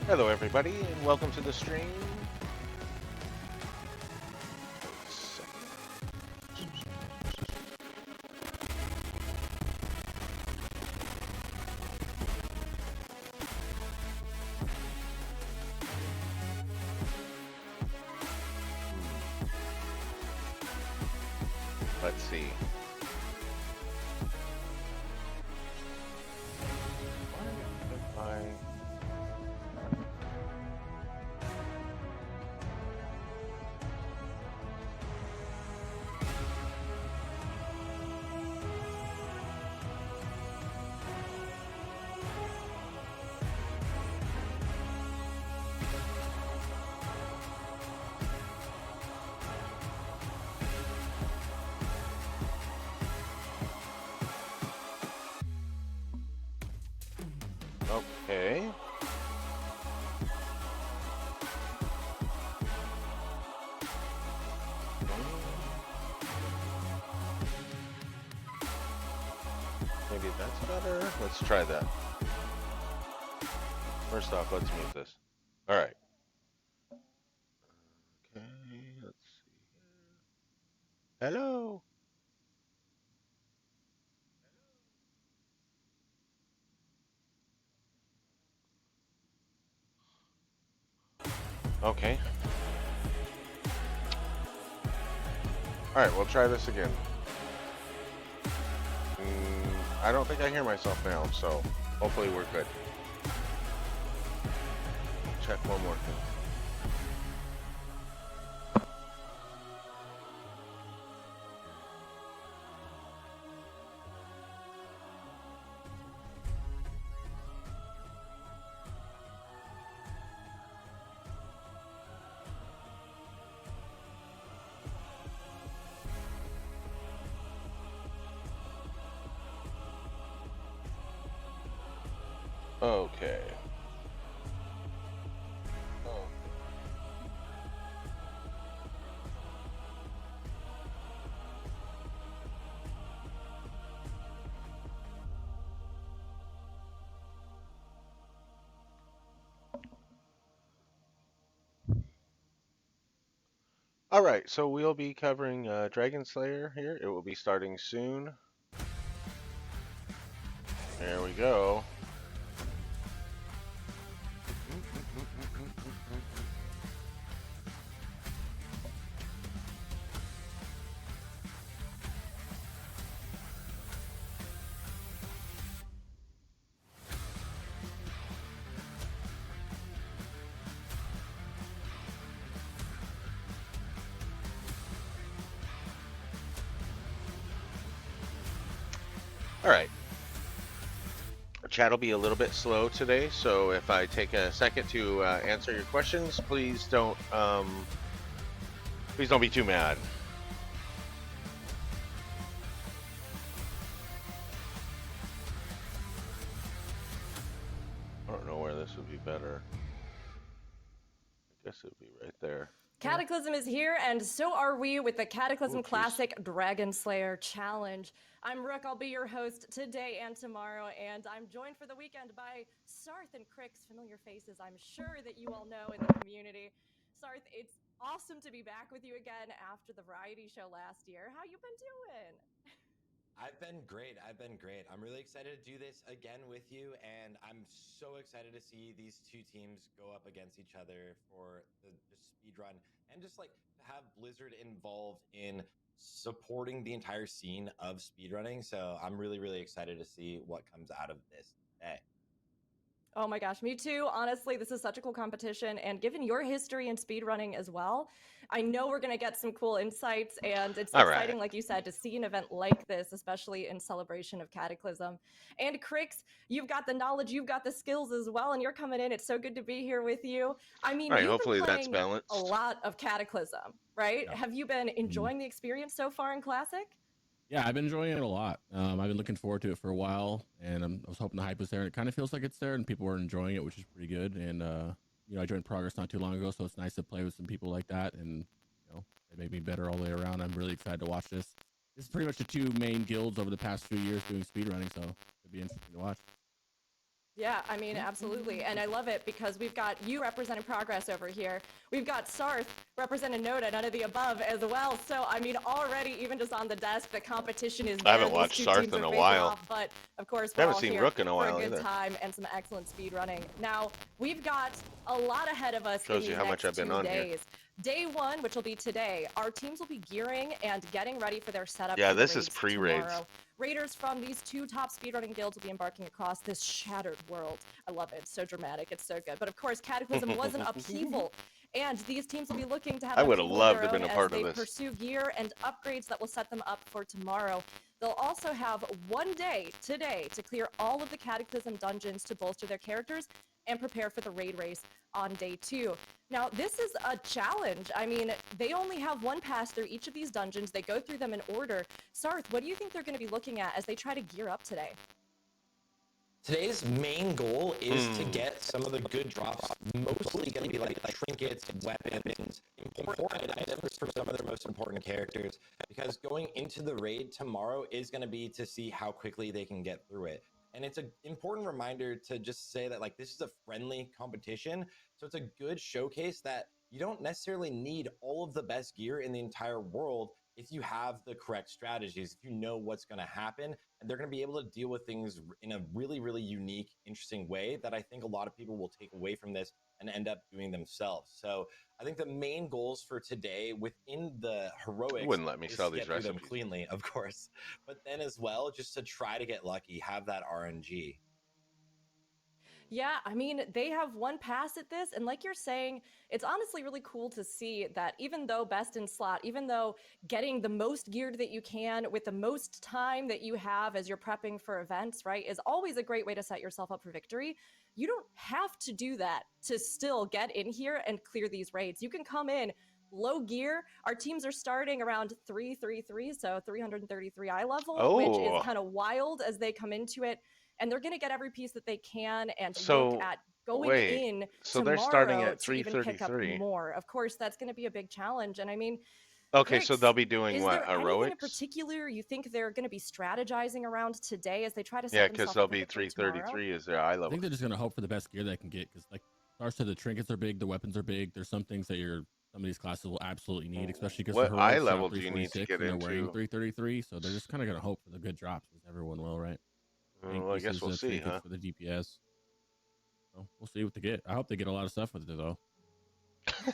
Hello, everybody, and welcome to the stream. Let's see. Okay. Maybe that's better. Let's try that. First off, let's mute this. All right. Okay, let's see. Hello. Okay. All right, we'll try this again. I don't think I hear myself now, so hopefully we're good. Check one more thing. Okay. Oh. All right, so we'll be covering Dragonslayer here. It will be starting soon. There we go. All right. Chat will be a little bit slow today, so if I take a second to answer your questions, please don't be too mad. I don't know where this would be better. I guess it would be right there. Cataclysm is here, and so are we with the Cataclysm Classic Dragonslayer Challenge. I'm Rook, I'll be your host today and tomorrow, and I'm joined for the weekend by Sarth and Crix, familiar faces I'm sure that you all know in the community. Sarth, it's awesome to be back with you again after the variety show last year. How you been doing? I've been great. I'm really excited to do this again with you, and I'm so excited to see these two teams go up against each other for the speed run and just like to have Blizzard involved in supporting the entire scene of speedrunning. So I'm really, really excited to see what comes out of this today. Oh my gosh, me too. Honestly, this is such a cool competition. And given your history in speedrunning as well, I know we're going to get some cool insights. And it's All exciting, right. like you said, to see an event like this, especially in celebration of Cataclysm. And Crix, you've got the knowledge, you've got the skills as well. And you're coming in. It's so good to be here with you. I mean, All right, you've been hopefully that's playing a balanced. lot of Cataclysm, right? Yeah. Have you been enjoying the experience so far in Classic? Yeah, I've been enjoying it a lot. I've been looking forward to it for a while, and I was hoping the hype was there. And it kind of feels like it's there, and people are enjoying it, which is pretty good. And I joined Progress not too long ago, so it's nice to play with some people like that, and they make me better all the way around. I'm really excited to watch this. This is pretty much the two main guilds over the past few years doing speedrunning, so it'd be interesting to watch. Yeah, I mean, absolutely. And I love it because we've got you representing Progress over here. We've got Sarth representing Noda, none of the above as well. So, I mean, already, even just on the desk, the competition is I there. haven't These watched two Sarth teams in are a facing while. off, but of course, I we're haven't all seen here Rook in a for while a good either. time and some excellent speed running. Now, we've got a lot ahead of us Shows in you these how much next I've been 2 on here. days. Day 1, which will be today, our teams will be gearing and getting ready for their setup Yeah, for the this is raids pre-raids. tomorrow. Raiders from these 2 top speedrunning guilds will be embarking across this shattered world. I love it. It's so dramatic. It's so good. But of course, Cataclysm was an upheaval, and these teams will be looking to have I an would have upheaval of loved to their have own been a as part of they this. pursue gear and upgrades that will set them up for tomorrow. They'll also have 1 day today to clear all of the Cataclysm dungeons to bolster their characters and prepare for the raid race on day 2. Now, this is a challenge. I mean, they only have 1 pass through each of these dungeons. They go through them in order. Sarth, what do you think they're going to be looking at as they try to gear up today? Today's main goal is to get some of the good drops, mostly going to be like trinkets, weapons, important items for some of their most important characters, because going into the raid tomorrow is going to be to see how quickly they can get through it. And it's an important reminder to just say that like this is a friendly competition, so it's a good showcase that you don't necessarily need all of the best gear in the entire world if you have the correct strategies, if you know what's going to happen, and they're going to be able to deal with things in a really, really unique, interesting way that I think a lot of people will take away from this and end up doing themselves. So I think the main goals for today within the heroics wouldn't let me is sell to these get through them recipes. cleanly, of course, but then as well, just to try to get lucky, have that RNG. Yeah, I mean, they have 1 pass at this, and like you're saying, it's honestly really cool to see that even though best in slot, even though getting the most geared that you can with the most time that you have as you're prepping for events, right, is always a great way to set yourself up for victory. You don't have to do that to still get in here and clear these raids. You can come in low gear. Our teams are starting around 333, so 333 eye level, which is Oh, kind of wild as they come into it. And they're going to get every piece that they can and look so at going wait. in So they're starting tomorrow at to even pick up 333. more. Of course, that's going to be a big challenge. And I mean, Okay, so they'll Crix, be doing is what? there anything in Heroics? particular you think they're going to be strategizing around today as they try to set Yeah, because themselves they'll up for be victory tomorrow? 333 is their eye I level. think they're just gonna hope for the best gear they can get because, like Star said, the trinkets are big, the weapons are big. There's some things that some of these classes will absolutely need, especially because the What eye heroics level drop do you need to 346 get and they're wearing into? 333, so they're just kind of gonna hope for the good drops, as everyone will, right? Tank Well, I guess pieces, we'll see, trinkets huh? for the DPS. So we'll see what they get. I hope they get a lot of stuff with it though.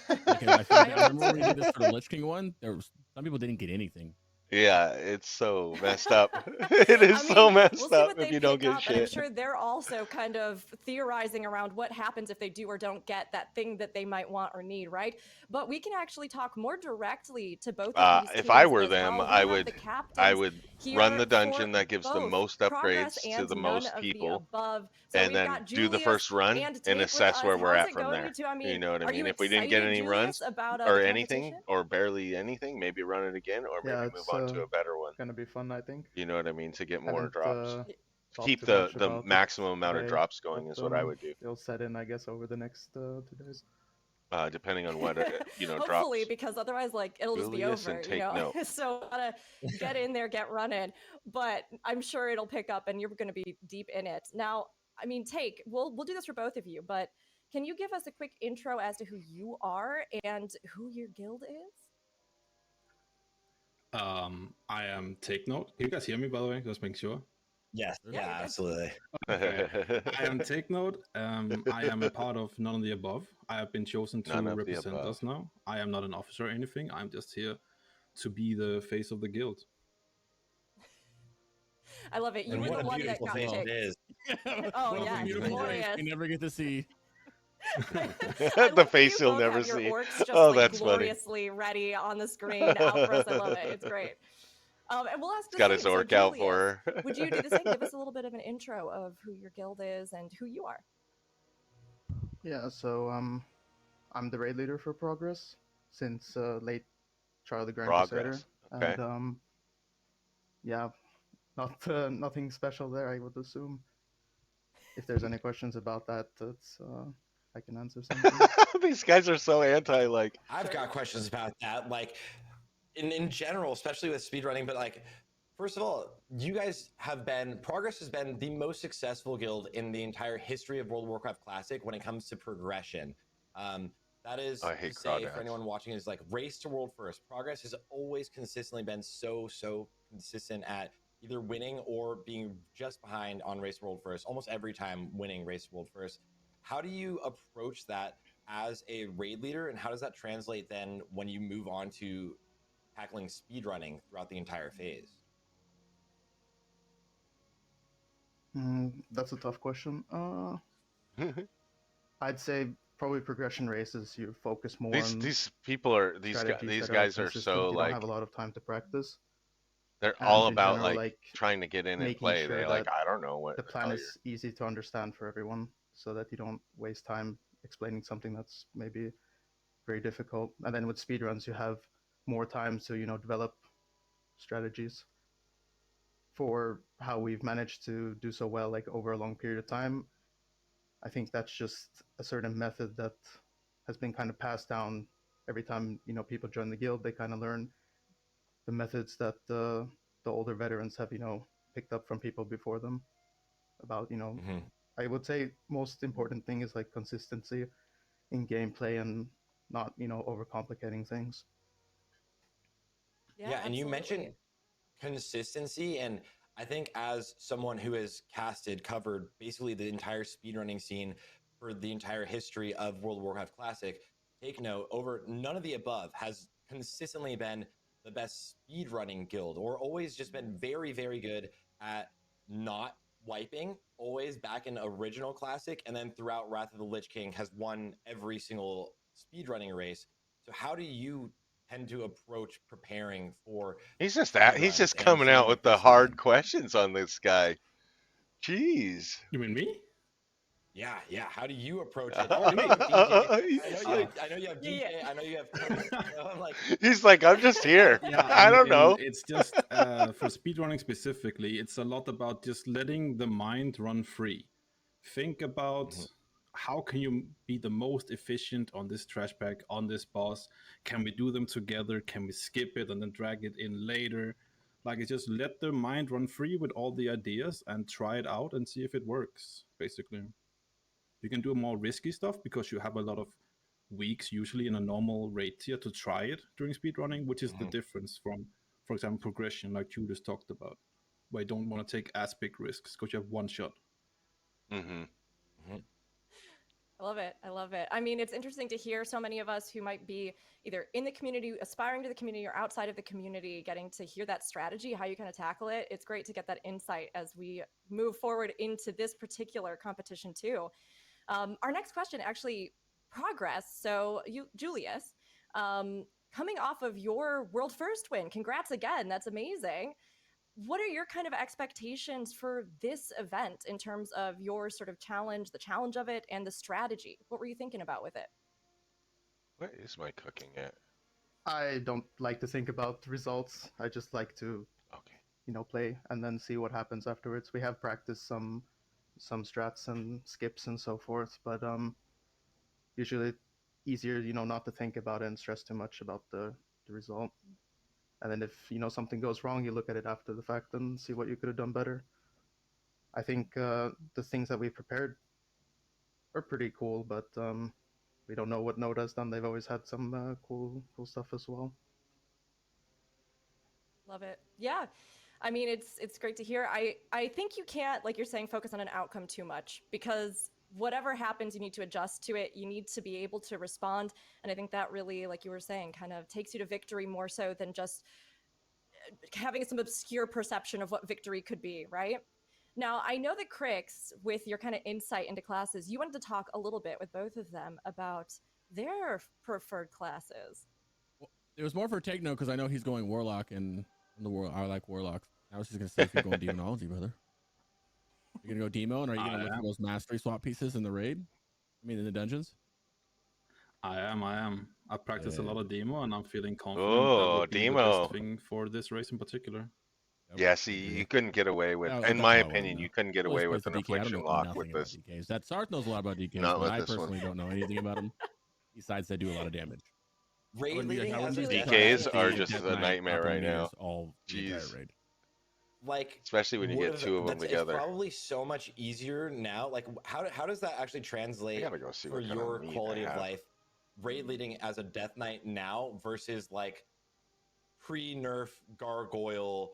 Like, I remember when we did this for the Lich King one. There was some people didn't get anything. Yeah, it's so messed up. It is I so mean, messed we'll see up what if they you don't pick get up, and I'm shit. sure they're also kind of theorizing around what happens if they do or don't get that thing that they might want or need, right? But we can actually talk more directly to both of these If I teams were as them, well. We I have the would I captains would run here the dungeon for that gives the both most Progress upgrades to and the none most of the people, above. So and we've then got do the Julius first run and and Take with assess us. where we're How's at it from going, you there. two? I You mean, know what I are mean? you If we didn't get excited, any runs Julius, about or the anything competition? or barely anything, maybe run it again or maybe Yeah, move it's on to a better one. gonna be fun, I think. You know what I mean? To get more Haven't drops. talked Keep too the much about it maximum amount of today, drops but going is what I would do. they'll set in, I guess, over the next 2 days. Depending on what Hopefully, drops. because otherwise, like, it'll just be Julius, over, and you take know? note. So gotta get in there, get running. But I'm sure it'll pick up and you're gonna be deep in it. Now, I mean, we'll do this for both of you, but can you give us a quick intro as to who you are and who your guild is? I am Take Note. Can you guys hear me, by the way? Just make sure. Yes, Yeah, yeah, you're good. absolutely. Okay. I am Take Note. I am a part of None of the Above. I have been chosen to None of the represent above. us now. I am not an officer or anything. I'm just here to be the face of the guild. I love it. You And were what the a one that beautiful got face it picked. is. Oh, What a yeah, beautiful face glorious. we never get to see. The face you'll never see. Your orcs just, Oh, like, that's funny. gloriously ready on the screen out for us. I love it. It's great. And we'll ask the He's got same. his So, orc out Julius, for her. would you do the same? Give us a little bit of an intro of who your guild is and who you are. Yeah, so I'm the raid leader for Progress since late Trial of the Grand Progress. Crusader, Okay. and yeah, nothing special there, I would assume. If there's any questions about that, I can answer something. These guys are so anti, like. I've got questions about that. Like, in general, especially with speedrunning, but like First of all, you guys have been, Progress has been the most successful guild in the entire history of World of Warcraft Classic when it comes to progression. That is I to hate say, for crawdads. anyone watching, is like race to world first. Progress has always consistently been so consistent at either winning or being just behind on race to world first, almost every time winning race to world first. How do you approach that as a raid leader, and how does that translate then when you move on to tackling speedrunning throughout the entire phase? That's a tough question. I'd say probably progression races. You focus more on these people are strategies these that are guys are consistent. so You don't like have a lot of time to practice, they're all and in about general, like like trying to get in and making play. sure They like that I don't know what the the plan hell is easy to understand for everyone, so that you don't waste time explaining something that's maybe very difficult. And then with speedruns, you have more time to develop strategies. For how we've managed to do so well, like over a long period of time, I think that's just a certain method that has been kind of passed down. Every time people join the guild, they kind of learn the methods that the older veterans have picked up from people before them. About I would say most important thing is like consistency in gameplay and not overcomplicating things. Yeah, and you absolutely. mentioned consistency, and I think as someone who has covered basically the entire speedrunning scene for the entire history of World of Warcraft Classic, take note, over none of the above has consistently been the best speedrunning guild, or always just been very good at not wiping, always back in original Classic, and then throughout Wrath of the Lich King has won every single speedrunning race. So how do you tend to approach preparing for he's just speedruns and coming out something with like the this hard even? questions on this guy. Jeez. You mean me? Yeah. How do you approach it? Or maybe DJ. He's like, I know you have DJ. I know you have Cody. I'm like, he's like, I'm just here. Yeah, I don't know. it's just for speedrunning specifically, it's a lot about just letting the mind run free. Think about how can you be the most efficient on this trash pack, on this boss. Can we do them together? Can we skip it and then drag it in later? Like, it's just let the mind run free with all the ideas and try it out and see if it works, basically. You can do more risky stuff because you have a lot of weeks usually in a normal raid tier to try it during speedrunning, which is the difference from, for example, progression, like you just talked about, where you don't want to take as big risks because you have one shot. I love it. I love it. I mean, it's interesting to hear so many of us who might be either in the community, aspiring to the community, or outside of the community, getting to hear that strategy, how you kind of tackle it. It's great to get that insight as we move forward into this particular competition too. Our next question, actually, progress. So you, Julius, coming off of your world first win, congrats again. That's amazing. What are your kind of expectations for this event in terms of your sort of challenge, the challenge of it, and the strategy? What were you thinking about with it? Where is my cooking at? I don't like to think about results. I just like to Okay. play and then see what happens afterwards. We have practiced some strats and skips and so forth, but usually easier not to think about it and stress too much about the result. And then if something goes wrong, you look at it after the fact and see what you could have done better. I think the things that we prepared are pretty cool, but we don't know what Node has done. They've always had some cool stuff as well. Love it. Yeah. I mean, it's great to hear. I think you can't, like you're saying, focus on an outcome too much, because whatever happens, you need to adjust to it. You need to be able to respond. And I think that really, like you were saying, kind of takes you to victory more so than just having some obscure perception of what victory could be, right? Now, I know that Crix, with your kind of insight into classes, you wanted to talk a little bit with both of them about their preferred classes. Well, it was more for take note because I know he's going Warlock, and in the world I like Warlocks. I was just gonna say if you're going Demonology, brother. You're gonna go Demo, and are you gonna look for those mastery swap pieces in the raid? I mean, in the dungeons. I am. I practice a lot of demo, and I'm feeling confident that Oh, would be the demo. best thing for this race in particular. Yeah, see, you couldn't get away with, in my opinion, you couldn't get away with an affliction lock with this. DKs. That Sarth knows a lot about DKs, Not but with I this one. personally don't know anything about them. Besides, they do a lot of damage. Raid leading as a DKs are death just knight. a nightmare right now. All the entire raid. like especially when you get two of them it's together. probably so much easier now. Like how does that actually I translate gotta go see for what kind your of meat quality I of have. life, raid leading as a Death Knight now versus like pre-nerf Gargoyle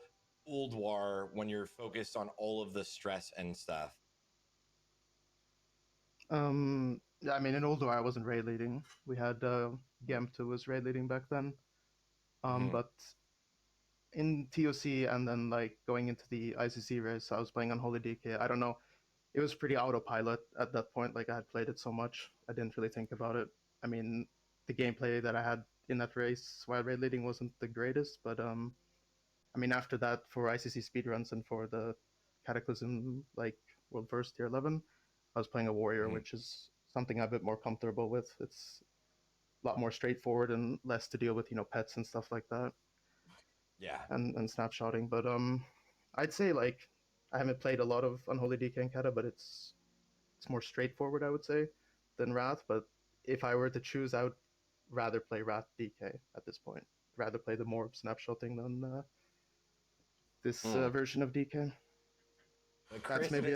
Ulduar when you're focused on all of the stress and stuff? Yeah, I mean, in Ulduar, I wasn't raid leading. We had Gemp who was raid leading back then. But in TOC and then like going into the ICC race, I was playing on Holy DK. I don't know. It was pretty autopilot at that point. Like I had played it so much, I didn't really think about it. I mean, the gameplay that I had in that race while raid leading wasn't the greatest, but I mean, after that, for ICC speedruns and for the Cataclysm like World First Tier 11, I was playing a warrior, which is something I'm a bit more comfortable with. It's a lot more straightforward and less to deal with, pets and stuff like that. Yeah. And snapshotting. But I'd say like I haven't played a lot of Unholy DK and Kata, but it's more straightforward, I would say, than Wrath. But if I were to choose, I would rather play Wrath DK at this point. Rather play the more snapshotting than this version of DK. That's maybe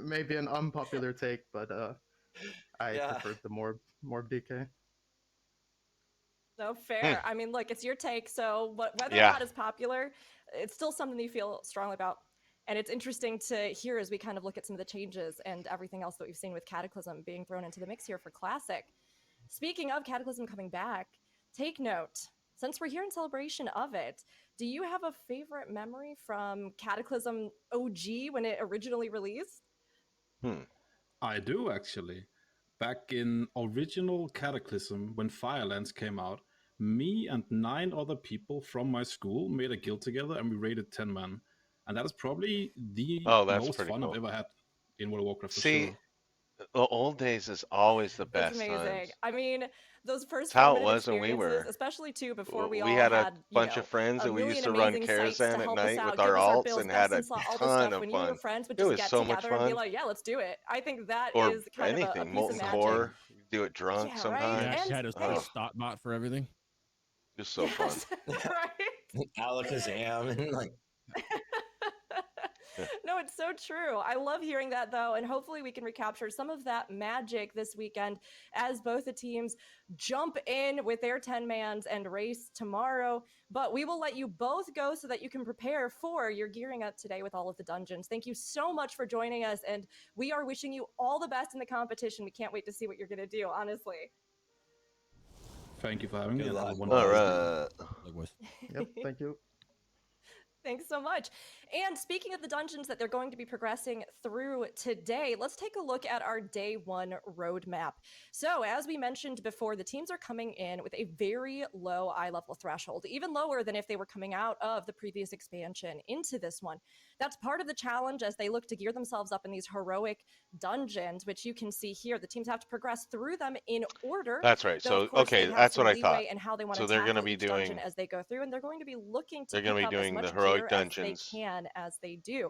maybe an unpopular take, but I preferred the Morb DK. No, fair. I mean, look, it's your take, so whether or not it's popular, it's still something that you feel strongly about. And it's interesting to hear as we kind of look at some of the changes and everything else that we've seen with Cataclysm being thrown into the mix here for Classic. Speaking of Cataclysm coming back, take note, since we're here in celebration of it, do you have a favorite memory from Cataclysm OG when it originally released? I do, actually. Back in original Cataclysm, when Firelands came out, me and 9 other people from my school made a guild together and we raided 10 men. And that is probably the most fun I've ever had in World of Warcraft, for sure. The old days is always the best. It's amazing. Times. I mean, those first how formative it was when we experiences, were, especially too before we had all had a bunch of friends that we used to run Karazhan at night with our alts and had a ton of when fun. you and your friends would It just was get so much together and be fun. like, yeah, let's do it. I think that Or is kind of a anything, piece of Molten magic. Core, do it drunk Yeah, sometimes. right? Yeah, And had a stot bot for everything. Just so fun. Right? Alakazam and like. No, it's so true. I love hearing that though, and hopefully we can recapture some of that magic this weekend as both the teams jump in with their 10-mans and race tomorrow. But we will let you both go so that you can prepare for your gearing up today with all of the dungeons. Thank you so much for joining us, and we are wishing you all the best in the competition. We can't wait to see what you're going to do, honestly. Thank you for having me. All right. Yep, thank you. Thanks so much. And speaking of the dungeons that they're going to be progressing through today, let's take a look at our day one roadmap. So as we mentioned before, the teams are coming in with a very low eye level threshold, even lower than if they were coming out of the previous expansion into this one. That's part of the challenge as they look to gear themselves up in these heroic dungeons, which you can see here. The teams have to progress through them in order. That's right. So, okay, that's what I thought. And how they want so to they're going to tackle be each doing dungeon as they go through, and they're going to be looking to they're going to be doing the heroic dungeons. As they can as they do.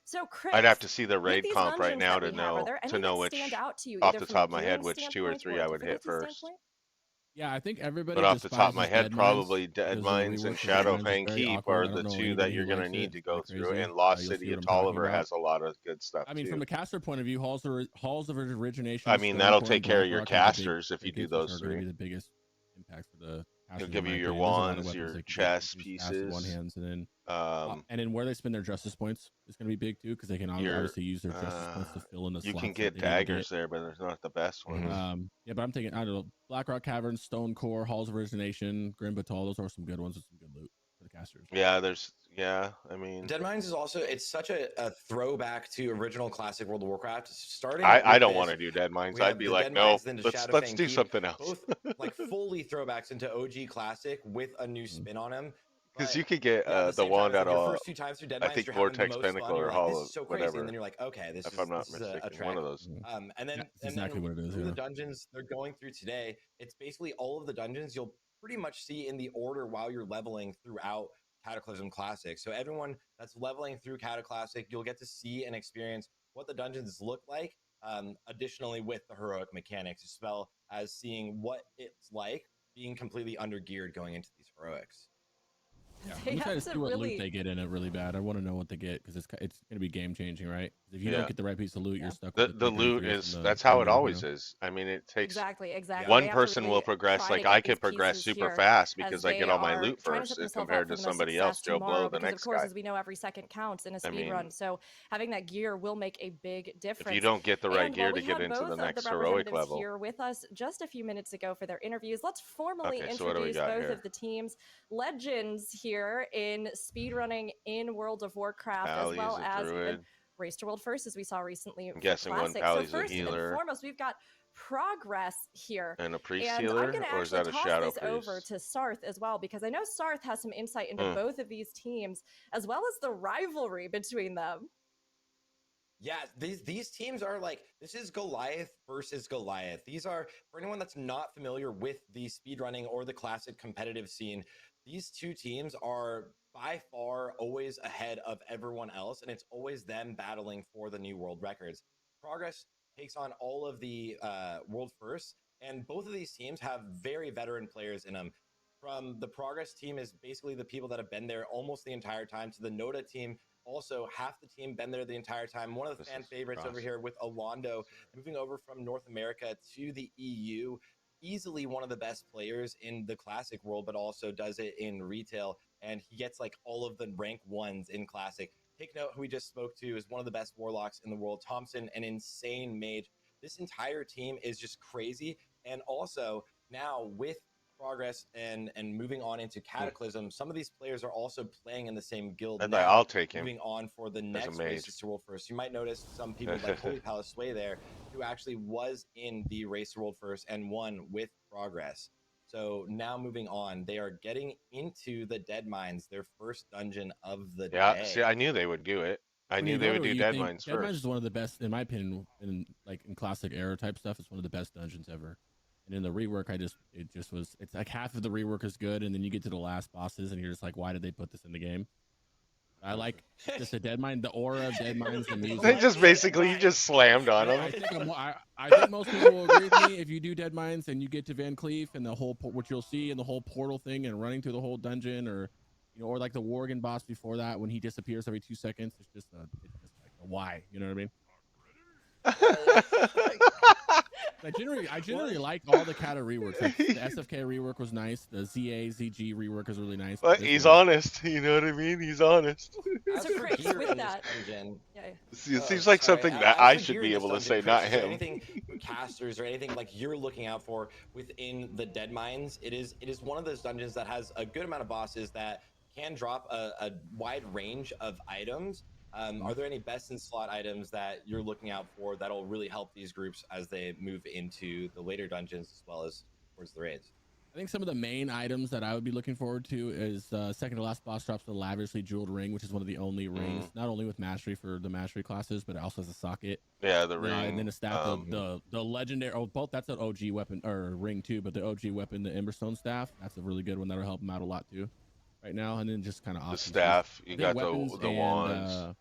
So, Chris, I'd have to see the raid with comp these right now to dungeons that we have, know are there any that which stand out to you, off either the from top a of my head gearing which 2 or standpoint 3 a I would hit difficulty first. standpoint? Yeah, I think everybody. But off the top of my head, Dead probably Mines, Dead because the Mines and rework of Dead Mines is Shadowfang very Keep awkward. are I don't the know 2 that anybody you're who going to likes need it to go like through. crazy. And Lost You'll City see of what I'm talking Tolliver about. has a lot of good stuff I mean, too. from a caster point of view, halls of origination. I mean, that'll take care of your casters if you do those Are going to 3. be the biggest impact for the casters. It'll give you your There's a lot of wands, weapons your they can chess get, fast one pieces. hands, and then where they spend their justice points is going to be big too, because they can obviously use their justice points to fill in the slots. You can get daggers there, but they're not the best ones. Yeah, but I'm thinking, I don't know, Blackrock Caverns, Stone Core, Halls of Origination, Grim Batal. Those are some good ones with some good loot for the casters. Yeah, I mean, Dead Mines is also, it's such a throwback to original classic World of Warcraft. Starting, I don't want to do Dead Mines. I'd be like, no, let's do something else. Both like fully throwbacks into OG Classic with a new spin on them. Because you could get the wand out of, I think, Vortex Pinnacle or Hall of whatever. And then you're like, okay, this if is, I'm not this mistaken, is a track. one of those. And then, exactly what it is. Through the dungeons they're going through today, it's basically all of the dungeons you'll pretty much see in the order while you're leveling throughout Cataclysm Classic. So everyone that's leveling through Cataclassic, you'll get to see and experience what the dungeons look like. Additionally, with the heroic mechanics, as well as seeing what it's like being completely under geared going into these heroics. Yeah. They I'm excited have to see to what really. loot they get in it really bad. I want to know what they get because it's going to be game changing, right? 'Cause if you Yeah. don't get the right piece of loot, Yeah. you're stuck The with the loot 333s is and that's the how it menu, always is. I mean, it takes Exactly, exactly. one They have to person will really progress. try to Like get I these could progress pieces super here fast as because I they get all my are loot trying to set first themselves compared up to for the most somebody else, success Joe Blow, tomorrow. the Because of next course, guy. as we know, every second counts in a I speed mean, run. So having that gear will make a big if you difference. don't get the right And while gear we to get had into both the of the next heroic representatives level. here with us just a few minutes ago for their interviews, let's formally Okay, so what do we introduce got both here? of the teams, legends here in speedrunning in World of Warcraft, as Pally well is a as even druid. Race to World First, as we saw recently I'm for guessing one Classic. So Pally's a first and healer foremost, we've got Progress here. and a priest And I'm healer, going to or is actually that a toss shadow this over priest? to Sarth as well, because I know Sarth has some insight into both of these teams, as well as the rivalry between them. Yeah, these teams are like, this is Goliath versus Goliath. These are, for anyone that's not familiar with the speedrunning or the classic competitive scene, these two teams are by far always ahead of everyone else, and it's always them battling for the new world records. Progress takes on all of the world firsts, and both of these teams have very veteran players in them. From the Progress team is basically the people that have been there almost the entire time, to the Noda team, also half the team been there the entire time. One of the fan favorites over here with Alondo, moving over from North America to the EU, easily one of the best players in the classic world, but also does it in retail, and he gets like all of the rank ones in classic. Take note, who we just spoke to is one of the best warlocks in the world, Thompson, an insane mage. This entire team is just crazy. And also now with Progress and moving on into Cataclysm, some of these players are also playing in the same guild And now, I'll take him moving on for the as a next mage. Races to World First. You might notice some people like Holy Palace Sway there, who actually was in the Race to World First and won with Progress. So now moving on, they are getting into the Dead Mines, their first dungeon of the Yeah, day. see, I knew they would do it. I When knew you they go would to it, do you Dead think Mines Dead Mines first. is one of the best, in my opinion, in classic era type stuff. It's one of the best dungeons ever. And in the rework, it's like half of the rework is good, and then you get to the last bosses, and you're just like, why did they put this in the game? I like just the Dead Mine, the aura of Dead Mines, the music. They just basically you just slammed on them. I think most people will agree with me. If you do Dead Mines and you get to Van Cleef and the whole what you'll see in the whole portal thing and running through the whole dungeon, or or like the Worgen boss before that when he disappears every 2 seconds, it's just like a why, you know what I mean? I generally like all the Kata reworks. Like the SFK rework was nice. The ZG rework is really nice. But he's honest, you know what I mean? He's honest. So Chris, with that, It seems like something that I should be able to say, not him. Anything for casters or anything like you're looking out for within the Dead Mines, it is one of those dungeons that has a good amount of bosses that can drop a wide range of items. Are there any best in slot items that you're looking out for that'll really help these groups as they move into the later dungeons as well as towards the raids? I think some of the main items that I would be looking forward to is second to last boss drops the lavishly jeweled ring, which is one of the only rings, not only with mastery for the mastery classes, but it also has a socket. Yeah, the ring. And then the staff, the legendary, both that's an OG weapon or ring too, but the OG weapon, the Emberstone staff, that's a really good one that'll help them out a lot too, right now. And then just kind of the staff, you got the and, wands.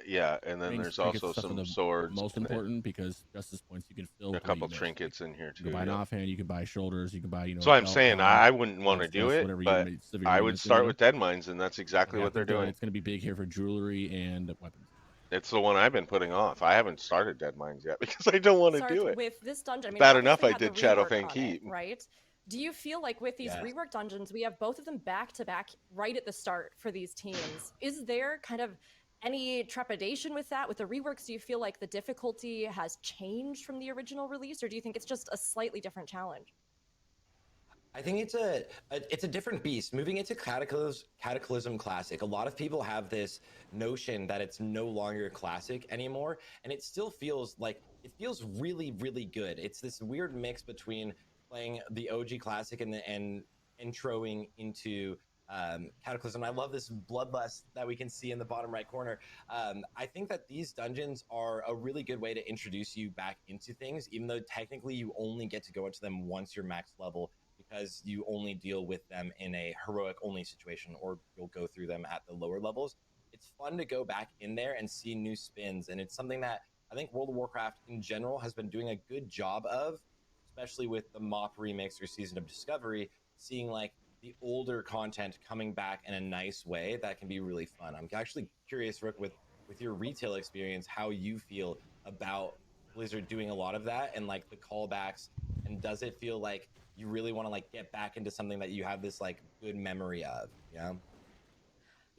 Yeah, and then there's also some swords. Most important because justice points you can fill a couple trinkets in here too. You can buy an offhand, you can buy shoulders, you can buy So I'm saying I wouldn't want to do it, but I would start with Dead Mines, and that's exactly what they're doing. It's going to be big here for jewelry and weapons. It's the one I've been putting off. I haven't started Dead Mines yet because I don't want to do it. With this dungeon, I mean, bad enough I did Shadowfang Keep, right? Do you feel like with these rework dungeons, we have both of them back to back right at the start for these teams? Is there kind of any trepidation with that? With the reworks, do you feel like the difficulty has changed from the original release, or do you think it's just a slightly different challenge? I think it's a different beast. Moving into Cataclysm Classic, a lot of people have this notion that it's no longer classic anymore, and it still feels like it feels really, really good. It's this weird mix between playing the OG Classic and introing into Cataclysm. I love this bloodlust that we can see in the bottom right corner. I think that these dungeons are a really good way to introduce you back into things, even though technically you only get to go into them once you're max level, because you only deal with them in a heroic only situation, or you'll go through them at the lower levels. It's fun to go back in there and see new spins, and it's something that I think World of Warcraft in general has been doing a good job of, especially with the MOP remix or Season of Discovery, seeing like the older content coming back in a nice way that can be really fun. I'm actually curious, Rook, with your retail experience, how you feel about Blizzard doing a lot of that and like the callbacks, and does it feel like you really want to like get back into something that you have this like good memory of? Yeah.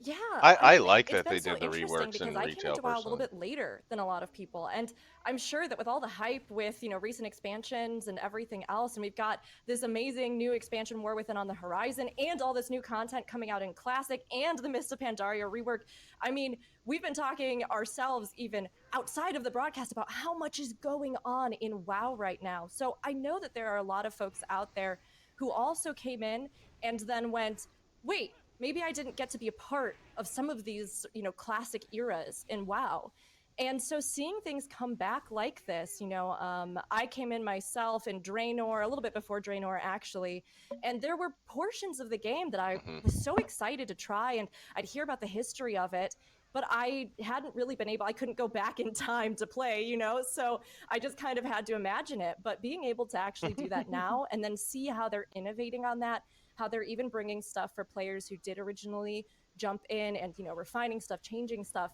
Yeah, I like it's that been they so did the interesting reworks because in I came retail into WoW a little personally. bit later than a lot of people, and I'm sure that with all the hype with recent expansions and everything else, and we've got this amazing new expansion War Within on the horizon, and all this new content coming out in Classic, and the Mists of Pandaria rework. I mean, we've been talking ourselves even outside of the broadcast about how much is going on in WoW right now. So I know that there are a lot of folks out there who also came in and then went, wait, maybe I didn't get to be a part of some of these, classic eras in WoW. And so seeing things come back like this, I came in myself in Draenor, a little bit before Draenor actually, and there were portions of the game that I Mhm. was so excited to try, and I'd hear about the history of it, but I hadn't really been able, I couldn't go back in time to play, so I just kind of had to imagine it. But being able to actually do that now and then see how they're innovating on that, how they're even bringing stuff for players who did originally jump in and refining stuff, changing stuff,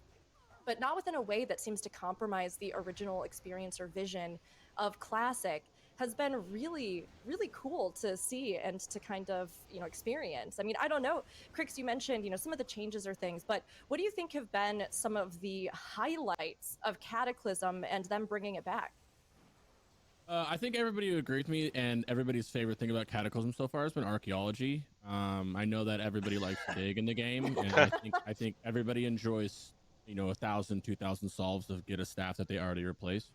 but not within a way that seems to compromise the original experience or vision of Classic, has been really, really cool to see and to kind of experience. I mean, I don't know, Crix, you mentioned some of the changes or things, but what do you think have been some of the highlights of Cataclysm and them bringing it back? I think everybody would agree with me, and everybody's favorite thing about Cataclysm so far has been archaeology. I know that everybody likes to dig in the game, and I think everybody enjoys 1,000, 2,000 solves to get a staff that they already replaced.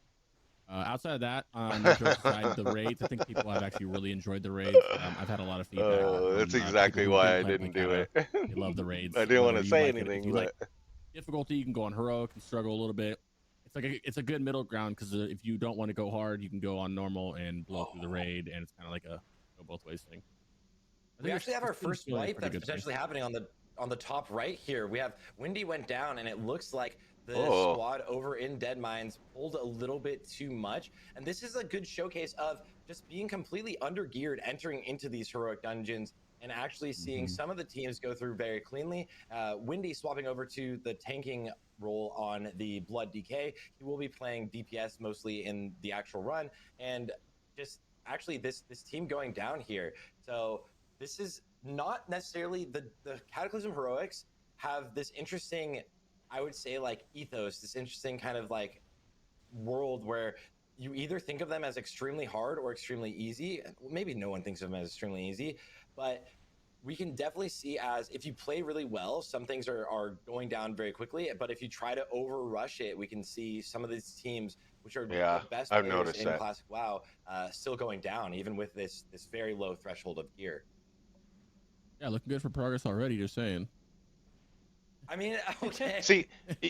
Outside of that, no jokes aside, the raids, I think people have actually really enjoyed the raids. I've had a lot of feedback Oh, that's from people exactly who why didn't I play didn't do Cata. it. They love the raids. I didn't want Whether to you say like it, if anything, you like but difficulty, you can go on heroic and struggle a little bit. It's a good middle ground because if you don't want to go hard, you can go on normal and blow through the raid, and it's kind of like a go both ways thing. We actually have our it's been first feeling wipe pretty that's good to me. potentially happening on the top right here. We have Windy went down, and it looks like the Oh. squad over in Dead Mines pulled a little bit too much. And this is a good showcase of just being completely undergeared, entering into these heroic dungeons, and actually seeing some of the teams go through very cleanly. Windy swapping over to the tanking role on the Blood DK. He will be playing DPS mostly in the actual run, and just actually this team going down here. So this is not necessarily the Cataclysm Heroics have this interesting, I would say, like ethos, this interesting kind of like world where you either think of them as extremely hard or extremely easy. Maybe no one thinks of them as extremely easy, but we can definitely see as if you play really well, some things are going down very quickly. But if you try to over rush it, we can see some of these teams, which are Yeah, the best I've players noticed in that. Classic WoW, still going down, even with this very low threshold of gear. Yeah, looking good for progress already. Just saying. I mean, okay. See,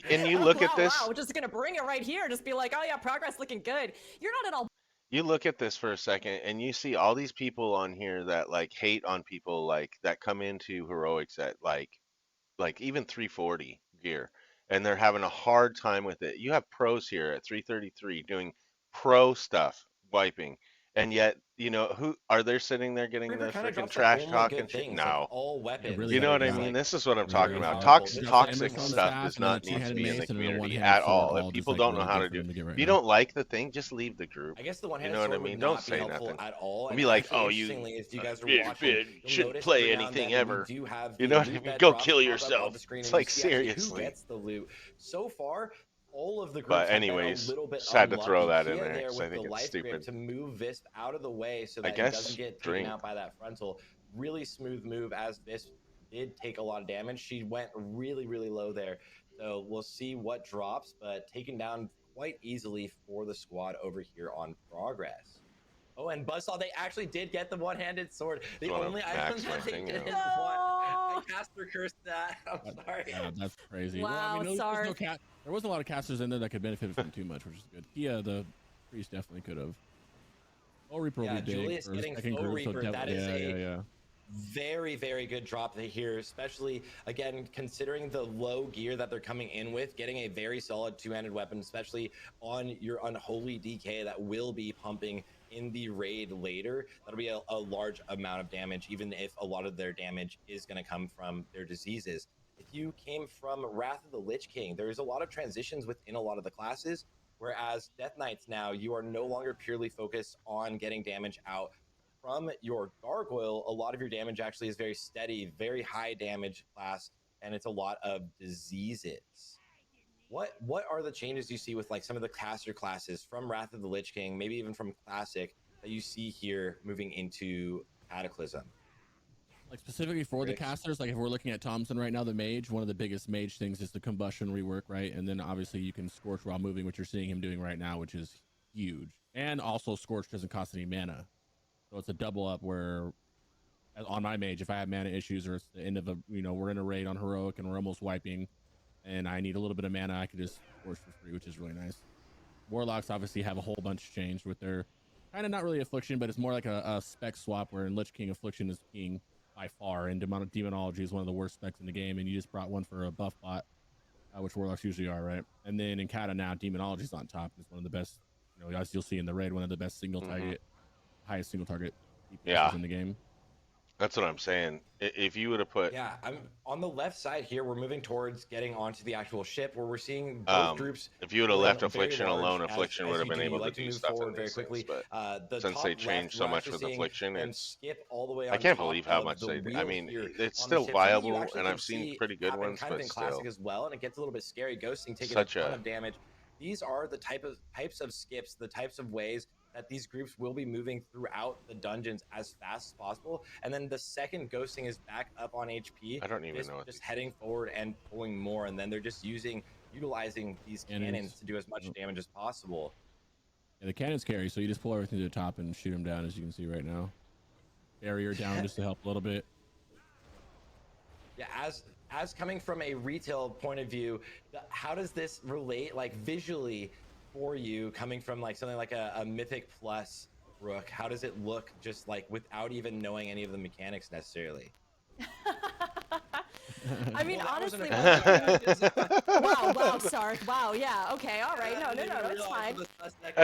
and you look at this. Wow, just gonna bring it right here. Just be like, oh yeah, progress looking good. You're not at all. You look at this for a second, and you see all these people on here that like hate on people like that come into heroics at like even 340 gear, and they're having a hard time with it. You have pros here at 333 doing pro stuff, wiping, and yet who are they sitting there getting Reaper the kind of freaking drops the trash only talk and good shit? things, like No, all weapons. really you know that what are I just, mean. like, This is what I'm Really talking really about. powerful. He got the Toxic MS on the stuff staff, does and then not a need to two-handed be in the mace and a community one-handed at sword, all. all If just people like don't know really how good to for do, them to get right if you now. don't like the thing, just leave the group. I guess the You one-handed know what I sword mean? would Don't not be say helpful nothing. at all. Don't And be like, actually, oh, you interestingly, if you guys are bitch, watching, you'll shouldn't notice play every now and anything then ever. we do have You the know what I loot mean? bed Go drops kill pop up on yourself. the screen, It's and you like see actually who seriously. gets the loot. So far, all of the But groups have been a anyways, little bit just had to throw unlucky. that in Kia there there because I with the think it's life grip stupid. to move Visp out of the way so I that it doesn't guess get taken drink. out by that frontal. Really smooth move, as Visp did take a lot of damage. She went really, really low there. So we'll see what drops, but taken down quite easily for the squad over here on Progress. Oh, and Buzzsaw, they actually did get the one-handed sword. The Wanna only item max my that they thing didn't out. want. I No. caster cursed that. I'm sorry. Yeah, that's crazy. Wow, Well, I mean, there's no Sarth. cat. There wasn't a lot of casters in there that could benefit from too much, which is good. Kia, the priest, definitely could have. Oh, Reaper will Yeah, be big Julius for his getting second Faux group, so Reaper. That is yeah. very, very good drop here, especially again considering the low gear that they're coming in with. Getting a very solid two-handed weapon, especially on your unholy DK that will be pumping in the raid later. That'll be a large amount of damage, even if a lot of their damage is going to come from their diseases. If you came from Wrath of the Lich King, there's a lot of transitions within a lot of the classes. Whereas Death Knights now, you are no longer purely focused on getting damage out from your gargoyle. A lot of your damage actually is very steady, very high damage class, and it's a lot of diseases. What are the changes you see with like some of the caster classes from Wrath of the Lich King, maybe even from Classic, that you see here moving into Cataclysm? Like specifically for the casters, like if we're looking at Thompson right now, the mage, one of the biggest mage things is the combustion rework, right? And then obviously you can scorch while moving, which you're seeing him doing right now, which is huge. And also scorch doesn't cost any mana, so it's a double up where on my mage, if I have mana issues or it's the end of a, we're in a raid on heroic and we're almost wiping and I need a little bit of mana, I can just scorch for free, which is really nice. Warlocks obviously have a whole bunch changed with their kind of not really affliction, but it's more like a spec swap where in Lich King affliction is king by far, and demonology is one of the worst specs in the game, and you just brought one for a buff bot, which warlocks usually are, right? And then in Kata now, demonology is on top. It's one of the best, as you'll see in the raid, one of the best single target, highest single target DPS in the game. That's what I'm saying. If you would have put... Yeah, I'm on the left side here. We're moving towards getting onto the actual ship where we're seeing both groups. If you would have left Affliction alone, Affliction would have been able to do stuff in these things, but since they changed so much with Affliction, skip all the way I can't believe how much they... I mean, it's still viable, and I've seen pretty good ones, kind of but in still... Classic as well, and it gets a little bit scary. Ghosting taking a ton of damage. These are the types of skips, the types of ways that these groups will be moving throughout the dungeons as fast as possible. And then the second ghosting is back up on HP, I don't even know just heading forward and pulling more. And then they're just utilizing these cannons to do as much damage as possible. Yeah, the cannons carry, so you just pull everything to the top and shoot them down, as you can see right now. Barrier down just to help a little bit. Yeah, as coming from a retail point of view, how does this relate like visually for you, coming from like something like a Mythic Plus Rook? How does it look just like without even knowing any of the mechanics necessarily? I mean, honestly, wow, Sark, wow, yeah, okay, all right, no, it's fine.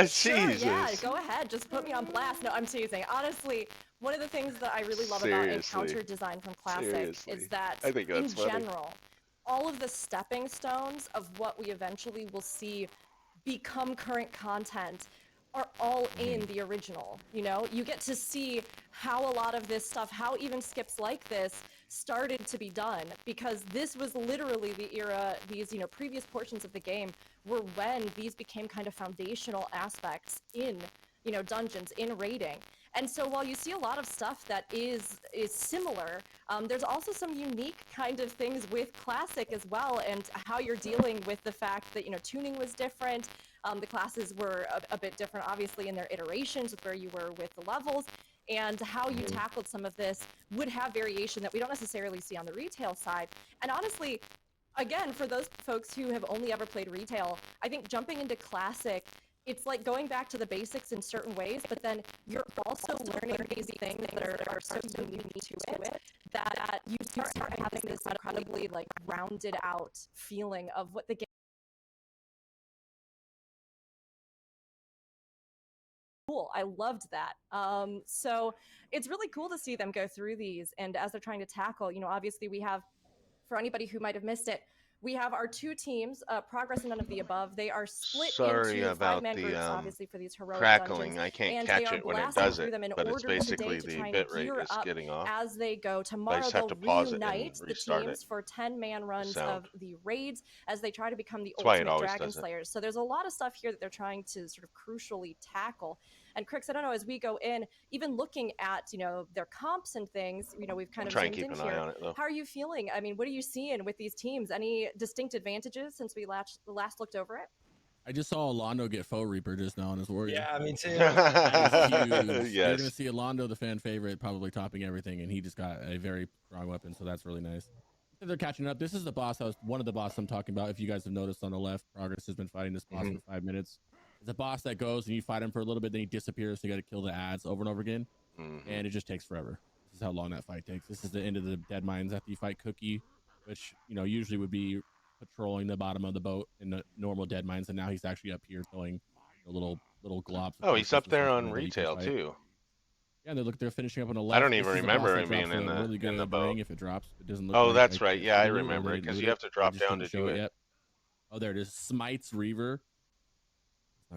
Jesus. Sure, yeah, go ahead, just put me on blast. No, I'm teasing. Honestly, one of the things that I really love about encounter design from Classic is that, in general, all of the stepping stones of what we eventually will see become current content are all in the original. You get to see how a lot of this stuff, how even skips like this started to be done, because this was literally the era, these previous portions of the game were when these became kind of foundational aspects in dungeons, in raiding. And so while you see a lot of stuff that is similar, there's also some unique kind of things with Classic as well, and how you're dealing with the fact that tuning was different. The classes were a bit different, obviously, in their iterations with where you were with the levels, and how you tackled some of this would have variation that we don't necessarily see on the retail side. And honestly, again, for those folks who have only ever played retail, I think jumping into Classic, it's like going back to the basics in certain ways, but then you're also learning these things that are so unique to it that you start having this incredibly like rounded out feeling of what the game. Cool. I loved that. So it's really cool to see them go through these, and as they're trying to tackle, obviously we have, for anybody who might have missed it, we have our two teams, Progress and None of the Above. They are split into 5-man groups, obviously, for these heroic crackling. dungeons. I can't and catch it when it does it, but it's basically to the bit rate is getting off. As they go tomorrow, I just have they'll to pause reunite it and the restart teams for 10-man runs of the raids as they try to become the That's ultimate Dragonslayers. So there's a lot of stuff here that they're trying to sort of crucially tackle. And Crix, I don't know, as we go in, even looking at, their comps and things, we've kind of zoomed in here. How are you feeling? I mean, what are you seeing with these teams? Any distinct advantages since we last looked over it? I just saw Alondo get Foe Reaper just now on his warrior. Yeah, me too. Huge. You're gonna see Alondo, the fan favorite, probably topping everything, and he just got a very strong weapon, so that's really nice. They're catching up. This is the boss. One of the boss I'm talking about. If you guys have noticed on the left, Progress has been fighting this boss for 5 minutes. It's a boss that goes and you fight him for a little bit, then he disappears. So you got to kill the ads over and over again, and it just takes forever. This is how long that fight takes. This is the end of the dead mines after you fight Cookie, which usually would be patrolling the bottom of the boat in the normal dead mines, and now he's actually up here throwing little globs. Oh, he's up there on retail too. Yeah, they're finishing up on the left. I don't even remember him being in the really good boat. ring if it drops. It doesn't look. Oh, like, that's right. Yeah, I remember it because you have to drop down to show do it. Yet. Oh, there it is. Smites Reaver.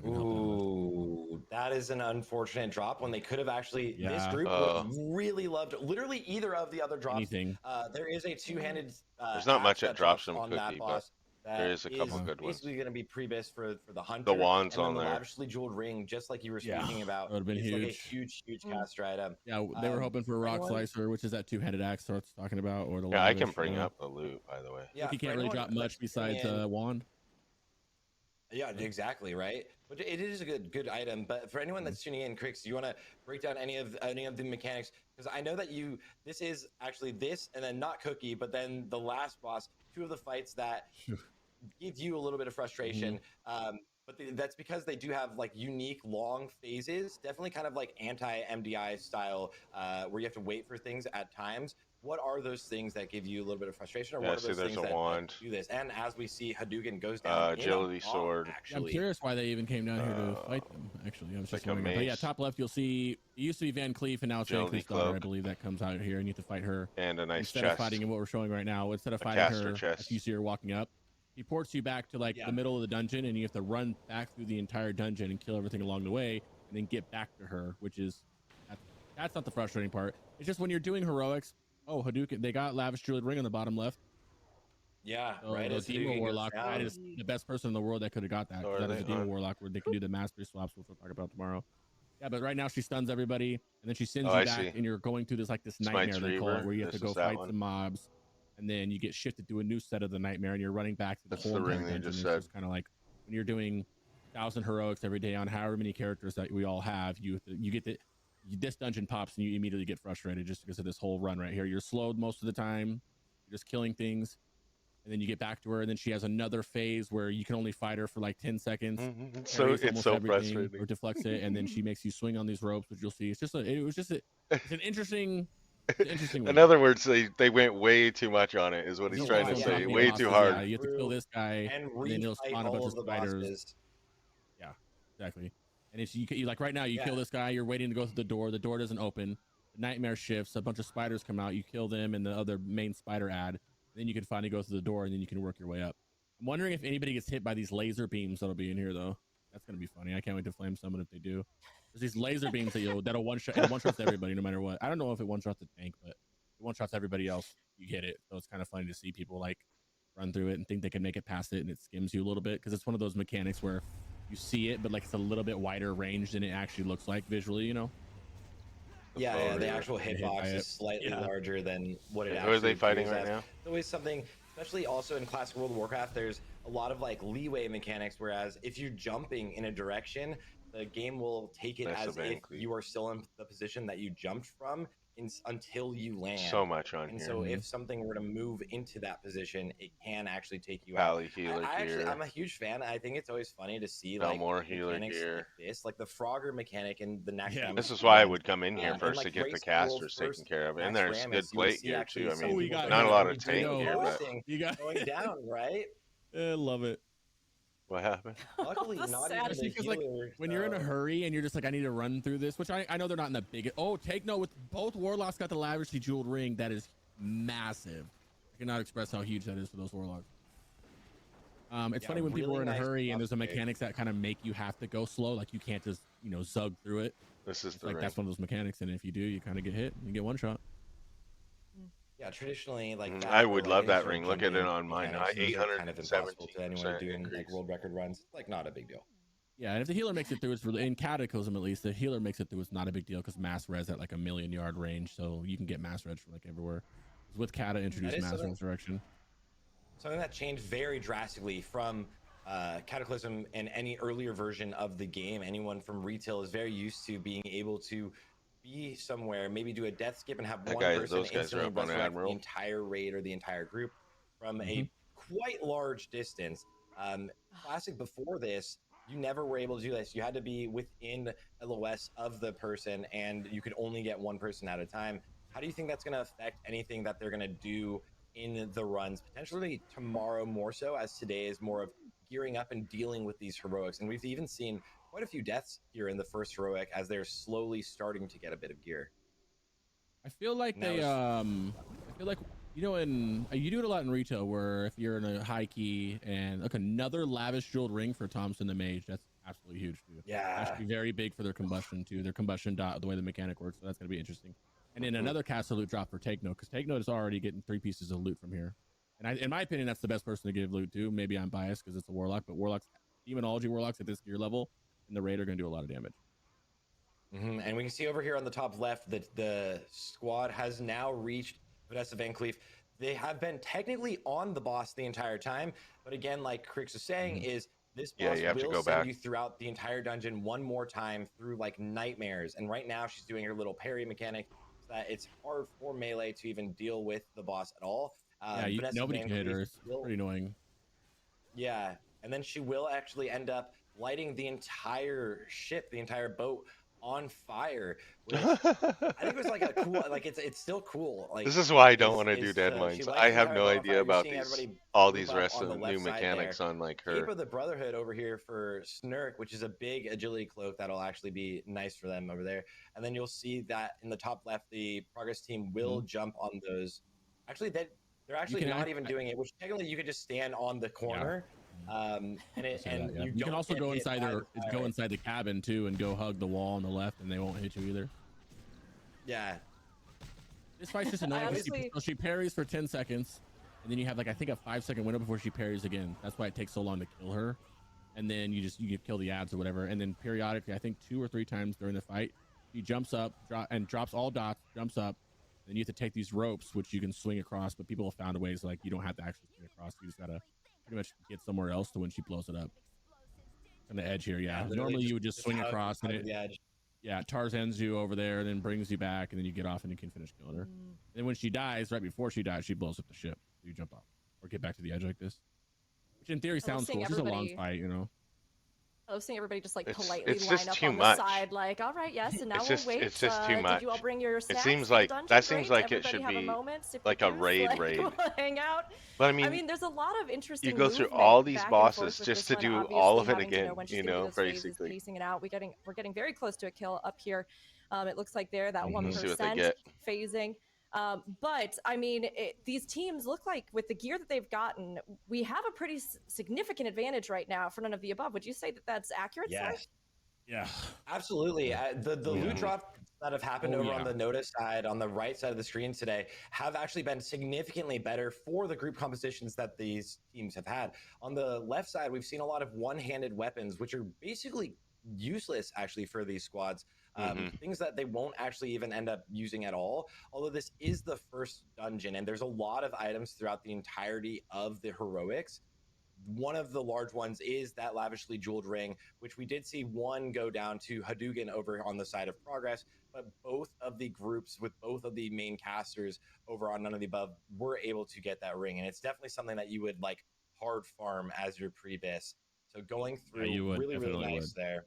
Ooh, that is an unfortunate drop when they could have actually. Yeah. This group really loved literally either of the other drops. Anything. There is a two-handed. There's not much that drops from on Cookie, that boss. There is a couple good ones. Basically going to be pre-bis for the hunter. The wands and on there. The lavishly jeweled ring, just like you were speaking about. That would have been huge. Like a huge caster item. Yeah, they were hoping for a rock slicer, which is that two-handed axe starts talking about, or the. Yeah, I can bring up the loot, by the way. Yeah, he can't really drop much besides wand. Yeah, exactly, right. But it is a good item. But for anyone that's tuning in, Crix, do you want to break down any of the mechanics? Because I know that this is actually this, and then not Cookie, but then the last boss. Two of the fights that give you a little bit of frustration. But that's because they do have like unique long phases, definitely kind of like anti-MDI style, where you have to wait for things at times. What are those things that give you a little bit of frustration, or what are those things that do this? And as we see, Hadouken goes down. Agility sword. I'm curious why they even came down here to fight them. Actually, I was just wondering. But yeah, top left, you'll see it used to be Van Cleef, and now it's Van Cleef's daughter, I believe, that comes out here, and you have to fight her. And a nice instead chest. of fighting in what we're showing right now, instead of fighting her, if you see her walking up, he ports you back to like the middle of the dungeon, and you have to run back through the entire dungeon and kill everything along the way, and then get back to her, which is that's not the frustrating part. It's just when you're doing heroics. Oh, Hadouken! They got lavish jeweled ring on the bottom left. Yeah, so right. The Demon Warlock that is the best person in the world that could have got that. That is a Demon Warlock where they can do the mastery swaps, which we'll talk about tomorrow. Yeah, but right now she stuns everybody, and then she sends you back, and you're going through this nightmare they call it, where you have to go fight some mobs, and then you get shifted to a new set of the nightmare, and you're running back to the whole ring. It's just kind of like when you're doing 1,000 heroics every day on however many characters that we all have, you get the. This dungeon pops and you immediately get frustrated just because of this whole run right here. You're slowed most of the time. You're just killing things. And then you get back to her, and then she has another phase where you can only fight her for like 10 seconds. So it's so frustrating. Or deflects it, and then she makes you swing on these ropes, which you'll see. It's an interesting way. In other words, they went way too much on it, is what he's trying to say. Way too hard. Yeah, you have to kill this guy, and then he'll spawn a bunch of spiders. Yeah, exactly. And if you like right now, you kill this guy, you're waiting to go through the door doesn't open, the nightmare shifts, a bunch of spiders come out, you kill them and the other main spider ad, then you can finally go through the door, and then you can work your way up. I'm wondering if anybody gets hit by these laser beams that'll be in here though. That's gonna be funny. I can't wait to flame summon if they do. There's these laser beams that'll one shots everybody no matter what. I don't know if it one shots the tank, but it one shots everybody else. You hit it, so it's kind of funny to see people like run through it and think they can make it past it, and it skims you a little bit because it's one of those mechanics where you see it, but like it's a little bit wider range than it actually looks like visually, Yeah, the actual hitbox is slightly larger than what it actually is. Who are they fighting right now? There's always something, especially also in classic World of Warcraft, there's a lot of like leeway mechanics, whereas if you're jumping in a direction, the game will take it as if you are still in the position that you jumped from until you land. So much on and here. So if something were to move into that position, it can actually take you out. Healer gear. I'm a huge fan. I think it's always funny to see like more healer gear. Like this, like the Frogger mechanic in the next. Yeah, this is why I would come in here first to get the casters taken care of. And there's good plate gear too. I mean, not a lot of tank gear, but you got going down, right? I love it. What happened? Luckily, not even the healer, like, when you're in a hurry and you're just like, I need to run through this, which I know they're not in the biggest. Oh, take note, with both warlocks got the lavishly jeweled ring. That is massive. I cannot express how huge that is for those warlocks. It's funny when people are in a hurry and there's a mechanics that kind of make you have to go slow. Like you can't just zug through it. This is like that's one of those mechanics, and if you do, you kind of get hit. You get one shot. Yeah, traditionally, like I would love that ring. Look at it on mine. 817 kind of impossible to anyone doing like world record runs. It's like not a big deal. Yeah, and if the healer makes it through, it's really, in Cataclysm at least, the healer makes it through. It's not a big deal because mass res at like 1,000,000 yard range, so you can get mass res from like everywhere. With Cata introduced mass resurrection. Something that changed very drastically from Cataclysm and any earlier version of the game. Anyone from retail is very used to being able to be somewhere, maybe do a death skip and have one person instantly resurrect the entire raid or the entire group from a quite large distance. Classic before this, you never were able to do this. You had to be within LOS of the person, and you could only get one person at a time. How do you think that's going to affect anything that they're going to do in the runs, potentially tomorrow more so, as today is more of gearing up and dealing with these heroics? And we've even seen quite a few deaths here in the first heroic as they're slowly starting to get a bit of gear. I feel like they I feel like, you know, in you do it a lot in retail where if you're in a high key and like another lavish jeweled ring for Thompson the Mage, that's absolutely huge too. Yeah. Actually very big for their combustion too. Their combustion dot, the way the mechanic works, so that's gonna be interesting. And then another caster loot drop for Take Note, because Take Note is already getting 3 pieces of loot from here. And in my opinion, that's the best person to give loot to. Maybe I'm biased because it's a warlock, but warlocks, demonology warlocks at this gear level and the raid are gonna do a lot of damage. And we can see over here on the top left that the squad has now reached Vanessa Van Cleef. They have been technically on the boss the entire time, but again, like Crix is saying, is this boss you have to will go send back. you throughout the entire dungeon one more time through like nightmares. And right now she's doing her little parry mechanic so that it's hard for Melee to even deal with the boss at all. Nobody can hit her. It's pretty annoying. Yeah, and then she will actually end up lighting the entire ship, the entire boat on fire, which I think was like a cool, like it's still cool. Like, this is why I don't want to do dead mines. I have no idea about all these rest of the new mechanics on like her. Cape of the Brotherhood over here for Snurk, which is a big agility cloak that'll actually be nice for them over there. And then you'll see that in the top left, the progress team will jump on those. Actually, they're actually not even doing it, which technically you could just stand on the corner. You can also go inside the cabin too and go hug the wall on the left and they won't hit you either. Yeah, this fight's just annoying. She parries for 10 seconds and then you have like I think a 5-second window before she parries again. That's why it takes so long to kill her. And then you kill the ads or whatever, and then periodically I think 2 or 3 times during the fight she jumps up drops all dots, jumps up. Then you have to take these ropes which you can swing across, but people have found ways like you don't have to actually swing across. You just gotta pretty much get somewhere else to when she blows it up. On the edge here, normally you would just swing across and it Tarzans you over there and then brings you back and then you get off and you can finish killing her. And then when she dies, right before she dies, she blows up the ship. So you jump off or get back to the edge like this, which in theory sounds cool. It's just a long fight, you know. I love seeing everybody just like politely it's line just up too on much. the side, like, all right, yes, and now we'll wait. It's just too much. Did you all bring your snacks? It seems like that seems like Everybody it should have be a moment, like a raid. We'll hang out. But I mean, there's a lot of interesting. You go through all these bosses just to do all of it again. You know, basically. Pacing it out. We're getting very close to a kill up here. It looks like they're that 1% phasing. But I mean, these teams look like with the gear that they've gotten, we have a pretty significant advantage right now for none of the above. Would you say that that's accurate? Yes. Yeah, absolutely. The loot drop that have happened over on the Notice side, on the right side of the screen today, have actually been significantly better for the group compositions that these teams have had. On the left side, we've seen a lot of one-handed weapons, which are basically useless actually for these squads. Things that they won't actually even end up using at all. Although this is the first dungeon and there's a lot of items throughout the entirety of the heroics. One of the large ones is that lavishly jeweled ring, which we did see one go down to Hadouken over on the side of Progress, but both of the groups with both of the main casters over on None of the Above were able to get that ring. And it's definitely something that you would like hard farm as your pre-bis. So going through really nice there.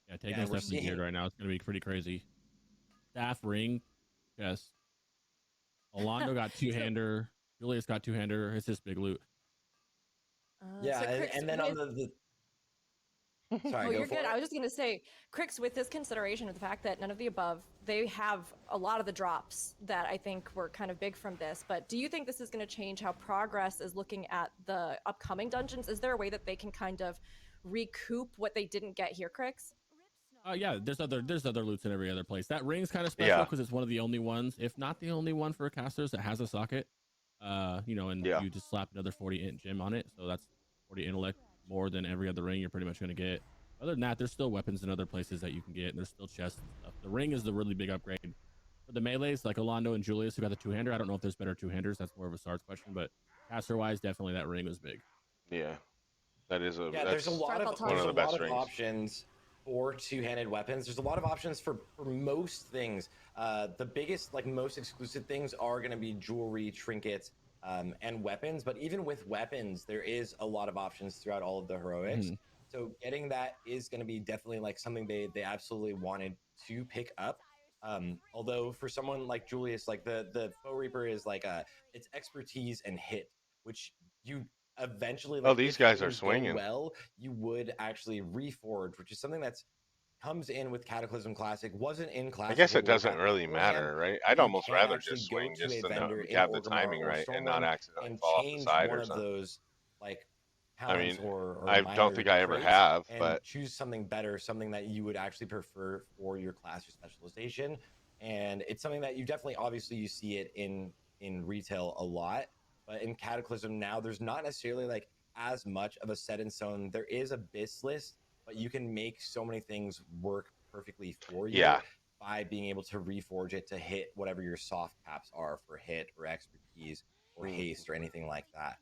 Yeah, taking us definitely geared right now. It's going to be pretty crazy. Staff ring, yes. Alando got 2-hander. Julius got 2-hander. It's just big loot. So Crix, and then on the sorry, you're good. I was just going to say, Crix, with this consideration of the fact that None of the Above, they have a lot of the drops that I think were kind of big from this, but do you think this is going to change how Progress is looking at the upcoming dungeons? Is there a way that they can kind of recoup what they didn't get here, Crix? Yeah, there's other loots in every other place. That ring's kind of special because it's one of the only ones, if not the only one for casters that has a socket. You just slap another 40 int gem on it, so that's 40 intellect more than every other ring you're pretty much going to get. Other than that, there's still weapons in other places that you can get, and there's still chests and stuff. The ring is the really big upgrade. For the melees, like Alando and Julius, who got the 2-hander, I don't know if there's better 2-handers. That's more of a SARS question, but caster-wise, definitely that ring was big. Yeah, that is there's a lot of options for 2-handed weapons. There's a lot of options for most things. The biggest, like most exclusive things are going to be jewelry, trinkets, and weapons. But even with weapons, there is a lot of options throughout all of the heroics. So getting that is going to be definitely like something they absolutely wanted to pick up. Although for someone like Julius, like the Foe Reaper is like it's expertise and hit, which you eventually, Oh, like these if guys are things go swinging. well, you would actually reforge, which is something that's comes in with Cataclysm Classic, wasn't in I Classic guess World it of doesn't Warcraft really beforehand, matter, right? but I'd you almost can rather actually just go swing to just a to know, vendor in have the Orgrimmar timing or right and not Stormwind accidentally and fall off the change side one or of something. those like I talents mean, or I don't minor think I ever traits have, and but choose something better, something that you would actually prefer for your class or specialization. And it's something that you definitely, obviously, you see it in retail a lot, but in Cataclysm now, there's not necessarily like as much of a set in stone. There is a BIS list, but you can make so many things work perfectly for you yeah. by being able to reforge it to hit whatever your soft caps are for hit or expertise or Mm. haste or anything like that.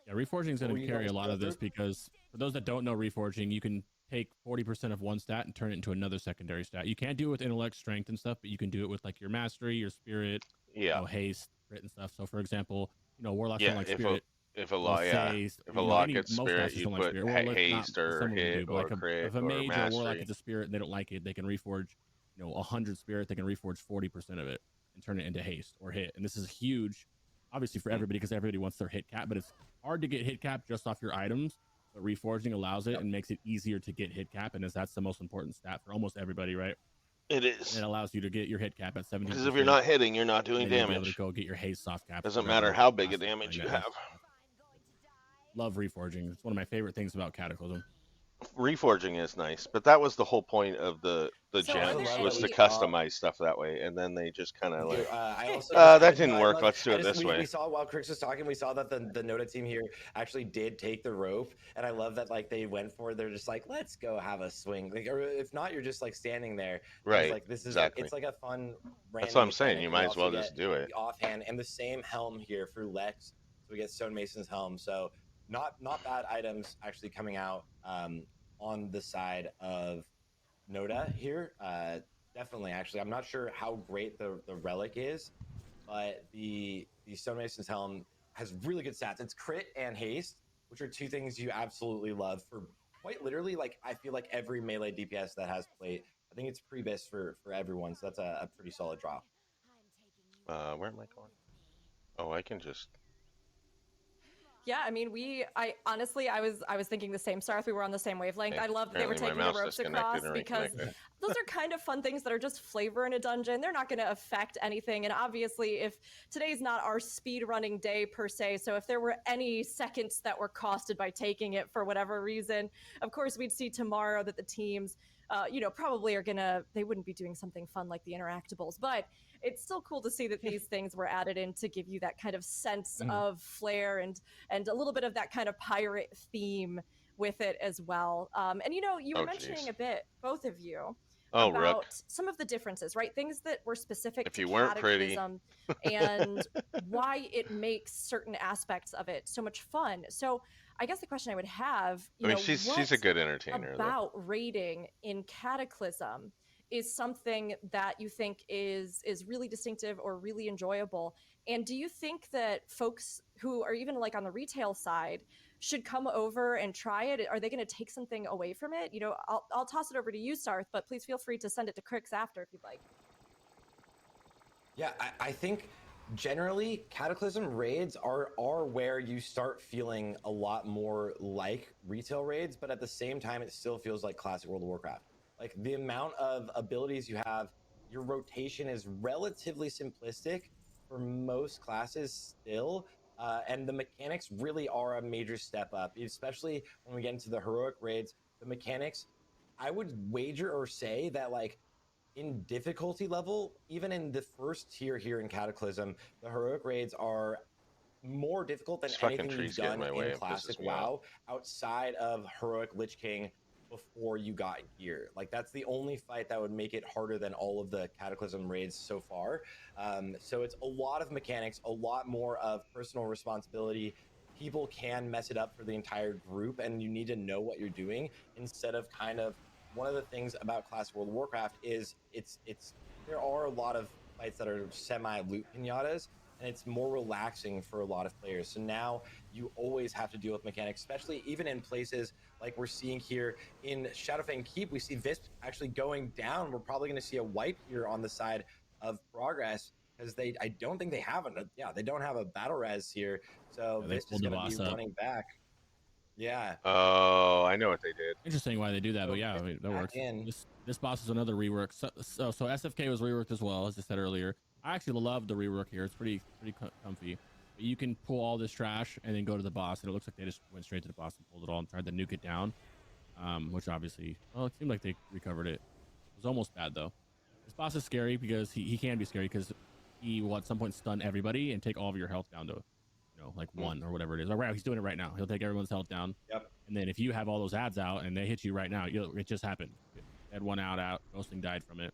Yeah, reforging is What going were to you carry going a to lot say, of this Luke? because for those that don't know reforging, you can take 40% of one stat and turn it into another secondary stat. You can't do it with intellect, strength, and stuff, but you can do it with like your mastery, your spirit, Yeah. haste, crit, and stuff. So, for example, warlocks don't Yeah. like spirit. If a They'll lot, yeah. say, If a lot any gets most spirit, classes you don't like put spirit. Well, not haste or some of them do, hit but or like crit if a or mage or a warlock mastery. gets a spirit and they don't like it, they can reforge, 100 spirit. They can reforge 40% of it and turn it into haste or hit. And this is huge, obviously for Mm. everybody because everybody wants their hit cap, but it's hard to get hit cap just off your items. But reforging allows it Yep. and makes it easier to get hit cap, and that's the most important stat for almost everybody, right? It And it is. allows you to get your hit cap at 17%, Because if you're not hitting, you're not and doing then you'll be able to damage. go get your haste soft caps Doesn't matter wherever how big a class is damage playing you that haste have. stuff. Love reforging. It's one of my favorite things about Cataclysm. Reforging is nice, but that was the whole point of the So, I are also there gems love that was we to any? saw. customize stuff that way, and then they just kind of Thank you. like, I also just that no, didn't I work. love it. Let's do it this We way. saw while Chris was talking, we saw that the Noda team here actually did take the rope, and I love that like they went for it. They're just like, let's go have a swing. Like, or if not, you're just like standing there. And I was Right. like, this is Exactly. it's like a fun That's what random I'm saying. mechanic. You We might as also well get just do it. the offhand and the same helm here for Lex. So we get Stonemason's helm. So not bad items actually coming out on the side of Noda here. Definitely, actually, I'm not sure how great the relic is, but the Stonemason's helm has really good stats. It's crit and haste, which are two things you absolutely love for quite literally. Like I feel like every melee DPS that has played, I think it's pre-bis for everyone. So that's a pretty solid drop. Where am I going? Oh, I can just. Yeah, I mean, I honestly, I was thinking the same, Sarth. We were on the same wavelength. Okay. I love that they were Apparently, my taking the mouse ropes disconnected across and because reconnected. those are kind of fun things that are just flavor in a dungeon. They're not going to affect anything. And obviously, if today's not our speed running day per se, so if there were any seconds that were costed by taking it for whatever reason, of course, we'd see tomorrow that the teams, probably they wouldn't be doing something fun like the interactables, but it's still cool to see that these things were added in to give you that kind of sense of flair and a little bit of that kind of pirate theme with it as well. And you were Oh, mentioning jeez. a bit, both of you, Oh, Rook. about some of the differences, right? Things that were specific If to you weren't pretty, Cataclysm and why it makes certain aspects of it so much fun. So I guess the question I would have, I mean, she's a what good entertainer though. about raiding in Cataclysm is something that you think is really distinctive or really enjoyable? And do you think that folks who are even like on the retail side should come over and try it? Are they going to take something away from it? I'll toss it over to you, Sarth, but please feel free to send it to Crix after if you'd like. Yeah, I think generally Cataclysm raids are where you start feeling a lot more like retail raids, but at the same time, it still feels like classic World of Warcraft. Like the amount of abilities you have, your rotation is relatively simplistic for most classes still. And the mechanics really are a major step up, especially when we get into the heroic raids. The mechanics, I would wager or say that like in difficulty level, even in the first tier here in Cataclysm, the heroic raids are more difficult than This fucking anything you've tree's getting in done my way. in It Classic pisses me off. WoW outside of heroic Lich King before you got gear. Like that's the only fight that would make it harder than all of the Cataclysm raids so far. So it's a lot of mechanics, a lot more of personal responsibility. People can mess it up for the entire group, and you need to know what you're doing instead of kind of one of the things about Classic World of Warcraft is it's there are a lot of fights that are semi loot pinatas, and it's more relaxing for a lot of players. So now you always have to deal with mechanics, especially even in places like we're seeing here in Shadowfang Keep. We see Visp actually going down. We're probably going to see a wipe here on the side of Progress, because I don't think they have they don't have a battle res here. So Yeah, they Visp is pulled the going to be boss up. running back. Yeah. Oh, I know what they did. Interesting why they do that, but yeah, I mean, that works. This boss is another rework. So SFK was reworked as well, as I said earlier. I actually love the rework here. It's pretty comfy. But you can pull all this trash and then go to the boss, and it looks like they just went straight to the boss and pulled it all and tried to nuke it down. Which obviously, well, it seemed like they recovered it. It was almost bad though. This boss is scary because he can be scary because he will at some point stun everybody and take all of your health down to, you know, like 1 or whatever it is. Right, he's doing it right now. He'll take everyone's health down. Yep. And then if you have all those ads out and they hit you right now, it just happened. Had one out. Ghosting died from it.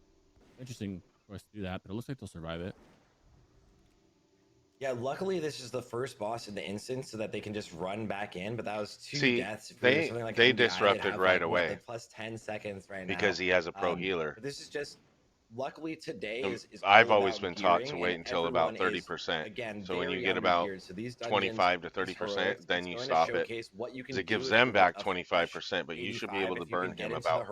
Interesting choice to do that, but it looks like they'll survive it. Yeah, luckily this is the first boss in the instance, so that they can just run back in. But that was 2 deaths. They like disrupted right away. Like plus 10 seconds right now because he has a pro healer. But this is just luckily today is I've always been taught to wait until about 30%. Again, so when you get about 25 to 30%, then you stop it. Because it gives them back 25%, but you should be able to burn him about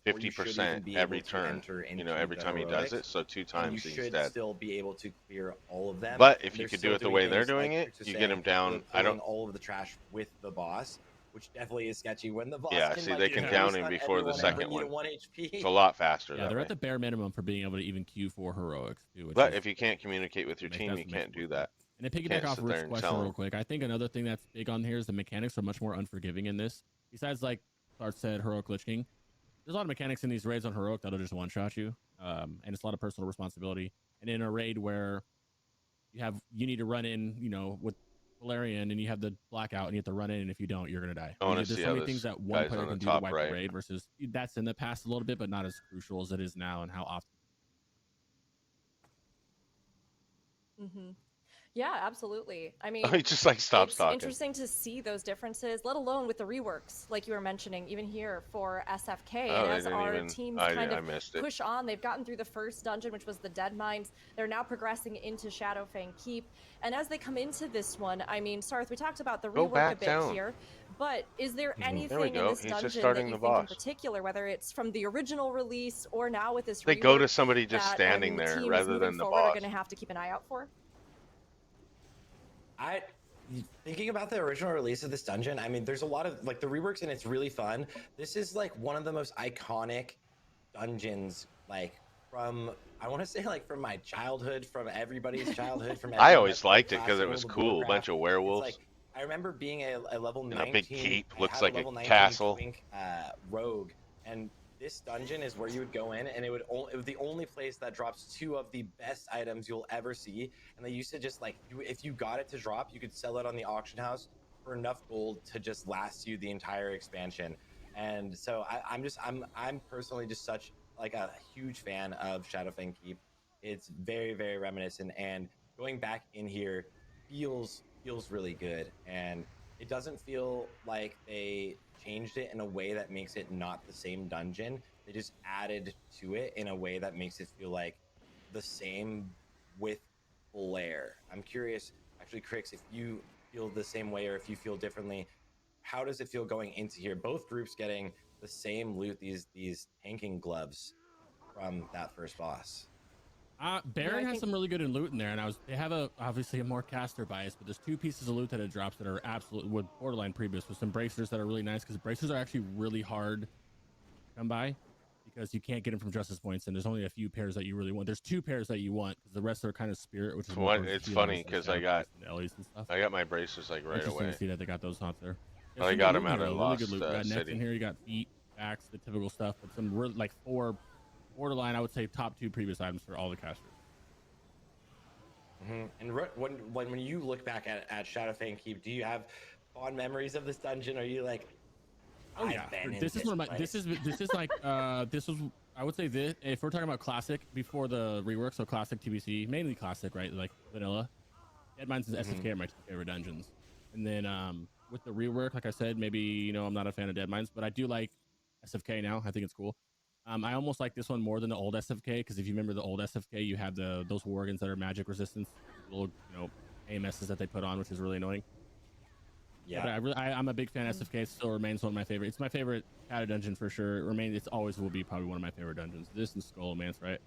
50% every turn. You know, every time he does it. So 2 times he's dead. You should still be able to clear all of them. But if you could do it the way they're doing it, you get him down. All of the trash with the boss, which definitely is sketchy when the boss. Yeah, see, they can down him before the second one. 1 HP. It's a lot faster. Yeah, they're at the bare minimum for being able to even queue for heroics too. But if you can't communicate with your team, you can't do that. And to piggyback off Rick's question real quick, I think another thing that's big on here is the mechanics are much more unforgiving in this. Besides, like Clark said, heroic Lich King, there's a lot of mechanics in these raids on heroic that'll just one-shot you, and it's a lot of personal responsibility. And in a raid where you need to run in, you know, with Valerian and you have the blackout and you have to run in, and if you don't, you're gonna die. There's so many things that one player can do to wipe the raid versus that's in the past a little bit, but not as crucial as it is now and how often. Yeah, absolutely. I mean, he just like stops it's talking. Interesting to see those differences, let alone with the reworks, like you were mentioning, even here for SFK. And as our teams kind of push on, they've gotten through the first dungeon, which was the Dead Mines. They're now progressing into Shadowfang Keep. And as they come into this one, I mean, Sarth, we talked about the rework a bit here, but is there anything in this dungeon that you think in particular, whether it's from the original release or now with this rework, they go to somebody just standing there rather than the boss, are going to have to keep an eye out for? Thinking about the original release of this dungeon, I mean, there's a lot of like the reworks and it's really fun. This is like one of the most iconic dungeons, like from, I want to say like from my childhood, from everybody's childhood. I always liked it because it was cool. A bunch of werewolves. Like, I remember being a level 19. And a big keep, looks like a castle. Twink, rogue, and this dungeon is where you would go in, and it was the only place that drops 2 of the best items you'll ever see. And they used to just like, if you got it to drop, you could sell it on the auction house for enough gold to just last you the entire expansion. And so I'm personally just such like a huge fan of Shadowfang Keep. It's very, very reminiscent, and going back in here feels really good. And it doesn't feel like they changed it in a way that makes it not the same dungeon. They just added to it in a way that makes it feel like the same with flair. I'm curious, actually, Crix, if you feel the same way or if you feel differently, how does it feel going into here? Both groups getting the same loot, these tanking gloves from that first boss. Baron has some really good loot in there, and they have obviously a more caster bias, but there's 2 pieces of loot that it drops that are absolutely with borderline previous, with some bracers that are really nice, because bracers are actually really hard to come by because you can't get them from justice points, and there's only a few pairs that you really want. There's 2 pairs that you want because the rest are kind of spirit, which is what it's funny because I got my bracers like right away. To see that they got those haunts there. I got them out of Lost City. You got necks in here, you got feet, backs, the typical stuff, but some really like 4 borderline, I would say top 2 previous items for all the casters. And when you look back at Shadowfang Keep, do you have fond memories of this dungeon? Are you like, oh yeah, this is one of my this is like this was, I would say, this, if we're talking about classic before the rework, so classic TBC, mainly classic, right, like vanilla, Dead Mines and SFK are my 2 favorite dungeons. And then with the rework, like I said, maybe, you know, I'm not a fan of Dead Mines, but I do like SFK now. I think it's cool. I almost like this one more than the old SFK, because if you remember the old SFK, you have those worgans that are magic resistance, little, you know, AMSs that they put on, which is really annoying. Yeah. But I'm a big fan. SFK still remains one of my favorite. It's my favorite Kata dungeon for sure. It's always will be probably one of my favorite dungeons. This and Skullomance, right?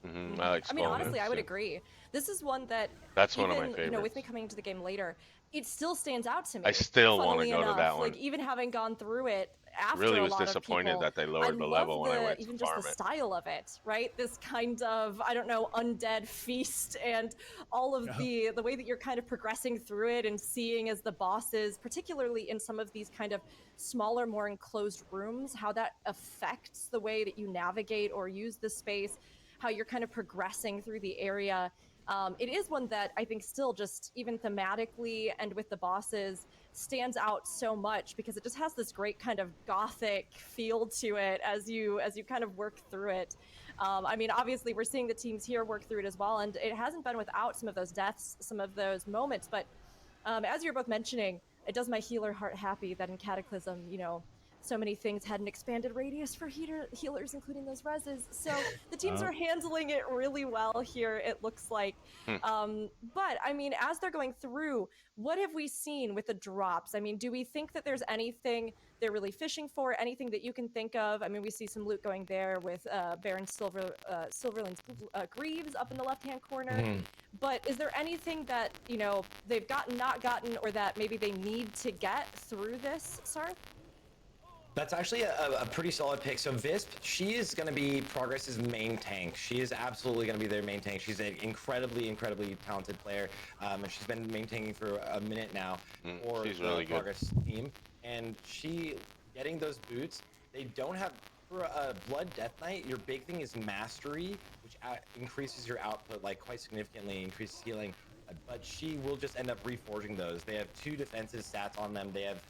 I like I mean, honestly, I would too. agree. This is one that That's one of my even, you know, with me favorites. coming into the game later, it still stands out to I me. still want to Funnily go to that enough, like one. even having gone through it after Really a was lot of disappointed people, that they I lowered the love level when I the went to even just the farm it. style of it, right? This kind of, I don't know, undead feast and all of the way that you're kind of progressing through it and seeing as the bosses, particularly in some of these kind of smaller, more enclosed rooms, how that affects the way that you navigate or use the space, how you're kind of progressing through the area. It is one that I think still just even thematically and with the bosses stands out so much because it just has this great kind of gothic feel to it as you kind of work through it. I mean, obviously we're seeing the teams here work through it as well, and it hasn't been without some of those deaths, some of those moments. But as you're both mentioning, it does my healer heart happy that in Cataclysm, you know, so many things had an expanded radius for healers, including those reses. So the teams are handling it really well here, it looks like. But I mean, as they're going through, what have we seen with the drops? I mean, do we think that there's anything they're really fishing for? Anything that you can think of? I mean, we see some loot going there with Baron Silverland's Greaves up in the left-hand corner. But is there anything that, you know, they've not gotten, or that maybe they need to get through this, Sarth? That's actually a pretty solid pick. So Visp, she is going to be Progress's main tank. She is absolutely going to be their main tank. She's an incredibly talented player, and she's been maintaining for a minute now for She's the really good. Progress team. And she getting those boots. They don't have for a Blood Death Knight. Your big thing is Mastery, which increases your output like quite significantly, increases healing. But she will just end up reforging those. They have 2 defensive stats on them. They have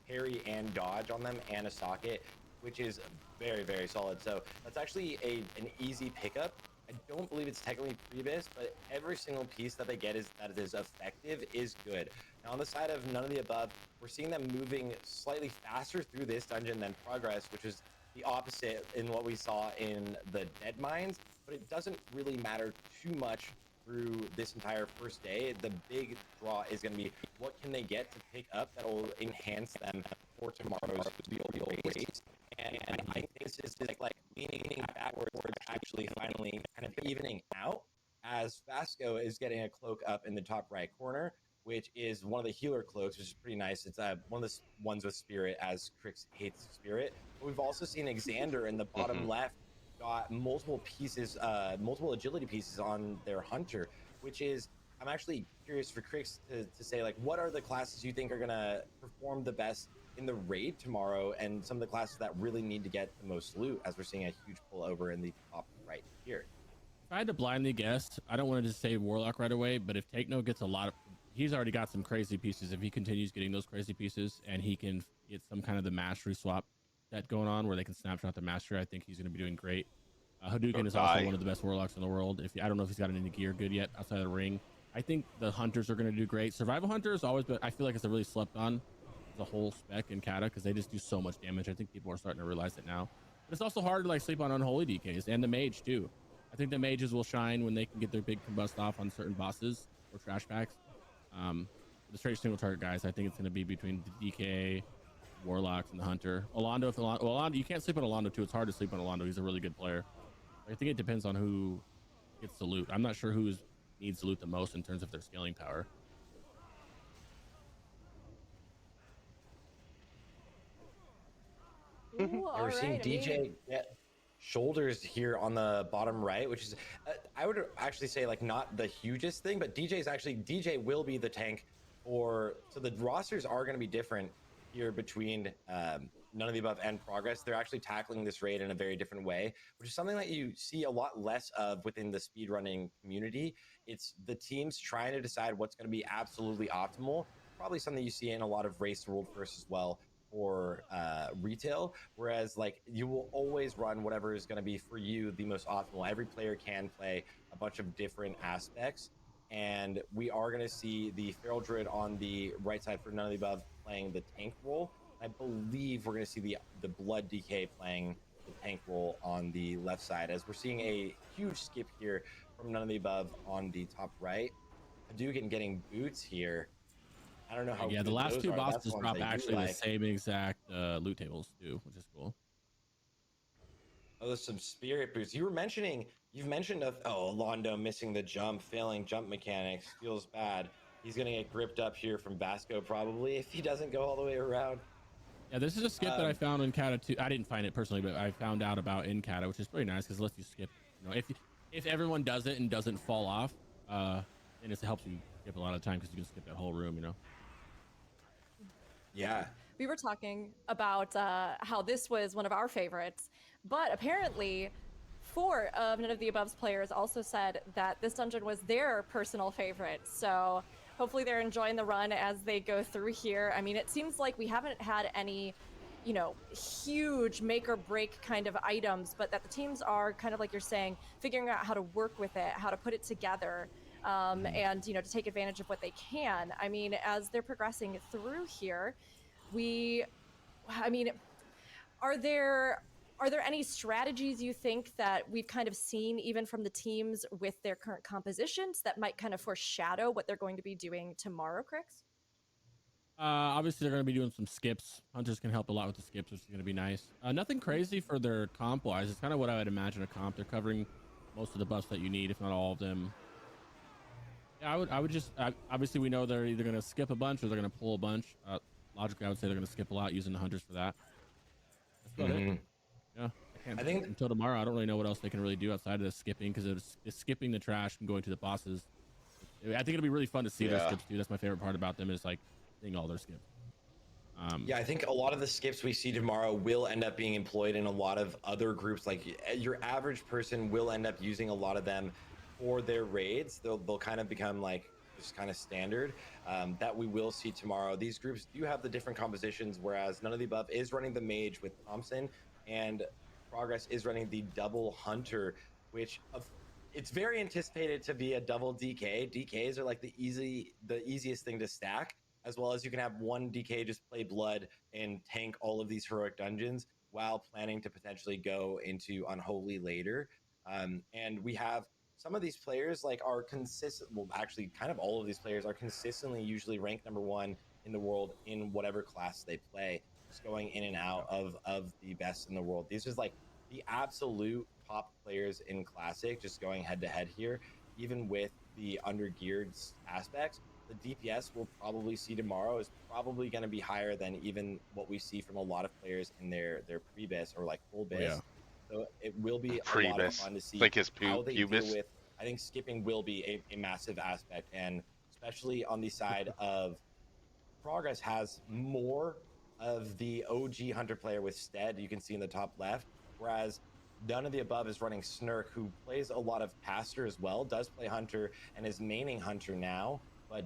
parry and dodge on them, and a socket, which is very solid. So that's actually an easy pickup. I don't believe it's technically pre-bis, but every single piece that they get that is effective is good. Now on the side of none of the above, we're seeing them moving slightly faster through this dungeon than Progress, which is the opposite in what we saw in the Dead Mines, but it doesn't really matter too much through this entire first day. The big draw is going to be what can they get to pick up that will enhance them for tomorrow's real race. And I think this is like leaning backwards towards actually finally kind of evening out, as Vasco is getting a cloak up in the top right corner, which is one of the healer cloaks, which is pretty nice. It's one of the ones with Spirit, as Crix hates Spirit. But we've also seen Xander in the bottom left got multiple pieces, multiple agility pieces on their hunter, which is, I'm actually curious for Crix to say, like, what are the classes you think are going to perform the best in the raid tomorrow, and some of the classes that really need to get the most loot, as we're seeing a huge pull over in the top right here. If I had to blindly guess, I don't want to just say Warlock right away, but if Takeno gets a lot of, he's already got some crazy pieces. If he continues getting those crazy pieces and he can get some kind of the mastery swap that going on where they can snapshot the mastery, I think he's going to be doing great. Hadouken is also one of the best Warlocks in the world. I don't know if he's got any gear good yet outside of the ring. I think the Hunters are going to do great. Survival Hunter is always, but I feel like it's a really slept on as a whole spec in Kata because they just do so much damage. I think people are starting to realize it now. But it's also hard to like sleep on Unholy DKs and the Mage too. I think the mages will shine when they can get their big combust off on certain bosses or trash packs. The straight single target guys, I think it's going to be between the DK, Warlocks, and the Hunter. Alondo, you can't sleep on Alondo too. It's hard to sleep on Alondo. He's a really good player. I think it depends on who gets the loot. I'm not sure who needs to loot the most in terms of their scaling power. Ooh, We're seeing DJ get shoulders here on the bottom right, which is I would actually say like not the hugest thing, but DJ will be the tank so the rosters are going to be different here between None of the Above and Progress. They're actually tackling this raid in a very different way, which is something that you see a lot less of within the speedrunning community. It's the teams trying to decide what's going to be absolutely optimal. Probably something you see in a lot of Race World First as well for retail, whereas like you will always run whatever is going to be for you the most optimal. Every player can play a bunch of different aspects, and we are going to see the Feral Druid on the right side for None of the Above playing the tank role. I believe we're going to see the Blood DK playing the tank role on the left side, as we're seeing a huge skip here from None of the Above on the top right. Hadouken getting boots here. I don't know how. Yeah, the good last those two are. That's bosses the ones drop that you actually the like. same exact loot tables too, which is cool. Oh, there's some spirit boosts. You've mentioned Londo missing the jump, failing jump mechanics, feels bad. He's gonna get gripped up here from Vasco probably if he doesn't go all the way around. Yeah, this is a skip that I found in Kata 2. I didn't find it personally, but I found out about in Kata, which is pretty nice because it lets you skip. You know, if everyone does it and doesn't fall off, then it helps you skip a lot of time because you can skip that whole room. You know. Yeah. We were talking about how this was one of our favorites, but apparently 4 of None of the Above's players also said that this dungeon was their personal favorite. So hopefully they're enjoying the run as they go through here. I mean, it seems like we haven't had any, you know, huge make or break kind of items, but that the teams are kind of like you're saying, figuring out how to work with it, how to put it together. And, you know, to take advantage of what they can. I mean, as they're progressing through here, I mean, are there any strategies you think that we've kind of seen even from the teams with their current compositions that might kind of foreshadow what they're going to be doing tomorrow, Crix? Obviously, they're going to be doing some skips. Hunters can help a lot with the skips, which is going to be nice. Nothing crazy for their comp wise. It's kind of what I would imagine a comp. They're covering most of the buffs that you need, if not all of them. Yeah, I would just obviously we know they're either going to skip a bunch or they're going to pull a bunch. Logically, I would say they're going to skip a lot using the hunters for that. That's about it. Yeah, I think until tomorrow, I don't really know what else they can really do outside of the skipping because it's skipping the trash and going to the bosses. I think it'll be really fun to see their skips too. That's my favorite part about them is like seeing all their skips. Yeah, I think a lot of the skips we see tomorrow will end up being employed in a lot of other groups. Like your average person will end up using a lot of them for their raids. They'll kind of become like just kind of standard that we will see tomorrow. These groups do have the different compositions, whereas None of the Above is running the mage with Thompson, and Progress is running the double hunter, which it's very anticipated to be a double DK. DKs are like the easiest thing to stack, as well as you can have one DK just play blood and tank all of these heroic dungeons while planning to potentially go into Unholy later. And we have some of these players like are consistent. Well, actually, kind of all of these players are consistently usually ranked #1 in the world in whatever class they play, just going in and out of the best in the world. These is like the absolute top players in Classic, just going head to head here, even with the undergeared aspects. The DPS we'll probably see tomorrow is probably going to be higher than even what we see from a lot of players in their pre-bis or like full bis. Yeah. So it will be a lot of fun to see like his how they pubis. deal with. I think skipping will be a massive aspect, and especially on the side of Progress has more of the OG Hunter player with Stead. You can see in the top left, whereas None of the Above is running Snurk, who plays a lot of Pastor as well, does play Hunter and is maining Hunter now, but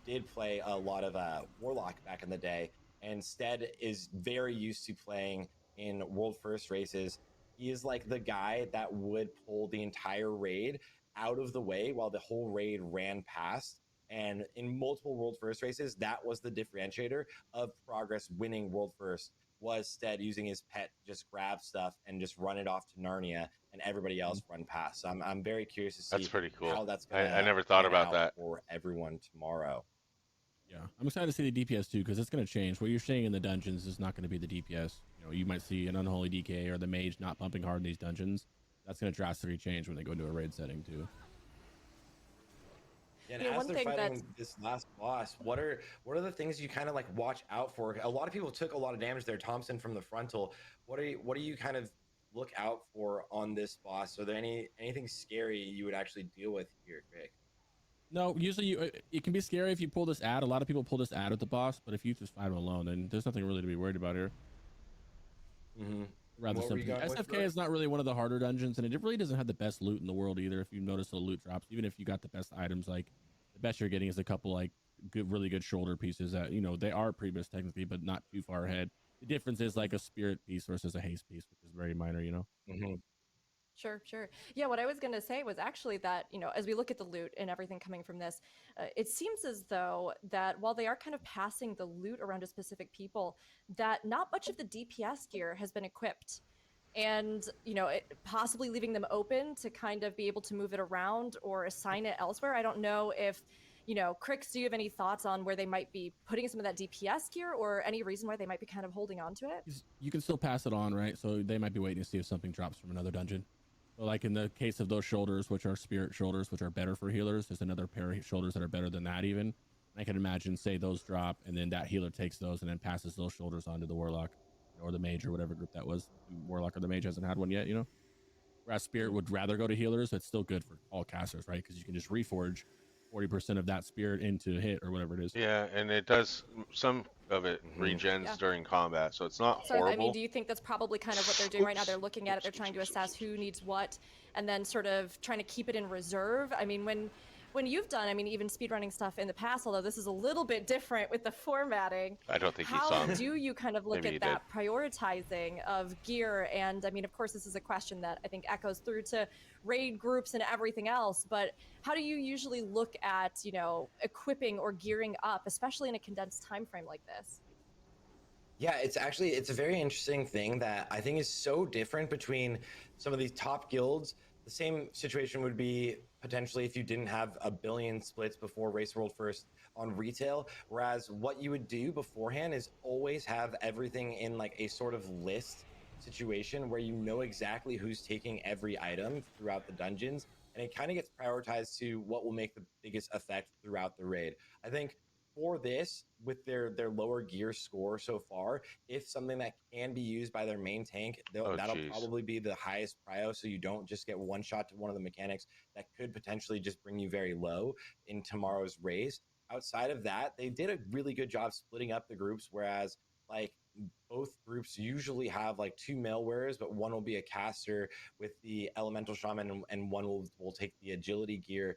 did play a lot of Warlock back in the day. And Stead is very used to playing in World First races. He is like the guy that would pull the entire raid out of the way while the whole raid ran past. And in multiple World First races, that was the differentiator of Progress winning World First, was Stead using his pet to just grab stuff and just run it off to Narnia and everybody else run past. So I'm very curious to see That's pretty cool. how that's going to I never thought about that for everyone tomorrow. Yeah, I'm excited to see the DPS too because it's going to change. What you're seeing in the dungeons is not going to be the DPS. You know, you might see an Unholy DK or the mage not pumping hard in these dungeons. That's going to drastically change when they go into a raid setting too. And Yeah, as one they're thing fighting this last boss, what are the things you kind of like watch out for? A lot of people took a lot of damage there. Thompson from the frontal. What do you kind of look out for on this boss? Are there anything scary you would actually deal with here, Greg? No, usually it can be scary if you pull this ad. A lot of people pull this ad at the boss, but if you just fight him alone, then there's nothing really to be worried about here. Rather simple. SFK is not really one of the harder dungeons, and it really doesn't have the best loot in the world either. If you notice the loot drops, even if you got the best items, like the best you're getting is a couple like really good shoulder pieces that, you know, they are pre-bis technically, but not too far ahead. The difference is like a spirit piece versus a haste piece, which is very minor, you know. Sure. Yeah, what I was going to say was actually that, you know, as we look at the loot and everything coming from this, it seems as though that while they are kind of passing the loot around to specific people, that not much of the DPS gear has been equipped. And, you know, possibly leaving them open to kind of be able to move it around or assign it elsewhere. I don't know if, You know, Crix, do you have any thoughts on where they might be putting some of that DPS gear, or any reason why they might be kind of holding on to it? You can still pass it on, right? So they might be waiting to see if something drops from another dungeon. So like in the case of those shoulders, which are spirit shoulders, which are better for healers, there's another pair of shoulders that are better than that even. I can imagine, say those drop, and then that healer takes those and then passes those shoulders on to the warlock or the mage or whatever group that was. The warlock or the mage hasn't had one yet, you know? Whereas spirit would rather go to healers, it's still good for all casters, right? Because you can just reforge 40% of that spirit into hit or whatever it is. Yeah, and it does some of it regens Yeah. during combat, so it's not So, I mean, horrible. do you think that's probably kind of what they're doing right now? They're Oops. looking at it, they're trying to assess who needs what, and then sort of trying to keep it in reserve. I mean, when you've done, I mean, even speedrunning stuff in the past, although this is a little bit different with the formatting. I don't think you How saw me. do you kind of look Maybe you at that prioritizing of gear? And I mean, of course, this is a question that I think echoes through to raid groups and everything else, but how do you usually look at, you know, equipping or gearing up, especially in a condensed time frame like this? Yeah, it's a very interesting thing that I think is so different between some of these top guilds. The same situation would be potentially if you didn't have a billion splits before Race World First on retail, whereas what you would do beforehand is always have everything in like a sort of list situation where you know exactly who's taking every item throughout the dungeons, and it kind of gets prioritized to what will make the biggest effect throughout the raid. I think for this, with their lower gear score so far, if something that can be used by their main tank, Oh, that'll jeez. probably be the highest prio, so you don't just get one shot to one of the mechanics that could potentially just bring you very low in tomorrow's race. Outside of that, they did a really good job splitting up the groups, whereas like both groups usually have like two male wearers, but one will be a caster with the elemental shaman, and one will take the agility gear.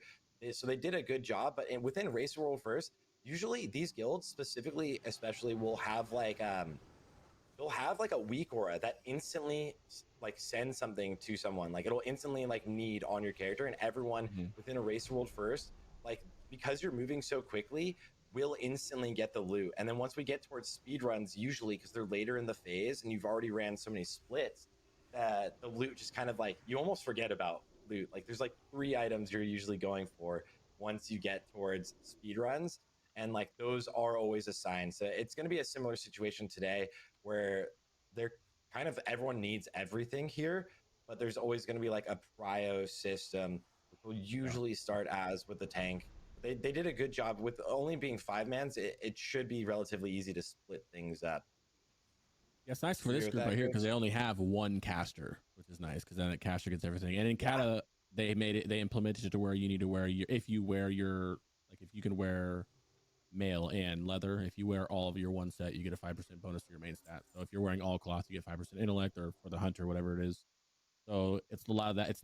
So they did a good job, but within Race World First, usually these guilds specifically, especially, will have like they'll have like a weak aura that instantly like sends something to someone. Like it'll instantly like need on your character, and everyone within a Race World First, like because you're moving so quickly, will instantly get the loot. And then once we get towards speed runs, usually because they're later in the phase and you've already ran so many splits, that the loot just kind of like you almost forget about loot. Like there's like 3 items you're usually going for once you get towards speed runs, and like those are always assigned. So it's going to be a similar situation today where they're kind of everyone needs everything here, but there's always going to be like a prio system, which will usually start as with the tank. They did a good job with only being 5-mans. It should be relatively easy to split things up. Yeah, it's nice for this group right here because they only have one caster, which is nice because then that caster gets everything. And in Kata, they implemented it to where you need to wear if you can wear mail and leather. If you wear all of your one set, you get a 5% bonus to your main stat. So if you're wearing all cloth, you get 5% intellect, or for the hunter, whatever it is. So it's a lot of that.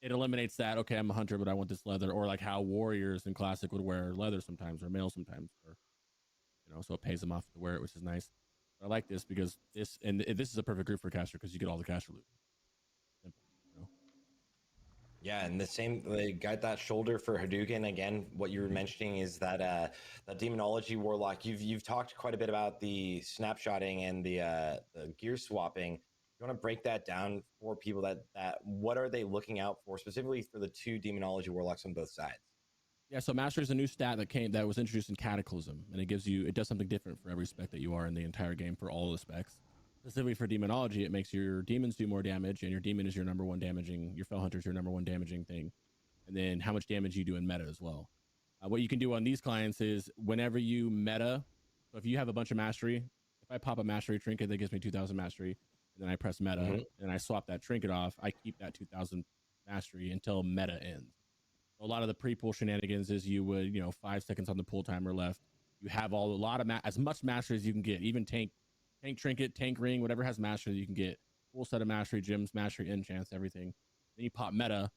It eliminates that. Okay, I'm a hunter, but I want this leather, or like how warriors in classic would wear leather sometimes, or mail sometimes, or so it pays them off to wear it, which is nice. But I like this because this is a perfect group for caster because you get all the caster loot. Simple, Yeah, and the same, they got that shoulder for Hadouken. Again, what you were mentioning is that that demonology warlock. You've talked quite a bit about the snapshotting and the gear swapping. You want to break that down for people that what are they looking out for specifically for the 2 demonology warlocks on both sides? Yeah, so Mastery is a new stat that was introduced in Cataclysm, and it does something different for every spec that you are in the entire game for all the specs. Specifically for demonology, it makes your demons do more damage, and your demon is your number one damaging. Your fell hunter is your number one damaging thing, and then how much damage you do in meta as well. What you can do on these clients is whenever you meta. So if you have a bunch of mastery, if I pop a mastery trinket that gives me 2,000 mastery, and then I press meta and I swap that trinket off, I keep that 2,000 mastery until meta ends. A lot of the pre-pull shenanigans is you would 5 seconds on the pull timer left. You have as much mastery as you can get, even tank trinket, tank ring, whatever has mastery you can get. Full set of mastery gems, mastery enchants, everything. Then you pop meta,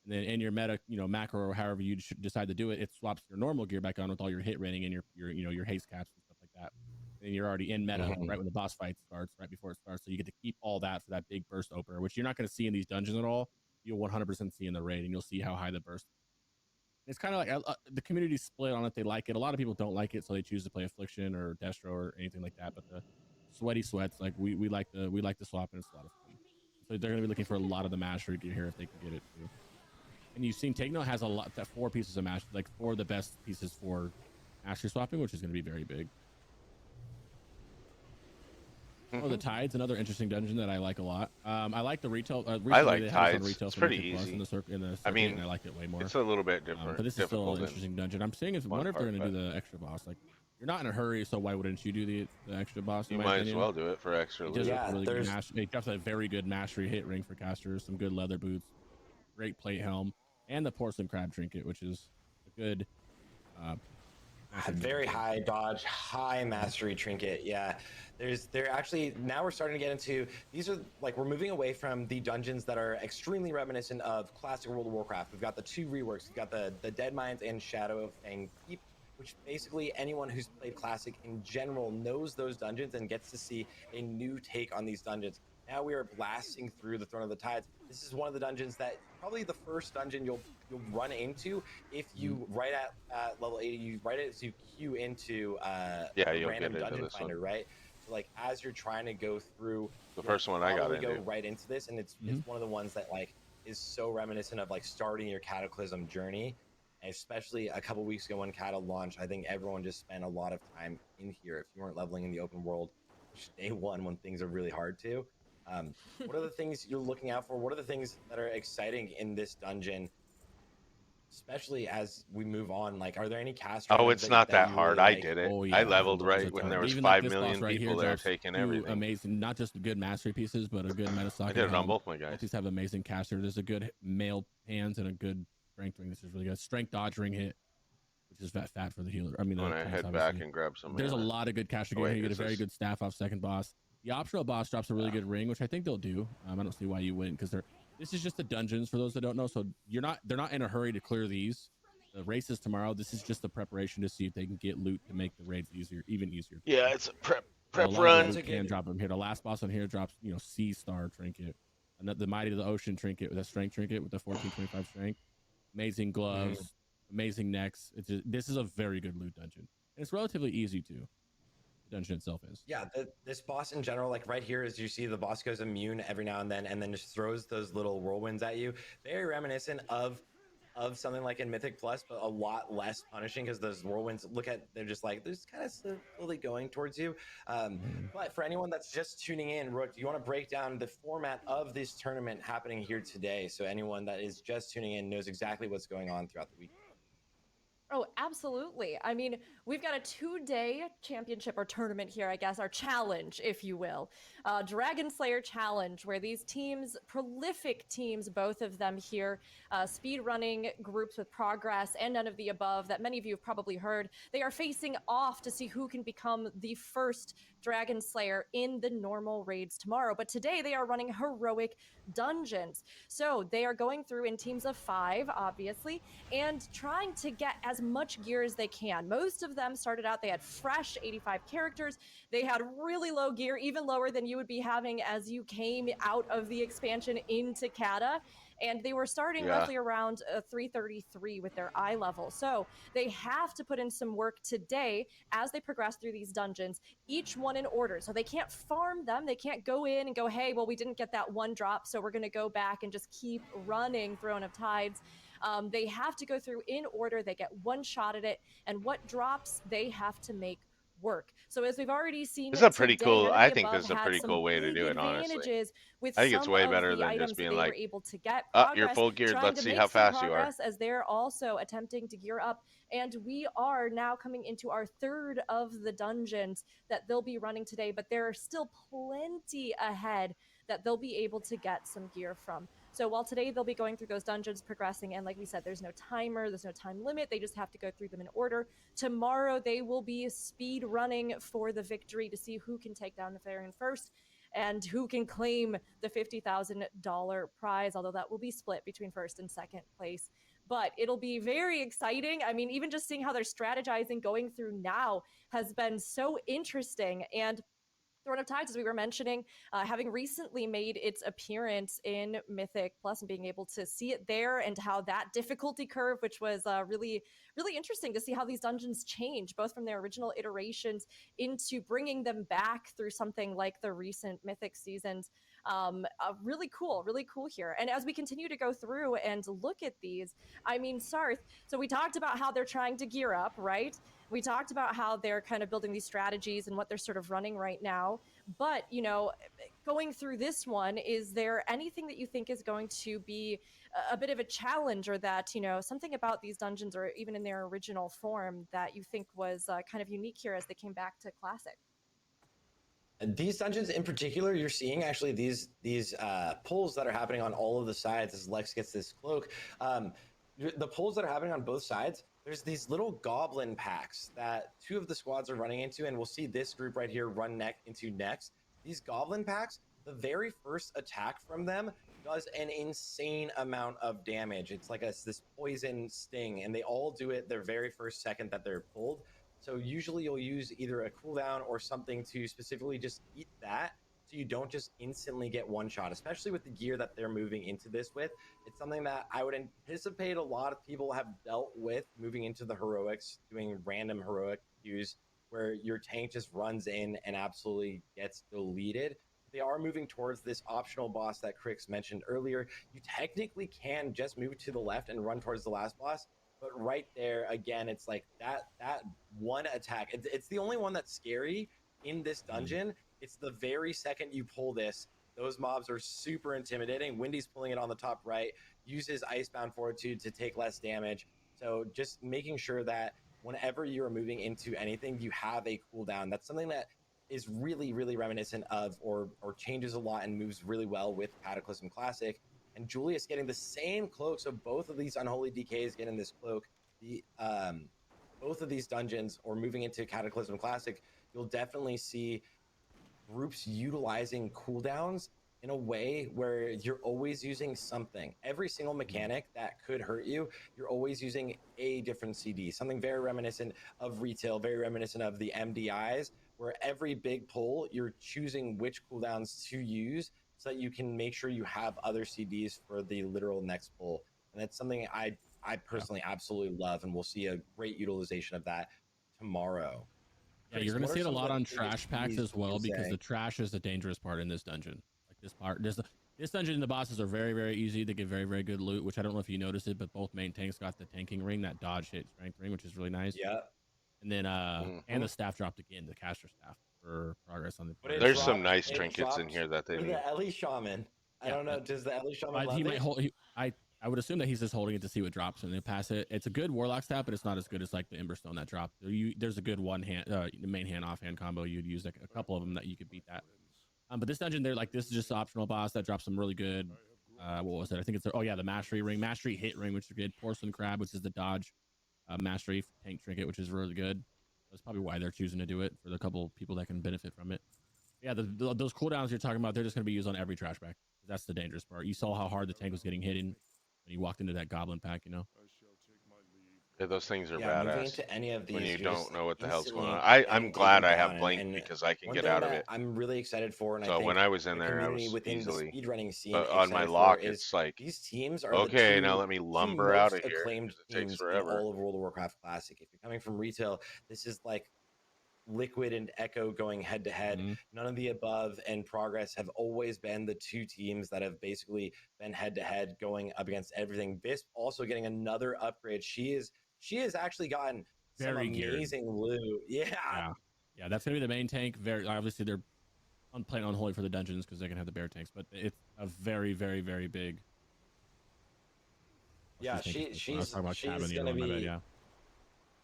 and then in your meta, macro or however you decide to do it, it swaps your normal gear back on with all your hit rating and your haste caps and stuff like that. And you're already in meta right when the boss fight starts, right before it starts. So you get to keep all that for that big burst opener, which you're not going to see in these dungeons at all. You'll 100% see in the raid, and you'll see how high the burst. It's kind of like the community split on it. They like it. A lot of people don't like it, so they choose to play Affliction or Destro or anything like that. But the sweaty sweats, like we like the swap, and it's a lot of fun. So they're going to be looking for a lot of the mastery gear here if they can get it too. And you've seen Tegno has a lot, that 4 pieces of mastery, like 4 of the best pieces for mastery swapping, which is going to be very big. Oh, the Tide's another interesting dungeon that I like a lot. I like the retail. I like they had Tides. retail It's for pretty Mythic Plus easy. in the circuit, I mean, and I like it way more. It's a little bit different, but this is still an than interesting dungeon. I'm seeing if one wonder if they're part, going to do the extra boss. Like, you're not in a hurry, so why wouldn't you do the extra boss? In you my might opinion? as well do it for extra It loot. does Yeah, really there's- good mastery. It drops a very good mastery hit ring for casters, some good leather boots, great plate helm, and the porcelain crab trinket, which is a good. Very high dodge, high mastery trinket. Yeah, they're actually, now we're starting to get into, these are like, we're moving away from the dungeons that are extremely reminiscent of classic World of Warcraft. We've got the 2 reworks. We've got the Dead Mines and Shadow of Fang Keep, which basically anyone who's played classic in general knows those dungeons and gets to see a new take on these dungeons. Now we are blasting through the Throne of the Tides. This is one of the dungeons that probably the first dungeon you'll run into if you right at level 80, you right as you queue into you'll random get into dungeon this finder, one. right? So like as you're trying to go through The first one I got into. go right into this, and it's one of the ones that like is so reminiscent of like starting your Cataclysm journey. And especially a couple weeks ago when Cata launched, I think everyone just spent a lot of time in here. If you weren't leveling in the open world, which day one when things are really hard to. What are the things you're looking out for? What are the things that are exciting in this dungeon, especially as we move on? Like, are there any cast? Oh, it's not that hard. Really I like? did it. Oh, I yeah. leveled Lords right of when Dark. there was Even 5 this boss million right people here there drops taking 2 everything. amazing, not just good mastery pieces, but a good meta stock. I did it on both my guys. These have amazing caster. There's a good male hands and a good strength ring. This is really good. Strength dodge ring hit, which is fat for the healer. I mean, I'm gonna head back and grab some. There's a lot of good caster gear. You get a very good staff off second boss. The optional boss drops a really good ring, which I think they'll do. I don't see why you wouldn't, because this is just the dungeons for those that don't know. So they're not in a hurry to clear these. The race is tomorrow. This is just the preparation to see if they can get loot to make the raids even easier. Yeah, it's a prep so run. Can drop them here. The last boss on here drops, Sea Star trinket, the Mighty to the Ocean trinket with a strength trinket with the 1425 strength. Amazing gloves, amazing necks. This is a very good loot dungeon, and it's relatively easy too. The dungeon itself is. Yeah, this boss in general, like right here, as you see, the boss goes immune every now and then just throws those little whirlwinds at you. Very reminiscent of something like in Mythic Plus, but a lot less punishing, because those whirlwinds they're just like, they're just kind of slowly going towards you. But for anyone that's just tuning in, Rook, do you want to break down the format of this tournament happening here today, so anyone that is just tuning in knows exactly what's going on throughout the week? Oh, absolutely. I mean, we've got a 2-day championship or tournament here, I guess, our challenge, if you will. Dragonslayer Challenge, where these teams, prolific teams, both of them here, speedrunning groups with progress and none of the above that many of you have probably heard, they are facing off to see who can become the first Dragonslayer in the normal raids tomorrow. But today they are running heroic dungeons. So they are going through in teams of 5, obviously, and trying to get as much gear as they can. Most of them started out, they had fresh 85 characters. They had really low gear, even lower than you would be having as you came out of the expansion into Cata. And they were starting roughly around 333 with their eye level. So they have to put in some work today as they progress through these dungeons, each one in order. So they can't farm them. They can't go in and go, hey, well, we didn't get that one drop, so we're going to go back and just keep running Throne of Tides. They have to go through in order. They get one shot at it, and what drops they have to make work. So as we've already seen, this is a pretty cool. I think this is a pretty cool way to do it. Honestly, with I think it's some way of better the than items just being they like, were able to get. you're full geared. Let's see how some fast you are. as they're also attempting to gear up. And we are now coming into our 3rd of the dungeons that they'll be running today, but there are still plenty ahead that they'll be able to get some gear from. So while today they'll be going through those dungeons, progressing, and like we said, there's no timer, there's no time limit, they just have to go through them in order. Tomorrow they will be speed running for the victory to see who can take down the Nefarian first and who can claim the $50,000 prize, although that will be split between 1st and 2nd place. But it'll be very exciting. I mean, even just seeing how they're strategizing going through now has been so interesting. And Throne of Tides, as we were mentioning, having recently made its appearance in Mythic Plus and being able to see it there, and how that difficulty curve, which was really, really interesting to see how these dungeons change, both from their original iterations into bringing them back through something like the recent Mythic seasons. Really cool here. And as we continue to go through and look at these, I mean, Sarth, so we talked about how they're trying to gear up, right? We talked about how they're kind of building these strategies and what they're sort of running right now. But, you know, going through this one, is there anything that you think is going to be a bit of a challenge, or that, you know, something about these dungeons, or even in their original form, that you think was kind of unique here as they came back to Classic? And these dungeons in particular, you're seeing actually these pulls that are happening on all of the sides as Lex gets this cloak. The pulls that are happening on both sides, there's these little goblin packs that two of the squads are running into, and we'll see this group right here run into next. These goblin packs, the very first attack from them does an insane amount of damage. It's like this poison sting, and they all do it their very first second that they're pulled. So usually you'll use either a cooldown or something to specifically just eat that, so you don't just instantly get one shot, especially with the gear that they're moving into this with. It's something that I would anticipate a lot of people have dealt with moving into the heroics, doing random heroic queues where your tank just runs in and absolutely gets deleted. They are moving towards this optional boss that Crix mentioned earlier. You technically can just move to the left and run towards the last boss, but right there again, it's like that one attack, it's the only one that's scary in this dungeon. It's the very second you pull this, those mobs are super intimidating. Wendy's pulling it on the top right, uses Icebound Fortitude to take less damage. So just making sure that whenever you're moving into anything, you have a cooldown. That's something that is really reminiscent of, or changes a lot and moves really well with Cataclysm Classic. And Julius getting the same cloak. So both of these Unholy DKs getting this cloak. The both of these dungeons, or moving into Cataclysm Classic, you'll definitely see groups utilizing cooldowns in a way where you're always using something. Every single mechanic that could hurt you, you're always using a different CD. Something very reminiscent of retail, very reminiscent of the MDIs, where every big pull, you're choosing which cooldowns to use so that you can make sure you have other CDs for the literal next pull. And that's something I personally absolutely love, and we'll see a great utilization of that tomorrow. Yeah, Chris, you're gonna what are see it a some of lot the on biggest trash packs CDs as well, you're because saying? the trash is the dangerous part in this dungeon. Like this part, this dungeon and the bosses are very easy. They get very good loot, which I don't know if you noticed it, but both main tanks got the tanking ring, that dodge hit strength ring, which is really nice. Yeah. And then and Mm-hmm. the staff dropped again, the caster staff, for progress on the. But it There's some dropped. nice It trinkets in dropped here that they for need. the Ellie Shaman. I don't know. Does the Ellie Shaman love He might it? hold. I would assume that he's just holding it to see what drops and then pass it. It's a good warlock staff, but it's not as good as like the Emberstone that dropped. There's a good one hand, main hand offhand combo. You'd use like a couple of them that you could beat that. But this dungeon, this is just an optional boss that drops some really good. What was it? I think it's the mastery ring, mastery hit ring, which is good. Porcelain crab, which is the dodge mastery tank trinket, which is really good. That's probably why they're choosing to do it, for the couple people that can benefit from it. Yeah, those cooldowns you're talking about, they're just going to be used on every trash bag. That's the dangerous part. You saw how hard the tank was getting hit when you walked into that goblin pack, you know? Yeah, those things are Yeah, moving badass into any of these when you don't know what the hell's going on. instantly I'm getting glad taken I have down. Blink And because I can one get thing out of that it. I'm really excited for, and I So think when I was the in there, I community was within the easily. speedrunning scene But on my excited lock, for is it's like, these teams are okay, the now two let me lumber out most of here acclaimed because it takes teams in forever. all of World of Warcraft Classic. If you're coming from retail, this is like Liquid and Echo going head to head. None of the above and Progress have always been the two teams that have basically been head to head going up against everything. Visp also getting another upgrade. She has actually gotten some Very amazing loot. Yeah, that's gonna be the main tank. Very obviously, they're playing unholy for the dungeons because they can have the bear tanks, but it's a very big. Yeah, she's gonna be.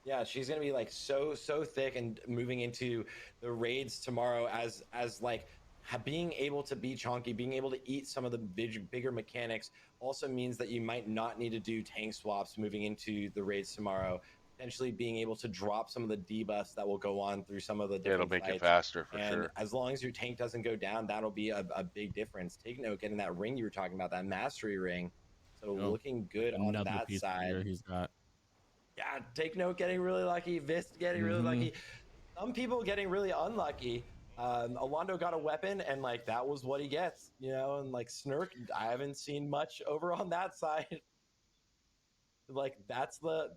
Yeah, she's gonna be like so thick, and moving into the raids tomorrow as like being able to be chonky, being able to eat some of the bigger mechanics also means that you might not need to do tank swaps moving into the raids tomorrow. Potentially being able to drop some of the debuffs that will go on through some of the different It'll make fights. it faster for And sure. as long as your tank doesn't go down, that'll be a big difference. Take note, getting that ring you were talking about, that mastery ring. So looking good on that side. He's got. Yeah, take note, getting really lucky. Vist getting really lucky. Some people getting really unlucky. Alando got a weapon, and like that was what he gets, you know. And like Snurk, I haven't seen much over on that side. Like that's the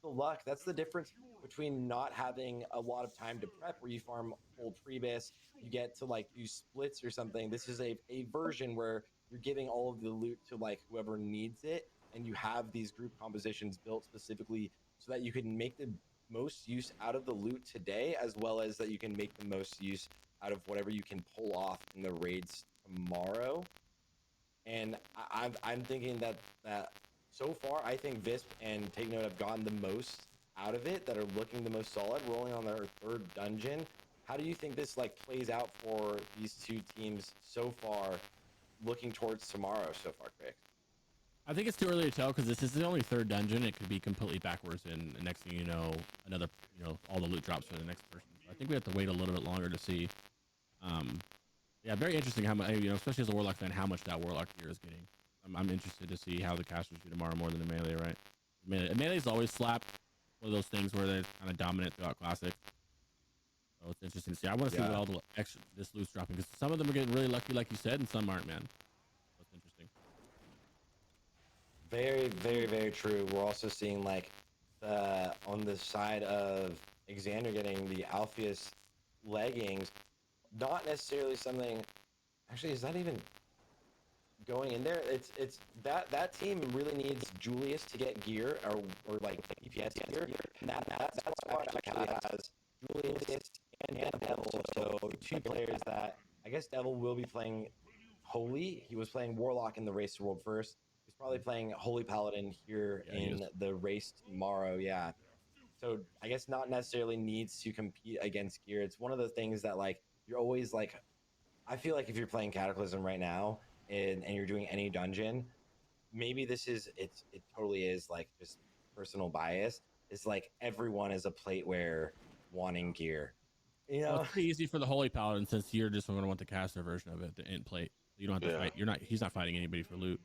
luck. That's the difference between not having a lot of time to prep, where you farm full Trebus, you get to like do splits or something. This is a version where you're giving all of the loot to like whoever needs it, and you have these group compositions built specifically so that you can make the most use out of the loot today, as well as that you can make the most use out of whatever you can pull off in the raids tomorrow. And I'm thinking that so far, I think Visp and Take Note have gotten the most out of it, that are looking the most solid, rolling on their third dungeon. How do you think this like plays out for these two teams so far, looking towards tomorrow so far, Craig? I think it's too early to tell because this is the only third dungeon. It could be completely backwards, and the next thing you know, another, all the loot drops for the next person. So I think we have to wait a little bit longer to see. Yeah, very interesting how much, especially as a Warlock fan, how much that Warlock gear is getting. I'm interested to see how the casters do tomorrow more than the melee, right? Melee's always slapped. One of those things where they're kind of dominant throughout Classic. So it's interesting to see. I want to see what all the extra this loot's dropping, because some of them are getting really lucky, like you said, and some aren't, man. So it's interesting. Very, very, very true. We're also seeing like on the side of Xander getting the Alpheus leggings, not necessarily something. Actually, is that even going in there? It's that team really needs Julius to get gear, or like DPS gear. And that squad actually has Julius and Devil, so two players that I guess Devil will be playing Holy. He was playing Warlock in the race to World First. He's probably playing Holy Paladin here in the race tomorrow. Yeah. So I guess not necessarily needs to compete against gear. It's one of the things that like you're always like, I feel like if you're playing Cataclysm right now and you're doing any dungeon, maybe this is it totally is like just personal bias. It's like everyone is a plateware wanting gear. Well, it's pretty easy for the Holy Paladin, since you're just going to want the caster version of it, the int plate. You don't have to fight. He's not fighting anybody for loot.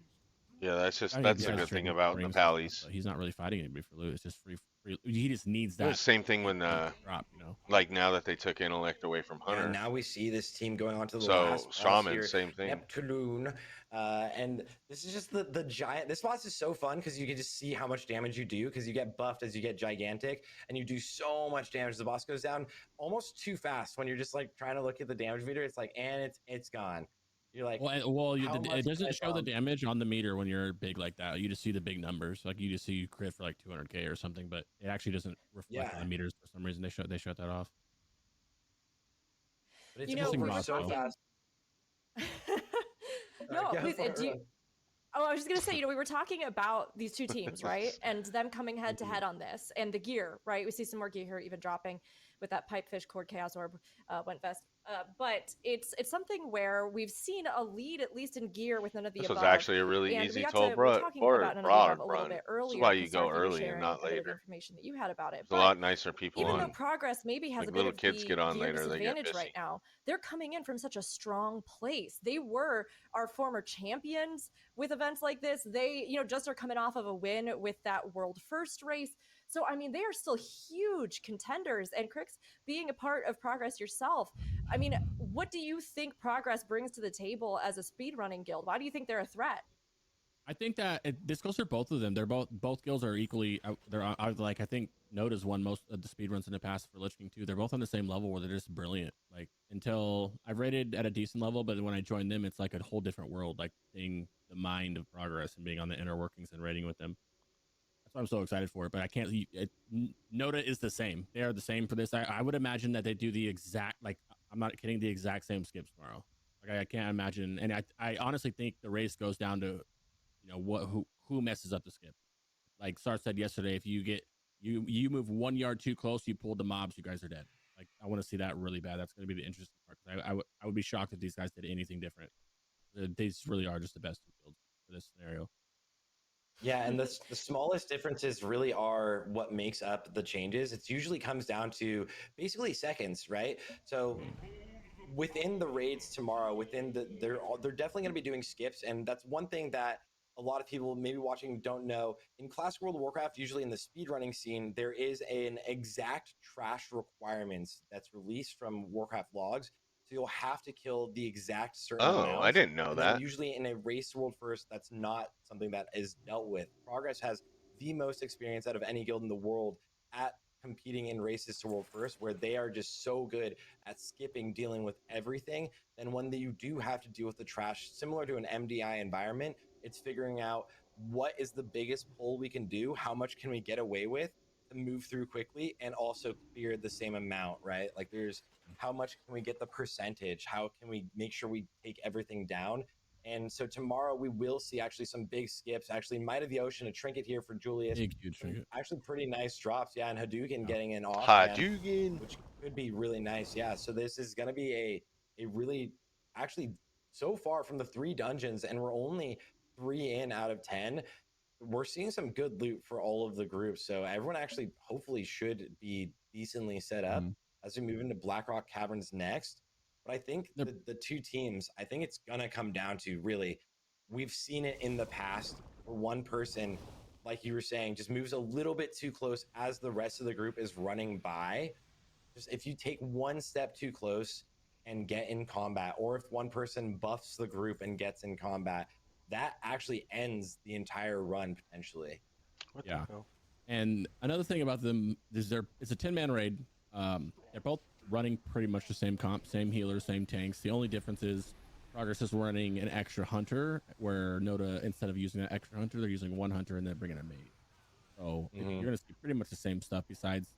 Yeah, that's the good thing about the Pallies. He's not really fighting anybody for loot. It's just free. He just needs that. The same thing when drop, like now that they took Intellect away from Hunter. Yeah, now we see this team going on to the last Shaman, same thing. Neptune, and this is just the giant. This boss is so fun because you can just see how much damage you do, because you get buffed as you get gigantic, and you do so much damage. The boss goes down almost too fast when you're just like trying to look at the damage meter. It's like, and it's gone. You're like, it doesn't show the damage on the meter when you're big like that. You just see the big numbers. Like you just see you crit for like 200k or something, but it actually doesn't reflect on the meters for some reason. They shut that off. But it's we're so fast. No, please. I was just gonna say, we were talking about these two teams, right, and them coming head to head on this, and the gear, right? We see some more gear here, even dropping with that Pipefish Cord Chaos Orb Went Vest. But it's something where we've seen a lead, at least in gear, with none of the above. This was actually a really easy toll run. This is why you go early and not later. Information that you had about it. It's a lot nicer people even though Progress maybe has like a bit little of kids the get on later, they get disadvantage busy. right now, they're coming in from such a strong place. They were our former champions with events like this. They, just are coming off of a win with that World First race. So, I mean, they are still huge contenders. And Crix, being a part of Progress yourself, I mean, what do you think Progress brings to the table as a speedrunning guild? Why do you think they're a threat? I think that this goes for both of them. They're both guilds are equally. They're like, I think Note has won most of the speedruns in the past for Lich King too. They're both on the same level where they're just brilliant. Like, until I've rated at a decent level, but when I joined them, it's like a whole different world. Like seeing the mind of Progress and being on the inner workings and raiding with them. That's why I'm so excited for it. But I can't. Noda is the same. They are the same for this. I would imagine that they do the exact, like, I'm not kidding, the exact same skips tomorrow. Like I can't imagine, and I honestly think the race goes down to, who messes up the skip. Like Sar said yesterday, if you get you move 1 yard too close, you pull the mobs, you guys are dead. Like, I want to see that really bad. That's going to be the interesting part. I would be shocked if these guys did anything different. These really are just the best two builds for this scenario. Yeah, and the smallest differences really are what makes up the changes. It usually comes down to basically seconds, right? So within the raids tomorrow, they're definitely going to be doing skips, and that's one thing that a lot of people maybe watching don't know. In Classic World of Warcraft, usually in the speedrunning scene, there is an exact trash requirements that's released from Warcraft logs. So you'll have to kill the exact certain amount. I didn't know that. Usually in a race World First, that's not something that is dealt with. Progress has the most experience out of any guild in the world at competing in races to world first, where they are just so good at skipping, dealing with everything. Then when you do have to deal with the trash, similar to an MDI environment, it's figuring out what is the biggest pull we can do, how much can we get away with to move through quickly and also clear the same amount, right? Like there's how much can we get the percentage, how can we make sure we take everything down. And so tomorrow we will see actually some big skips. Actually, Might of the Ocean, a trinket here for Julius. Big, huge trinket. Actually, pretty nice drops. Yeah, and Hadouken getting an offhand, Hadouken. which could be really nice. Yeah, so this is going to be a really, actually, so far from the 3 dungeons, and we're only 3 in out of 10. We're seeing some good loot for all of the groups. So everyone actually hopefully should be decently set up as we move into Blackrock Caverns next. But I think the 2 teams, I think it's going to come down to really, we've seen it in the past where one person, like you were saying, just moves a little bit too close as the rest of the group is running by. Just if you take one step too close and get in combat, or if one person buffs the group and gets in combat, that actually ends the entire run potentially. What Yeah. the hell? And another thing about them is it's a 10-man raid. They're both running pretty much the same comp, same healers, same tanks. The only difference is Progress is running an extra hunter, where Noda, instead of using an extra hunter, they're using 1 hunter and then bringing a mage. So you're going to see pretty much the same stuff, besides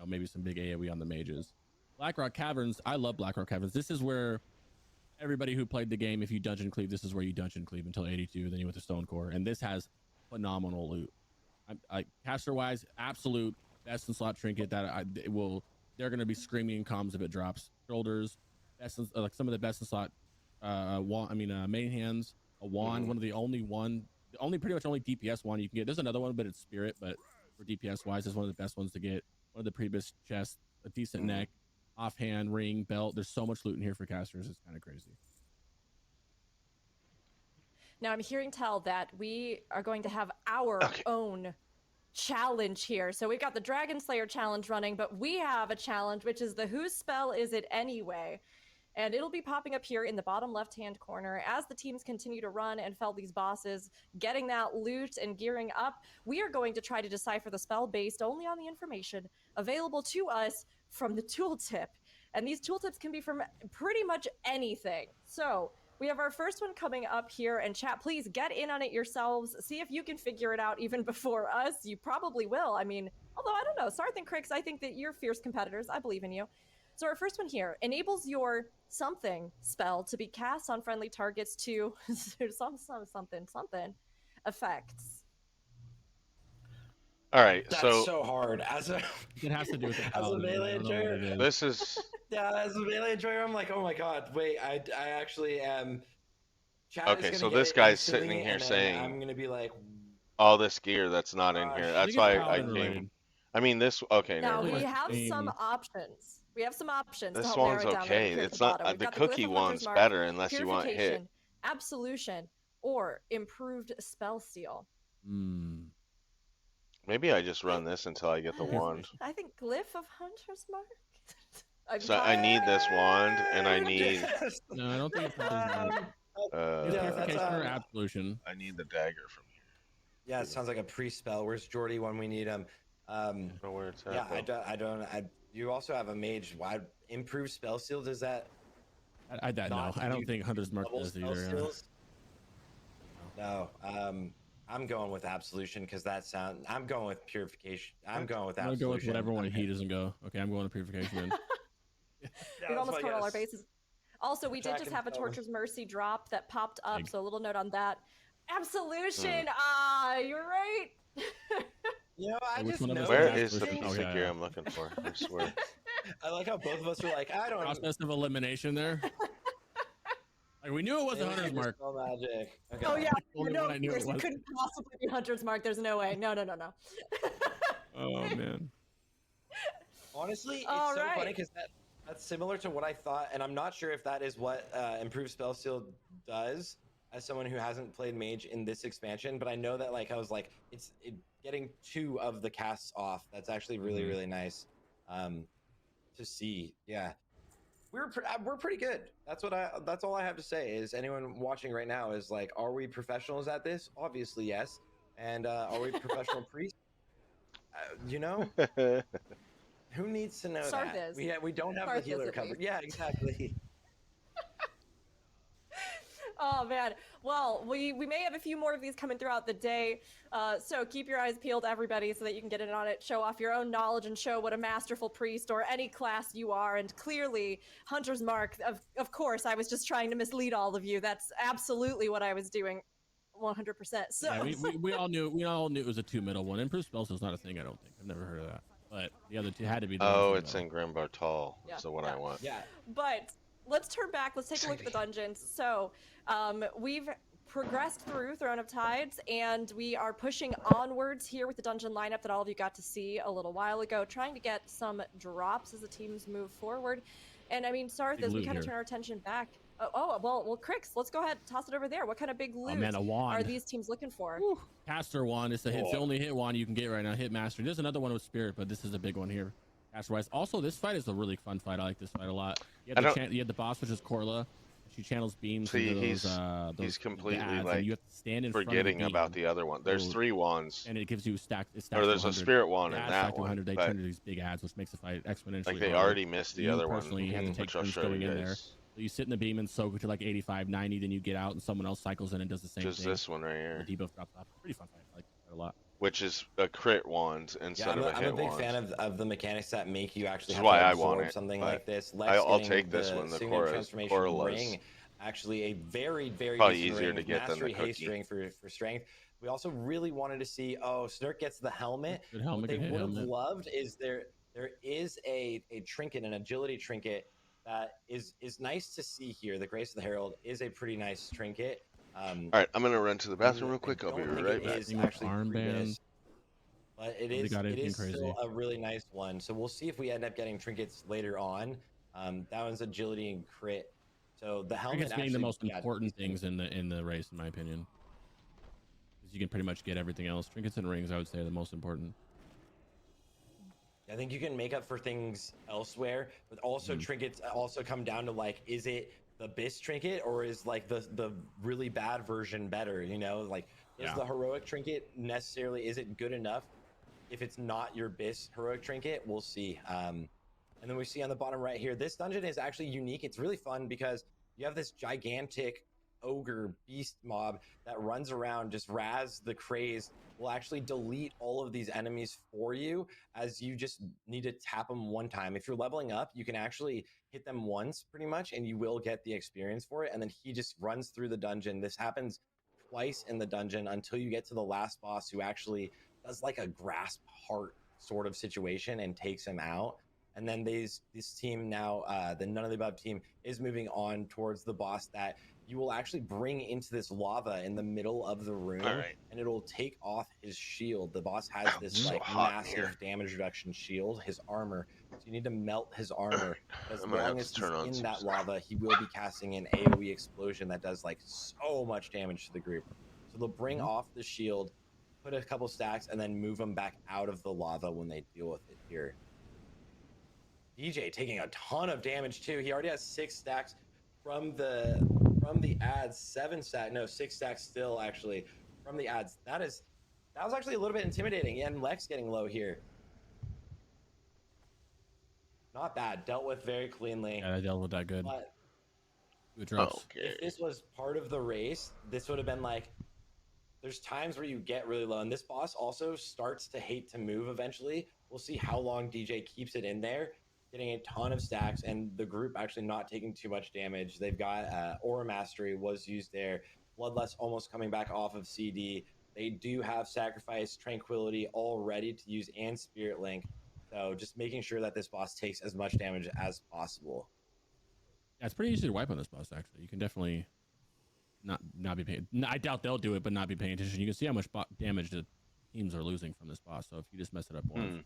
maybe some big AoE on the mages. Blackrock Caverns, I love Blackrock Caverns. This is where everybody who played the game, if you dungeon cleave, this is where you dungeon cleave until 82, then you went to Stone Core, and this has phenomenal loot. Caster wise, absolute best in slot trinket that they're going to be screaming in comms if it drops. Shoulders, like some of the best in slot main hands, a wand, one of the only pretty much only DPS wand you can get. There's another one, but it's spirit, but for DPS wise, is one of the best ones to get. One of the previous chests, a decent neck, offhand, ring, belt. There's so much loot in here for casters. It's kind of crazy. Now I'm hearing tell that we are going to have our own challenge here. So we've got the Dragonslayer challenge running, but we have a challenge, which is the Whose Spell Is It Anyway? And it'll be popping up here in the bottom left-hand corner as the teams continue to run and fell these bosses, getting that loot and gearing up. We are going to try to decipher the spell based only on the information available to us from the tooltip. And these tooltips can be from pretty much anything. So we have our first one coming up here, and chat, please get in on it yourselves. See if you can figure it out even before us. You probably will. I mean, although I don't know, Sarth and Crix, I think that you're fierce competitors. I believe in you. So our first one here enables your something spell to be cast on friendly targets to something effects. All right, That's so hard. It has to do with the as a melee enjoyer. This is Yeah, as a melee enjoyer, I'm like, oh my god, wait, I actually am. okay. So this guy's sitting here saying, I'm gonna be like, all this gear that's not in here. That's why I came. I mean, this. Okay, now never we mind. have some options. We have some options. This to help one's narrow it okay. down It's not the cookie one's better unless you want hit. Absolution, or improved spell seal. Maybe I just run this until I get the wand. I think Glyph of Hunter's Mark. So I need this wand, and I need. No, I don't think it's purification or absolution. I need the dagger from here. Yeah, it sounds like a pre-spell. Where's Jordy when we need him? I don't know where it's at. Yeah, I don't. You also have a mage. Why improved spell seal? Does that? I don't think Hunter's Mark does either. No. I'm going with absolution because I'm going with purification. I'm going with absolution. I'm going with whatever one he doesn't go. Okay, I'm going to purification then. We've almost covered all our bases. Also, we did just have a Torture's Mercy drop that popped up, so a little note on that. Absolution! You're right! I just know. Where is the piece of gear I'm looking for? I swear. I like how both of us were like, I don't know. Process of elimination there. Like, we knew it was a Hunter's Mark. Magic. Okay. Oh yeah, this couldn't possibly be Hunter's Mark. There's no way. No. Oh man. Honestly, it's so funny because that's similar to what I thought, and I'm not sure if that is what improved spell seal does as someone who hasn't played mage in this expansion. But I know that I was like, it's getting 2 of the casts off. That's actually really really nice to see. Yeah. We're pretty good. That's all I have to say. Is anyone watching right now is like, are we professionals at this? Obviously, yes. And are we professional priests? You know, who needs to know Sarth that? is. We don't have Sarth the is, healer at covered. least. Yeah, exactly. Oh man, well, we may have a few more of these coming throughout the day, so keep your eyes peeled, everybody, so that you can get in on it, show off your own knowledge, and show what a masterful priest or any class you are. And clearly, Hunter's Mark, of course, I was just trying to mislead all of you. That's absolutely what I was doing, 100%. So Yeah, we all knew it was a 2 middle one. Improved spells is not a thing. I don't think I've never heard of that. But the other two had to be the ones Oh, we it's know. in Grand Bartal. That's the one I want. Yeah. But let's turn back. Let's take a look at the dungeons. So we've progressed through Throne of Tides, and we are pushing onwards here with the dungeon lineup that all of you got to see a little while ago, trying to get some drops as the teams move forward. And I mean, Sarth, Big as we loot kind of here. turn our attention back. Well, Crix, let's go ahead, toss it over there. What kind of big loot Oh man, a wand. are these teams looking for? Whew. Caster wand. It's the only hit wand you can get right now. Hit master. There's another one with spirit, but this is a big one here. Caster wise. Also, this fight is a really fun fight. I like this fight a lot. You have the boss, which is Corla. She channels beams. See, into he's completely ads, like you have to stand in forgetting front of the about the other one. There's 3 wands, and it gives you stacked. or there's a spirit wand in that one. They But turn into these big ads, which makes the fight exponentially. like they harder. already missed the other one, personally have to take which I'll turns show going you in there. guys. So you sit in the beam and soak it to like 85, 90, then you get out and someone else cycles in and does the same Just thing. this one right here, The debuff drops off. Pretty fun fight. I like that a lot. which is a crit wand instead of a hit I'm a big wand. fan of the mechanics that make you actually have why to I absorb want it, something but like this. I'll take this one, the transformation Corla's. ring, actually a very Probably decent easier ring to with get than the mastery haste cookie. ring for strength. We also really wanted to see, Snurk gets the helmet. Good helmet. What they Good would have helmet. loved is there is a trinket, an agility trinket that is nice to see here. The Grace of the Herald is a pretty nice trinket. All right, I'm gonna run to the bathroom real quick. I'll be don't think right it back. is actually Armband. but it Nobody is got anything still crazy. a really nice one. So we'll see if we end up getting trinkets later on. That one's agility and crit. So the helmet Trinkets being the most yeah, important things in the race, in my opinion, because you can pretty much get everything else. Trinkets and rings, I would say, are the most important. I think you can make up for things elsewhere, but also trinkets also come down to like, is it the BIS trinket or is like the really bad version better? You know, like is the heroic trinket necessarily, is it good enough? If it's not your BIS heroic trinket, we'll see. And then we see on the bottom right here, this dungeon is actually unique. It's really fun because you have this gigantic ogre beast mob that runs around, just Raz the Craze will actually delete all of these enemies for you, as you just need to tap them one time. If you're leveling up, you can actually hit them once pretty much and you will get the experience for it. And then he just runs through the dungeon. This happens twice in the dungeon until you get to the last boss, who actually does like a grasp heart sort of situation and takes him out. And then this team now, the None of the Above team, is moving on towards the boss that you will actually bring into this lava in the middle of the room, and it'll take off his shield. The boss has this like massive damage reduction shield, his armor. So you need to melt his armor. As long as he's in that lava, he will be casting an AoE explosion that does like so much damage to the group. So they'll bring off the shield, put a couple stacks, and then move them back out of the lava when they deal with it here. DJ taking a ton of damage too. He already has 6 stacks from the ads. 6 stacks still actually from the ads. That was actually a little bit intimidating. And Lex getting low here. Not bad. Dealt with very cleanly. Yeah, I dealt with that good. But if this was part of the race, this would have been like, there's times where you get really low, and this boss also starts to hate to move eventually. We'll see how long DJ keeps it in there, getting a ton of stacks, and the group actually not taking too much damage. They've got Aura Mastery was used there. Bloodlust almost coming back off of CD. They do have Sacrifice, Tranquility all ready to use, and Spirit Link. So just making sure that this boss takes as much damage as possible. Yeah, it's pretty easy to wipe on this boss, actually. You can definitely not be paying. I doubt they'll do it, but not be paying attention. You can see how much damage the teams are losing from this boss. So if you just mess it up once.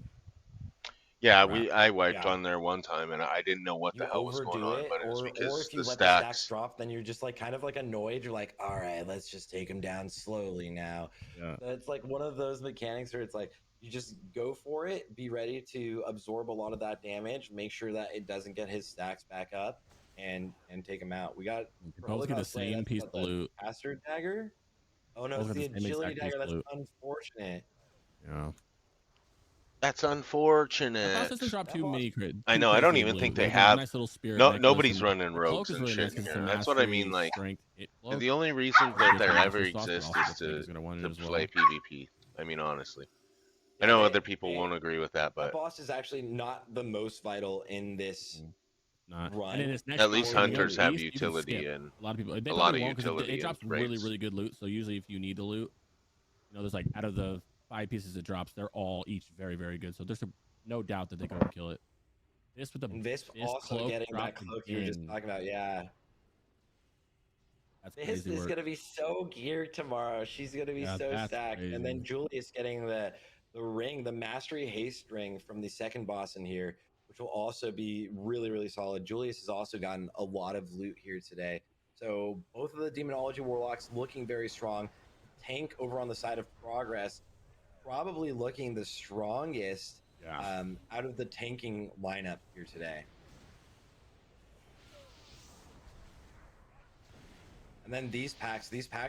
Yeah, I wiped on there one time and I didn't know what the hell was going on, it, but it was or because if you the let stacks. the stacks drop, then you're just like kind of like annoyed. You're like, all right, let's just take him down slowly now. Yeah. So it's like one of those mechanics where it's like you just go for it, be ready to absorb a lot of that damage, make sure that it doesn't get his stacks back up, and take him out. We got both get the same piece of loot. Caster dagger. Oh no, Both it's got the the same agility exact base dagger. That's loot. unfortunate. Yeah. That's That boss unfortunate. doesn't drop That too boss. many I too know. I don't crazy of even think loot. they Like there's a have. nice little spirit No, necklace, nobody's and running the cloak rogues is and really shit nice in because it's a here. That's what I mastery mean. Like strength hit cloak. the only reason It's that good for there ever master sauce, but exists also is the tank is gonna want it to as play well. PvP. I mean, honestly, I Yeah, know other people won't agree with that, that but boss is actually not the most vital in this Not. And then run. this next at boss least coming up, hunters Or have Beast, you can skip. utility and A lot of people, they a lot probably of won't because it utility in drops really, raids. really good loot. So usually, if you need the loot, you know, there's like out of the 5 pieces it drops, they're all each very, very good. So there's no doubt that they go and kill it. This with the and Visp this also cloak getting that dropped cloak you were just again. talking about. Yeah. That's This crazy is work. gonna be so geared tomorrow. She's gonna be Yeah, so that's stacked. And then crazy. Julius getting the ring, the mastery haste ring from the second boss in here, which will also be really, really solid. Julius has also gotten a lot of loot here today. So both of the demonology warlocks looking very strong. Tank over on the side of progress, probably looking the strongest Yeah. out of the tanking lineup here today. And then these packs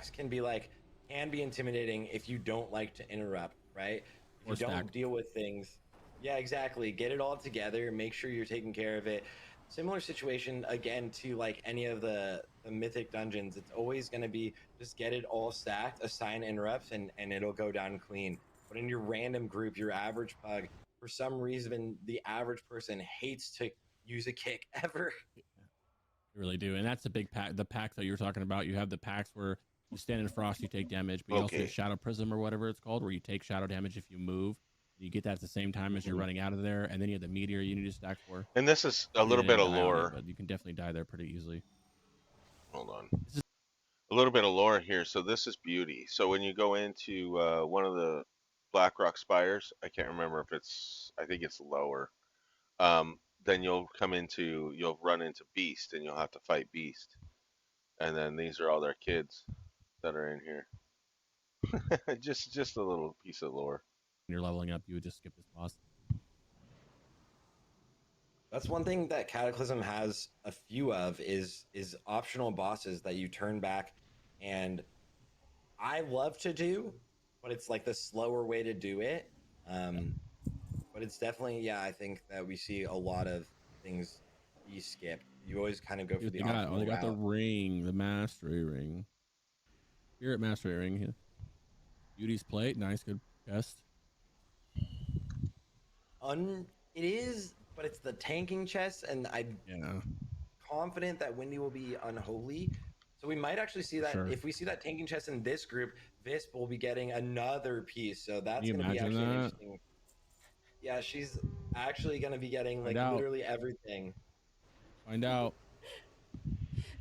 can be intimidating if you don't like to interrupt, right? If Or you stack. don't deal with things, yeah, exactly. Get it all together, make sure you're taking care of it. Similar situation again to like any of the mythic dungeons. It's always going to be just get it all stacked, assign interrupts, and it'll go down clean. But in your random group, your average pug, for some reason, the average person hates to use a kick ever. You really do. And that's the big pack. The packs that you're talking about, you have the packs where you stand in frost, you take damage, but you also Okay. get shadow prism or whatever it's called, where you take shadow damage if you move. You get that at the same time as you're running out of there, and then you have the meteor you need to stack for. And this is a Hopefully little they bit didn't of die on it, lore. but you can definitely die there pretty easily. Hold on. A little bit of lore here. So this is beauty. So when you go into one of the Blackrock spires, I can't remember if it's, I think it's lower. Then you'll run into Beast, and you'll have to fight Beast. And then these are all their kids that are in here. just a little piece of lore. When you're leveling up, you would just skip this boss. That's one thing that Cataclysm has a few of is optional bosses that you turn back, and I love to do, but it's like the slower way to do it. But it's definitely, yeah, I think that we see a lot of things be skipped. You always kind of go for the optimal They got the route. ring, the mastery ring. Spirit mastery ring here. Beauty's plate, nice, good chest. It is, but it's the tanking chest, and I'm Yeah. confident that Wendy will be unholy. So we might actually see that Sure. if we see that tanking chest in this group, Visp will be getting another piece. So that's you going to be imagine actually an that? interesting. Yeah, she's actually going to be getting Find like out. literally everything. Find out.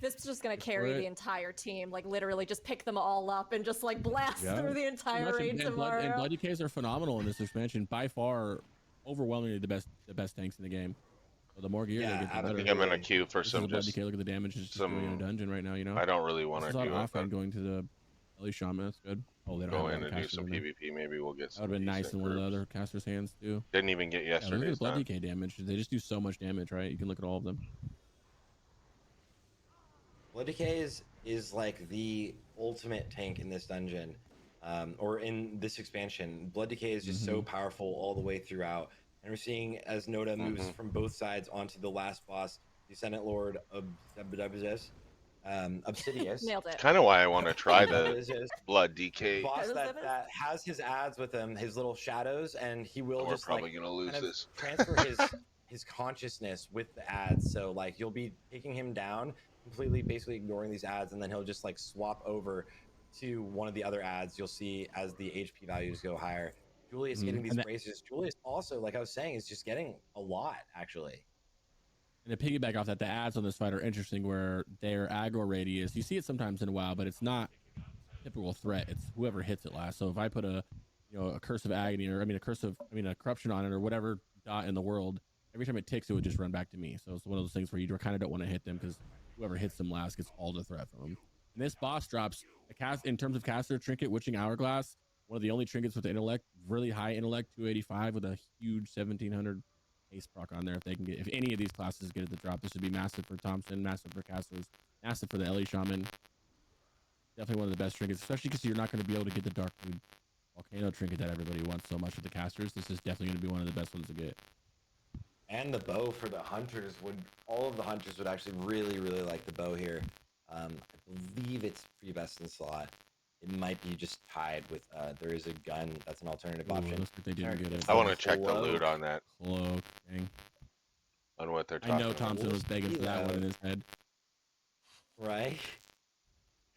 This is just gonna Look for carry it. the entire team, like literally just pick them all up and just like blast Yeah. through the entire Much, raid tomorrow. and Blood DKs are phenomenal in this expansion. By far, overwhelmingly the best tanks in the game. So the more gear Yeah, they get, the I better. think I'm in a absolutely. queue for This is some a Blood just DK. Look at the damage it's just doing in a some. dungeon right now. You know. I don't really want This to is on do it, but offhand going to the Ellie Shaman. That's good. Oh, they don't go have a in lot of and do casters some in there. PvP. Maybe we'll get That some would have been nice decent in one of the groups. other casters' hands too. Didn't even get Yeah, look at the yesterday's Blood done. DK damage. They just do so much damage, right? You can look at all of them. Blood Decay is like the ultimate tank in this dungeon, or in this expansion. Blood Decay is just so powerful all the way throughout, and we're seeing as Noda moves from both sides onto the last boss, the Ascendant Lord Obsidius. Nailed It's it. kind of why I want to try the Obsidius. Blood The DK. boss That that, is- that has his ads with him, his little shadows, and he will We're just probably like gonna lose kind of this. transfer his consciousness with the ads. So like you'll be taking him down, completely basically ignoring these ads, and then he'll just like swap over to one of the other ads. You'll see as the HP values go higher. Julius getting these And that- braces. Julius also, like I was saying, is just getting a lot actually. And to piggyback off that, the ads on this fight are interesting where their aggro radius, you see it sometimes in a while, but it's not typical threat. It's whoever hits it last. So if I put a curse of agony or a corruption on it or whatever dot in the world, every time it ticks, it would just run back to me. So it's one of those things where you kind of don't want to hit them because whoever hits them last gets all the threat from them. And this boss drops a cast in terms of caster trinket, Witching Hourglass, one of the only trinkets with the intellect, really high intellect, 285 with a huge 1700 ace proc on there. If any of these classes get it the drop, this would be massive for Thompson, massive for casters, massive for the Ellie Shaman. Definitely one of the best trinkets, especially because you're not going to be able to get the Dark Moon Volcano trinket that everybody wants so much with the casters. This is definitely going to be one of the best ones to get. And the bow for the hunters all of the hunters would actually really, really like the bow here. I believe it's free best in slot. It might be just tied with, there is a gun that's an alternative option. Looks like they didn't get it. I want to check the loot on that. Cloak, dang. On what they're I talking know about. Thompson was begging for that one in his head. Right?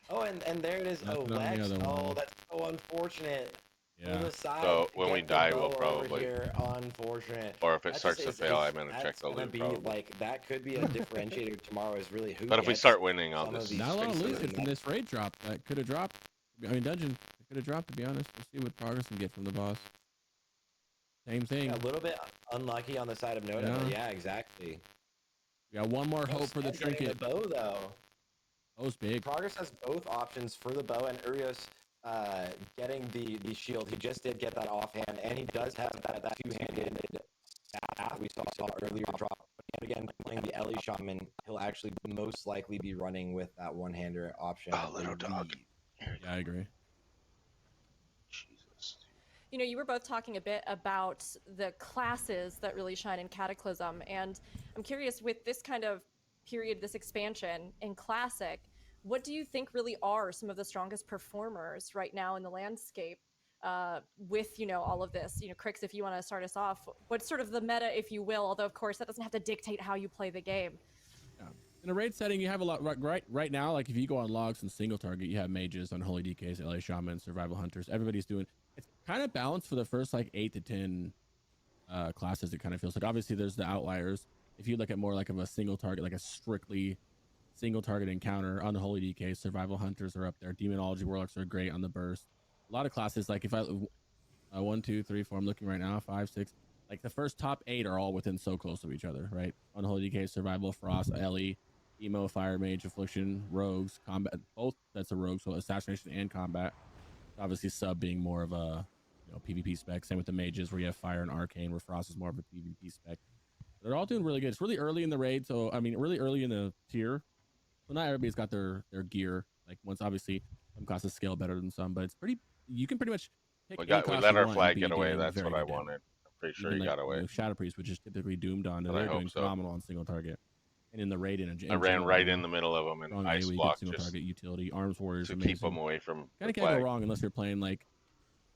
Oh, and there it is. Nothing on the Lex. other one. Oh, that's so unfortunate. Yeah. So when we die, we'll probably. Here. Unfortunate. Or if it starts to fail, I'm gonna check the loot. That could be a differentiator tomorrow. Is really who. But if we start winning, I'll just. Not a lot of loot from this raid drop. That could have dropped. I mean, dungeon. It could have dropped. To be honest, we'll see what progress we get from the boss. Same thing. Yeah, a little bit unlucky on the side of Noda. Yeah. But yeah, exactly. We got one more hope for the trinket. The bow though. Bow's big. Progress has both options for the bow, and Urios getting the shield. He just did get that offhand, and he does have that two-handed staff we saw earlier drop. And again, playing the Ellie Shaman, he'll actually most likely be running with that one-hander option. Oh, little dog. Yeah, I agree. Jesus. You know, you were both talking a bit about the classes that really shine in Cataclysm, and I'm curious, with this kind of period, this expansion in Classic, what do you think really are some of the strongest performers right now in the landscape with, you know, all of this? You know, Crix, if you want to start us off, what's sort of the meta, if you will, although of course that doesn't have to dictate how you play the game. Yeah. In a raid setting, you have a lot right now. Like if you go on logs and single target, you have mages, unholy DKs, LA Shaman, survival hunters. Everybody's doing. It's kind of balanced for the first like 8 to 10 classes. It kind of feels like obviously there's the outliers. If you look at more like of a single target, like a strictly single target encounter, unholy DKs, survival hunters are up there. Demonology warlocks are great on the burst. A lot of classes, like if I 1, 2, 3, 4, I'm looking right now, 5, 6. Like the first top 8 are all within so close of each other, right? Unholy DK, survival, frost, Ellie, emo, fire mage, affliction, rogues, combat. Both sets of rogues, so assassination and combat. Obviously, sub being more of a PvP spec. Same with the mages, where you have fire and arcane, where frost is more of a PvP spec. They're all doing really good. It's really early in the raid, so I mean, really early in the tier. So not everybody's got their gear. Like once, obviously, some classes scale better than some, but it's pretty. You can pretty much pick. We let our flag get away. That's what I wanted. I'm pretty sure he got away. Shadow Priest, which is typically doomed on, and they're doing phenomenal on single target. And in the raid, I ran right in the middle of them and ice blocked single target utility. Arms warriors to amazing. keep them away from. Kind of can't go wrong unless you're playing like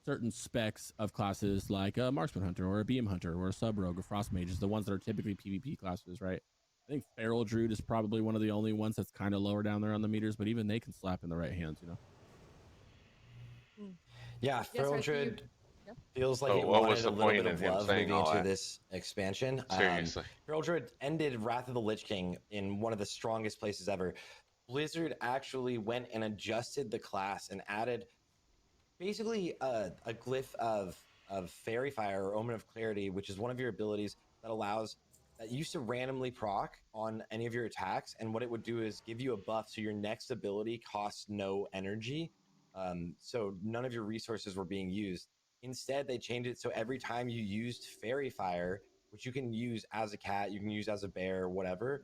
certain specs of classes like a marksman hunter or a beam hunter or a sub rogue or frost mages, the ones that are typically PvP classes, right? I think feral druid is probably one of the only ones that's kind of lower down there on the meters, but even they can slap in the right hands, you know. Yeah, feral druid feels like it wanted was the a little point bit in of him love saying moving all into that? this expansion. Seriously. Feral druid ended Wrath of the Lich King in one of the strongest places ever. Blizzard actually went and adjusted the class and added basically a glyph of Fairy Fire or Omen of Clarity, which is one of your abilities that used to randomly proc on any of your attacks, and what it would do is give you a buff so your next ability costs no energy. So none of your resources were being used. Instead, they changed it so every time you used Fairy Fire, which you can use as a cat, you can use as a bear, whatever,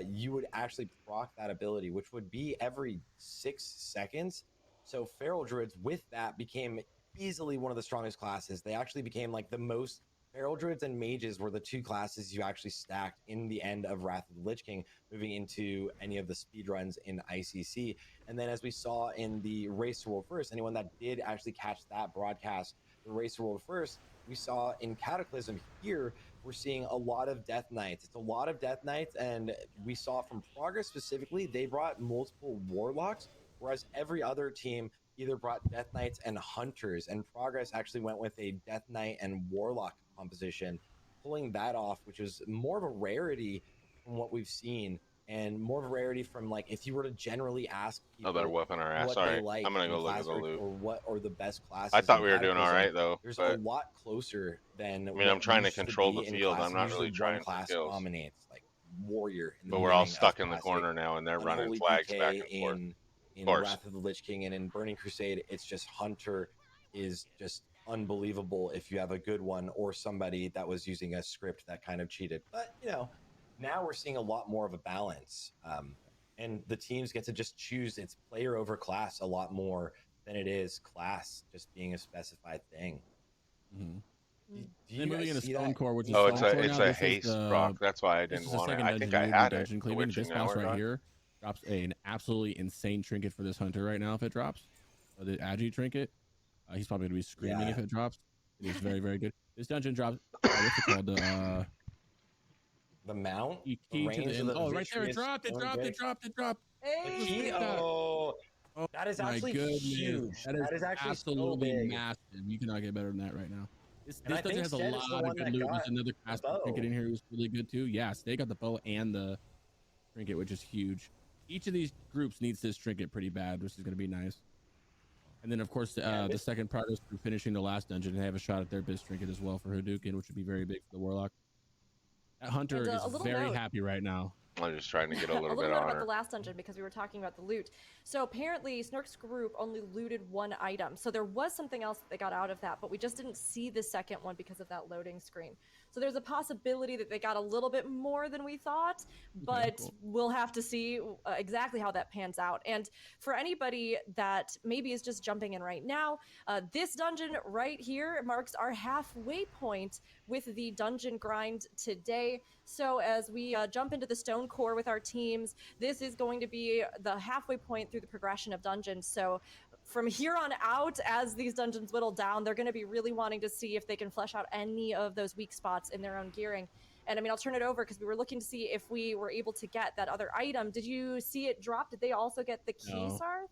you would actually proc that ability, which would be every 6 seconds. So Feral Druids with that became easily one of the strongest classes. They actually became like the most. Feral Druids and Mages were the 2 classes you actually stacked in the end of Wrath of the Lich King, moving into any of the speedruns in ICC. And then as we saw in the Race to World First, anyone that did actually catch that broadcast, the Race to World First, we saw in Cataclysm here, we're seeing a lot of Death Knights. It's a lot of Death Knights, and we saw from Progress specifically, they brought multiple Warlocks, whereas every other team either brought Death Knights and Hunters, and Progress actually went with a Death Knight and Warlock composition, pulling that off, which was more of a rarity from what we've seen, and more of a rarity from like if you were to generally ask people they're whooping our ass. what Sorry, they like I'm gonna in go look at the Classic loot. or what are the best classes. I thought in we were doing all Cataclysm. right though. There's a lot closer than. I mean, I'm trying to control the field. I'm not Usually really trying one class for kills. dominates, like warrior. In the But we're all beginning of stuck in the Classic. corner now, and they're running Unholy flags DK back and forth. in Wrath of the Lich King, and in Burning Crusade, it's just Hunter is just unbelievable if you have a good one or somebody that was using a script that kind of cheated. But you know, now we're seeing a lot more of a balance. and the teams get to just choose its player over class a lot more than it is class just being a specified thing. Mm-hmm. Do Then you moving guys into see that? Stonecore, which is Oh, Stonecore it's now. a This is haste proc. That's why I this didn't is the want it. second I think dungeon I in the had it. dungeon The cleaving. witching This boss hour right done. here drops an absolutely insane trinket for this hunter right now if it drops. The Agi trinket. He's probably gonna be screaming if it drops. It is very, very good. This dungeon drops. What's it called? The mount, Key the to the range of end. the Oh, right there! It vitreous dropped! It stone dropped! It break. dropped! It dropped! The Look at key. the screenshot. Oh, Oh that is my actually goodness! huge. That is actually so absolutely big. massive. You cannot get better than that right now. This And I dungeon think has a Stead is the lot one of good that loot. got There's another the casting trinket bow. in here who's really good too. Yeah, Stay got the bow and the trinket, which is huge. Each of these groups needs this trinket pretty bad, which is going to be nice. And then, of course, the second part is through finishing the last dungeon. They have a shot at their Biz trinket as well for Hadouken, which would be very big for the Warlock. That Hunter is very happy right now. I'm just trying to get a little bit note on about her. the last dungeon because we were talking about the loot. So apparently Snurk's group only looted one item. So there was something else that they got out of that, but we just didn't see the second one because of that loading screen. So there's a possibility that they got a little bit more than we thought, but we'll have to see exactly how that pans out. And for anybody that maybe is just jumping in right now, this dungeon right here marks our halfway point with the dungeon grind today. So as we jump into the stone core with our teams, this is going to be the halfway point through the progression of dungeons. So from here on out, as these dungeons whittle down, they're going to be really wanting to see if they can flesh out any of those weak spots in their own gearing. And I mean, I'll turn it over because we were looking to see if we were able to get that other item. Did you see it drop? Did they also get the key, Sarth?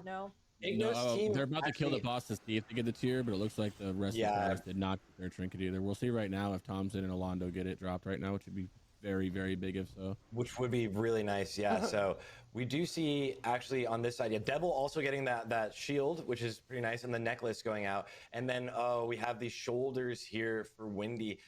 No. They're about to kill the boss to see if they get the tier, but it looks like the rest of the players did not get their trinket either. We'll see right now if Thompson and Alondo get it dropped right now, which would be very, very big if so. Which would be really nice, yeah. So we do see actually on this side, Devil also getting that shield, which is pretty nice, and the necklace going out. And then we have the shoulders here for Windy.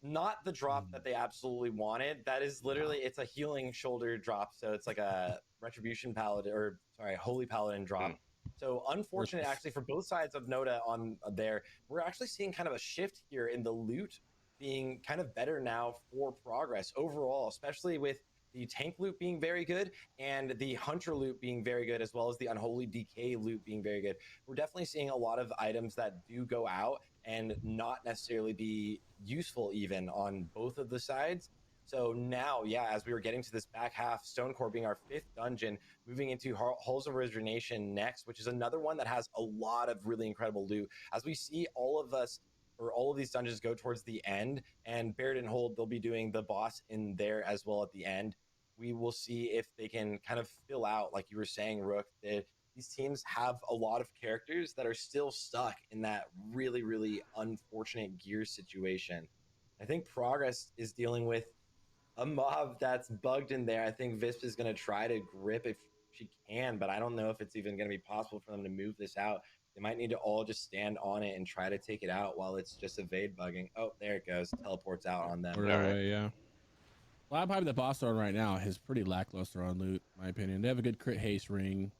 Not the drop that they absolutely wanted. That is literally, it's a healing shoulder drop. So it's like a Retribution Paladin, or sorry, Holy Paladin drop. So unfortunate actually for both sides of Noda on there. We're actually seeing kind of a shift here in the loot being kind of better now for progress overall, especially with the tank loot being very good and the hunter loot being very good, as well as the unholy decay loot being very good. We're definitely seeing a lot of items that do go out and not necessarily be useful even on both of the sides. So now, as we were getting to this back half, Stonecore being our 5th dungeon, moving into Halls of Origination next, which is another one that has a lot of really incredible loot. As we see all of these dungeons go towards the end, and Baird and Hold, they'll be doing the boss in there as well at the end. We will see if they can kind of fill out, like you were saying, Rook, that these teams have a lot of characters that are still stuck in that really, really unfortunate gear situation. I think Progress is dealing with a mob that's bugged in there. I think Visp is going to try to grip if she can, but I don't know if it's even going to be possible for them to move this out. They might need to all just stand on it and try to take it out while it's just evade bugging. Oh, there it goes. Teleports out on them. Lab Hive, the boss on right now, is pretty lackluster on loot, in my opinion. They have a good crit haste ring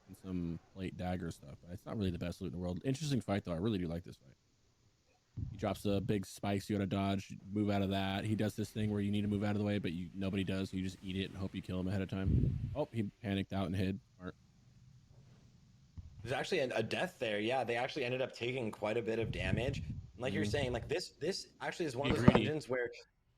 and some plate dagger stuff, but it's not really the best loot in the world. Interesting fight, though. I really do like this fight. He drops the big spikes. You got to dodge, move out of that. He does this thing where you need to move out of the way, but nobody does. So you just eat it and hope you kill him ahead of time. Oh, he panicked out and hid. There's actually a death there. Yeah, they actually ended up taking quite a bit of damage. And like you're saying, like this actually is one of those dungeons where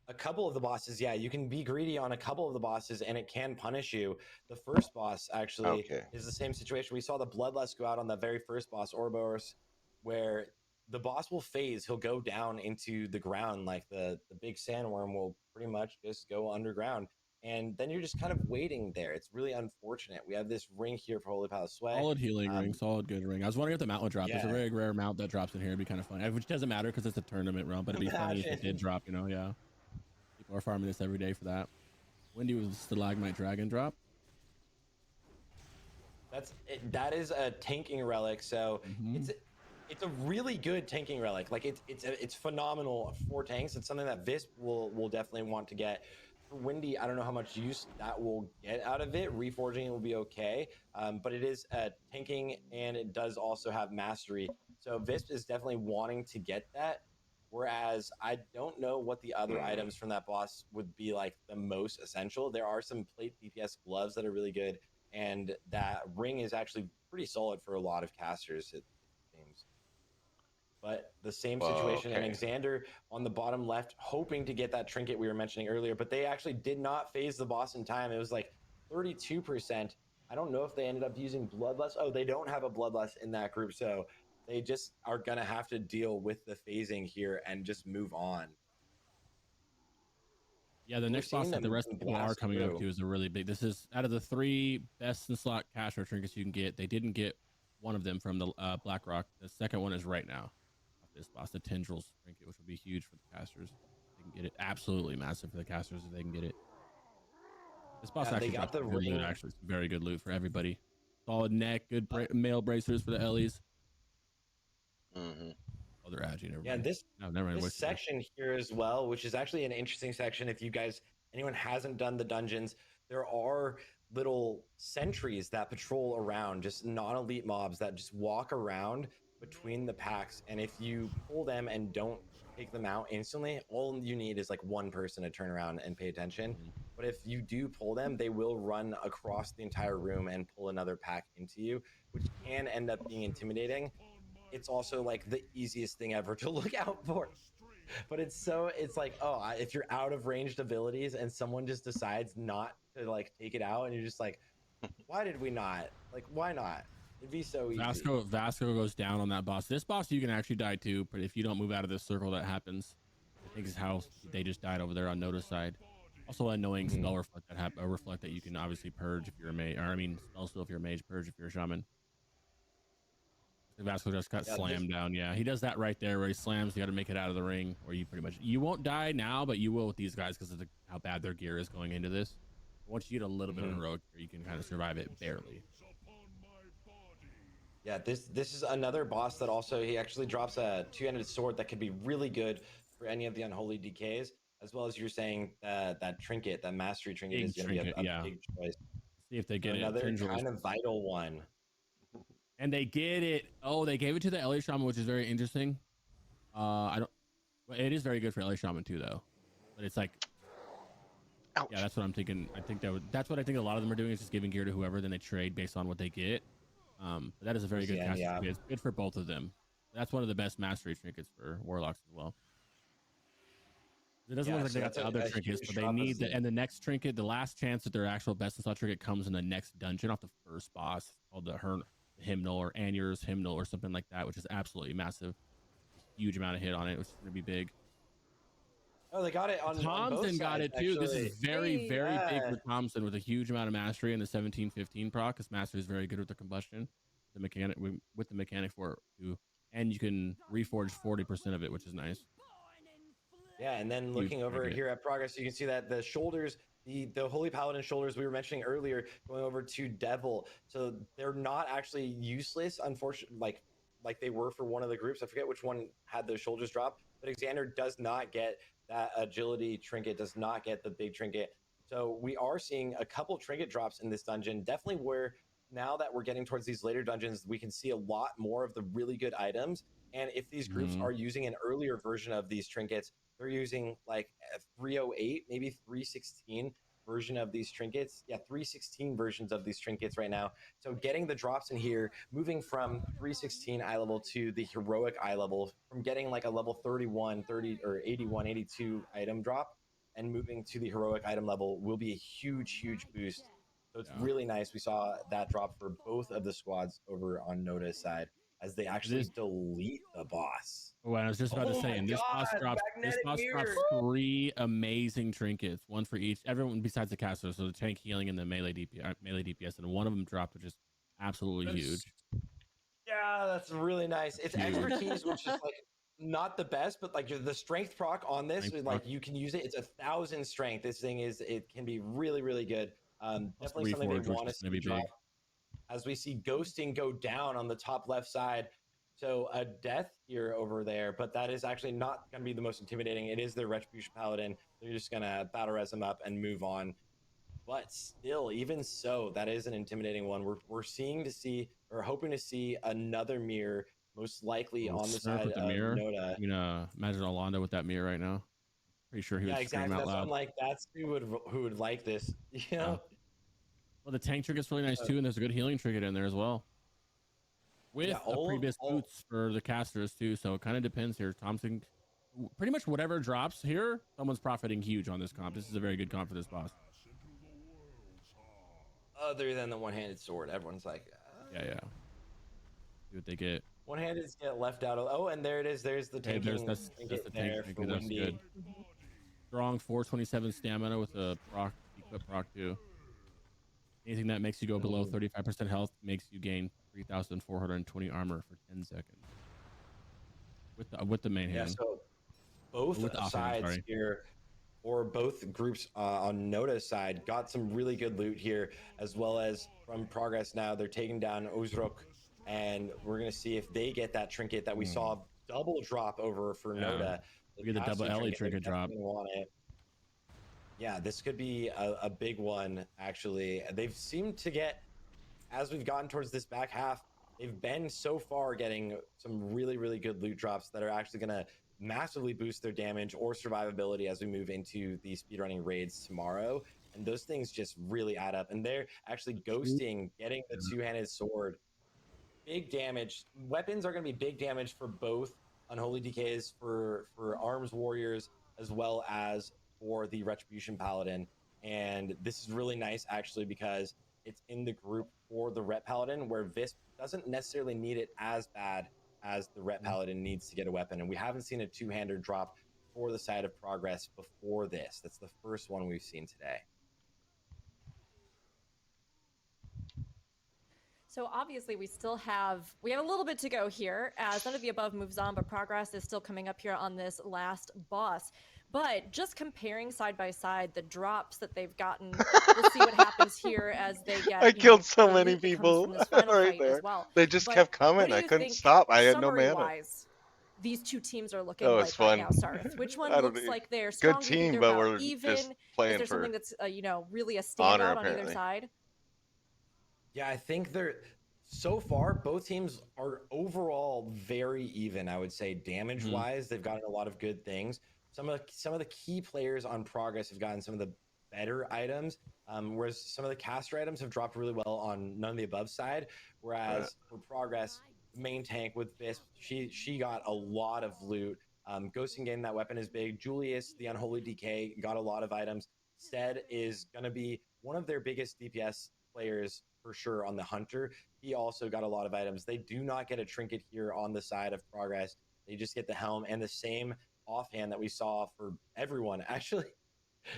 a couple of the bosses, you can be greedy on a couple of the bosses and it can punish you. The first boss actually is the same situation. We saw the Bloodlust go out on the very first boss, Ouroboros, where the boss will phase. He'll go down into the ground, like the big sandworm will pretty much just go underground. And then you're just kind of waiting there. It's really unfortunate. We have this ring here for Holy Palace Sweat. Solid healing ring, solid good ring. I was wondering if the mount would drop. There's a very rare mount that drops in here. It'd be kind of fun. Which doesn't matter because it's a tournament realm, but it'd be funny if it did drop, People are farming this every day for that. Windy with the Stalagmite Dragon drop. That is a tanking relic, so it's a really good tanking relic. Like it's phenomenal for tanks. It's something that Visp will definitely want to get. For Windy, I don't know how much use that will get out of it. Reforging it will be okay, but it is tanking and it does also have mastery. So Visp is definitely wanting to get that. Whereas I don't know what the other items from that boss would be like the most essential. There are some plate DPS gloves that are really good, and that ring is actually pretty solid for a lot of casters, it seems. But the same situation, and Okay. Xander on the bottom left, hoping to get that trinket we were mentioning earlier, but they actually did not phase the boss in time. It was like 32%. I don't know if they ended up using Bloodlust. Oh, they don't have a Bloodlust in that group, so they just are going to have to deal with the phasing here and just move on. Yeah, the We're next boss seeing that the them rest of people are blast coming up through. to is a really big. This is out of the 3 best in slot caster trinkets you can get. They didn't get one of them from the BlackRock. The second one is right now off this boss, the Tendrils trinket, which will be huge for the casters. They can get it. Absolutely massive for the casters if they can get it. This boss Yeah, they actually got drops the some good loot. ring. Actually, some very good loot for everybody. Solid neck, good male bracers for the Ellies. Mm-hmm. Oh, they're aging Yeah, everybody. No, never mind. this section here as well, which is actually an interesting section. If you guys, anyone hasn't done the dungeons, there are little sentries that patrol around, just non-elite mobs that just walk around between the packs. And if you pull them and don't take them out instantly, all you need is like one person to turn around and pay attention. But if you do pull them, they will run across the entire room and pull another pack into you, which can end up being intimidating. It's also like the easiest thing ever to look out for. But it's like, oh, if you're out of ranged abilities and someone just decides not to like take it out, and you're just like, why did we not? Like, why not? It'd be so easy. Vasco goes down on that boss. This boss you can actually die too, but if you don't move out of this circle, that happens. I think is how they just died over there on Noda's side. Also, annoying spell reflect that you can obviously purge if you're a mage, or I mean, also if you're a mage, purge if you're a shaman. Vasco just got slammed down. Yeah, he does that right there where he slams. You got to make it out of the ring, or you won't die now, but you will with these guys because of how bad their gear is going into this. Once you get a little bit of heroic gear, you can kind of survive it barely. Yeah, this is another boss that also he actually drops a two-handed sword that could be really good for any of the unholy DKs, as well as you're saying that trinket, that mastery trinket is going to be a big choice. See if they get it. Another Tendrils. kind of vital one. And they get it. Oh, they gave it to the LA Shaman, which is very interesting. I don't. Well, it is very good for LA Shaman too, though. But it's like, ouch. Yeah, that's what I'm thinking. I think that's what I think a lot of them are doing is just giving gear to whoever, then they trade based on what they get. But that is a very good cast. Yeah. It's good for both of them. That's one of the best mastery trinkets for warlocks as well. It doesn't look like they got the other trinkets, but they need and the next trinket, the last chance that their actual best in slot trinket comes in the next dungeon off the first boss called the Hymnal or Anur's Hymnal or something like that, which is absolutely massive. Huge amount of hit on it, which is going to be big. Oh, they got it on Thompson on got sides, it too. actually. This is very big for Thompson with a huge amount of mastery in the 17-15 proc, because mastery is very good with the combustion. The mechanic with the mechanic for it too. And you can reforge 40% of it, which is nice. Yeah, and then looking over here at progress, you can see that the shoulders, the Holy Paladin shoulders we were mentioning earlier, going over to Devil. So they're not actually useless, unfortunately, like they were for one of the groups. I forget which one had those shoulders drop, but Xander does not get that agility trinket, does not get the big trinket. So we are seeing a couple trinket drops in this dungeon. Definitely where now that we're getting towards these later dungeons, we can see a lot more of the really good items. And if these groups are using an earlier version of these trinkets, they're using like a 308, maybe 316 version of these trinkets. Yeah, 316 versions of these trinkets right now. So getting the drops in here, moving from 316 eye level to the heroic eye level, from getting like a level 31, 30, or 81, 82 item drop, and moving to the heroic item level will be a huge boost. So it's really nice. We saw that drop for both of the squads over on Noda's side as they actually delete the boss. Oh, I was just about to say, and this boss drops 3 amazing trinkets, one for each, everyone besides the caster, so the tank healing and the melee DPS, and one of them dropped, which is absolutely huge. Yeah, that's really nice. It's expertise, which is like not the best, but like the strength proc on this is like you can use it. It's 1,000 strength. This thing it can be really good. Definitely something they want to see drop. As we see ghosting go down on the top left side. So a death here over there, but that is actually not going to be the most intimidating. It is their Retribution Paladin. They're just going to battle res them up and move on. But still, even so, that is an intimidating one. We're hoping to see another mirror most likely Oh, on the Smurf side with the of mirror. Noda. You know, imagine Orlando with that mirror right now. Pretty sure he Yeah, would scream exactly. out That's what loud. I'm like. That's who would like this. You know. Well, the tank tricket's really nice too, and there's a good healing trinket in there as well. With Yeah, a previous boots for the casters too, so it kind of depends here. Thompson, pretty much whatever drops here, someone's profiting huge on this comp. This is a very good comp for this boss. Other than the one-handed sword, everyone's like, Yeah. See what they get. One-handeds get left out. Oh, and there it is. There's the Hey, tanking. that's the tank there for trinket. That's Windy. good. Strong 427 stamina with a proc, equip proc too. Anything that makes you go below 35% health makes you gain 3,420 armor for 10 seconds. With the main hand. So both sides here, or both groups on Noda's side, got some really good loot here, as well as from Progress now. They're taking down Ozrok, and we're going to see if they get that trinket that we saw double drop over for Noda. We get the double Ellie trinket drop. Want it. Yeah, this could be a big one, actually. They've seemed to get, as we've gotten towards this back half, they've been so far getting some really, really good loot drops that are actually going to massively boost their damage or survivability as we move into the speedrunning raids tomorrow. And those things just really add up. And they're actually ghosting, getting the two-handed sword. Big damage. Weapons are going to be big damage for both Unholy DKs, for Arms Warriors, as well as for the Retribution Paladin. And this is really nice, actually, because it's in the group for the Ret Paladin, where Visp doesn't necessarily need it as bad as the Ret Paladin needs to get a weapon. And we haven't seen a two-hander drop for the side of Progress before this. That's the first one we've seen today. So obviously we have a little bit to go here as none of the above moves on, but Progress is still coming up here on this last boss. But just comparing side by side the drops that they've gotten, we'll see what happens here as they get. I killed so many people right there. Well. They just But kept coming. I couldn't stop. I had no mana. These two teams are looking Oh, like it's fun. right now, Sarth. Which one looks like they're good strong? team, but we're even? just playing Is there for something that's really a honor, standout on either apparently. side? Yeah, I think they're so far both teams are overall very even. I would say damage wise, they've gotten a lot of good things. Some of the key players on Progress have gotten some of the better items, whereas some of the caster items have dropped really well on none of the above side. Whereas for Progress, main tank with Visp, she got a lot of loot. Ghosting getting that weapon is big. Julius, the Unholy DK, got a lot of items. Stead is going to be one of their biggest DPS players for sure on the Hunter. He also got a lot of items. They do not get a trinket here on the side of Progress. They just get the helm and the same offhand that we saw for everyone, actually.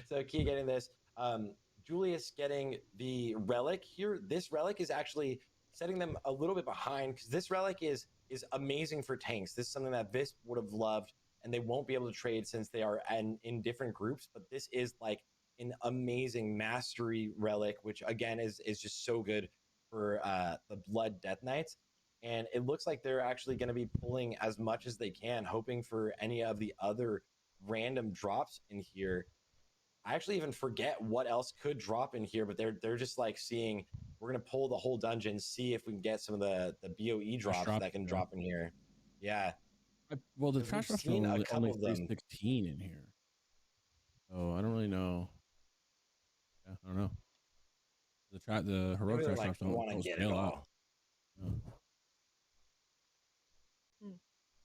So Key getting this. Julius getting the relic here. This relic is actually setting them a little bit behind because this relic is amazing for tanks. This is something that Visp would have loved, and they won't be able to trade since they are in different groups. But this is like an amazing mastery relic, which again is just so good for the Blood Death Knights. And it looks like they're actually going to be pulling as much as they can, hoping for any of the other random drops in here. I actually even forget what else could drop in here, but they're just like seeing, we're going to pull the whole dungeon, see if we can get some of the BOE drops that can drop in here. Yeah. Well, the trash drops are only 316 in here. Oh, I don't really know. Yeah, I don't know. The heroic trash drops don't scale up.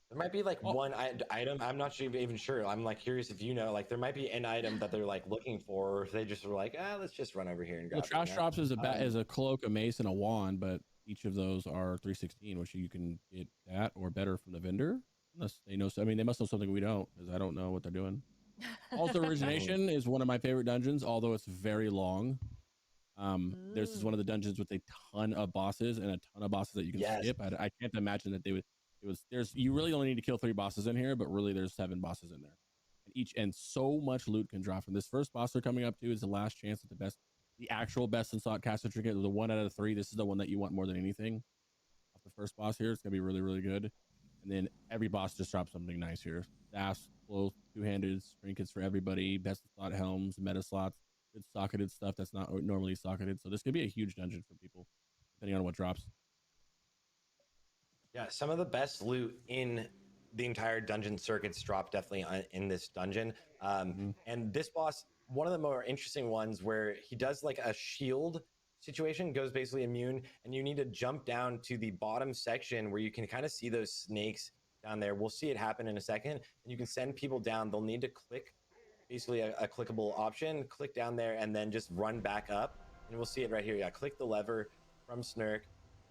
There might be like one item. I'm not even sure. I'm like curious if you know, like there might be an item that they're like looking for, or if they just were like, let's just run over here and grab the trash drops is a cloak, a mace, and a wand, but each of those are 316, which you can get that or better from the vendor. Unless they know, I mean, they must know something we don't, because I don't know what they're doing. Also, Origination is one of my favorite dungeons, although it's very long. This is one of the dungeons with a ton of bosses and a ton of bosses that you can skip. I can't imagine that they would. You really only need to kill 3 bosses in here, but really there's 7 bosses in there, and so much loot can drop from this first boss they're coming up to. Is the last chance at the actual best in slot caster trinket. The 1 out of 3. This is the one that you want more than anything. Off the first boss here, it's gonna be really, really good. And then every boss just drops something nice here. Staffs, clothes, 2-handed, trinkets for everybody, best in slot helms, meta slots, good socketed stuff that's not normally socketed. So this could be a huge dungeon for people, depending on what drops. Yeah, some of the best loot in the entire dungeon circuits drop definitely in this dungeon. And this boss, one of the more interesting ones where he does like a shield situation, goes basically immune, and you need to jump down to the bottom section where you can kind of see those snakes down there. We'll see it happen in a second, and you can send people down. They'll need to click basically a clickable option, click down there, and then just run back up. And we'll see it right here. Yeah, click the lever from Snurk,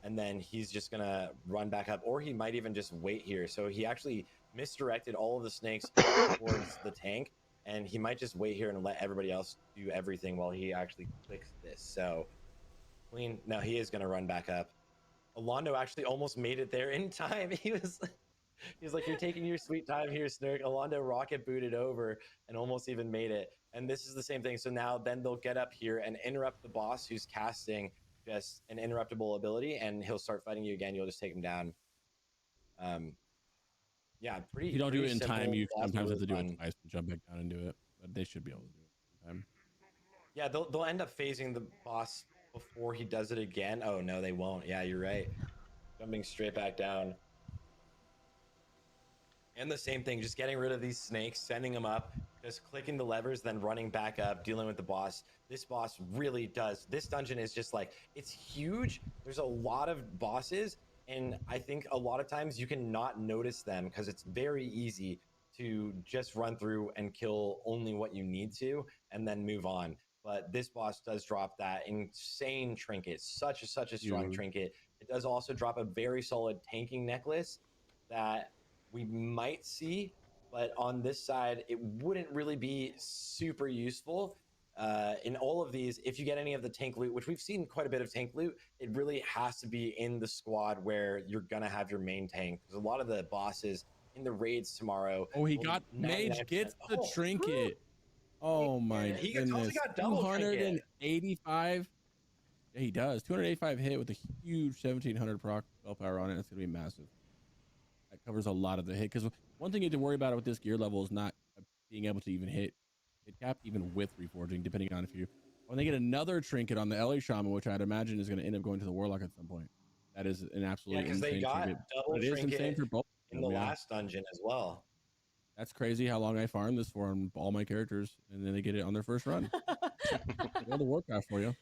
and then he's just gonna run back up, or he might even just wait here. So he actually misdirected all of the snakes towards the tank, and he might just wait here and let everybody else do everything while he actually clicks this. So clean. Now he is gonna run back up. Alondo actually almost made it there in time. He's like, you're taking your sweet time here, Snurk. Alondo rocket booted over and almost even made it. And this is the same thing. So now then they'll get up here and interrupt the boss who's casting just an interruptible ability, and he'll start fighting you again. You'll just take him down. Yeah, pretty. If you don't do it in simple time, you boss sometimes have rules to do run. it twice and jump back down and do it. But they should be able to do it in time. Yeah, they'll end up phasing the boss before he does it again. Oh no, they won't. Yeah, you're right. Jumping straight back down. And the same thing, just getting rid of these snakes, sending them up, just clicking the levers, then running back up, dealing with the boss. This boss really does. This dungeon is just like, it's huge. There's a lot of bosses, and I think a lot of times you can not notice them because it's very easy to just run through and kill only what you need to and then move on. But this boss does drop that insane trinket, such a strong trinket. It does also drop a very solid tanking necklace that we might see, but on this side, it wouldn't really be super useful. In all of these, if you get any of the tank loot, which we've seen quite a bit of tank loot, it really has to be in the squad where you're gonna have your main tank. Because a lot of the bosses in the raids tomorrow. Oh, he got Mage gets the trinket. Oh my goodness! Got double 285. Yeah, he does. 285 hit with a huge 1700 proc spell power on it. It's gonna be massive. That covers a lot of the hit. Because one thing you have to worry about with this gear level is not being able to even hit cap, even with reforging, depending on if you. When they get another trinket on the LA Shaman, which I'd imagine is going to end up going to the Warlock at some point. That is an absolutely insane they got trinket. double It is insane for both in the last dungeon as well. That's crazy how long I farmed this for on all my characters, and then they get it on their first run. Well, the Warcraft for you.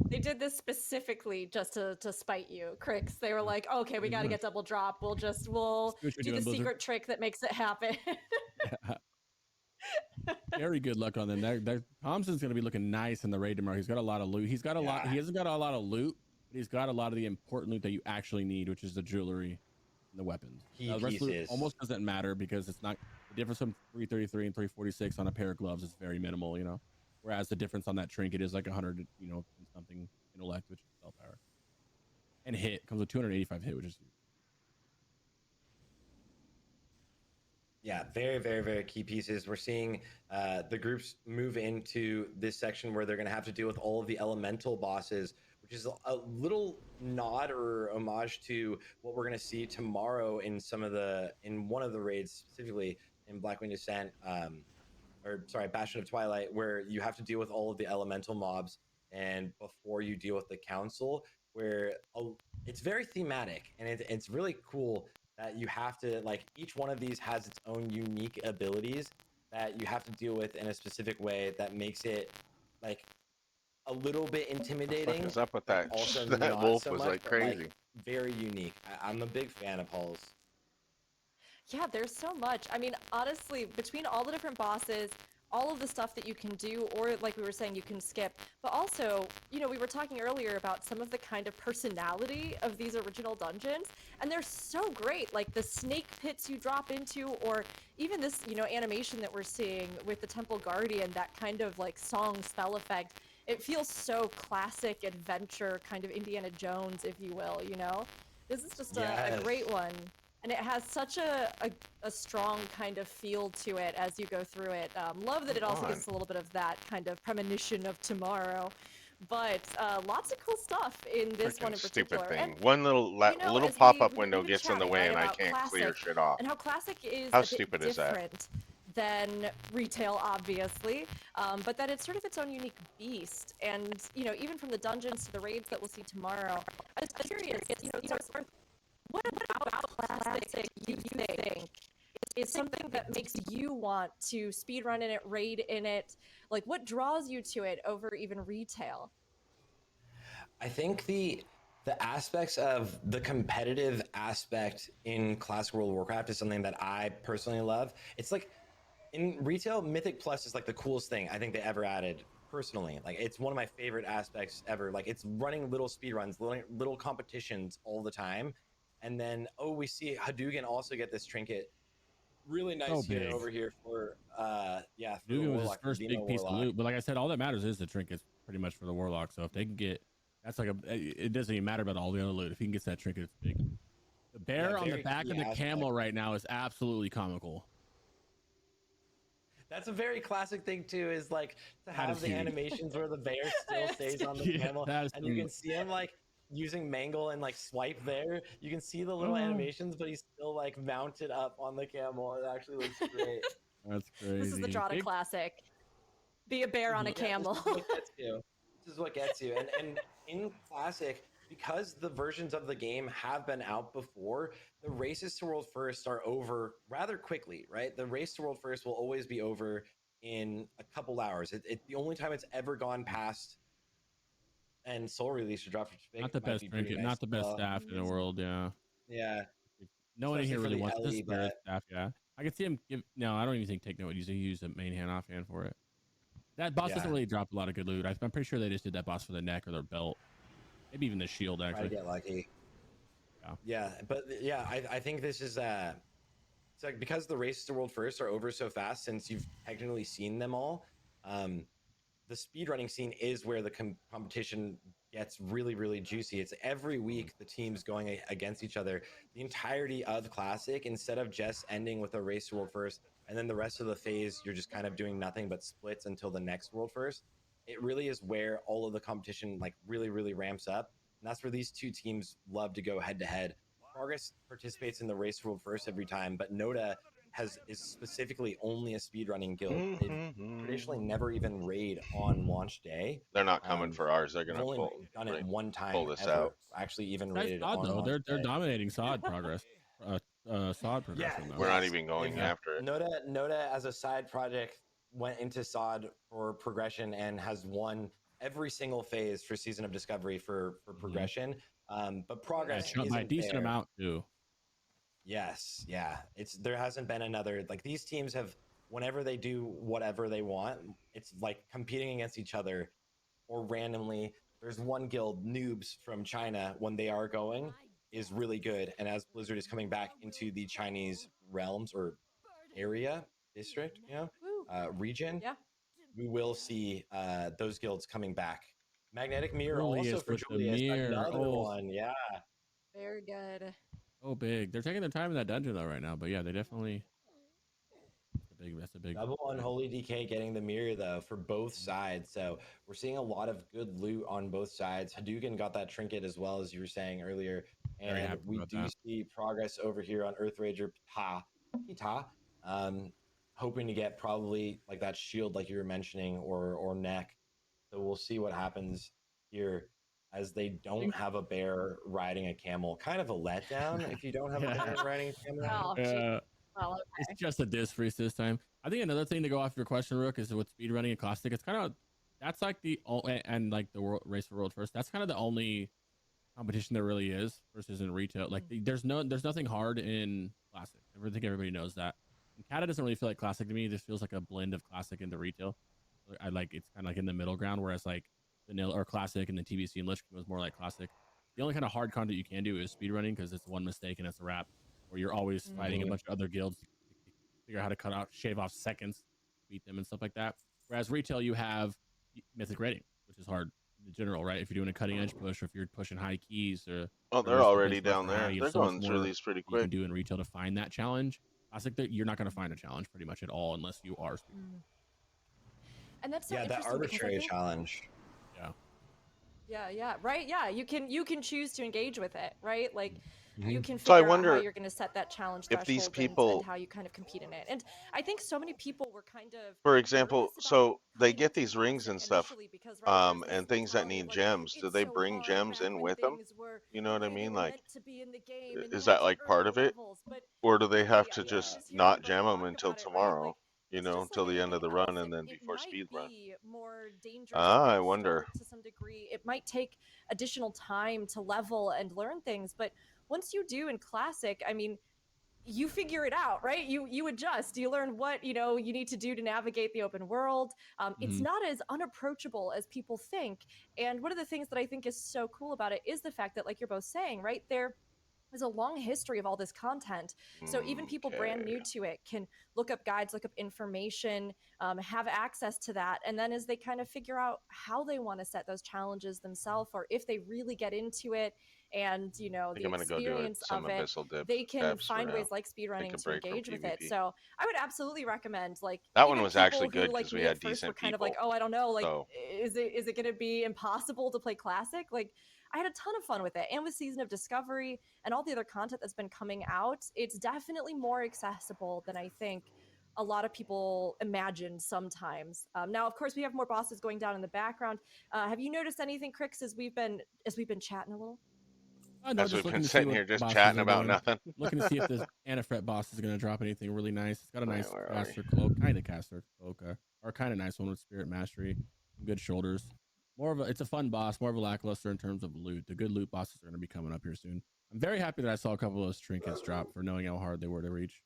They did this specifically just to spite you, Crix. They were like, okay, we got to get double drop. We'll do the secret trick that makes it happen. Yeah. Very good luck on them. That Thompson's going to be looking nice in the raid tomorrow. He's got a lot of loot. He's got a lot. He hasn't got a lot of loot, but he's got a lot of the important loot that you actually need, which is the jewelry and the weapons. The rest of loot almost doesn't matter because it's not the difference from 333 and 346 on a pair of gloves is very minimal, you know. Whereas the difference on that trinket is like 100, you know, and something intellect, which is spell power. And hit comes with 285 hit, which is huge. Yeah, very, very, very key pieces. We're seeing the groups move into this section where they're going to have to deal with all of the elemental bosses, which is a little nod or homage to what we're going to see tomorrow in one of the raids, specifically in Blackwing Descent. Bastion of Twilight, where you have to deal with all of the elemental mobs, and before you deal with the council, where it's very thematic, and it's really cool that you have to, like, each one of these has its own unique abilities that you have to deal with in a specific way that makes it, like, a little bit intimidating. What's up with that? Also, that wolf was much, like crazy. Very unique. I'm a big fan of Paul's. Yeah, there's so much. I mean, honestly, between all the different bosses, all of the stuff that you can do, or like we were saying, you can skip, but also, you know, we were talking earlier about some of the kind of personality of these original dungeons, and they're so great. Like the snake pits you drop into, or even this, you know, animation that we're seeing with the Temple Guardian, that kind of like song spell effect. It feels so classic adventure, kind of Indiana Jones, if you will, you know? This is just a great one. And it has such a strong kind of feel to it as you go through it. Love that it also gives a little bit of that kind of premonition of tomorrow. But lots of cool stuff in this one in particular. Stupid thing. And, one little little pop-up window gets in the way, and I can't clear shit off. And how classic is how a stupid bit is that? different than retail, obviously, but that it's sort of its own unique beast. And, you know, even from the dungeons to the raids that we'll see tomorrow, I was curious, you know, what about Classic you think is something that makes you want to speedrun in it, raid in it? Like, what draws you to it over even retail? I think the aspects of the competitive aspect in Classic World of Warcraft is something that I personally love. It's like in retail, Mythic Plus is like the coolest thing I think they ever added. Personally, like it's one of my favorite aspects ever. Like it's running little speed runs, little competitions all the time, and then we see Hadouken also get this trinket. Really nice So here big. over here for for the Dugan was his Warlock, for first Demo big piece of Warlock. loot, but like I said, all that matters is the trinkets pretty much for the Warlock. So if they can get, that's like it doesn't even matter about all the other loot. If he can get that trinket, it's big. The bear on the very back key of the aspect. camel right now is absolutely comical. That's a very classic thing too, is like to have the huge. animations where the bear still stays on the Yeah, camel, and you can see him like using mangle and like swipe there. You can see the little animations, but he's still like mounted up on the camel. It actually looks great. That's crazy. This is the Drata classic. Be a bear on a camel. This is what gets you. This is what gets you. And in Classic, because the versions of the game have been out before, the races to World First are over rather quickly, right? The race to World First will always be over in a couple hours. The only time it's ever gone past and Soul Release or Drop Not the best trinket, nice. not the best staff in the world. Yeah. Yeah. No one in here really wants LE, this spirit staff. Yeah. I could see him give. No, I don't even think Take Note would use a main hand offhand for it. That boss doesn't really drop a lot of good loot. I'm pretty sure they just did that boss for the neck or their belt. Maybe even the shield, actually. Try to get lucky. Yeah, but yeah, I think this is it's like because the races to World First are over so fast, since you've technically seen them all, the speedrunning scene is where the competition gets really, really juicy. It's every week the teams going against each other. The entirety of Classic, instead of just ending with a race to World First, and then the rest of the phase, you're just kind of doing nothing but splits until the next World First. It really is where all of the competition like really, really ramps up. And that's where these two teams love to go head to head. Progress participates in the race to World First every time, but Noda is specifically only a speedrunning guild. They've traditionally never even raid on launch day. They're not coming for ours. They're gonna only done it one time pull this ever. out. Actually, even Nice rated sod, on though. launch They're day. dominating sod progress. Sod progression. Yeah, though. We're not even going They've- after it. Noda as a side project went into sod for progression and has won every single phase for Season of Discovery for progression. But progress by a isn't decent there. amount too. Yes, yeah. There hasn't been another, like, these teams have, whenever they do whatever they want, it's like competing against each other or randomly. There's one guild, Noobs from China, when they are going, is really good. And as Blizzard is coming back into the Chinese realms or area, district, region, we will see those guilds coming back. Magnetic Mirror Julius also for with the Julius, mirror. another one, yeah. Very good. Oh, big. They're taking their time in that dungeon though right now, but yeah, they definitely. That's a big. Double Unholy DK getting the mirror though for both sides, so we're seeing a lot of good loot on both sides. Hadouken got that trinket as well, as you were saying earlier, and we do see progress over here on Earthrager Pita, hoping to get probably like that shield, like you were mentioning, or neck. So we'll see what happens here, as they don't have a bear riding a camel. Kind of a letdown if you don't have a bear riding a camel. Well, okay. It's just a disc freeze this time. I think another thing to go off your question, Rook, is with speedrunning and Caustic. It's kind of that's like the and like the race for World First. That's kind of the only competition there really is versus in retail. Like there's nothing hard in Classic. I think everybody knows that. And Kata doesn't really feel like Classic to me. It just feels like a blend of Classic into retail. I like it's kind of like in the middle ground, whereas like vanilla or Classic and the TBC and Lich King was more like Classic. The only kind of hard content you can do is speedrunning because it's one mistake and it's a wrap. Where you're always fighting a bunch of other guilds to figure out how to shave off seconds, beat them and stuff like that. Whereas retail, you have mythic rating, which is hard in general, right? If you're doing a cutting edge push or if you're pushing high keys or they're already down there. They're going through these pretty quick. You can do in retail to find that challenge. Classic, you're not going to find a challenge pretty much at all unless you are speedrunning. And that's so that arbitrary challenge. Yeah, right. Yeah, you can choose to engage with it, right? Like you can So I figure out how wonder you're going to set that challenge if these threshold and people, how you kind of compete in it. And I think so many people were kind of for example, nervous about so they coming get into these rings Classic and stuff, initially because, right, there's this and things that mentality of need like, gems. Do it's they so bring hard gems back in when with them? things were You know the what I way they mean? were Like, meant to be in the game and you is had that to like earn part the of it, levels. But or do they really, have to even just just hearing you not both gem them talk until about it, right, tomorrow? like You it's know, just like until the end anything of the run, else. and then It before might speed run. be more dangerous Ah, at I the wonder. start to some degree. It might take additional time to level and learn things, but once you do in Classic, I mean, you figure it out, right? You adjust, you learn what you need to do to navigate the open world. It's not as unapproachable as people think. And one of the things that I think is so cool about it is the fact that, like you're both saying, right, there is a long history of all this content. So even people brand Okay. new to it can look up guides, look up information, have access to that. And then as they kind of figure out how they want to set those challenges themselves, or if they really get into it and, I think the I'm gonna go do experience some of it, abyssal they can depths for find now. ways like Take a speedrunning to break from engage with it. PvP. So I would absolutely recommend, like, That one even was actually people who, good like because we me at had first, were decent kind of like, people. oh, I don't know, like, So is it going to be impossible to play Classic? Like, I had a ton of fun with it. And with Season of Discovery and all the other content that's been coming out, it's definitely more accessible than I think a lot of people imagine sometimes. Now, of course, we have more bosses going down in the background. Have you noticed anything, Crix, as we've been chatting a little? No, as just we've been looking to see sitting what here just bosses chatting are about doing. nothing. Looking to see if this Anafret boss is going to drop anything really nice. It's got a All right, nice where are we? caster cloak, kind of caster cloak, or kind of nice one with spirit mastery, good shoulders. It's a fun boss, more of a lackluster in terms of loot. The good loot bosses are going to be coming up here soon. I'm very happy that I saw a couple of those trinkets drop for knowing how hard they were to reach.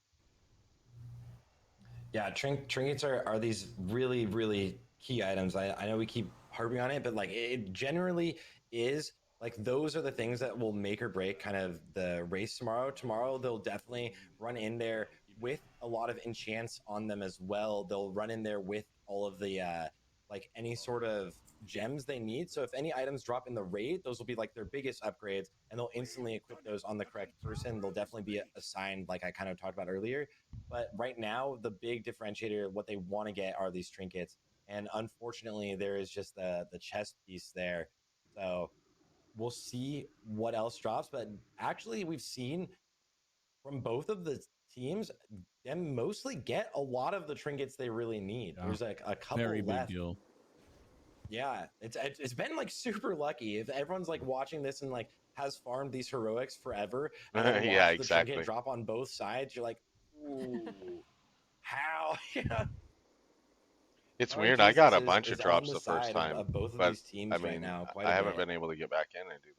Yeah, trinkets are these really, really key items. I know we keep harping on it, but like it generally is like those are the things that will make or break kind of the race tomorrow. Tomorrow they'll definitely run in there with a lot of enchants on them as well. They'll run in there with all of the like any sort of gems they need. So if any items drop in the raid, those will be like their biggest upgrades, and they'll instantly equip those on the correct person. They'll definitely be assigned, like I kind of talked about earlier. But right now, the big differentiator, what they want to get are these trinkets. And unfortunately, there is just the chest piece there. So we'll see what else drops. But actually, we've seen from both of the teams, them mostly get a lot of the trinkets they really need. Yeah, There's like a couple very big left. deal. Yeah, it's been like super lucky. If everyone's like watching this and like has farmed these heroics forever and then Yeah, watch the trinket exactly. drop on both sides, you're like, ooh, how? Yeah. It's weird. I got Jesus a bunch of is on drops the the first side time, of both of but these I teams right mean, now quite I a haven't bit. been able to get back in and do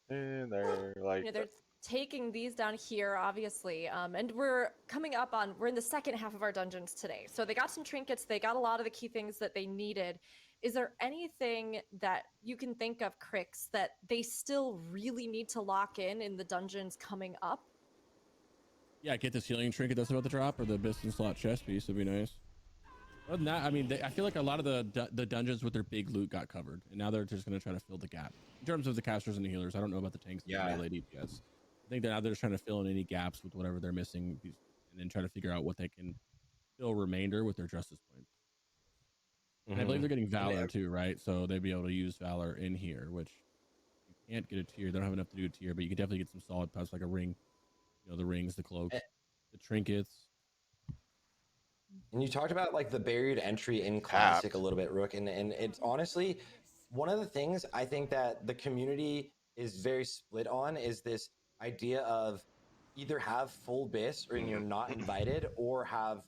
the rest. And they're like, They're taking these down here, obviously, and we're in the second half of our dungeons today. So they got some trinkets, they got a lot of the key things that they needed. Is there anything that you can think of, Crix, that they still really need to lock in the dungeons coming up? Yeah, get this healing trinket that's about to drop, or the abyss and slot chest piece would be nice. Other than that, I mean, I feel like a lot of the dungeons with their big loot got covered, and now they're just going to try to fill the gap in terms of the casters and the healers. I don't know about the tanks and the Yeah. melee DPS. I think that now they're just trying to fill in any gaps with whatever they're missing, and then try to figure out what they can fill remainder with their justice points. And I believe they're getting Valor too, right? So they'd be able to use Valor in here, which you can't get a tier. They don't have enough to do a tier, but you can definitely get some solid puffs like a ring. The rings, the cloaks, the trinkets. And you talked about like the buried entry in Classic tapped. a little bit, Rook, and it's honestly one of the things I think that the community is very split on is this idea of either have full bis or you're not invited, or have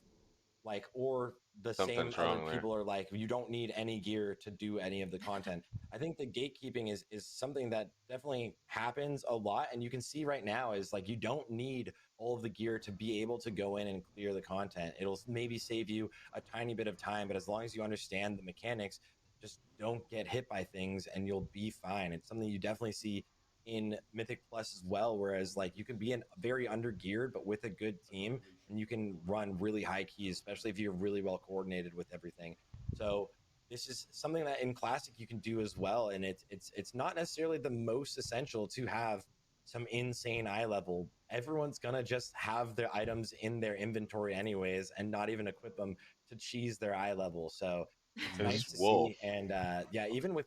like, or the same Something's other wrong there. people are like, you don't need any gear to do any of the content. I think the gatekeeping is something that definitely happens a lot, and you can see right now is like you don't need all of the gear to be able to go in and clear the content. It'll maybe save you a tiny bit of time, but as long as you understand the mechanics, just don't get hit by things and you'll be fine. It's something you definitely see in Mythic Plus as well, whereas like you can be in very under geared but with a good team, and you can run really high keys, especially if you're really well coordinated with everything. So this is something that in Classic you can do as well, and it's not necessarily the most essential to have some insane eye level. Everyone's gonna just have their items in their inventory anyways, and not even equip them to cheese their eye level. So it's This nice to wolf. see, and yeah, even with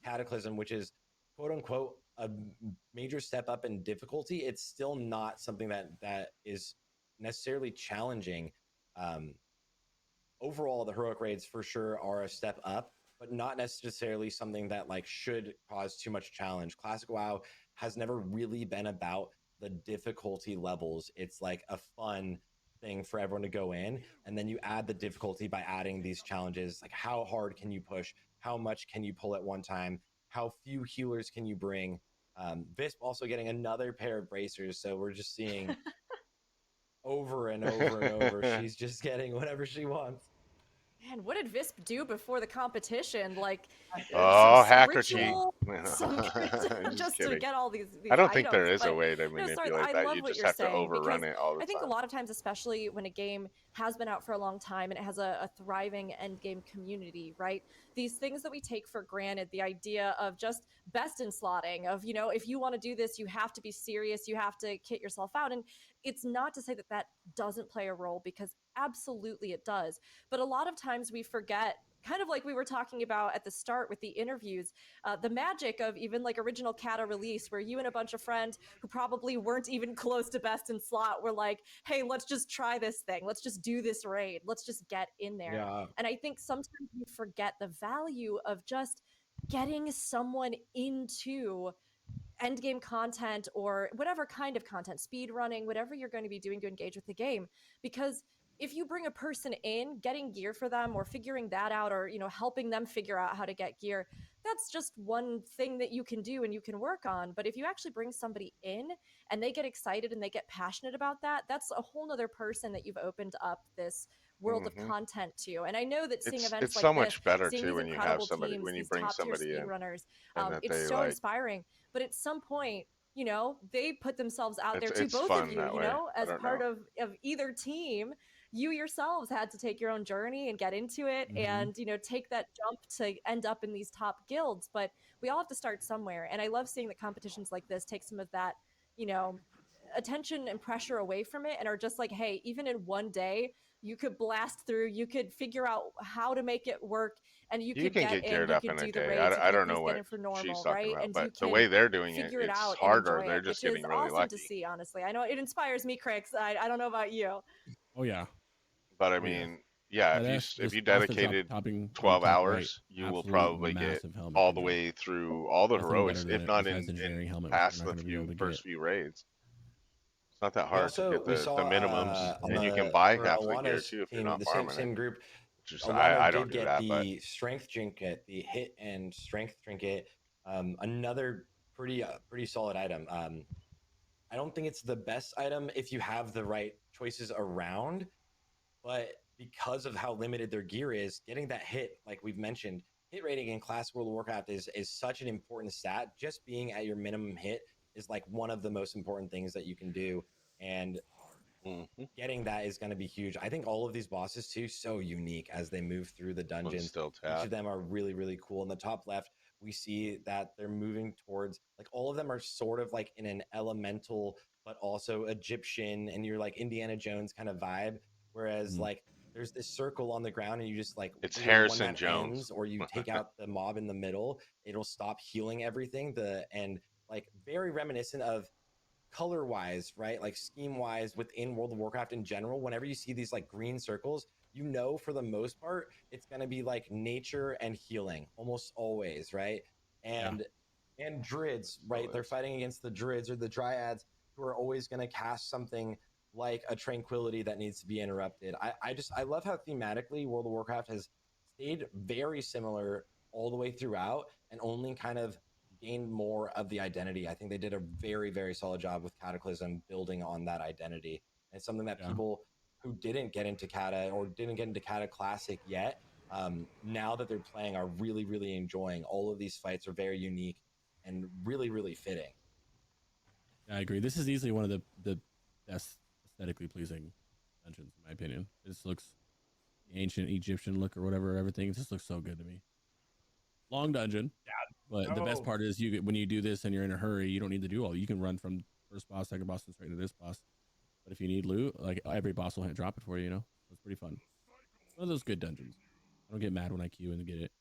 Cataclysm, which is quote unquote a major step up in difficulty, it's still not something that is necessarily challenging. Um, Overall, the heroic raids for sure are a step up, but not necessarily something that like should cause too much challenge. Classic WoW has never really been about the difficulty levels. It's like a fun thing for everyone to go in, and then you add the difficulty by adding these challenges, like how hard can you push, how much can you pull at one time, how few healers can you bring. Visp also getting another pair of bracers, so we're just seeing over and over and over. She's just getting whatever she wants. Man, what did Visp do before the competition? Like, Oh, some hacker cheat. ritual, some Just just to kidding. get all these I don't think items. there is a But way to no, sorry, manipulate I that. love You what just you're have to saying, because overrun it all the I think a time. lot of times, especially when a game has been out for a long time and it has a thriving end game community, right? These things that we take for granted, the idea of just best in slotting, of, you know, if you want to do this, you have to be serious, you have to kit yourself out. And it's not to say that that doesn't play a role, because absolutely it does. But a lot of times we forget, kind of like we were talking about at the start with the interviews, the magic of even like original Kata release, where you and a bunch of friends who probably weren't even close to best in slot were like, hey, let's just try this thing. Let's just do this raid. Let's just get in there. Yeah. And I think sometimes we forget the value of just getting someone into end game content, or whatever kind of content, speed running, whatever you're going to be doing to engage with the game. Because if you bring a person in, getting gear for them or figuring that out, or, you know, helping them figure out how to get gear, that's just one thing that you can do and you can work on. But if you actually bring somebody in and they get excited and they get passionate about that, that's a whole nother person that you've opened up this world of Hmm. content to. And I know that seeing events It's like so this, much better seeing too these when you have incredible somebody, teams, when you these bring top tier somebody in speedrunners, and that it's they so like. inspiring. But at some point, you know, they put themselves out there too, It's both of fun you, that you way. know, I as don't part know. of either team. You yourselves had to take your own journey and get into it, Mm-hmm. and, you know, take that jump to end up in these top guilds. But we all have to start somewhere, and I love seeing that competitions like this take some of that, you know, attention and pressure away from it, and are just like, hey, even in one day you could blast through, you could figure out how to make it work, and you You could can get get in, geared you up could in a do the day. raids, you I can at don't know least get what in for she's normal, talking right? about, And but you the can way they're doing it, figure it it's out and harder. enjoy They're it, just which is getting really awesome to lucky. see. Honestly, I know it inspires me, Crix. I don't know about you. Oh yeah, But I oh yeah. mean, yeah, That S, if this you boss they're dedicated topping on the 12 top right, hours, you will absolute probably get massive helmet all the control. way through all the Nothing better heroics, than if it not besides in engineering helmet, which we're past not the going to be able to get. first few raids. It's not that We hard to also get we the saw minimums, on and you can the buy for half the gear Alana's too if you're team, not the same farming it. same group. Which is I Alana don't did do get that, but the strength trinket, the hit and strength trinket. Another pretty solid item. I don't think it's the best item if you have the right choices around, but because of how limited their gear is, getting that hit, like we've mentioned, hit rating in Classic World of Warcraft is such an important stat. Just being at your minimum hit is like one of the most important things that you can do, and mhm. getting that is going to be huge. I think all of these bosses too so unique as they move through the This one's dungeons. still Each of tapped. them are really cool. In the top left, we see that they're moving towards, like, all of them are sort of like in an elemental but also Egyptian and you're like Indiana Jones kind of vibe. Whereas Mm. like there's this circle on the ground and you just like It's either one Harrison that Jones. ends or you take out the mob in the middle, it'll stop healing everything. And like very reminiscent of color wise, right? Like scheme wise within World of Warcraft in general, whenever you see these like green circles, you know, for the most part, it's going to be like nature and healing almost always, right? Yeah. And druids, right? Still They're is. fighting against the druids or the dryads who are always going to cast something like a tranquility that needs to be interrupted. I love how thematically World of Warcraft has stayed very similar all the way throughout and only kind of gained more of the identity. I think they did a very solid job with Cataclysm building on that identity. And it's something that Yeah. people who didn't get into Cata or didn't get into Cata Classic yet, now that they're playing, are really enjoying. All of these fights are very unique and really fitting. Yeah, I agree. This is easily one of the best aesthetically pleasing dungeons, in my opinion. This looks the ancient Egyptian look or whatever. Everything just looks so good to me. Long dungeon, but the best part is when you do this and you're in a hurry, you don't need to do all. You can run from first boss, second boss, and straight to this boss. But if you need loot, like every boss will drop it for you. You know, so it's pretty fun. One of those good dungeons. I don't get mad when I queue and get it.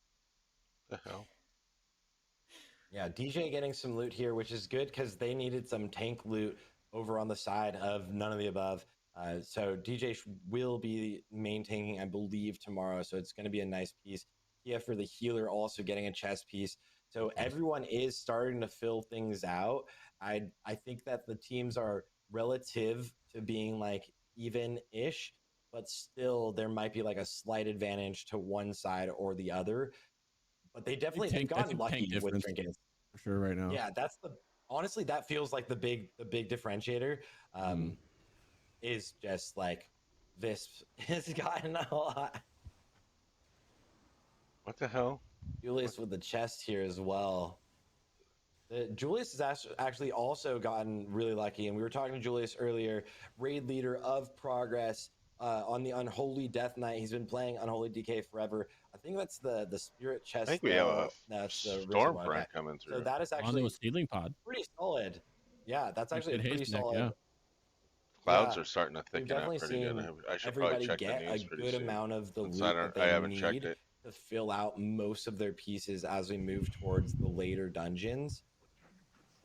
The hell? Yeah, DJ getting some loot here, which is good because they needed some tank loot over on the side of none of the above. So DJ will be maintaining, I believe, tomorrow. So it's going to be a nice piece. Kia for the healer also getting a chest piece. So everyone is starting to fill things out. I think that the teams are relative to being like even-ish, but still there might be like a slight advantage to one side or the other. But they've gotten tank lucky with difference trinkets. for sure right now. Yeah, that's the honestly that feels like the big differentiator. Is just like this has gotten a lot. What the hell? Julius with the chest here as well. Julius has actually also gotten really lucky, and we were talking to Julius earlier, raid leader of Progress on the Unholy Death Knight. He's been playing Unholy DK forever. I think that's the spirit I chest. think we have a That's the risen storm one. front Okay. coming So through. that is On to a actually stealing pod. pretty solid. Yeah, that's actually a Good pretty haste neck, solid. yeah. Clouds Yeah, are starting to we've thicken up definitely pretty good. seen I should probably everybody check the get a news pretty good soon. amount of the Since loot that I they haven't checked need it. to fill out most of their pieces as we move towards the later dungeons.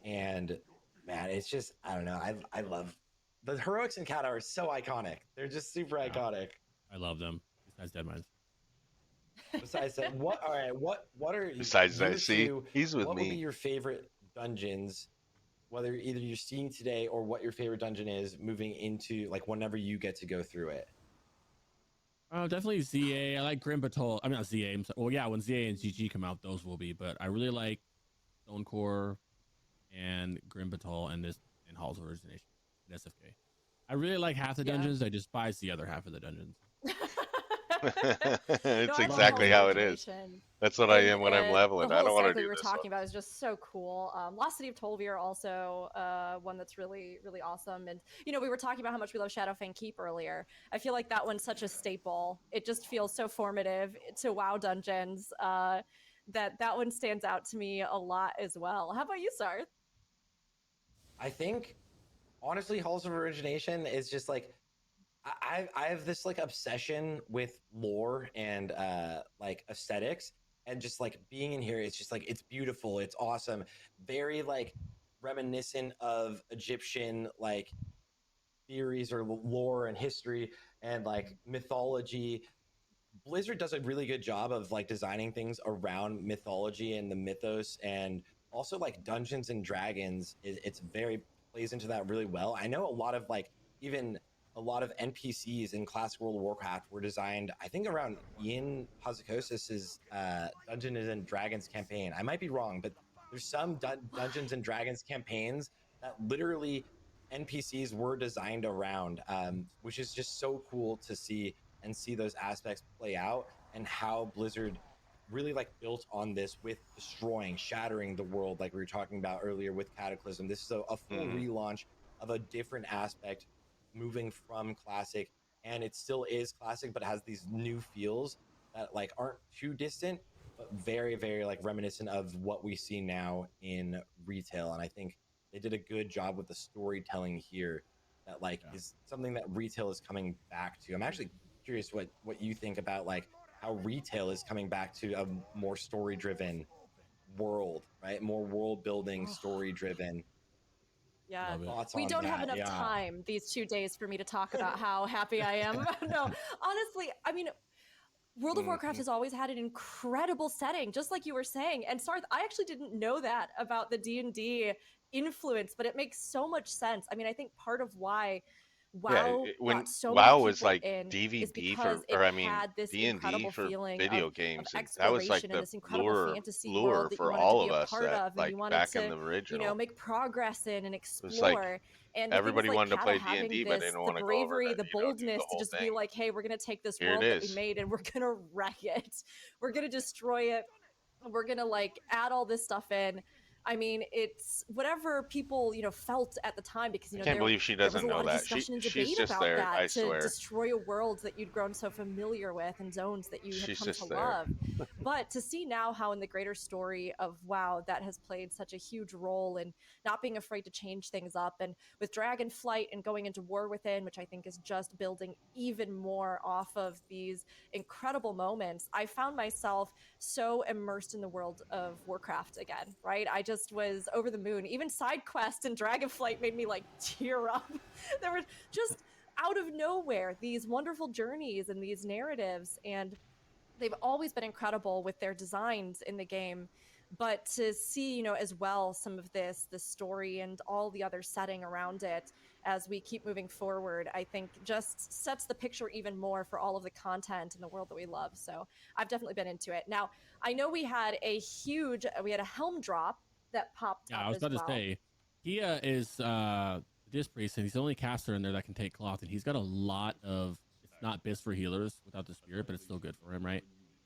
And man, it's just I don't know. I love the heroics in Kata are so iconic. They're just super iconic. I love them. Besides Deadmines. Besides that, what are Besides your that, see, two? he's with What would be me. your favorite dungeons? Whether either you're seeing today or what your favorite dungeon is moving into like whenever you get to go through it. Definitely ZA. I like Grim Patrol. I mean, not ZA. Well, yeah, when ZA and GG come out, those will be. But I really like Stone Core and Grim Patrol and Halls of Origination and SFK. I really like half the dungeons. I despise the other half of the dungeons. It's I love exactly Halls how of it is. Origination. That's what I And am when I'm leveling. the I whole don't want to cycle do we were this talking one. about is just so cool. Lost City of Tolvir also one that's really really awesome. And we were talking about how much we love Shadowfang Keep earlier. I feel like that one's such a staple. It just feels so formative to WoW dungeons. That one stands out to me a lot as well. How about you, Sarth? I think honestly, Halls of Origination is just like I have this like obsession with lore and like aesthetics and just like being in here. It's just like it's beautiful, it's awesome, very like reminiscent of Egyptian like theories or lore and history and like mythology. Blizzard does a really good job of like designing things around mythology and the mythos, and also like Dungeons and Dragons. It's very plays into that really well. I know a lot of like even a lot of NPCs in classic World of Warcraft were designed, I think, around Ian Hazakosis's Dungeons and Dragons campaign. I might be wrong, but there's some Dungeons and Dragons campaigns that literally NPCs were designed around, which is just so cool to see and see those aspects play out and how Blizzard really like built on this with destroying, shattering the world, like we were talking about earlier with Cataclysm. This is a full relaunch of a different aspect, moving from classic, and it still is classic, but has these new feels that like aren't too distant, but very, very like reminiscent of what we see now in retail. And I think they did a good job with the storytelling here that like is something that retail is coming back to. I'm actually curious what you think about like how retail is coming back to a more story driven world, right? More world building, story driven. Yeah, Thoughts we on don't have that? enough Yeah. time these 2 days for me to talk about how happy I am. No, honestly, I mean, World of Warcraft has always had an incredible setting, just like you were saying. And Sarth, I actually didn't know that about the D&D influence, but it makes so much sense. I mean, I think part of why Yeah, WoW when brought so many WoW was people like in is DVD because for, it or I mean had this D&D incredible for feeling video of games, and that was like exploration and the this incredible fantasy lure world that you for wanted to all be of a us part that of and like you wanted back in to, the original. make progress in and It was like explore. And things everybody like wanted to Kata play having D&D, but they this, didn't the want to go over bravery, to, the do the boldness to whole just be thing. like, hey, we're going to take this Here it world that we is. made and we're going to wreck it. We're going to destroy it. We're going to like add all this stuff in. I mean, it's whatever people, felt at the time, because, I can't believe she there was doesn't a lot know of that. discussion and She's debate just about there, I that, to swear. destroy a world that you'd grown so familiar with and zones that you had She's come to just there. love. But to see now how in the greater story of WoW that has played such a huge role in not being afraid to change things up, and with Dragonflight and going into War Within, which I think is just building even more off of these incredible moments, I found myself so immersed in the world of Warcraft again, right? I just was over the moon. Even side quests and Dragonflight made me like tear up. There were just out of nowhere these wonderful journeys and these narratives, and they've always been incredible with their designs in the game. But to see, as well, some of the story and all the other setting around it as we keep moving forward, I think just sets the picture even more for all of the content in the world that we love. So I've definitely been into it. Now, I know we had a helm drop that popped Yeah, up I was as about to well. say, Kia is Disc Priest, and he's the only caster in there that can take cloth, and he's got a lot of. It's not best for healers without the spirit, but it's still good for him, right?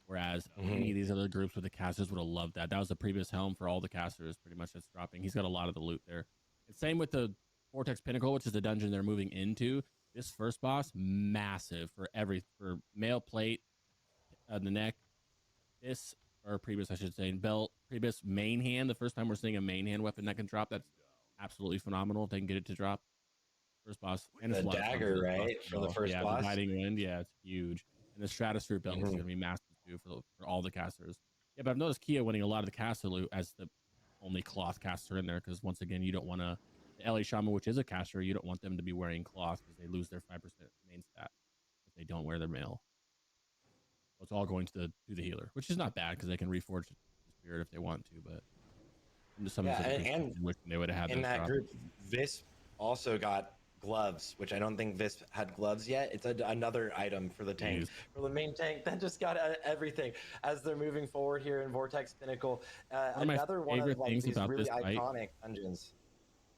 Whereas any of these other groups with the casters would have loved that. That was the previous helm for all the casters, pretty much that's dropping. He's got a lot of the loot there. And same with the Vortex Pinnacle, which is the dungeon they're moving into. This first boss, massive for mail plate, the neck. This or previous, I should say, belt, previous main hand. The first time we're seeing a main hand weapon that can drop, that's absolutely phenomenal. If they can get it to drop first boss, and it's The a lot of fun for dagger, this boss right, as for the well. first Yeah, the boss. guiding wind, yeah, it's huge, and the Stratosphere belt is going to be massive too for all the casters. Yeah, but I've noticed Kia winning a lot of the caster loot as the only cloth caster in there, because once again, you don't want to. The LA Shaman, which is a caster, you don't want them to be wearing cloth because they lose their 5% main stat if they don't wear their mail. So it's all going to the healer, which is not bad because they can reforge the spirit if they want to. But some Yeah, of the groups and wishing they would have had in those that drops. group, Visp also got gloves, which I don't think Visp had gloves yet. It's another item for the tank, Jeez. for the main tank that just got everything as they're moving forward here in Vortex Pinnacle. Another one of Favorite like things these about really this fight. iconic dungeons.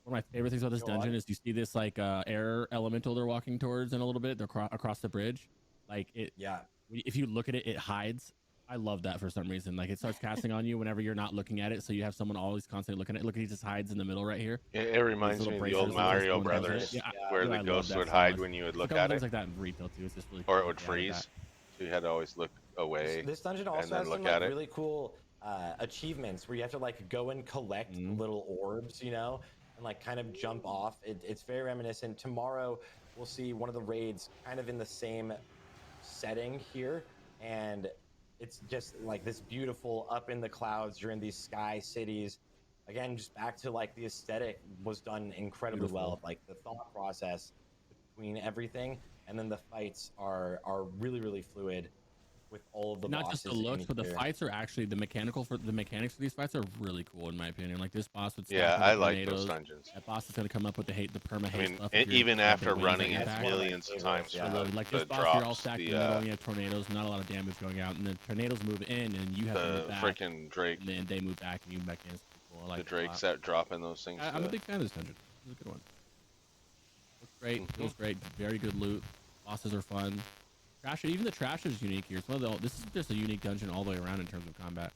One of my favorite things about this Go dungeon on. is you see this like air elemental they're walking towards in a little bit. They're across the bridge. Like it. Yeah. If you look at it, it hides. I love that for some reason. Like it starts casting on you whenever you're not looking at it, so you have someone always constantly looking at it. Look, he just hides in the middle right here. It reminds me of the old in case Mario someone does it. Brothers, Yeah, where dude, the I love ghosts that would so hide much. when you would There's a look couple at things it, like that in retail too. It's just really or cool it would that they added that. freeze. So you had to always look away This dungeon and also then has look some at like it. really cool achievements where you have to like go and collect little orbs, and like kind of jump off. It's very reminiscent. Tomorrow we'll see one of the raids kind of in the same setting here, and it's just like this beautiful up in the clouds. You're in these sky cities. Again, just back to like the aesthetic was done incredibly well. Like the thought process between everything, and then the fights are really fluid with all of the Not just the bosses looks, in but the here. fights are actually the mechanics for these fights are really cool in my opinion. Like this boss would stack Yeah, with I the like those tornadoes. dungeons. That boss is gonna come up with the perma I haste mean, buff if you're even the after wings running that it That's impact. one of my millions of favorites, times yeah. for Like the this boss, you're all drops, stacked in the middle, and you have tornadoes, not a lot of damage going out, and the tornadoes move in, and you have to the move back, freaking Drake, and then they move back, and you move back in. It's pretty cool. I the like it a Drake lot. set dropping those things. I'm a big fan of this dungeon. It's a good one. Looks great, feels great, very good loot. Bosses are fun. Trash, even the trash is unique here. This is just a unique dungeon all the way around in terms of combat.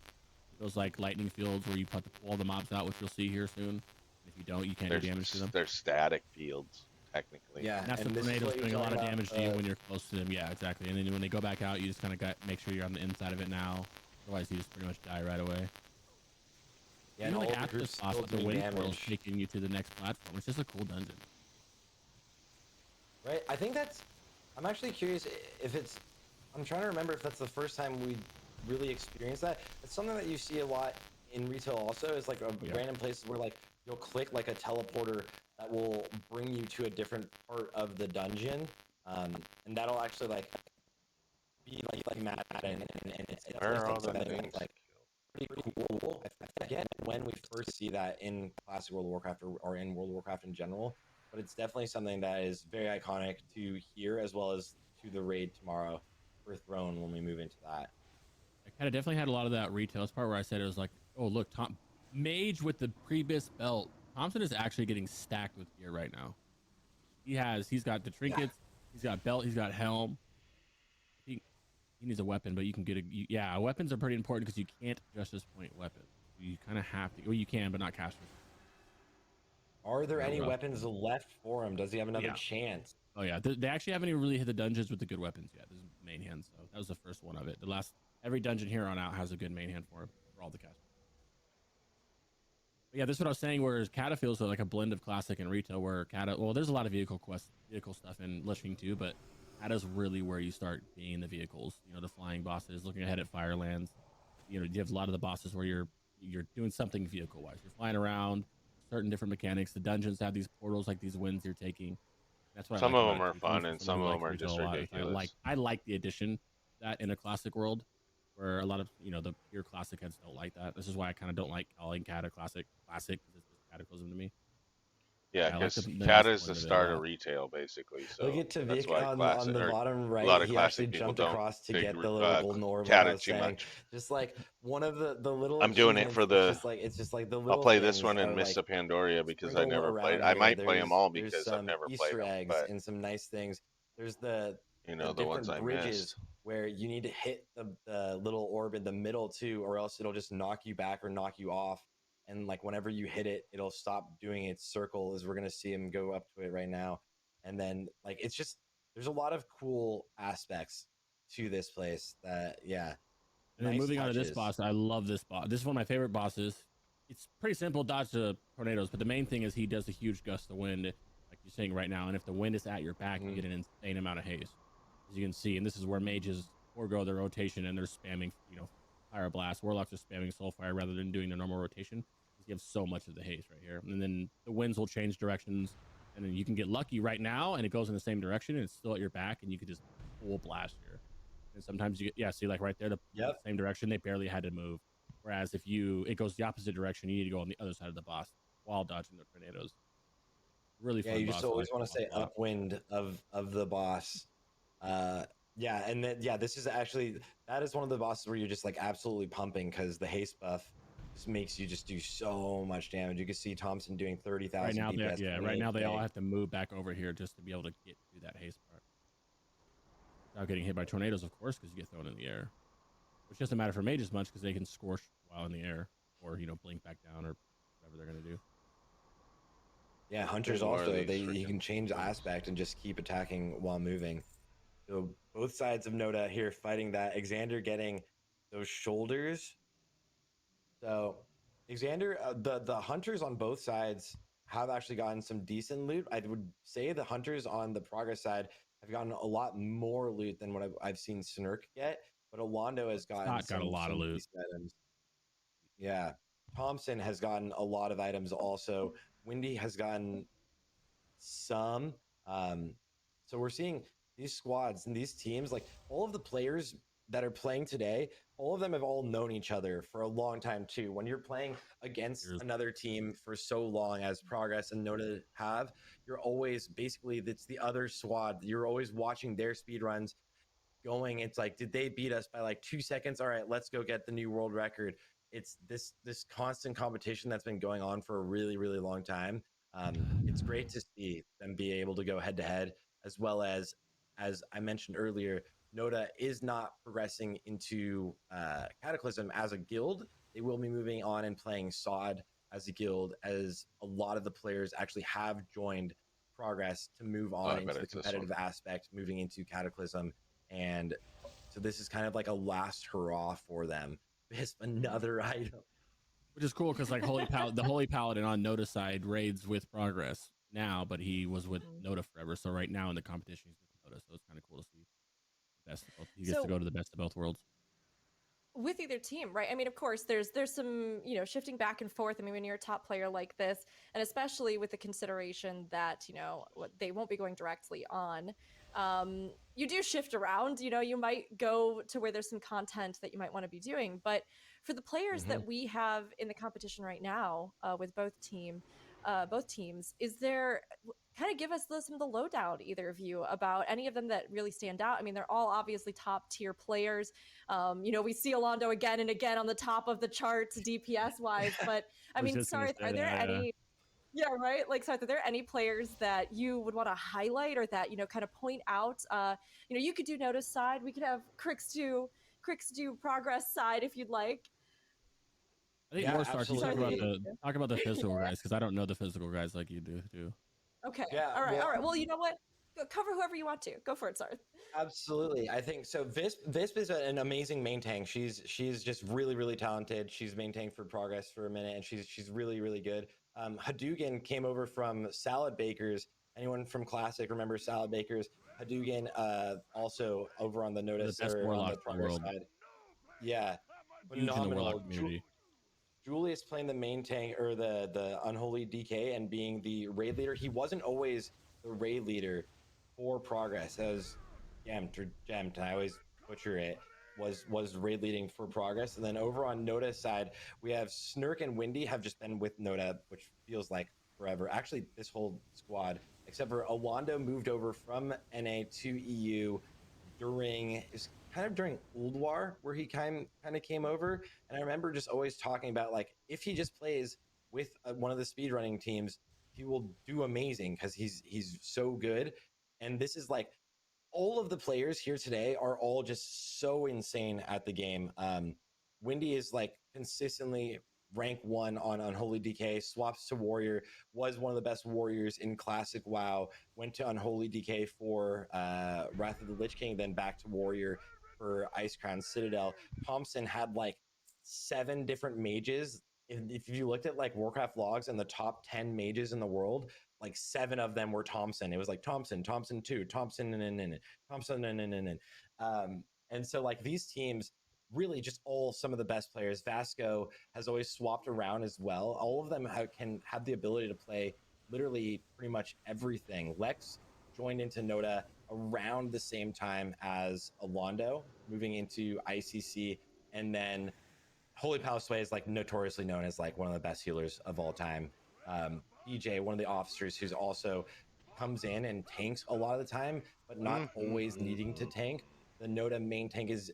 Those like lightning fields where you put all the mobs out, which you'll see here soon. If you don't, you can't do damage to them. They're static fields, technically. Yeah, And that's and the this is tornadoes what you're doing a lot of talking damage about, to you when you're close to them. Yeah, exactly. And then when they go back out, you just kind of got make sure you're on the inside of it now. Otherwise, you just pretty much die right away. Yeah, Even and like all the after groups this boss, still the doing wind coil is damage. taking you to the next platform, which is a cool dungeon. Right, I think I'm actually curious if I'm trying to remember if that's the first time we really experienced that. It's something that you see a lot in retail also, is like random places where like you'll click like a teleporter that will bring you to a different part of the dungeon, and that'll actually like be like mad and it's Where are all something the that's things? like pretty cool. I forget when we first see that in Classic World of Warcraft or in World of Warcraft in general, but it's definitely something that is very iconic to here as well as to the raid tomorrow for Throne when we move into that. I kind of definitely had a lot of that retail. That's part where I said it was like, oh look, Mage with the Prebis belt. Thompson is actually getting stacked with gear right now. He's got the trinkets, he's got belt, he's got helm. He needs a weapon, but you can get weapons are pretty important because you can't just point weapons. You kind of have to. Well, you can, but not casters. Are there Yeah, any rough. weapons left for him? Does he have another Yeah. chance? Oh yeah, they actually haven't even really hit the dungeons with the good weapons yet. This is main hand, so that was the first one of it. Every dungeon here on out has a good main hand for him for all the casters. But yeah, this is what I was saying. Whereas Kata feels like a blend of classic and retail. Where Kata, well, there's a lot of vehicle stuff in Lich King too, but Kata's really where you start being the vehicles. You know, the flying bosses, looking ahead at Firelands. You know, you have a lot of the bosses where you're doing something vehicle wise. You're flying around, certain different mechanics. The dungeons have these portals, like these winds you're taking. That's what I Some like of about them it are too. Coming fun, from and someone some who of likes them are retail a just lot, ridiculous. I like the addition that in a classic world, where a lot of the pure classic heads don't like that. This is why I kind of don't like calling Kata classic because it's just Cataclysm to me. Yeah, I like because the nice Kata is the blend of it a start of lot. retail, basically. Look So at that's Tavik why on the a bottom lot right. of He actually classic people jumped don't across to dig get the little golden orb that I Kata was too saying. much. Just like one of the little I'm doing it achievements. for the. It's just like the I'll little play this things one and are miss like the Pandoria because I sprinkled never played. around I here. might play them all There's because I've some never played Easter them, eggs but and some nice things. There's the the ones different I bridges missed. where you need to hit the little orb in the middle too, or else it'll just knock you back or knock you off. And like whenever you hit it, it'll stop doing its circle. As we're gonna see him go up to it right now, and then like it's just there's a lot of cool aspects to this place that And then nice moving on to this touches. boss, I love this boss. This is one of my favorite bosses. It's pretty simple dodge to tornadoes, but the main thing is he does a huge gust of wind, like you're saying right now. And if the wind is at your back, you get an insane amount of haste, as you can see. And this is where mages forego their rotation and they're spamming, fire blast. Warlocks are spamming soul fire rather than doing their normal rotation because you have so much of the haste right here. And then the winds will change directions, and then you can get lucky right now, and it goes in the same direction, and it's still at your back, and you could just full blast here. And sometimes you get, see, like right there, the same direction, they barely had to move. Whereas if it goes the opposite direction, you need to go on the other side of the boss while dodging the tornadoes. Really fun. You boss. just always want to say upwind of the boss. And then this is actually that is one of the bosses where you're just like absolutely pumping because the haste buff just makes you just do so much damage. You can see Thompson doing 30,000 right now. DPS. Right now they all have to move back over here just to be able to get through that haste part. Without getting hit by tornadoes, of course, because you get thrown in the air. Which doesn't matter for mages much because they can scorch while in the air or blink back down or whatever they're gonna do. Yeah, hunters also you can change aspect and just keep attacking while moving. So both sides of Noda here fighting that. Xander getting those shoulders. So Xander, the hunters on both sides have actually gotten some decent loot. I would say the hunters on the progress side have gotten a lot more loot than what I've seen Snurk get, but Alondo has gotten got a lot of loot. items. Yeah, Thompson has gotten a lot of items also. Windy has gotten some. So we're seeing these squads and these teams, like all of the players that are playing today, all of them have all known each other for a long time too. When you're playing against another team for so long as Progress and Noda have, you're always basically it's the other squad. You're always watching their speed runs going. It's like, did they beat us by like 2 seconds? All right, let's go get the new world record. It's this constant competition that's been going on for a really, really long time. It's great to see them be able to go head to head, as well as I mentioned earlier, Noda is not progressing into Cataclysm as a guild. They will be moving on and playing SOD as a guild, as a lot of the players actually have joined Progress to move on into the competitive aspect, moving into Cataclysm. And so this is kind of like a last hurrah for them. It's another item. Which is cool because like the Holy Paladin on Noda's side raids with Progress now, but he was with Noda forever. So right now in the competition he's with Noda, so it's kind of cool to see. He gets to go to the best of both worlds. With either team, right? I mean, of course, there's some shifting back and forth. I mean, when you're a top player like this, and especially with the consideration that they won't be going directly on, you do shift around. You might go to where there's some content that you might want to be doing. But for the players that we have in the competition right now, with both teams, is there kind of give us some of the lowdown, either of you, about any of them that really stand out? I mean, they're all obviously top tier players. We see Alondo again and again on the top of the charts DPS wise, but I mean, Sarth, are there any? Yeah, right. Like, Sarth, are there any players that you would want to highlight or that kind of point out? You could do Notice side. We could have Crix do Progress side if you'd like. I think Yeah, more Stark, you absolutely. talk about the physical guys because I don't know the physical guys like you do too. Okay. Yeah, All right. well, All right. Well, you know what? Cover whoever you want to. Go for it, Sarth. absolutely. I think so. Visp is an amazing main tank. She's just really talented. She's main tank for progress for a minute, and she's really good. Hadouken came over from Salad Bakers. Anyone from Classic remember Salad Bakers? Hadouken also over on the One of notice the best or on the warlocks in the progress world. side. Yeah, Huge in the warlock phenomenal. community. Julius playing the main tank or the unholy DK and being the raid leader. He wasn't always the raid leader for progress. As Gemt, I always butcher it. Was raid leading for progress, and then over on Noda's side, we have Snurk and Windy have just been with Noda, which feels like forever. Actually, this whole squad, except for Alando, moved over from NA to EU during is kind of during Uldwar, where he kind of came over. And I remember just always talking about like if he just plays with one of the speedrunning teams, he will do amazing because he's so good. And this is like all of the players here today are all just so insane at the game. Windy is like consistently rank 1 on Unholy DK, swaps to Warrior, was one of the best Warriors in Classic WoW, went to Unholy DK for Wrath of the Lich King, then back to Warrior for Ice Crown Citadel. Thompson had like 7 different mages. If you looked at like Warcraft logs and the top 10 mages in the world, like 7 of them were Thompson. It was like Thompson 2, Thompson, and Thompson, and so like these teams really just all some of the best players. Vasco has always swapped around as well. All of them can have the ability to play literally pretty much everything. Lex joined into Noda around the same time as Alondo, moving into ICC, and then Holy Palace Way is like notoriously known as like one of the best healers of all time. DJ, one of the officers who's also comes in and tanks a lot of the time, but not always needing to tank. The Noda main tank is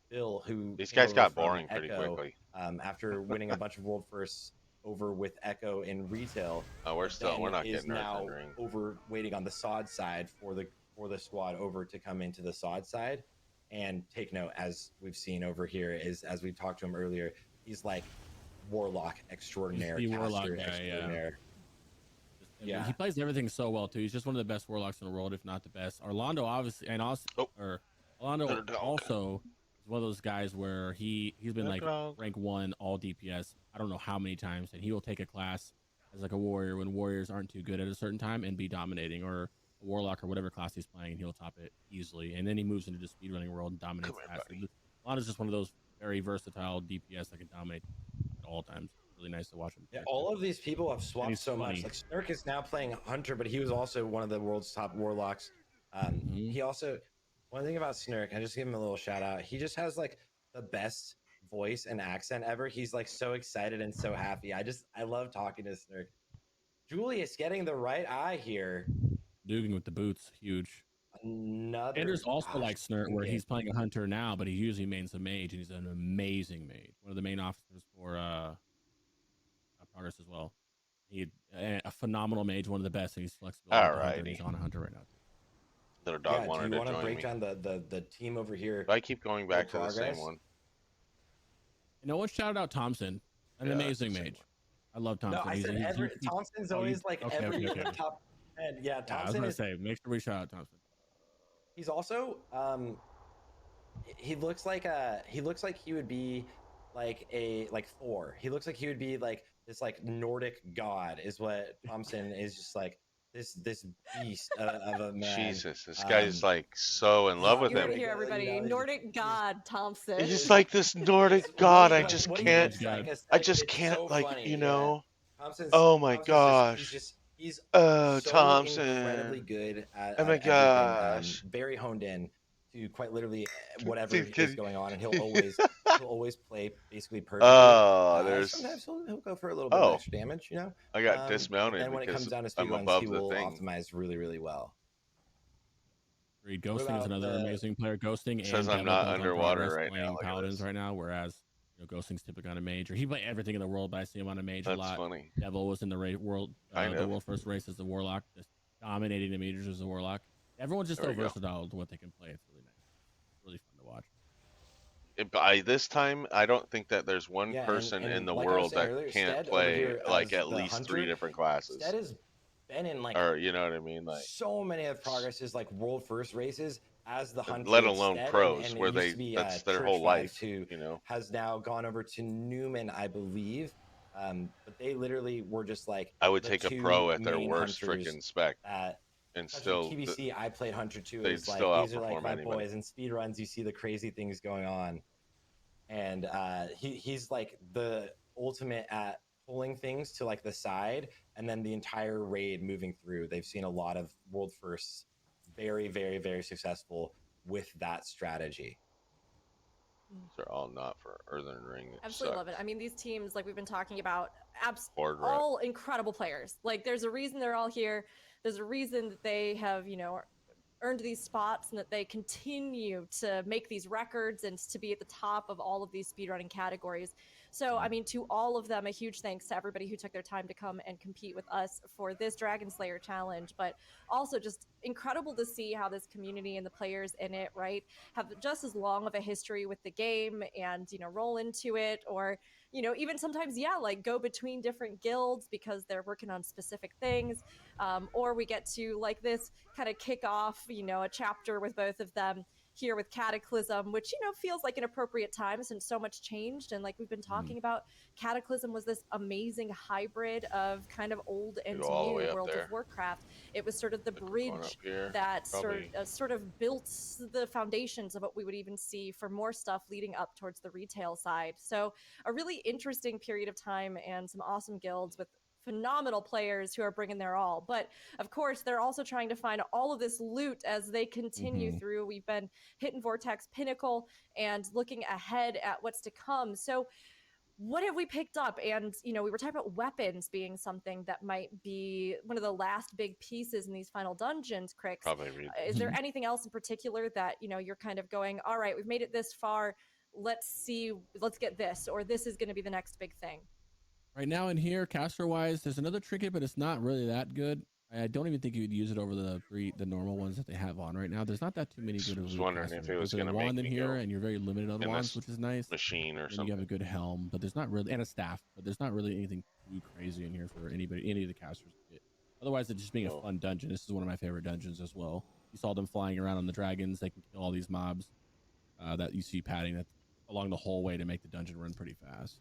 Phil, who These came guys over got from boring pretty Echo quickly. after winning a bunch of world firsts over with Echo in retail. Oh, we're not Is getting Earth now and Ring. over waiting on the sod side for the squad over to come into the sod side. And take note, as we've seen over here, is as we talked to him earlier, he's like warlock extraordinaire, He's the warlock caster guy, extraordinaire. Yeah. He plays everything so well too. He's just one of the best warlocks in the world, if not the best. Orlando obviously, and also, Orlando also is one of those guys where he's been like rank 1 all DPS. I don't know how many times, and he will take a class as like a warrior when warriors aren't too good at a certain time and be dominating, or a warlock or whatever class he's playing, and he'll top it easily. And then he moves into the speedrunning world and dominates faster. Orlando's just one of those very versatile DPS that can dominate at all times. Really nice to watch him. Yeah, all of these people have swapped so much. Like Snurk is now playing Hunter, but he was also one of the world's top warlocks. He also, one thing about Snurk, I just give him a little shout out. He just has like the best voice and accent ever. He's like so excited and so happy. I love talking to Snurk. Julius getting the right eye here. Dugan with the boots, huge. And there's also like Snurt, where he's playing a hunter now, but he usually mains a mage, and he's an amazing mage. One of the main officers for progress as well. He a phenomenal mage, one of the best, and he's flexible. All right, he's on a hunter right now. Little dog wanted to join me. Do you want to break down the team over here? But I keep going back to the same one. You know what? Shout out Thompson, an amazing mage. I love Thompson. No, I said Thompson's always like every top 10. Yeah, Thompson. I was gonna say, make sure we shout out Thompson. He's also he looks like he would be like Thor. He looks like he would be like this like Nordic god is what Thompson is, just like this beast of a man. Jesus, this guy's like so in love with him. Here, everybody, Nordic god Thompson. He's just like this Nordic god. I just can't. I just can't, so like, funny, you know. Yeah. Oh my gosh. He's so Thompson, incredibly good at, oh my gosh, very honed in to quite literally whatever is going on, and he'll always play basically perfectly. Sometimes he'll go for a little bit of extra damage, you know. I got dismounted, and when it comes down to speed runs, he will optimize really well. Ghosting is another amazing player. Ghosting says and I'm not underwater right now. Paladins right now, whereas Ghosting's typically on a mage, or he play everything in the world, but I see him on a mage a lot. That's funny. Devil was in the world first race as the warlock, just dominating the majors as a warlock. Everyone's just so versatile to what they can play. It's really nice. It's really fun to watch. by this time, I don't think that there's one Yeah, person in and the like I was world saying that earlier, can't Stead over play here like as at the least 3 hunter, different Stead classes. has been in like Or you know what I mean? Like, so many of progresses, like world first races as the hunter let with alone Stead, pros and it where used to be that's their Church whole Flags, life, who you know. has now gone over to Newman, I believe. But they literally were just like I would the take a two pro at their main worst hunters freaking spec that, and especially still TBC, I played Hunter too. It they'd was still like these are like outperform my anybody. boys. In speed runs, you see the crazy things going on, and he's like the ultimate at pulling things to like the side, and then the entire raid moving through. They've seen a lot of world firsts, very, very, very successful with that strategy. They're all not for Earthen Ring. It Absolutely love sucks. it. I mean, these teams, like we've been talking about, Horde rep. all incredible players. Like, there's a reason they're all here. There's a reason that they have, earned these spots and that they continue to make these records and to be at the top of all of these speedrunning categories. So, I mean, to all of them, a huge thanks to everybody who took their time to come and compete with us for this Dragon Slayer challenge, but also just incredible to see how this community and the players in it, right, have just as long of a history with the game and, roll into it, or even sometimes, yeah, like go between different guilds because they're working on specific things. Or we get to, like, this kind of kick off, a chapter with both of them here with Cataclysm, which, feels like an appropriate time since so much changed. And like we've been talking about, Cataclysm was this amazing hybrid of kind of old and Go all the way new up World of there. Warcraft. It was sort of the Like we're going up bridge here. that Probably sort of built the foundations of what we would even see for more stuff leading up towards the retail side. So a really interesting period of time and some awesome guilds with phenomenal players who are bringing their all. But of course, they're also trying to find all of this loot as they continue through. We've been hitting Vortex Pinnacle and looking ahead at what's to come. So what have we picked up? And, we were talking about weapons being something that might be one of the last big pieces in these final dungeons, Crix. probably read. Is there anything else in particular that, you're kind of going, all right, we've made it this far. Let's get this, or this is going to be the next big thing? Right now in here, caster wise, there's another trinket, but it's not really that good. I don't even think you would use it over the normal ones that they have on right now. There's not that too many good. I was wondering if it was going going to to wand make in me here, go and you're very limited on in wands, this which is nice. machine or And something. you have a good helm, but there's not really, and a staff, but there's not really anything too crazy in here for any of the casters to get. Otherwise, it's just being a fun dungeon. This is one of my favorite dungeons as well. You saw them flying around on the dragons. They can kill all these mobs that you see padding that along the whole way to make the dungeon run pretty fast.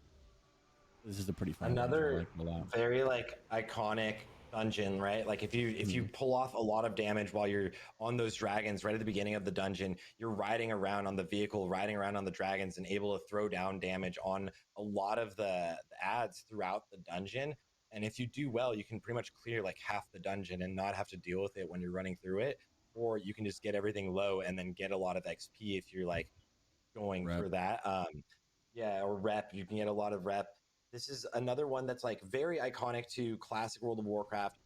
This is a pretty fun Another dungeon. I like it a lot. very like iconic dungeon, right? Like if you pull off a lot of damage while you're on those dragons right at the beginning of the dungeon, you're riding around on the vehicle, riding around on the dragons, and able to throw down damage on a lot of the ads throughout the dungeon. And if you do well, you can pretty much clear like half the dungeon and not have to deal with it when you're running through it. Or you can just get everything low and then get a lot of XP if you're like going for that. Yeah, or rep. You can get a lot of rep. This is another one that's like very iconic to classic World of Warcraft.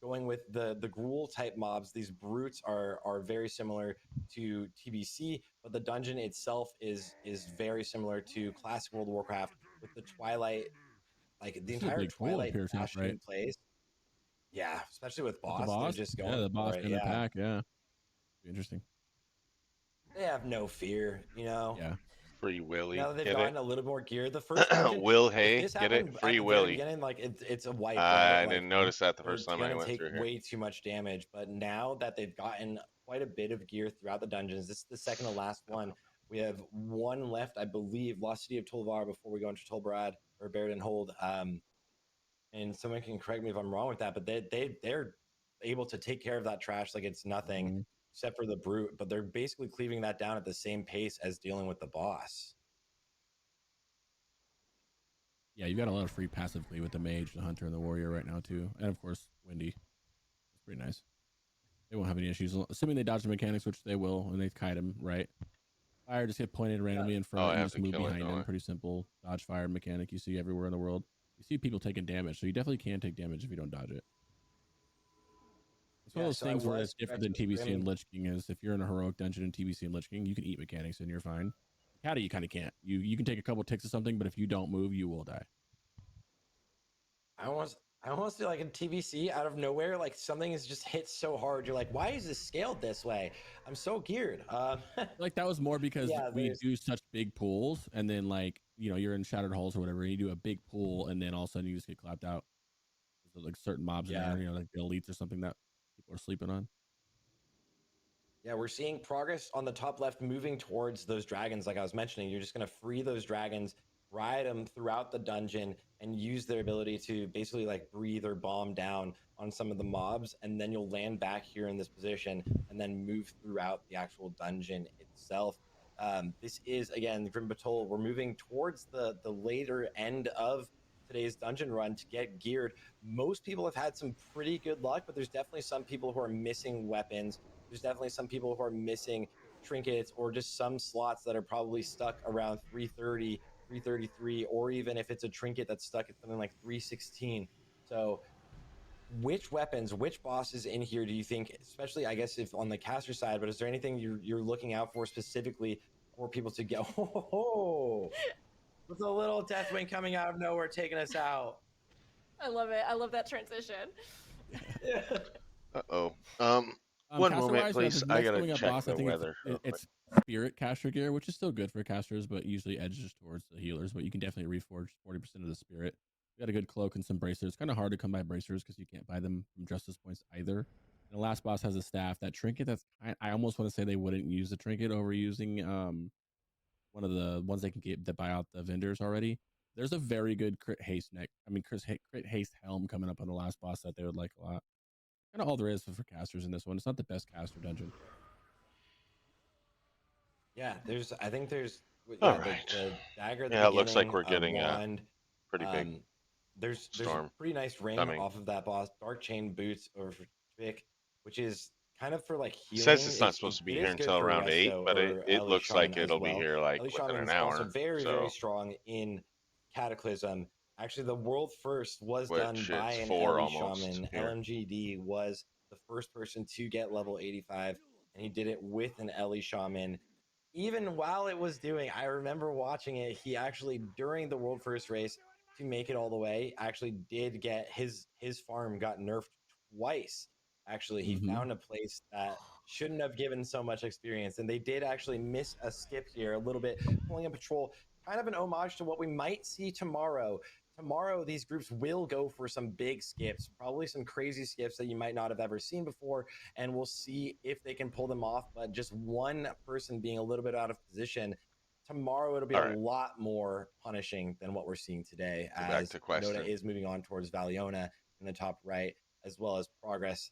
Going with the Gruul type mobs, these brutes are very similar to TBC, but the dungeon itself is very similar to classic World of Warcraft with the Twilight, like the entire Twilight bastion in place. Yeah, especially with boss, they're just going the boss for it. in the pack. Yeah, interesting. They have no fear, Yeah. Free Willy. Now that they've get gotten it? a little more gear, the first dungeon, Will if Hay, this get happened it? at Free the very Willy. beginning, like it's a wipe, I right? didn't Like, notice that the first it's time I gonna went take through here. way too much damage. But now that they've gotten quite a bit of gear throughout the dungeons, this is the second to last one. We have one left, I believe, Lost City of Tolvar before we go into Tolbarad or Baird and Hold. And someone can correct me if I'm wrong with that, but they're able to take care of that trash like it's nothing, except for the brute. But they're basically cleaving that down at the same pace as dealing with the boss. Yeah, you've got a lot of free passive cleave with the mage, the hunter, and the warrior right now too, and of course Windy. It's pretty nice. They won't have any issues, assuming they dodge the mechanics, which they will, and they kite him right. Fire just get pointed randomly in front, and you just move behind him. Pretty simple dodge fire mechanic you see everywhere in the world. You see people taking damage, so you definitely can take damage if you don't dodge it. It's one of those things where it's different than TBC and Lich King. Is if you're in a heroic dungeon in TBC and Lich King, you can eat mechanics and you're fine. Caddy, you kind of can't. You can take a couple ticks of something, but if you don't move, you will die. I I almost feel like in TBC out of nowhere, like something is just hit so hard. You're like, why is this scaled this way? I'm so geared. Like that was more because yeah, we there's do such big pools, and then like you're in shattered halls or whatever, and you do a big pool, and then all of a sudden you just get clapped out. There's like certain mobs in yeah. there, like the elites or something that people are sleeping on. Yeah, we're seeing progress on the top left moving towards those dragons. Like I was mentioning, you're just going to free those dragons, ride them throughout the dungeon, and use their ability to basically like breathe or bomb down on some of the mobs. And then you'll land back here in this position and then move throughout the actual dungeon itself. This is, again, Grim Batol. We're moving towards the later end of today's dungeon run to get geared. Most people have had some pretty good luck, but there's definitely some people who are missing weapons. There's definitely some people who are missing trinkets or just some slots that are probably stuck around 330, 333, or even if it's a trinket that's stuck at something like 316. So which weapons, which bosses in here do you think, especially I guess if on the caster side, but is there anything you're looking out for specifically for people to get? Oh, with a little Deathwing coming out of nowhere, taking us out. I love it. I love that transition. Uh-oh. One Caster moment, wise, please. the I next gotta coming up check boss, I the think weather real quick. it's Spirit caster gear, which is still good for casters, but usually edges towards the healers. But you can definitely reforge 40% of the spirit. You got a good cloak and some bracers. It's kind of hard to come by bracers because you can't buy them from justice points either. And the last boss has a staff. That trinket, I almost want to say they wouldn't use the trinket over using one of the ones they can get that buy out the vendors already. There's a very good crit haste crit haste helm coming up on the last boss that they would like a lot. Kind of all there is for casters in this one. It's not the best caster dungeon. Yeah, I think there's, All yeah, right. the dagger at the Yeah, it looks like beginning, we're getting a wand. pretty big There's a storm pretty nice ring coming. off of that boss. Dark chain boots over for Vic, which is kind of for like It says healing. it's not supposed to be It here is good until for around 8, Resto but it, or it Ellie looks like Shaman as it'll be well. here like Ellie within an Shaman's also hour. very, very So, strong in Cataclysm. Actually, the world first was done which by it's an 4 Ellie almost Shaman. here. LMGD was the first person to get level 85, and he did it with an Ellie Shaman. Even while it was doing, I remember watching it. He actually, during the world first race to make it all the way, actually did get his farm got nerfed twice. Actually, he found a place that shouldn't have given so much experience, and they did actually miss a skip here a little bit, pulling a patrol, kind of an homage to what we might see tomorrow. Tomorrow, these groups will go for some big skips, probably some crazy skips that you might not have ever seen before, and we'll see if they can pull them off. But just one person being a little bit out of position, tomorrow it'll be All a right. lot more punishing than what we're seeing today, So back as to Noda question. is moving on towards Valiona in the top right, as well as Progress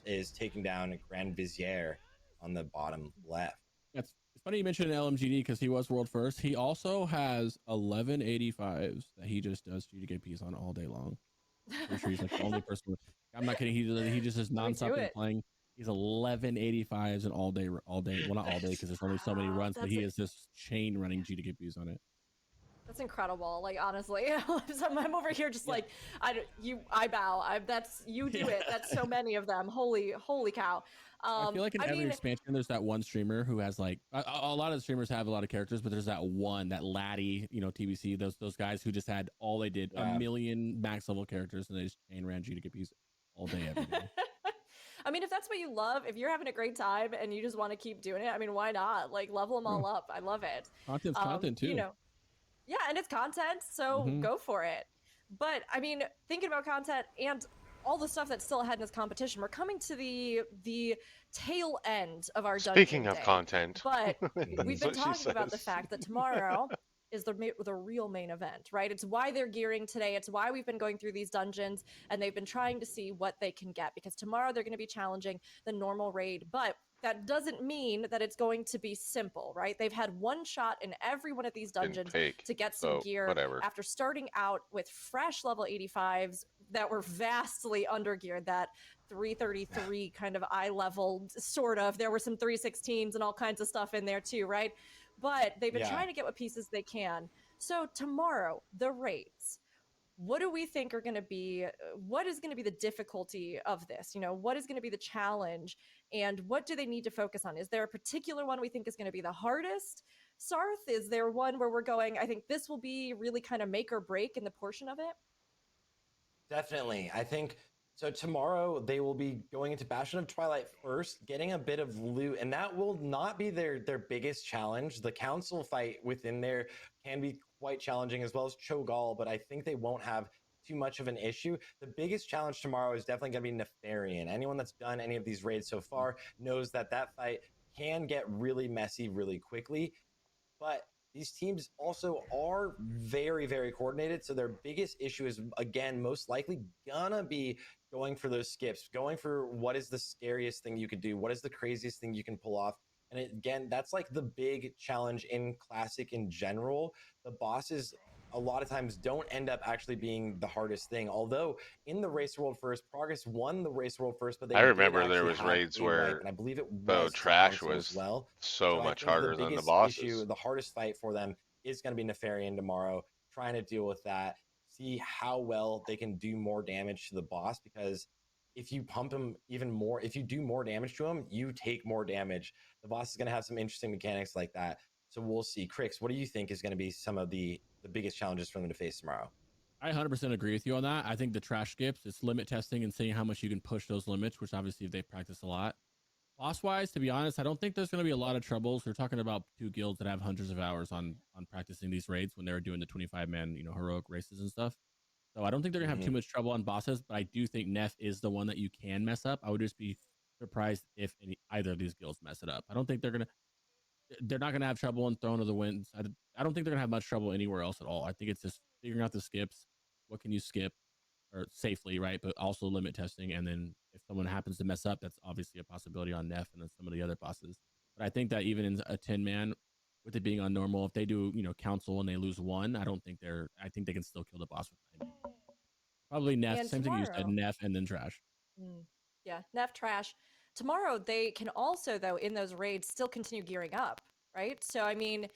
is taking down Grand Vizier on the bottom left. It's funny you mentioned LMGD because he was world first. He also has 1185s that he just does GDKPs on all day long. Pretty sure he's like the only person. I'm not kidding. He just is Let me do nonstop it. playing. He's 1185s and all day. Well, not all day because there's only so many runs, but he is this chain running GDKPs on it. That's incredible. Like honestly, I'm over here just like I bow. That's you do it. That's so many of them. Holy cow. I feel like in every mean, expansion, there's that one streamer who has like a lot of the streamers have a lot of characters, but there's that one, that laddie, TBC, those guys who just had all they did a million max level characters and they just chain ran GDKPs all day every day. I mean, if that's what you love, if you're having a great time and you just want to keep doing it, I mean, why not? Like level them all up. I love it. Content's content too. Yeah, and it's content, so go for it. But I mean, thinking about content and all the stuff that's still ahead in this competition, we're coming to the tail end of our Speaking dungeon of day. content, But we've been what she talking about the says. fact that tomorrow is the real main event, right? It's why they're gearing today. It's why we've been going through these dungeons and they've been trying to see what they can get, because tomorrow they're going to be challenging the normal raid. But that doesn't mean that it's going to be simple, right? They've had one shot in every one of these dungeons to get some gear whatever. after starting out with fresh level 85s that were vastly undergeared, that 333 kind of eye level sort of. There were some 316s and all kinds of stuff in there too, right? But they've been trying to get what pieces they can. So tomorrow, the raids. What do we think are going to be, what is going to be the difficulty of this? What is going to be the challenge, and what do they need to focus on? Is there a particular one we think is going to be the hardest? Sarth, is there one where we're going, I think this will be really kind of make or break in the portion of it? Definitely. I think so. Tomorrow they will be going into Bastion of Twilight first, getting a bit of loot, and that will not be their biggest challenge. The council fight within there can be quite challenging, as well as Cho'Gall, but I think they won't have too much of an issue. The biggest challenge tomorrow is definitely going to be Nefarian. Anyone that's done any of these raids so far knows that that fight can get really messy really quickly. But these teams also are very, very coordinated. So their biggest issue is, again, most likely gonna be going for those skips, going for what is the scariest thing you could do, what is the craziest thing you can pull off. And again, that's like the big challenge in Classic in general. The bosses a lot of times don't end up actually being the hardest thing. Although in the Race World First, Progress won the Race World First, but they I did remember there actually was have raids a wipe, where and I believe it the was to trash Council as was well. so So I much think the harder than the biggest issue, bosses. the hardest fight for them is going to be Nefarian tomorrow, trying to deal with that, see how well they can do more damage to the boss. Because if you pump him even more, if you do more damage to him, you take more damage. The boss is going to have some interesting mechanics like that. So we'll see. Crix, what do you think is going to be some of the biggest challenges for them to face tomorrow? I 100% agree with you on that. I think the trash skips, it's limit testing and seeing how much you can push those limits, which obviously they practice a lot. Boss wise, to be honest, I don't think there's going to be a lot of troubles. We're talking about two guilds that have hundreds of hours on practicing these raids when they were doing the 25-man, heroic races and stuff. So I don't think they're gonna have too much trouble on bosses, but I do think Neff is the one that you can mess up. I would just be surprised if either of these guilds mess it up. I don't think they're not gonna have trouble in Throne of the Winds. I don't think they're gonna have much trouble anywhere else at all. I think it's just figuring out the skips. What can you skip or safely, right? But also limit testing. And then if someone happens to mess up, that's obviously a possibility on Neff and then some of the other bosses. But I think that even in a 10-man, with it being on normal, if they do, council and they lose one, I think they can still kill the boss with 90. Probably Neff. And Same thing you said, tomorrow, Neff and then trash. yeah, Neff trash. Tomorrow they can also, though, in those raids, still continue gearing up, right? So I mean,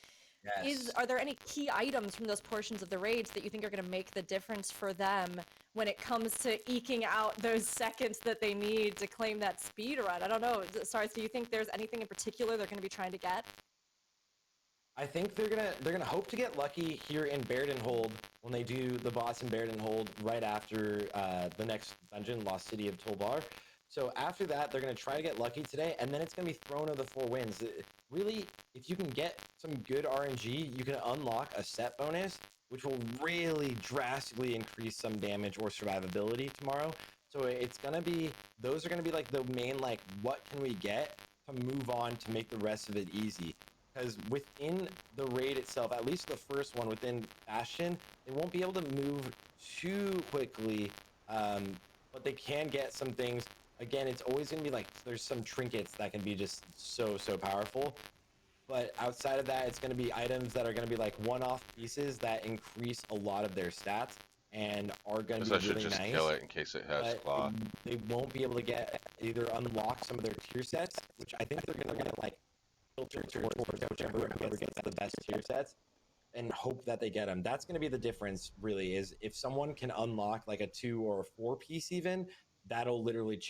Yes. are there any key items from those portions of the raids that you think are going to make the difference for them when it comes to eking out those seconds that they need to claim that speed run? I don't know. Sorry, do you think there's anything in particular they're going to be trying to get? I think they're gonna hope to get lucky here in Hold when they do the boss in Hold right after the next dungeon, Lost City of Tolbar. So after that, they're gonna try to get lucky today, and then it's gonna be Throne of the Four Winds. Really, if you can get some good RNG, you can unlock a set bonus, which will really drastically increase some damage or survivability tomorrow. So it's gonna be those are gonna be like the main what can we get to move on to make the rest of it easy. Because within the raid itself, at least the first one within Bastion, they won't be able to move too quickly, but they can get some things. Again, it's always going to be there's some trinkets that can be just so powerful. But outside of that, it's going to be items that are going to be one-off pieces that increase a lot of their stats and are going Guess to I be should really just nice. kill it in case it has But claw. they won't be able to get either unlock some of their tier sets, which I think they're going to filter towards whoever gets the best tier sets and hope that they get them. That's going to be the difference, really, is if someone can unlock a 2 or a 4 piece, even that'll literally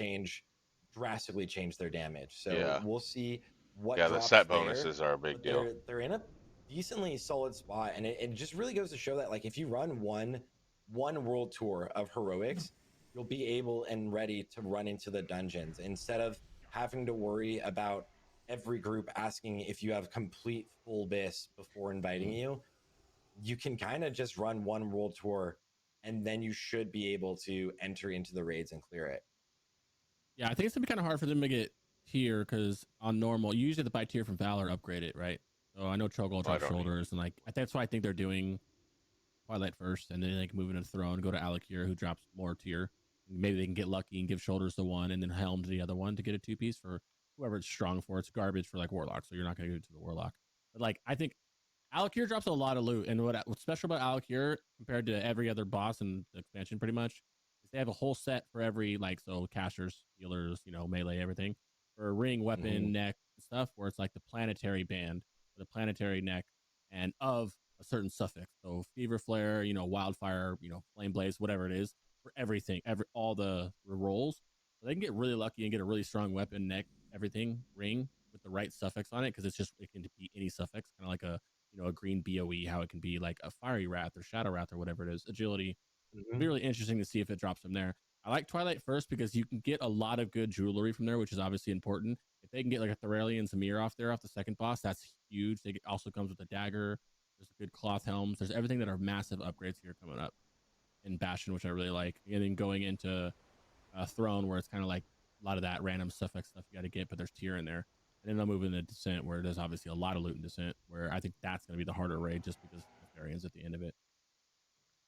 drastically change their damage. So Yeah. we'll see what Yeah, the drops set there. bonuses are a big But deal. they're in a decently solid spot, and it just really goes to show that if you run one world tour of heroics, you'll be able and ready to run into the dungeons instead of having to worry about every group asking if you have complete full bis before inviting you. You can kind of just run one world tour, and then you should be able to enter into the raids and clear it. Yeah, I think it's gonna be kind of hard for them to get tier because on normal, you usually have to buy tier from Valor, upgrade it, right? So I know Cho'Gall I drops don't need. shoulders, and that's why I think they're doing Twilight first, and then moving into Throne, go to Alakir, who drops more tier. Maybe they can get lucky and give shoulders to one, and then Helm to the other one to get a 2-piece for whoever it's strong for. It's garbage for Warlock, so you're not gonna give it to the Warlock. But I think Alakir drops a lot of loot, and what's special about Alakir compared to every other boss in the expansion, pretty much, is they have a whole set for every so casters, healers, melee, everything for ring, weapon, neck, stuff. Where it's the planetary band, or the planetary neck, and of a certain suffix. So fever flare, wildfire, flame blaze, whatever it is, for everything, all the rolls. So they can get really lucky and get a really strong weapon, neck, everything, ring with the right suffix on it, because it can be any suffix, kind of like a green BOE, how it can be like a fiery wrath or shadow wrath or whatever it is, agility. It'll be really interesting to see if it drops from there. I like Twilight first because you can get a lot of good jewelry from there, which is obviously important. If they can get like a Thorelli and Zamir off there off the second boss, that's huge. They also comes with a dagger. There's good cloth helms. There's everything that are massive upgrades here coming up in Bastion, which I really like. And then going into Throne, where it's kind of like a lot of that random stuff you got to get, but there's tier in there. And then they'll move into Descent, where there's obviously a lot of loot in Descent, where I think that's going to be the harder raid just because of the variants at the end of it.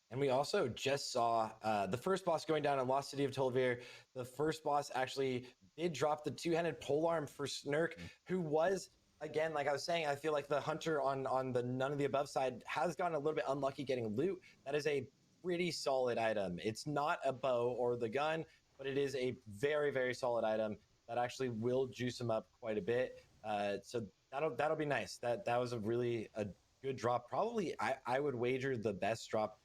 And we also just saw the first boss going down in Lost City of Tolvir. The first boss actually did drop the two-handed polearm for Snurk, who was, again, like I was saying, I feel like the hunter on the none of the above side has gotten a little bit unlucky getting loot. That is a pretty solid item. It's not a bow or the gun, but it is a very, very solid item that actually will juice him up quite a bit. So that'll be nice. That was a good drop. Probably, I would wager the best drop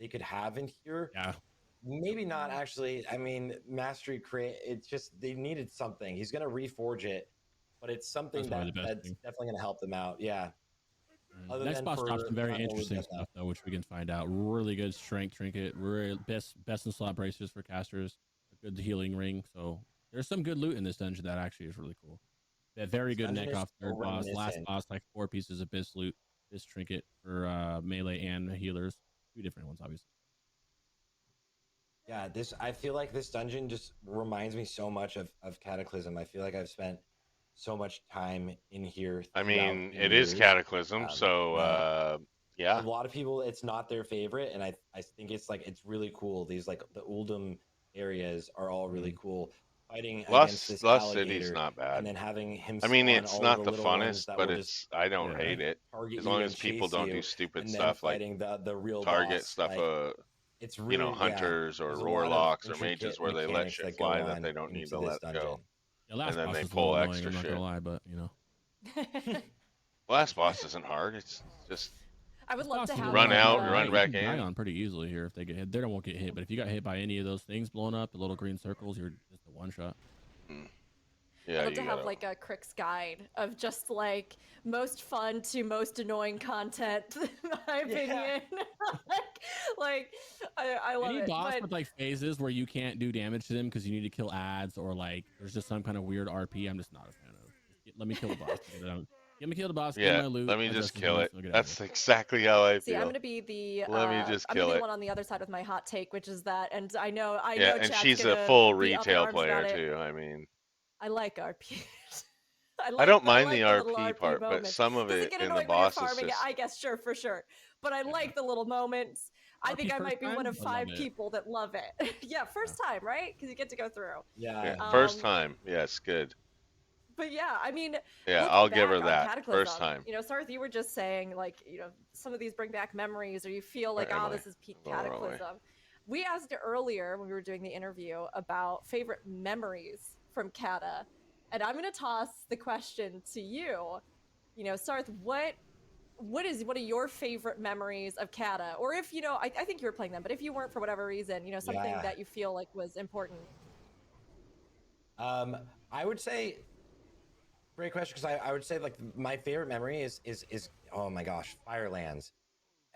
they could have in here. Yeah. Maybe not actually. I mean, Mastery create. It's just they needed something. He's gonna reforge it, but it's something that's definitely gonna help them out. Yeah. Next boss drops some very interesting stuff though, which we can find out. Really good strength trinket. Best in slot bracers for casters. A good healing ring. So there's some good loot in this dungeon that actually is really cool. That very good neck off third boss. Last boss, like 4 pieces of Bis loot. This trinket for melee and healers. 2 different ones, obviously. Yeah, I feel like this dungeon just reminds me so much of Cataclysm. I feel like I've spent so much time in here. I mean, it is Cataclysm, so yeah. A lot of people, it's not their favorite, and I think it's really cool. These like the Uldum areas are all really cool. Fighting against this Lost City's not bad, and then having him. I mean, it's not the funnest, but I don't hate it as long as people don't do stupid stuff like the real target boss. stuff. It's really, hunters or warlocks or mages where they let shit fly that they don't need to let go, yeah, and then they pull extra shit. I'm not gonna lie, but last boss isn't hard. It's just. I would love to have run out, run back in. Die on pretty easily here if they get hit. They won't get hit, but if you got hit by any of those things blowing up, the little green circles, you're just a one shot. Yeah, I'd love to have like a Crick's guide of just like most fun to most annoying content, in my opinion. I love any it. boss with like phases where you can't do damage to them because you need to kill ads or like there's just some kind of weird RP, I'm just not a fan of. Let me kill the boss. Let me kill the boss. Yeah, my loot, let me just kill it. That's exactly how I feel. See, I'm gonna be the. Let me just kill it. One on the other side with my hot take, which is that, and I know. Yeah, and she's a full retail player too. I mean, I like RP. I don't mind the RP part, but some of it in the boss is just... I guess, sure, for sure. But I like the little moments. I think I might be one of 5 people that love it. Yeah, first time, right? Because you get to go through. Yeah, first time. Yes, good. But yeah, I mean, yeah, I'll give her that. First time. You know, Sarth, you were just saying, like, you know, some of these bring back memories, or you feel like, oh, this is peak Cataclysm. We asked earlier when we were doing the interview about favorite memories from Cata, and I'm going to toss the question to you. You know, Sarth, what are your favorite memories of Cata? Or if, you know, I think you were playing them, but if you weren't for whatever reason, you know, something that you feel like was important. I would say, great question, because I would say like my favorite memory is oh my gosh, Firelands.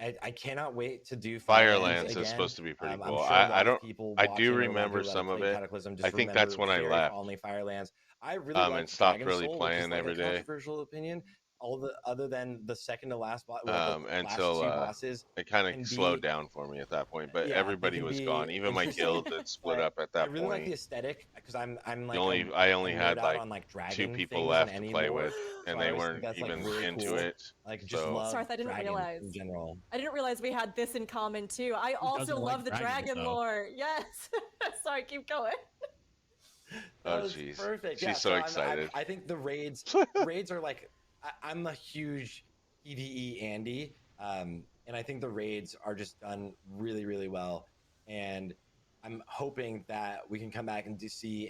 I cannot wait to do Firelands is supposed to be pretty cool. I do remember some of it. I think that's when I left. Only Firelands. I really and stopped really playing every day. Controversial opinion. Other than the second to last boss, until it kind of slowed down for me at that point. But everybody was gone. Even my guild had split up at that point. I really like the aesthetic because I'm like I only had like 2 people left to play with, and they weren't even into it. Like just love Sarth, I didn't realize in general. I didn't realize we had this in common too. I also love the dragon lore. Yes. Sorry, keep going. Oh jeez, perfect. She's so excited. I think the raids are like. I'm a huge PvE Andy, and I think the raids are just done really, really well. And I'm hoping that we can come back and see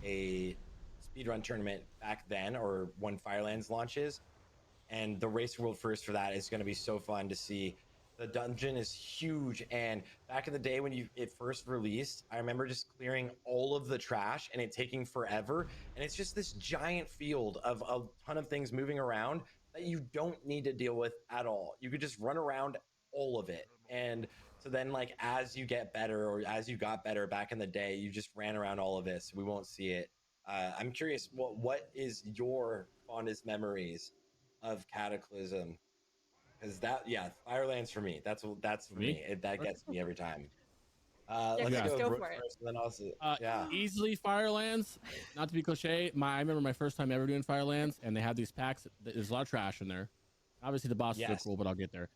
a speedrun tournament back then, or when Firelands launches. And the Race World First for that is going to be so fun to see. The dungeon is huge, and back in the day when it first released, I remember just clearing all of the trash and it taking forever. And it's just this giant field of a ton of things moving around that you don't need to deal with at all. You could just run around all of it. And So then, like, as you get better, or as you got better back in the day, you just ran around all of this. We won't see it. I'm curious, what is your fondest memories of Cataclysm? Because Firelands for me. That's for Me? me. That gets me every time. Yeah, Let's Chris, go go Rook for it. first, and then also Easily Firelands. Not to be cliche, I remember my first time ever doing Firelands, and they have these packs. There's a lot of trash in there. Obviously, the bosses are cool, but I'll get there.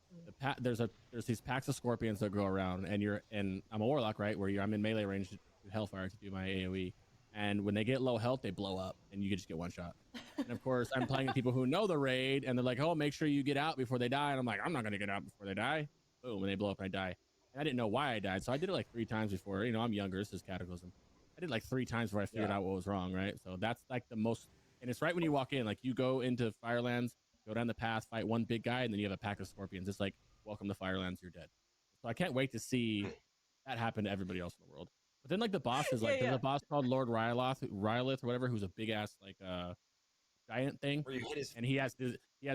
There's these packs of scorpions that go around, and I'm a warlock, right? I'm in melee range to Hellfire to do my AOE, and when they get low health, they blow up, and you just get one shot. And of course, I'm playing with people who know the raid, and they're like, "Oh, make sure you get out before they die." And I'm like, "I'm not gonna get out before they die." Boom, and they blow up, and I die. And I didn't know why I died, so I did it like 3 times before. I'm younger. This is Cataclysm. I did like 3 times before I figured out what was wrong, right? So that's like the most, and it's right when you walk in, like you go into Firelands, go down the path, fight one big guy, and then you have a pack of scorpions. It's like, welcome to Firelands, you're dead. So I can't wait to see that happen to everybody else in the world. But then like the bosses, like there's a boss called Lord Rylith or whatever, who's a big ass like giant thing, where you hit his. and he has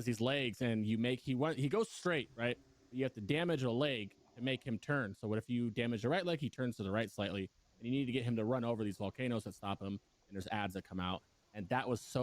these legs, and he goes straight, right? But you have to damage a leg to make him turn. So what if you damage the right leg, he turns to the right slightly, and you need to get him to run over these volcanoes that stop him, and there's ads that come out, and that was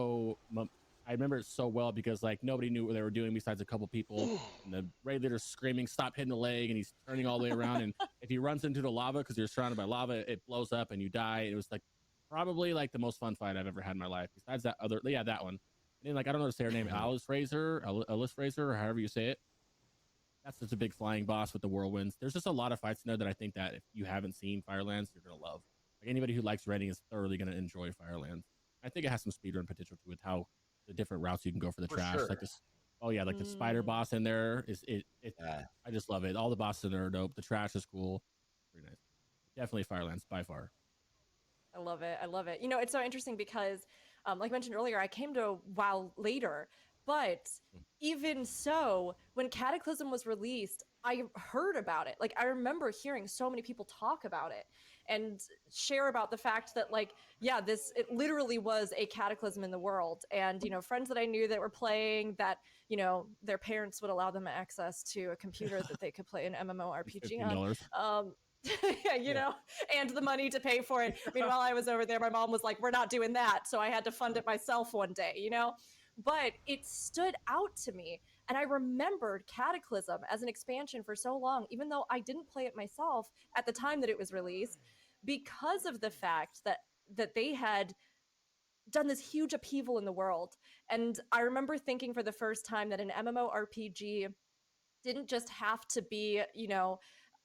I remember it so well because like nobody knew what they were doing besides a couple people, and the raid leader's screaming, "Stop hitting the leg!" and he's turning all the way around, and if he runs into the lava because you're surrounded by lava, it blows up and you die. It was like probably like the most fun fight I've ever had in my life. Besides that that one. And then like I don't know how to say her name, Alice Fraser, or however you say it. That's such a big flying boss with the whirlwinds. There's just a lot of fights in there that I think that if you haven't seen Firelands, you're gonna love. Like anybody who likes raiding is thoroughly gonna enjoy Firelands. I think it has some speedrun potential too, with how the different routes you can go for the trash. Sure. Like this, like the spider boss in there is it. I just love it. All the bosses in there are dope. The trash is cool. Pretty nice. Definitely Firelands by far. I love it. I love it. It's so interesting because, like I mentioned earlier, I came to WoW later, but even so, when Cataclysm was released, I heard about it. Like, I remember hearing so many people talk about it and share about the fact that, like, yeah, it literally was a cataclysm in the world. And, friends that I knew that were playing that, their parents would allow them access to a computer that they could play an MMORPG on. And the money to pay for it. I mean, while I was over there, my mom was like, "We're not doing that." So I had to fund it myself one day, But it stood out to me. And I remembered Cataclysm as an expansion for so long, even though I didn't play it myself at the time that it was released, because of the fact that they had done this huge upheaval in the world. And I remember thinking for the first time that an MMORPG didn't just have to be,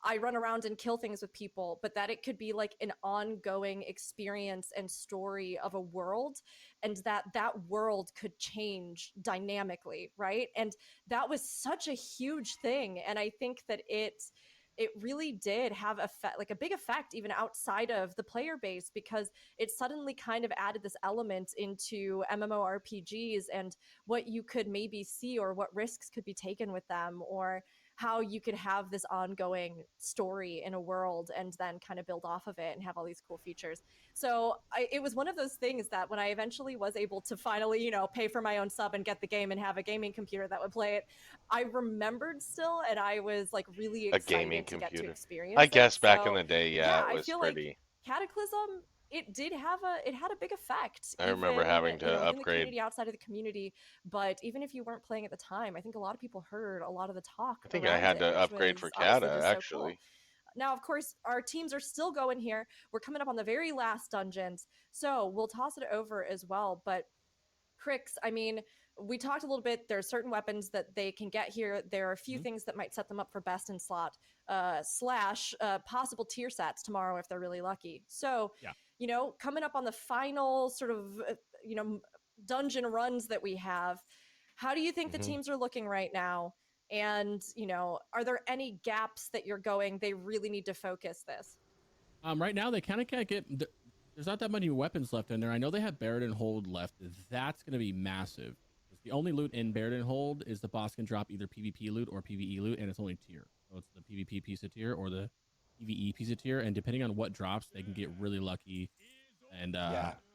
I run around and kill things with people, but that it could be like an ongoing experience and story of a world, and that world could change dynamically, right? And that was such a huge thing. And I think that it really did have a big effect even outside of the player base, because it suddenly kind of added this element into MMORPGs and what you could maybe see or what risks could be taken with them, or how you could have this ongoing story in a world and then kind of build off of it and have all these cool features. So it was one of those things that when I eventually was able to finally, pay for my own sub and get the game and have a gaming computer that would play it, I rememred still, and I was like really excited to get to experience I guess it. back in the day, it I was feel pretty. like Cataclysm, it had a big effect. I remember having to in the upgrade. community, outside of the community, but even if you weren't playing at the time, I think a lot of people heard a lot of the talk. I think I had to upgrade for Cata, actually. So cool. Now, of course, our teams are still going here. We're coming up on the very last dungeons, so we'll toss it over as well. But Crix, I mean, we talked a little bit. There are certain weapons that they can get here. There are a few things that might set them up for best in slot / possible tier sets tomorrow if they're really lucky. So, coming up on the final sort of, dungeon runs that we have, how do you think the teams are looking right now? And, are there any gaps that you're going, they really need to focus this? Right now, they kind of can't get... There's not that many weapons left in there. I know they have Buried and Hold left. That's going to be massive. The only loot in Buried and Hold is the boss can drop either PvP loot or PvE loot, and it's only tier. So it's the PvP piece of tier or the PvE piece of tier, and depending on what drops, they can get really lucky and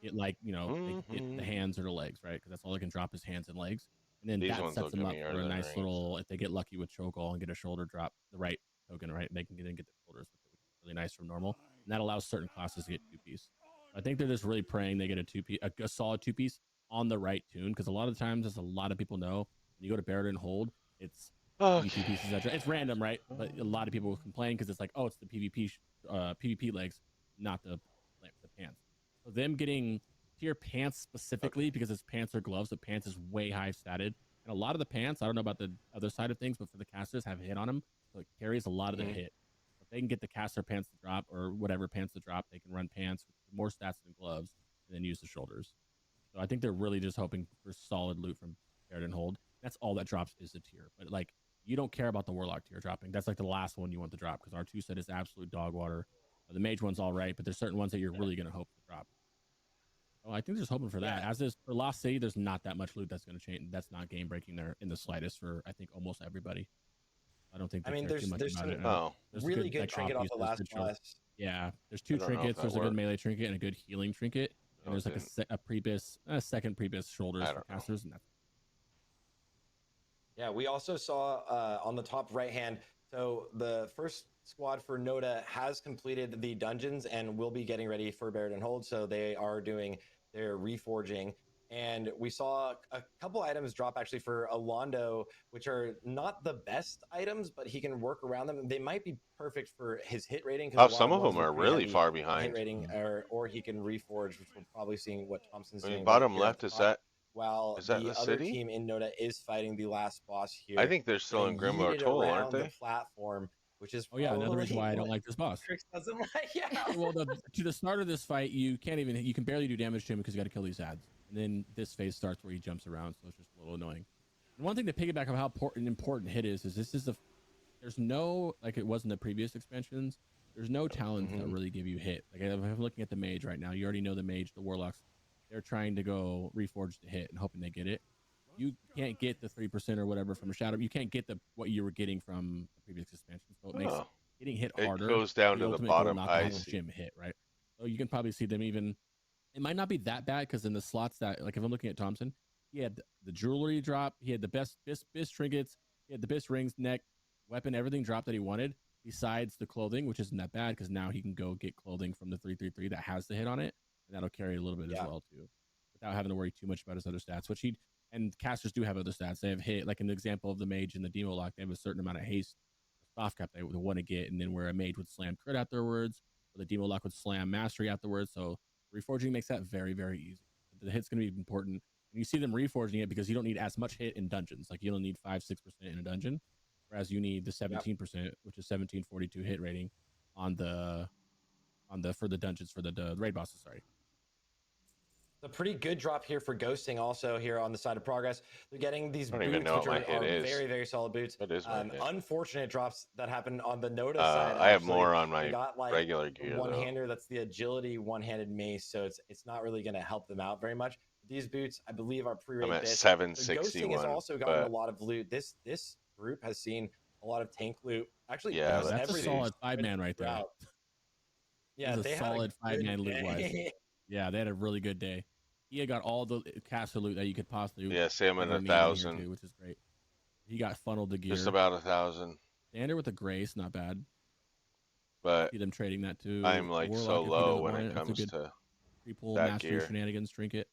get like, they get the hands or the legs, right? Because that's all they can drop is hands and legs. And then that sets them up for a nice little, if they get lucky with Chokeall and get a shoulder drop, the right token, right? They can then get the shoulders, which is really nice from normal, and that allows certain classes to get 2-piece. I think they're just really praying they get a 2-piece, a solid 2-piece on the right tune, because a lot of times, as a lot of people know, when you go to Barret and hold, it's PvP pieces. It's random, right? But a lot of people complain because it's like, oh, it's the PvP legs, not the pants. So them getting tier pants specifically because it's pants or gloves, the pants is way high statted. And a lot of the pants, I don't know about the other side of things, but for the casters have hit on them. So it carries a lot of the hit. If they can get the caster pants to drop or whatever pants to drop, they can run pants with more stats than gloves and then use the shoulders. So I think they're really just hoping for solid loot from Barret and hold. That's all that drops is the tier. But like, you don't care about the Warlock tier dropping. That's like the last one you want to drop because our 2 set is absolute dog water. The mage one's all right, but there's certain ones that you're really going to hope to drop. Oh, I think they're just hoping for that. As is for Lost City, there's not that much loot that's going to change. That's not game breaking there in the slightest for I think almost everybody. I don't think. There's some really good trinket off the last boss. Yeah, there's 2 trinkets. There's a good melee trinket and a good healing trinket. And there's like a second Priebus shoulders for casters, and that's. Yeah, we also saw on the top right hand. So the first squad for Noda has completed the dungeons and will be getting ready for Barret and Hold. So they are doing their reforging. And we saw a couple items drop actually for Alondo, which are not the best items, but he can work around them. They might be perfect for his hit rating. Oh, some of them are really far behind. Hit rating, or he can reforge, which we're probably seeing what Thompson's doing. Bottom left, is that the other team in Noda is fighting the last boss here. I think they're still in Grimoire Toll, aren't they? The platform, which is another reason why I don't like this boss. Trix doesn't like. Well, to the start of this fight, you can barely do damage to him because you got to kill these ads, and then this phase starts where he jumps around, so it's just a little annoying. And one thing to piggyback on how important hit is this is there's no, like it was in the previous expansions, there's no talents that really give you hit. Like if I'm looking at the mage right now, you already know the mage, the warlocks. They're trying to go reforge to hit and hoping they get it. You can't get the 3% or whatever from a shadow. You can't get what you were getting from the previous expansion. So it makes getting hit harder. It goes down to the bottom. I see. Gym hit, right? So you can probably see them even. It might not be that bad because in the slots that, like if I'm looking at Thompson, he had the jewelry drop. He had the best trinkets. He had the best rings, neck, weapon, everything dropped that he wanted. Besides the clothing, which isn't that bad because now he can go get clothing from the 333 that has the hit on it. And that'll carry a little bit as well too, without having to worry too much about his other stats. Which and casters do have other stats. They have hit, like in the example of the mage and the demo lock. They have a certain amount of haste, soft cap they would want to get, and then where a mage would slam crit afterwards, or the demo lock would slam mastery afterwards. So reforging makes that very, very easy. The hit's going to be important, and you see them reforging it because you don't need as much hit in dungeons. Like you only need 5-6% in a dungeon, whereas you need the 17%, which is 1742 hit rating on the for the dungeons for the raid bosses. Sorry. A pretty good drop here for ghosting also here on the side of progress. They're getting these boots, which are very, very solid boots. That is unfortunate drops that happened on the Noda side. I have more on my regular gear. One-hander, that's the agility one-handed mace, so it's not really going to help them out very much. These boots, I believe, are pre-rated. I'm at 761. Ghosting has also gotten a lot of loot. This group has seen a lot of tank loot. Actually, that's a solid 5-man right there. Yeah, they a solid 5-man loot wise. Yeah, they had a really good day. He had got all the caster loot that you could possibly. Yeah, see him at 1,000, which is great. He got funneled the gear. Just about 1,000. Standard with a grace, not bad. But see them trading that too. I'm like Warlock, so low when it comes to pre-pull mastery shenanigans trinket.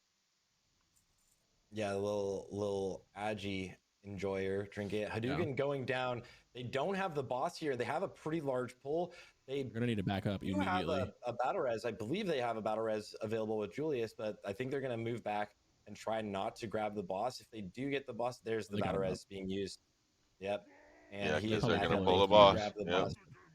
Yeah, a little agi enjoyer trinket. Hadouken going down. They don't have the boss here. They have a pretty large pull. They're going to need to back up immediately. Have a battle res. I believe they have a battle res available with Julius, but I think they're going to move back and try not to grab the boss. If they do get the boss, there's the battle res being used. Yep. And he is going to pull the boss. Boss.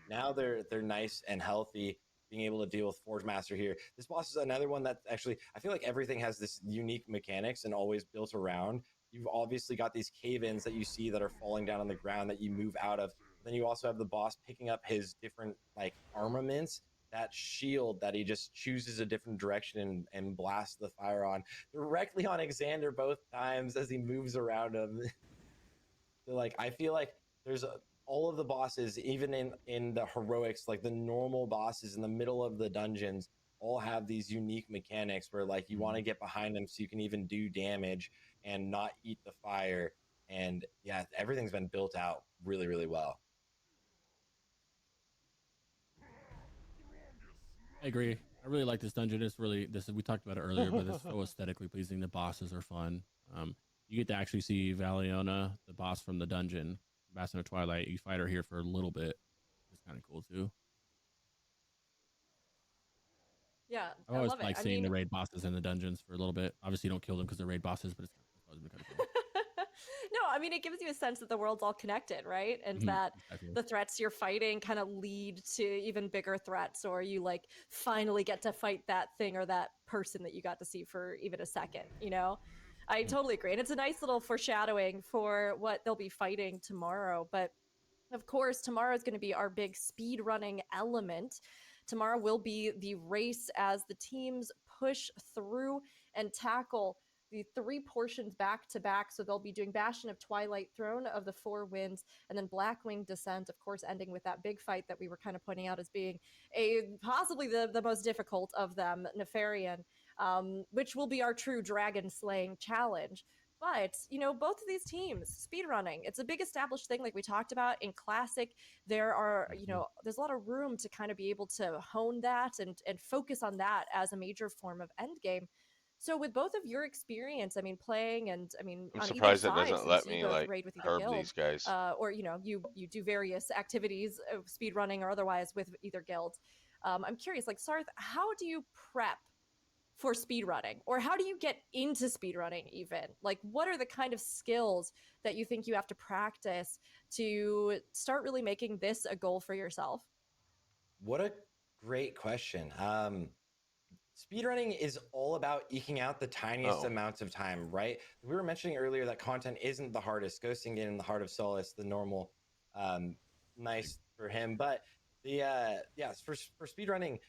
Now they're nice and healthy, being able to deal with Forge Master here. This boss is another one that actually, I feel like everything has this unique mechanics and always built around. You've obviously got these cave-ins that you see that are falling down on the ground that you move out of. Then you also have the boss picking up his different like armaments, that shield that he just chooses a different direction and blasts the fire on directly on Xander both times as he moves around him. So like, I feel like there's all of the bosses, even in the heroics, like the normal bosses in the middle of the dungeons, all have these unique mechanics where like you want to get behind them so you can even do damage and not eat the fire. And yeah, everything's been built out really, really well. I agree. I really like this dungeon. It's really we talked about it earlier, but it's so aesthetically pleasing. The bosses are fun. You get to actually see Valiona, the boss from the dungeon, Bastion of Twilight. You fight her here for a little bit. It's kind of cool too. Yeah, I I always love it. like I seeing mean, the raid bosses in the dungeons for a little bit. Obviously, you don't kill them because they're raid bosses, but it's always been kind of cool. no, I mean, it gives you a sense that the world's all connected, right? And that Exactly. the threats you're fighting kind of lead to even bigger threats, or you like finally get to fight that thing or that person that you got to see for even a second, you know? I totally agree. And it's a nice little foreshadowing for what they'll be fighting tomorrow. But of course, tomorrow is going to be our big speed running element. Tomorrow will be the race as the teams push through and tackle the three portions back to back. So they'll be doing Bastion of Twilight, Throne of the Four Winds, and then Blackwing Descent, of course, ending with that big fight that we were kind of pointing out as being possibly the most difficult of them, Nefarian, which will be our true dragon slaying challenge. But, you know, both of these teams, speedrunning, it's a big established thing like we talked about in Classic. There are, you know, there's a lot of room to kind of be able to hone that and focus on that as a major form of endgame. So with both of your experience, I mean, playing and I mean, I'm on either surprised that side, doesn't since let you me both like raid with either herb guild, these guys. or you know, you do various activities of speed running or otherwise with either guild. I'm curious, like Sarth, how do you prep for speedrunning, or how do you get into speedrunning even? Like, what are the kind of skills that you think you have to practice to start really making this a goal for yourself? What a great question. Speedrunning is all about eking out the tiniest Oh, amounts of time, right? We were mentioning earlier that content isn't the hardest. Ghosting in the Heart of Solace, the normal, um, nice for him. But the yes, for speedrunning,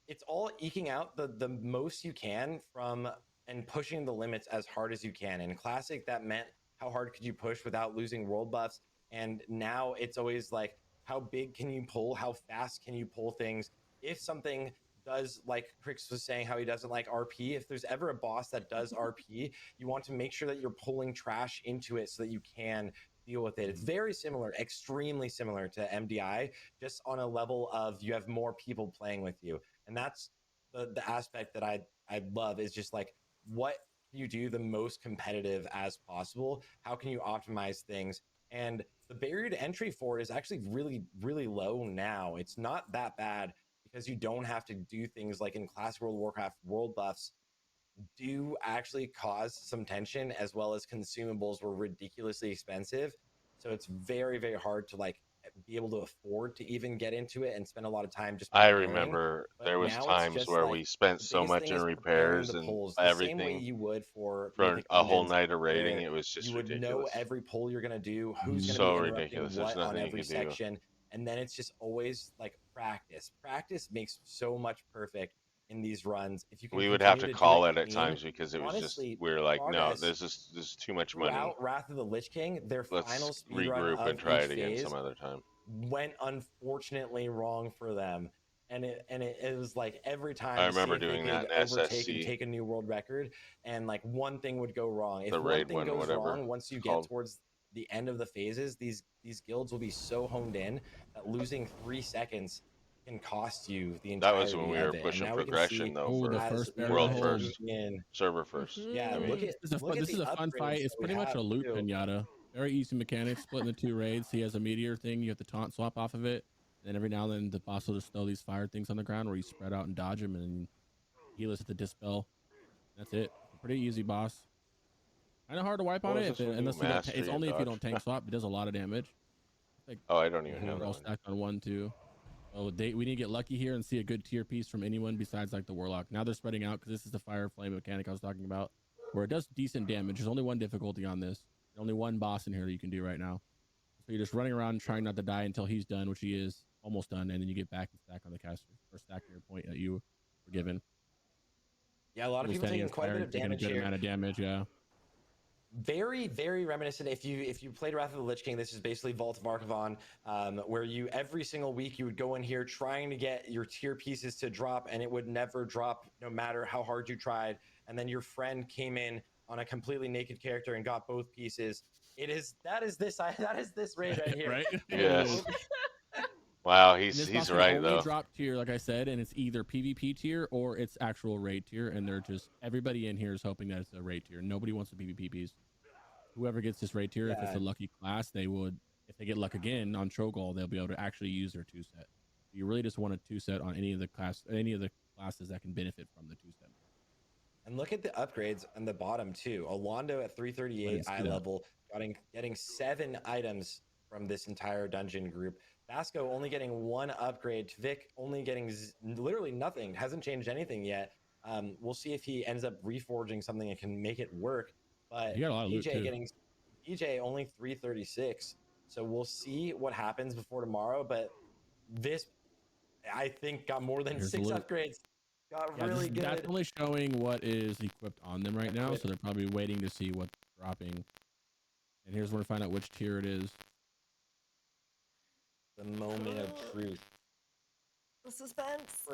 it's all eking out the most you can from and pushing the limits as hard as you can. In Classic, that meant how hard could you push without losing world buffs, and now it's always like how big can you pull, how fast can you pull things. If something does, like Crix was saying, how he doesn't like RP, if there's ever a boss that does RP, you want to make sure that you're pulling trash into it so that you can deal with it. It's very similar, extremely similar to MDI, just on a level of you have more people playing with you. And that's the aspect that I love, is just like, what can you do the most competitive as possible? How can you optimize things? And the barrier to entry for it is actually really, really low now. It's not that bad because you don't have to do things like in Classic World of Warcraft. World buffs do actually cause some tension, as well as consumables were ridiculously expensive. So it's very, very hard to like be able to afford to even get into it and spend a lot of time just I preparing. remember But there was now it's times just where like we spent the so biggest much thing in is preparing repairs the and pulls the same way everything you would for for Mythic a whole Dungeons, night of raiding. where It was you just would know ridiculous. every pull you're going to do, who's going to be So interrupting ridiculous. There's what on nothing you every could do. section. And then it's just always like practice. Practice makes so much perfect in these runs. If you can We would have continue to to do it call it at clean, times because it was just honestly, we were like, no, progress this is too much money. throughout Wrath of the Lich King, their final Let's speed run regroup and of try each it again some phase other time. went unfortunately wrong for them. And it was like every I time to see remember if they doing that could in overtake and SSC, take a new world record. And like one thing would go wrong. If the one raid thing one, goes whatever wrong, once you it's get called. towards the end of the phases, these guilds will be so honed in that losing 3 seconds can cost you the That was when entirety we of were it. And pushing now we can progression see, though Oh, the for as first we were world barrel zooming hold. first, in, server first. yeah, I mean, look at This is the a fun upgrades fight. that It's we pretty much have a loot too. pinata. Very easy mechanics, splitting the two raids. He has a meteor thing. You have to taunt swap off of it. And every now and then the boss will just throw these fire things on the ground where you spread out and dodge him and heal us at the dispel. That's it. It's a pretty easy boss. Kind of hard to wipe what on was it this one do? unless you don't. It's Mastery of only if you dodge. don't tank swap. It does a lot of damage. It's like Oh, I don't even have Mhm. they're that all one. stacked on one too. Oh, we need to get lucky here and see a good tier piece from anyone besides like the warlock. Now they're spreading out because this is the fire flame mechanic I was talking about, where it does decent damage. There's only one difficulty on this. There's only one boss in here that you can do right now. So you're just running around trying not to die until he's done, which he is almost done, and then you get back and stack on the caster or stack your point that you were given. Yeah, a lot of You're people standing in taking quite a fire bit and of taking a damage good here. amount of damage. Yeah. Very, very reminiscent. If you played Wrath of the Lich King, this is basically Vault of Archivon, where you every single week you would go in here trying to get your tier pieces to drop, and it would never drop no matter how hard you tried. And then your friend came in on a completely naked character and got both pieces. That is this raid right here. Right? And Yes. Wow, And this boss he's can right only though. drop tier, like I said, and it's either PvP tier or it's actual raid tier. And they're just everybody in here is hoping that it's a raid tier. Nobody wants the PvP piece. Whoever gets this raid tier, if it's Yeah. a lucky class, they would. If they get luck again on Trollgall, they'll be able to actually use their 2-set. You really just want a 2-set on any of the classes that can benefit from the 2-set. And look at the upgrades on the bottom too. Alondo at 338 eye level, getting 7 items from this entire dungeon group. Vasco only getting 1 upgrade. Vic only getting literally nothing. Hasn't changed anything yet. We'll see if he ends up reforging something that can make it work. But He got a lot of loot too. DJ only 336. So we'll see what happens before tomorrow. But this, I think, got more than 6 upgrades. Got really good. That's only showing what is equipped on them right now, so they're probably waiting to see what's dropping. And here's where we find out which tier it is. The moment of truth. The suspense.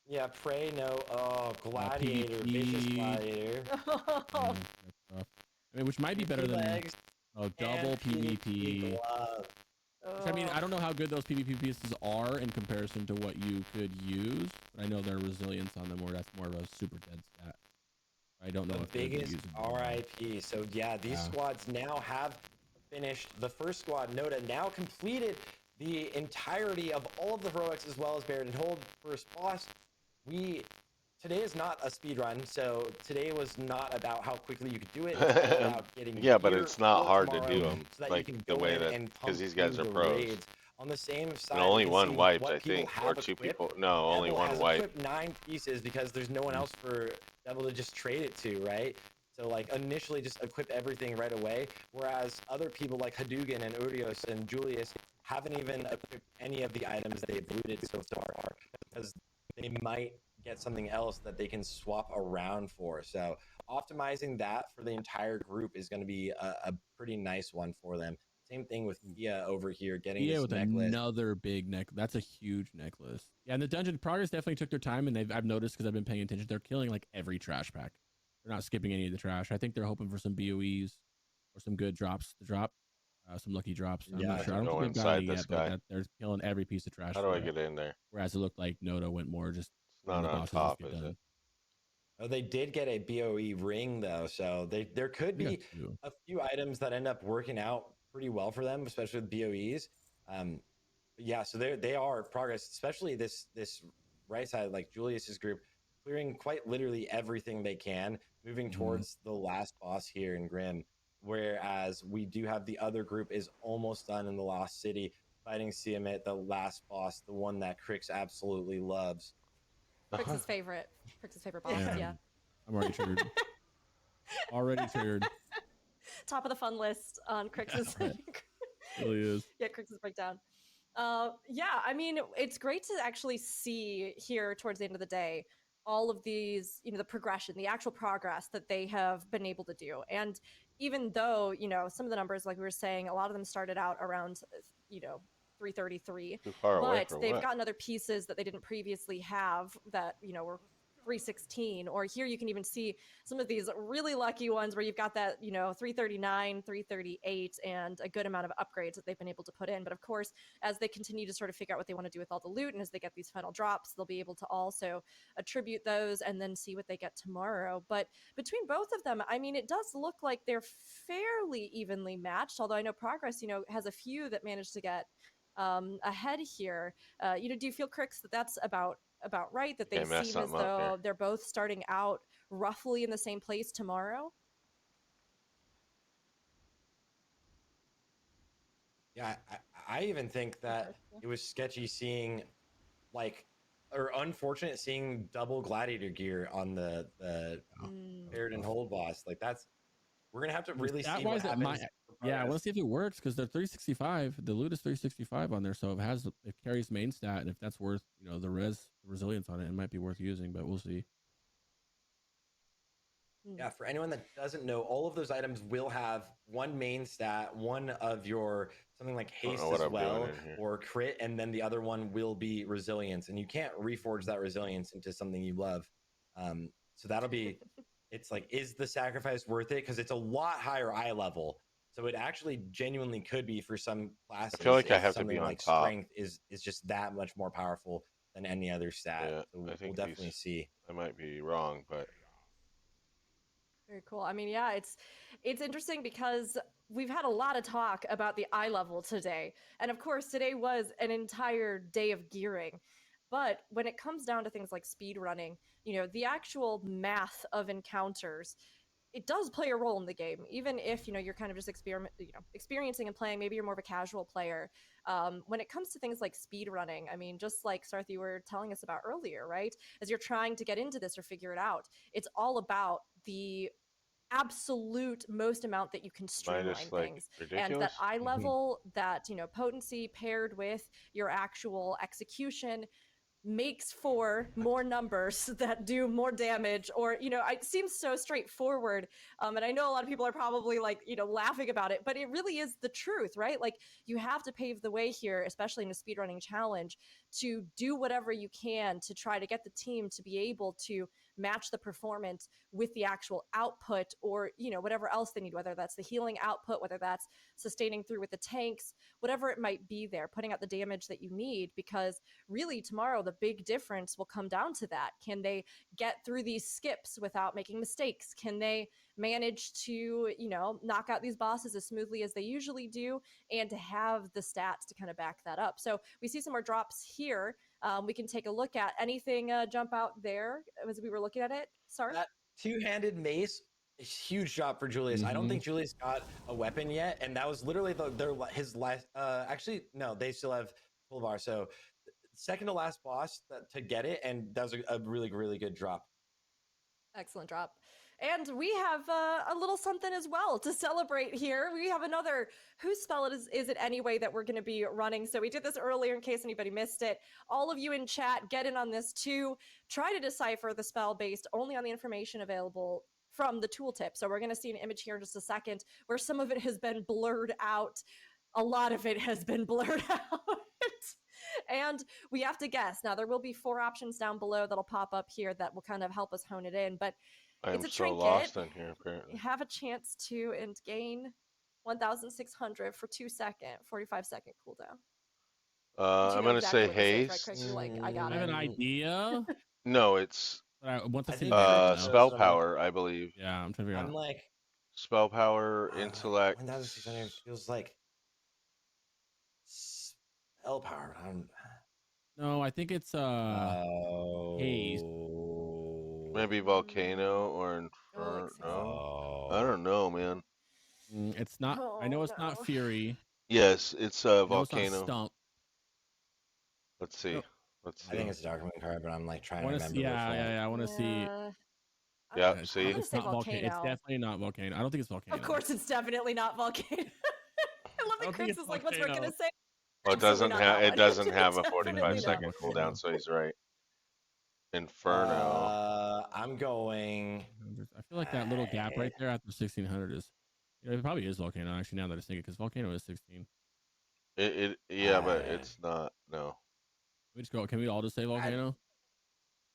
Yeah, pray no. Oh, gladiator, vicious gladiator. Oh. I mean, which might be better than double PvP. I mean, I don't know how good those PvP pieces are in comparison to what you could use, but I know their resilience on them, where that's more of a super dead stat. I don't know the if biggest RIP. So yeah, these squads now have finished. The first squad, Noda, now completed the entirety of all of the heroics as well as Buried and Hold. First boss. Today is not a speed run, so today was not about how quickly you could do it. It's about getting but it's not hard to do them so that like you can the go way in that, and because pump these guys through are the pros. raids. On the same side, And only we can one see wiped, what I think, people or have 2 equipped. people. No, only Devil one has wiped. equipped 9 pieces because there's no one else for Devil to just trade it to, right? So like initially just equip everything right away, whereas other people like Hadougan and Urios and Julius haven't even equipped any of the items they've looted so far because they might get something else that they can swap around for. So optimizing that for the entire group is going to be a pretty nice one for them. Same thing with Thea over here getting this with necklace. Another big neck. That's a huge necklace. Yeah, and the dungeon progress definitely took their time, and I've noticed because I've been paying attention. They're killing like every trash pack. They're not skipping any of the trash. I think they're hoping for some BOEs or some good drops to drop, some lucky drops. I'm not sure. I don't think they've got any yet, but they're killing every piece of trash. How do I get in there? Whereas it looked like Noda went more just not the on bosses top, get is done. it? Oh, they did get a BOE ring though, so there could be a few items that end up working out pretty well for them, especially with BOEs. Yeah, so they are progress, especially this right side, like Julius's group, clearing quite literally everything they can, moving towards the last boss here in Grim. Whereas we do have the other group is almost done in the Lost City, fighting Siamet, the last boss, the one that Crix absolutely loves. Crix's favorite boss, yeah. I'm already triggered. Already triggered. Top of the fun list on Crix's. It really is. Yeah, Crix's breakdown. Yeah, I mean, it's great to actually see here towards the end of the day all of these, the progression, the actual progress that they have been able to do. And even though, some of the numbers, like we were saying, a lot of them started out around, 333, but they've gotten other pieces that they didn't previously have that, were 316, or here you can even see some of these really lucky ones where you've got that 339, 338, and a good amount of upgrades that they've been able to put in. But of course, as they continue to sort of figure out what they want to do with all the loot, and as they get these final drops, they'll be able to also attribute those and then see what they get tomorrow. But between both of them, I mean, it does look like they're fairly evenly matched, although I know Progress has a few that managed to get ahead here. Do you feel, Crix, that that's about right, that they seem as though they're both starting out roughly in the same place tomorrow? Yeah, I even think that it was sketchy seeing, or unfortunate seeing double gladiator gear on the Buried and Hold boss. Like we're gonna have to really see what happens. Yeah, I want to see if it works because they're 365. The loot is 365 on there, so it carries main stat, and if that's worth the resilience on it, it might be worth using. But we'll see. Yeah, for anyone that doesn't know, all of those items will have one main stat, one of your something like haste as well, or crit, and then the other one will be resilience, and you can't reforge that resilience into something you love. So that'll be. It's like, is the sacrifice worth it? Because it's a lot higher eye level So it actually genuinely could be for some classes. I feel like I if have to be something on like top. strength is just that much more powerful than any other stat. Yeah, So I we'll think definitely see. I might be wrong, but Very cool. I mean, yeah, it's interesting because we've had a lot of talk about the eye level today. And of course, today was an entire day of gearing. But when it comes down to things like speed running, the actual math of encounters, it does play a role in the game, even if you're kind of just experiencing and playing. Maybe you're more of a casual player. When it comes to things like speed running, I mean, just like Sarth, you were telling us about earlier, right? As you're trying to get into this or figure it out, it's all about the absolute most amount that you can streamline minus like things, and that ridiculous. eye level, that potency paired with your actual execution makes for more numbers that do more damage. Or it seems so straightforward, and I know a lot of people are probably like laughing about it, but it really is the truth, right? Like, you have to pave the way here, especially in a speedrunning challenge, to do whatever you can to try to get the team to be able to match the performance with the actual output, or whatever else they need, whether that's the healing output, whether that's sustaining through with the tanks, whatever it might be, there putting out the damage that you need. Because really, tomorrow the big difference will come down to that. Can they get through these skips without making mistakes? Can they manage to knock out these bosses as smoothly as they usually do, and to have the stats to kind of back that up? So we see some more drops here. We can take a look at anything jump out there as we were looking at it. Sorry. That two-handed mace, a huge drop for Julius. I don't think Julius got a weapon yet, and that was literally his last. Actually, no, they still have full bar. So second to last boss to get it, and that was a really, really good drop. Excellent drop. And we have a little something as well to celebrate here. We have another whose spell is it anyway that we're going to be running. So we did this earlier in case anybody missed it. All of you in chat, get in on this too. Try to decipher the spell based only on the information available from the tooltip. So we're going to see an image here in just a second where some of it has been blurred out. A lot of it has been blurred out. And we have to guess. Now, there will be 4 options down below that'll pop up here that will kind of help us hone it in. But I'm it's a so trinket. lost on here, You apparently. have a chance to and gain 1,600 for 45-second cooldown. But I'm know gonna say exactly what this is, right, haste. Craig? You're like, I got I have it. an idea. No, it's But I want to I see think the Craig damage knows now. spell what I'm like. power, I believe. Yeah, I'm trying to figure I'm out. like Spell power, intellect. 1,600 feels like spell power. No, I think it's haste. Maybe volcano or Oh, inferno. I don't know, man. It's not. I know it's not fury. Yes, it's I know it's not volcano. stump. Let's see. Oh. Let's I think see. it's a Darkmoon card, but I'm like trying I to want remember. to see. Yeah. I want to see. Yeah, It's, see? I'm gonna it's say not volcano. It's volcano. definitely not volcano. I don't think it's volcano. Of course, it's definitely not volcano. I love that Chris is like, what's Rick gonna say? Well, it doesn't have a 45-second no. cooldown, so he's right. Inferno. I'm going. I feel like that little gap right there after 1600 is. It probably is volcano actually. Now that I think it, because volcano is 16. But it's not. No. We just go. Can we all just say volcano?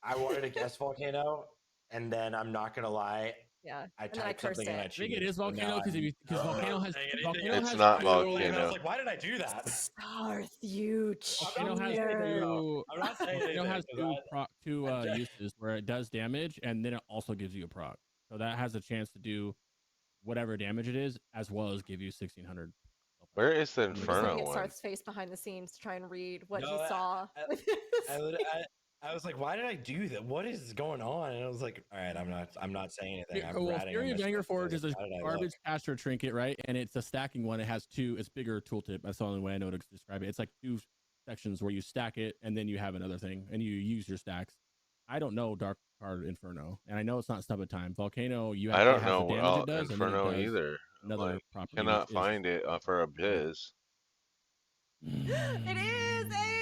I wanted to guess volcano, and then I'm not gonna lie. Yeah, I typed something and I I think cheated. it is volcano because volcano has. It's not volcano. I was like, why did I do that? Sarth, you Volcano has cheater. I'm not saying Volcano has anything, two uses where it does damage and then it also gives you a proc. So that has a chance to do whatever damage it is, as well as give you 1600. Where is the I'm just inferno looking at one? Sarth's face behind the scenes to try and read what No, he saw. I was like, why did I do that? What is going on? And I was like, all right, I'm not saying anything. Well, Fury of Anger Forge is a garbage caster trinket, right? And it's a stacking one. It has it's bigger tooltip. That's the only way I know to describe it. It's like 2 sections where you stack it and then you have another thing and you use your stacks. I don't know Dark Card Inferno, and I know it's not Stub of Time. Volcano, I don't know the damage it does, Inferno either. Another property. Cannot find it for a biz. It is a.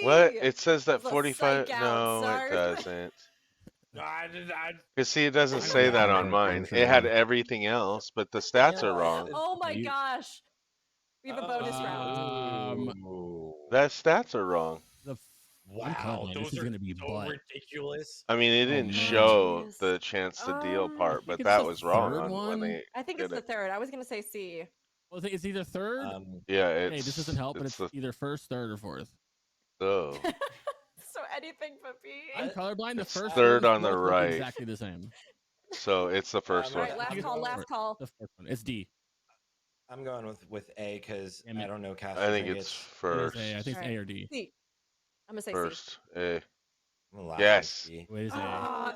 What? It says that It's a 45. psych out, No, Sarth. it doesn't. No, I did. Because see, it doesn't say that on mine. It had everything else, but the stats are wrong. Oh my gosh. We have a bonus round. That stats are wrong. Wow, this is gonna be so ridiculous. I mean, it didn't show the chance to deal part, but that was wrong on when they I think it's the third. I was gonna say C. Well, it's either third. Yeah, Hey, this doesn't help, but it's either first, third, or fourth. So anything but B. I'm colorblind. The it's first third ones on the both look right. exactly the same. So it's the first All one. right, last call, last call. The first one. It's D. I'm going with A because I don't know cast. I think it's first. I think it's A or D. C. I'm gonna say First. C. A. I'm Yes. Wait, it's A.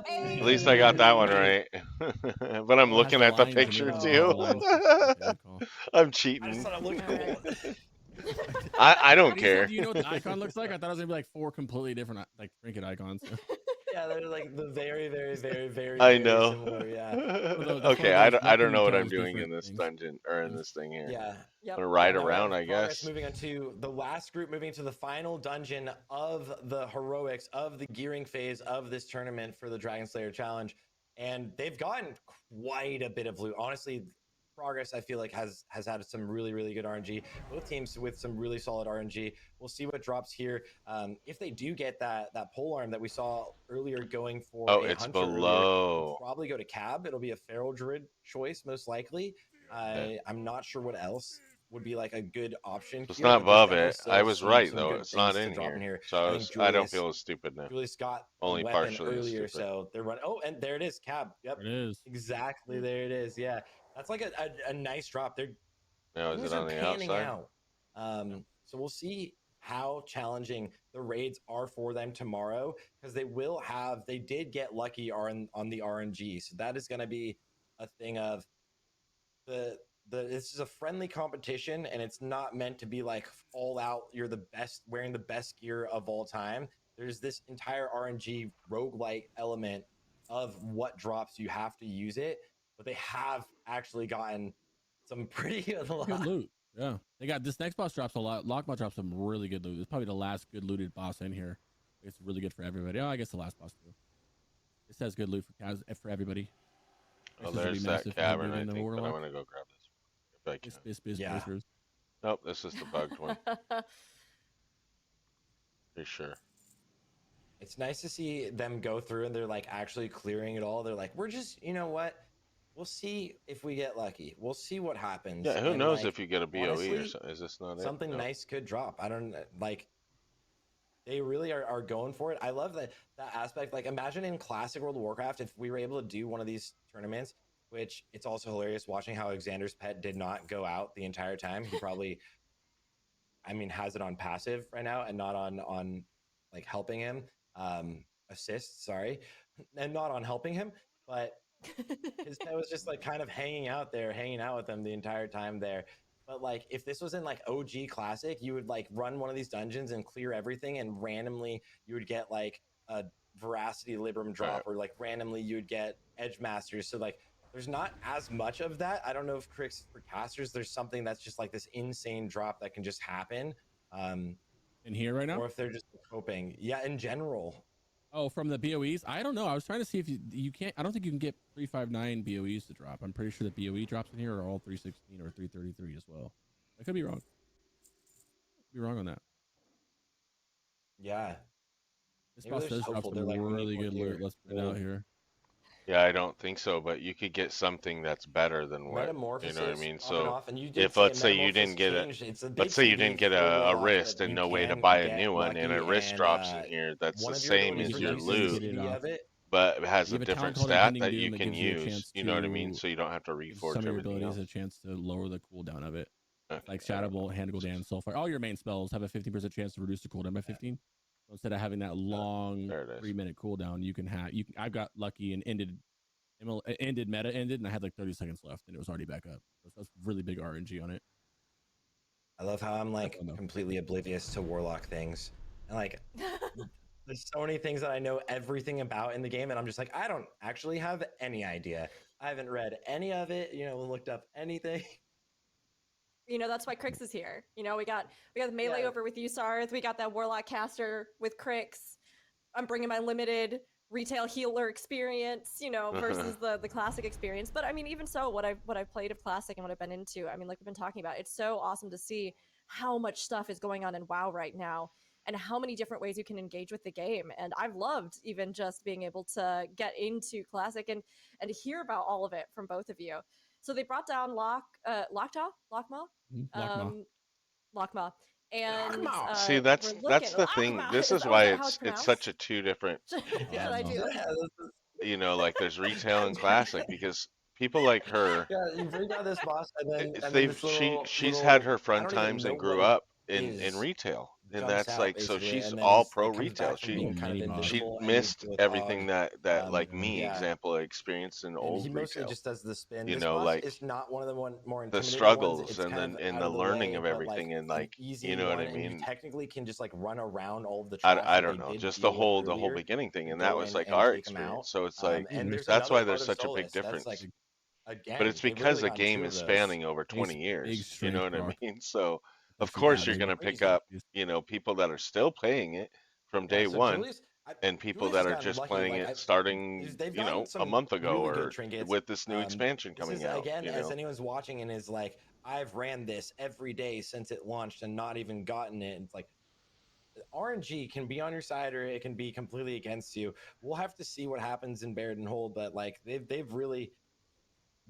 At least I got that one right. But I'm looking at the picture too. I'm cheating. I just thought I looked cool. I don't care. Do you know what the icon looks like? I thought it was gonna be like 4 completely different like trinket icons. Yeah, they're like the very, very, very, very. I very know. Similar, yeah. Okay, I don't know what I'm doing in this dungeon or in this thing here. Yeah. Yep. I'm gonna ride Now we around, have I progress guess. Moving on to the last group, moving to the final dungeon of the heroics of the gearing phase of this tournament for the Dragonslayer Challenge, and they've gotten quite a bit of loot. Honestly, Progress I feel like has had some really, really good RNG. Both teams with some really solid RNG. We'll see what drops here. If they do get that pole arm that we saw earlier going for a it's hunter earlier, below. it'll probably go to Cab. It'll be a Feral Druid choice most likely. I'm not sure what else would be like a good option. It's here, not but above there's it. definitely I still was some right good though. It's things not to in drop here. I So think I don't Julius- feel stupid now. Julius got Only a weapon partially earlier, stupid. so they're running. Oh, and there it is, Cab. Yep, It is. exactly. There it is. Yeah, that's like a nice drop. They're Now is things it are on the panning outside? out. So we'll see how challenging the raids are for them tomorrow, because they did get lucky on the RNG, so that is going to be a thing of this is a friendly competition, and it's not meant to be like all out. You're the best, wearing the best gear of all time. There's this entire RNG roguelike element of what drops. You have to use it, but they have actually gotten some pretty good loot. Yeah, they got this next boss drops a lot. Lockbot drops some really good loot. It's probably the last good looted boss in here. It's really good for everybody. Oh, I guess the last boss too. It says good loot for everybody. Oh, there's that cavern, I think, but I'm gonna go grab this if I can. Yeah. Nope, this is the bugged one. Pretty sure. It's nice to see them go through and they're like actually clearing it all. They're like, we're just, you know what? We'll see if we get lucky. We'll see what happens. Yeah, who And, knows like, if you get a BOE honestly, or something? Is this not something it? No. nice could drop? I don't like. They really are going for it. I love that aspect. Like, imagine in classic World of Warcraft if we were able to do one of these tournaments. Which it's also hilarious watching how Xander's pet did not go out the entire time. He probably, I mean, has it on passive right now and not on like helping him. Assist, sorry, and not on helping him, but his pet was just like kind of hanging out with him the entire time there. But like, if this was in like OG Classic, you would like run one of these dungeons and clear everything, and randomly you would get like a Veracity Libram drop, or like randomly you would get Edge Masters. So like, there's not as much of that. I don't know if for casters, there's something that's just like this insane drop that can just happen. In here right now, or if they're just hoping. Yeah, in general. Oh, from the BOEs? I don't know. I was trying to see if you can't. I don't think you can get 359 BOEs to drop. I'm pretty sure the BOE drops in here are all 316 or 333 as well. I could be wrong. Be wrong on that. Yeah. This boss does drop some really good loot. Let's put it out here. Yeah, I don't think so, but you could get something that's better than what, you know what I mean? So if let's say you didn't get a wrist and no way to buy a new one, and a wrist drops in here that's the same as your loot, but it has a different stat that you can use, you know what I mean? So you don't have to reforge some of your everything abilities else. a chance to lower the cooldown of it. Okay, like Shadow Bolt, Hand Gul'dan, Soulfire. All your main spells have a 15% chance to reduce the cooldown by 15. So instead of having that long 3-minute cooldown, you can have. I've got lucky and ended meta, and I had like 30 seconds left, and it was already back up. So that's really big RNG on it. I love how I'm like completely oblivious to Warlock things, and like there's so many things that I know everything about in the game, and I'm just like, I don't actually have any idea. I haven't read any of it, looked up anything. That's why Crix is here. We got the melee over with you, Sarth. We got that Warlock caster with Crix. I'm bringing my limited retail healer experience, versus the classic experience. But I mean, even so, what I've played of classic and what I've been into, I mean, like we've been talking about, it's so awesome to see how much stuff is going on in WoW right now and how many different ways you can engage with the game. And I've loved even just being able to get into classic and hear about all of it from both of you. So they brought down Lockjaw, Lockma. Lockma, and See, we're that's looking. the thing. Lockma, This is is that, was why that how it's it's pronounced? such a two different, Should I I don't do? know. you know, like there's retail and classic because people like her, Yeah, you bring down this boss, and then they've this little she's had her I fun don't even times know and what grew it up in is retail, and jumps that's out like so basically, she's and then all he's pro like comes retail. back from Little being kind of mini boss. She invisible, and you missed go with Og. everything that like me Yeah, example experienced in and he old mostly retail. just does the spin. You This know, boss like is not one of the more the intimidating ones. struggles It's and kind of then and out the of the learning way, of but like everything and an like you easy know what I one, and you mean. technically can just like run around all of the trash I that they don't know, did just deal with the whole earlier beginning thing, to and that go was in like and our take them out. experience. So it's like And there's that's another why part there's of such a big Solus that's like, difference. But again, it's they've really because the gotten two game of is those. spanning over Big, 20 big years. You know strength what I proc. mean? So of Makes you course that you're big. gonna pick Crazy. up, you know, people that are still playing it from Yeah, day so one, and people Julius that has are gotten just lucky. playing Like it starting, they've you gotten know, a some month ago really good or trinkets. with this new expansion This is coming out. again, You as know, anyone's watching and is like, I've ran this every day since it launched and not even gotten it. It's like RNG can be on your side or it can be completely against you. We'll have to see what happens in Baird and Hold, but like they've really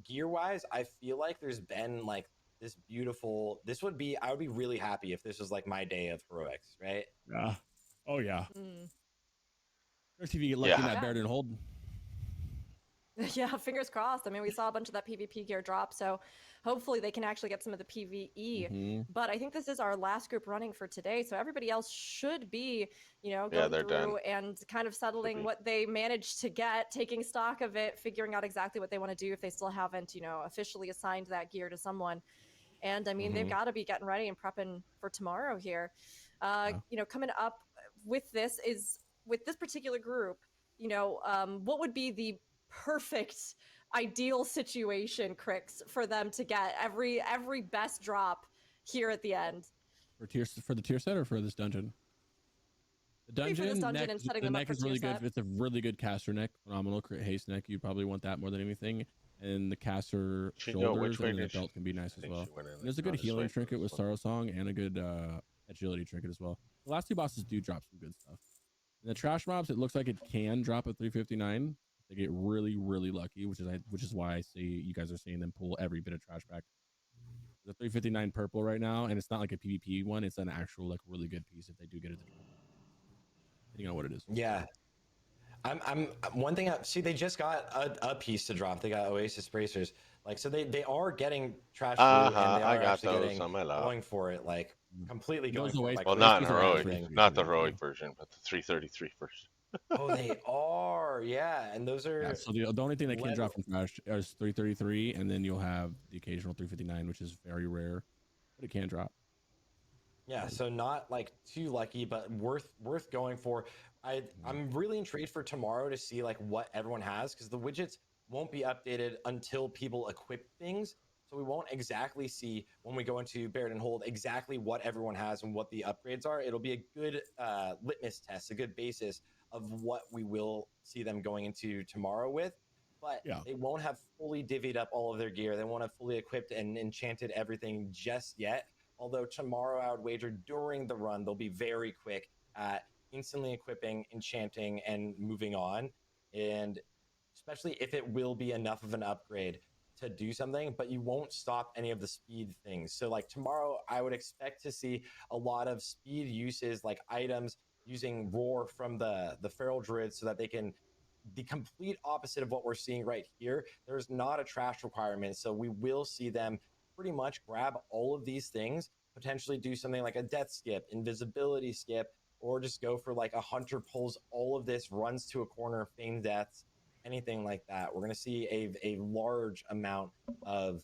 gear wise, I feel like there's been like this beautiful. I would be really happy if this was like my day of heroics, right? Yeah. Oh yeah. Mm. Especially if you get lucky in yeah, that Yeah. bear didn't hold. Yeah, fingers crossed. I mean, we saw a bunch of that PvP gear drop, so hopefully they can actually get some of the PvE. Mm-hmm. But I think this is our last group running for today, so everybody else should be, yeah, going they're done. through and kind of Should settling be. what they managed to get, taking stock of it, figuring out exactly what they want to do if they still haven't, officially assigned that gear to someone. And I mean, they've Hmm. got to be getting ready and prepping for tomorrow here. Yeah. Coming up with this particular group, what would be the perfect ideal situation, Crix, for them to get every best drop here at the end? For the tier set or for this dungeon? The Maybe for this dungeon neck, and setting the them up neck for is tier really good. set. It's a really good caster neck, phenomenal crit haste neck. You probably want that more than anything. And the caster She go which shoulders way and then the did she? belt can be nice I as think well. she went in. And there's a good Not this way healing for trinket this with one. Sorrow Song and a good agility trinket as well. The last two bosses do drop some good stuff. And the trash mobs, it looks like it can drop a 359. They get really, really lucky, which is why I say you guys are seeing them pull every bit of trash back. The 359 purple right now, and it's not like a PvP one. It's an actual like really good piece if they do get it, depending on what it is. Yeah. I'm one thing. See, they just got a piece to drop. They got Oasis bracers. Like, so they are getting trash loot and they I are got actually those getting on my lap. going for it, like completely Those going for it, Oasis- like Well, crazy not in Oasis are heroic, everything. not the too. heroic version, but the 333 version. Oh, they are, yeah. And those are Yeah, so the only thing that can level- drop from trash is 333, and then you'll have the occasional 359, which is very rare, but it can drop. Yeah, so not like too lucky, but worth going for. I'm really intrigued for tomorrow to see like what everyone has, because the widgets won't be updated until people equip things. So we won't exactly see when we go into Baird and Hold exactly what everyone has and what the upgrades are. It'll be a good litmus test, a good basis of what we will see them going into tomorrow with. But Yeah. they won't have fully divvied up all of their gear. They won't have fully equipped and enchanted everything just yet. Although tomorrow, I would wager during the run, they'll be very quick at instantly equipping, enchanting, and moving on. And especially if it will be enough of an upgrade to do something, but you won't stop any of the speed things. So, like tomorrow, I would expect to see a lot of speed uses, like items using Roar from the Feral Druids so that they can. The complete opposite of what we're seeing right here. There's not a trash requirement. So we will see them pretty much grab all of these things, potentially do something like a death skip, invisibility skip, or just go for like a hunter pulls all of this, runs to a corner, feign deaths, anything like that. We're going to see a large amount of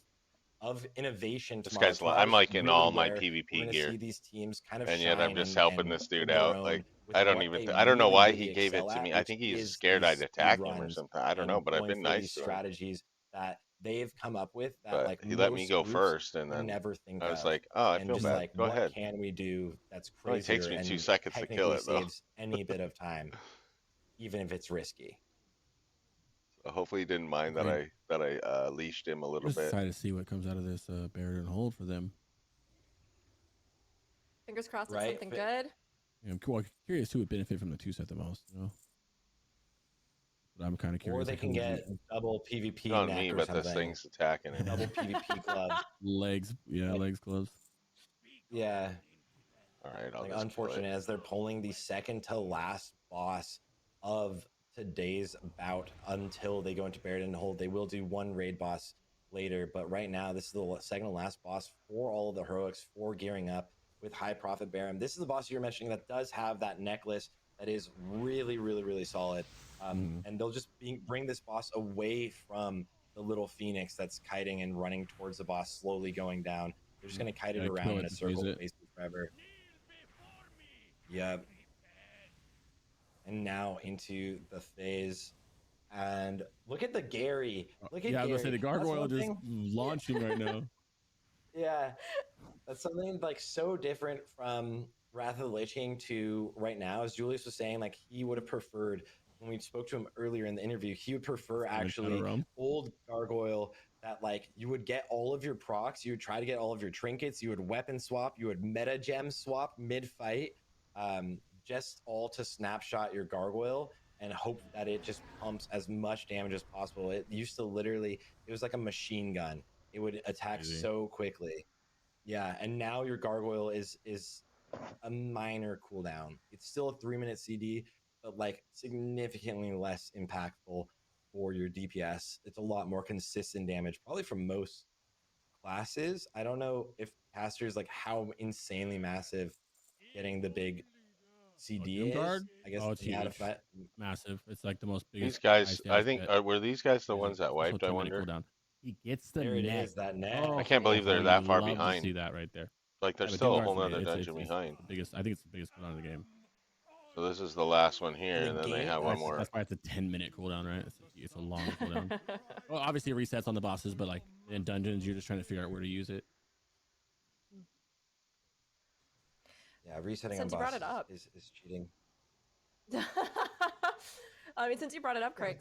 innovation This tomorrow. guy's I'm Tomorrow's like in really all my where we're PvP going to gear, see these teams kind of and yet I'm shine just helping and this dude hold their out. own Like with I don't what even they I don't know really, why really he gave it excel to me. at, I which think he's is scared these I'd speed attack him or runs something. I don't and know, but I've going been for these nice to him. strategies that they've come up with that But like he let me most go groups first, and would then never think I was of. like, oh, I And feel just bad. like, Go what ahead. can we do that's It only takes crazier me 2 and seconds to kill technically it, though. saves any bit of time, even if it's risky. So hopefully he didn't mind that Okay. I leashed him a I'm little just bit. excited to see what comes out of this Baird and Hold for them. Fingers crossed it's Right? something good. Yeah, I'm curious who would benefit from the two set the most. You know, But I'm kind of Or curious. they Like, can who would get double PvP on neck me, or but this something. thing's attacking it. Double PvP glove. legs? Yeah, Like, legs, gloves. yeah. All right, I'll Like, just kill it. unfortunate as they're pulling the second to last boss of today's bout until they go into Buried in Hold. They will do one raid boss later, but right now this is the second to last boss for all of the heroics for gearing up with High Profit Baron. This is the boss you're mentioning that does have that necklace that is really, really, really solid. And they'll just bring this boss away from the little phoenix that's kiting and running towards the boss, slowly going down. They're just going to kite it around in a circle basically forever. Yep. And now into the phase. And look at the Gary. Look at Yeah, I was Gary. gonna say the gargoyle just launching right now. Yeah. That's something like so different from Wrath of the Lich King to right now. As Julius was saying, like he would have preferred, when we spoke to him earlier in the interview, he would prefer actually old gargoyle that like you would get all of your procs, you would try to get all of your trinkets, you would weapon swap, you would meta gem swap mid-fight, just all to snapshot your gargoyle and hope that it just pumps as much damage as possible. It used to literally, it was like a machine gun. It would attack so quickly. Yeah, and now your gargoyle is a minor cooldown. It's still a 3-minute CD, but like significantly less impactful for your DPS. It's a lot more consistent damage, probably from most classes. I don't know if casters like how insanely massive getting the big CD is. I guess it's huge, massive. It's like the most biggest. These guys, I think, were these guys the ones that wiped? I wonder. Cooldown. He gets the there neck. It is, that neck. I can't believe they're that far behind. To see that right there. Like there's still a whole nother dungeon behind. The biggest, I think it's the biggest cooldown of the game. So this is the last one here, and then they have one more. That's why it's a 10-minute cooldown, right? It's a long cooldown. Well, obviously it resets on the bosses, but like in dungeons, you're just trying to figure out where to use it. Yeah, resetting Since on you brought bosses it up. is cheating. I mean, since you brought it up, Craig,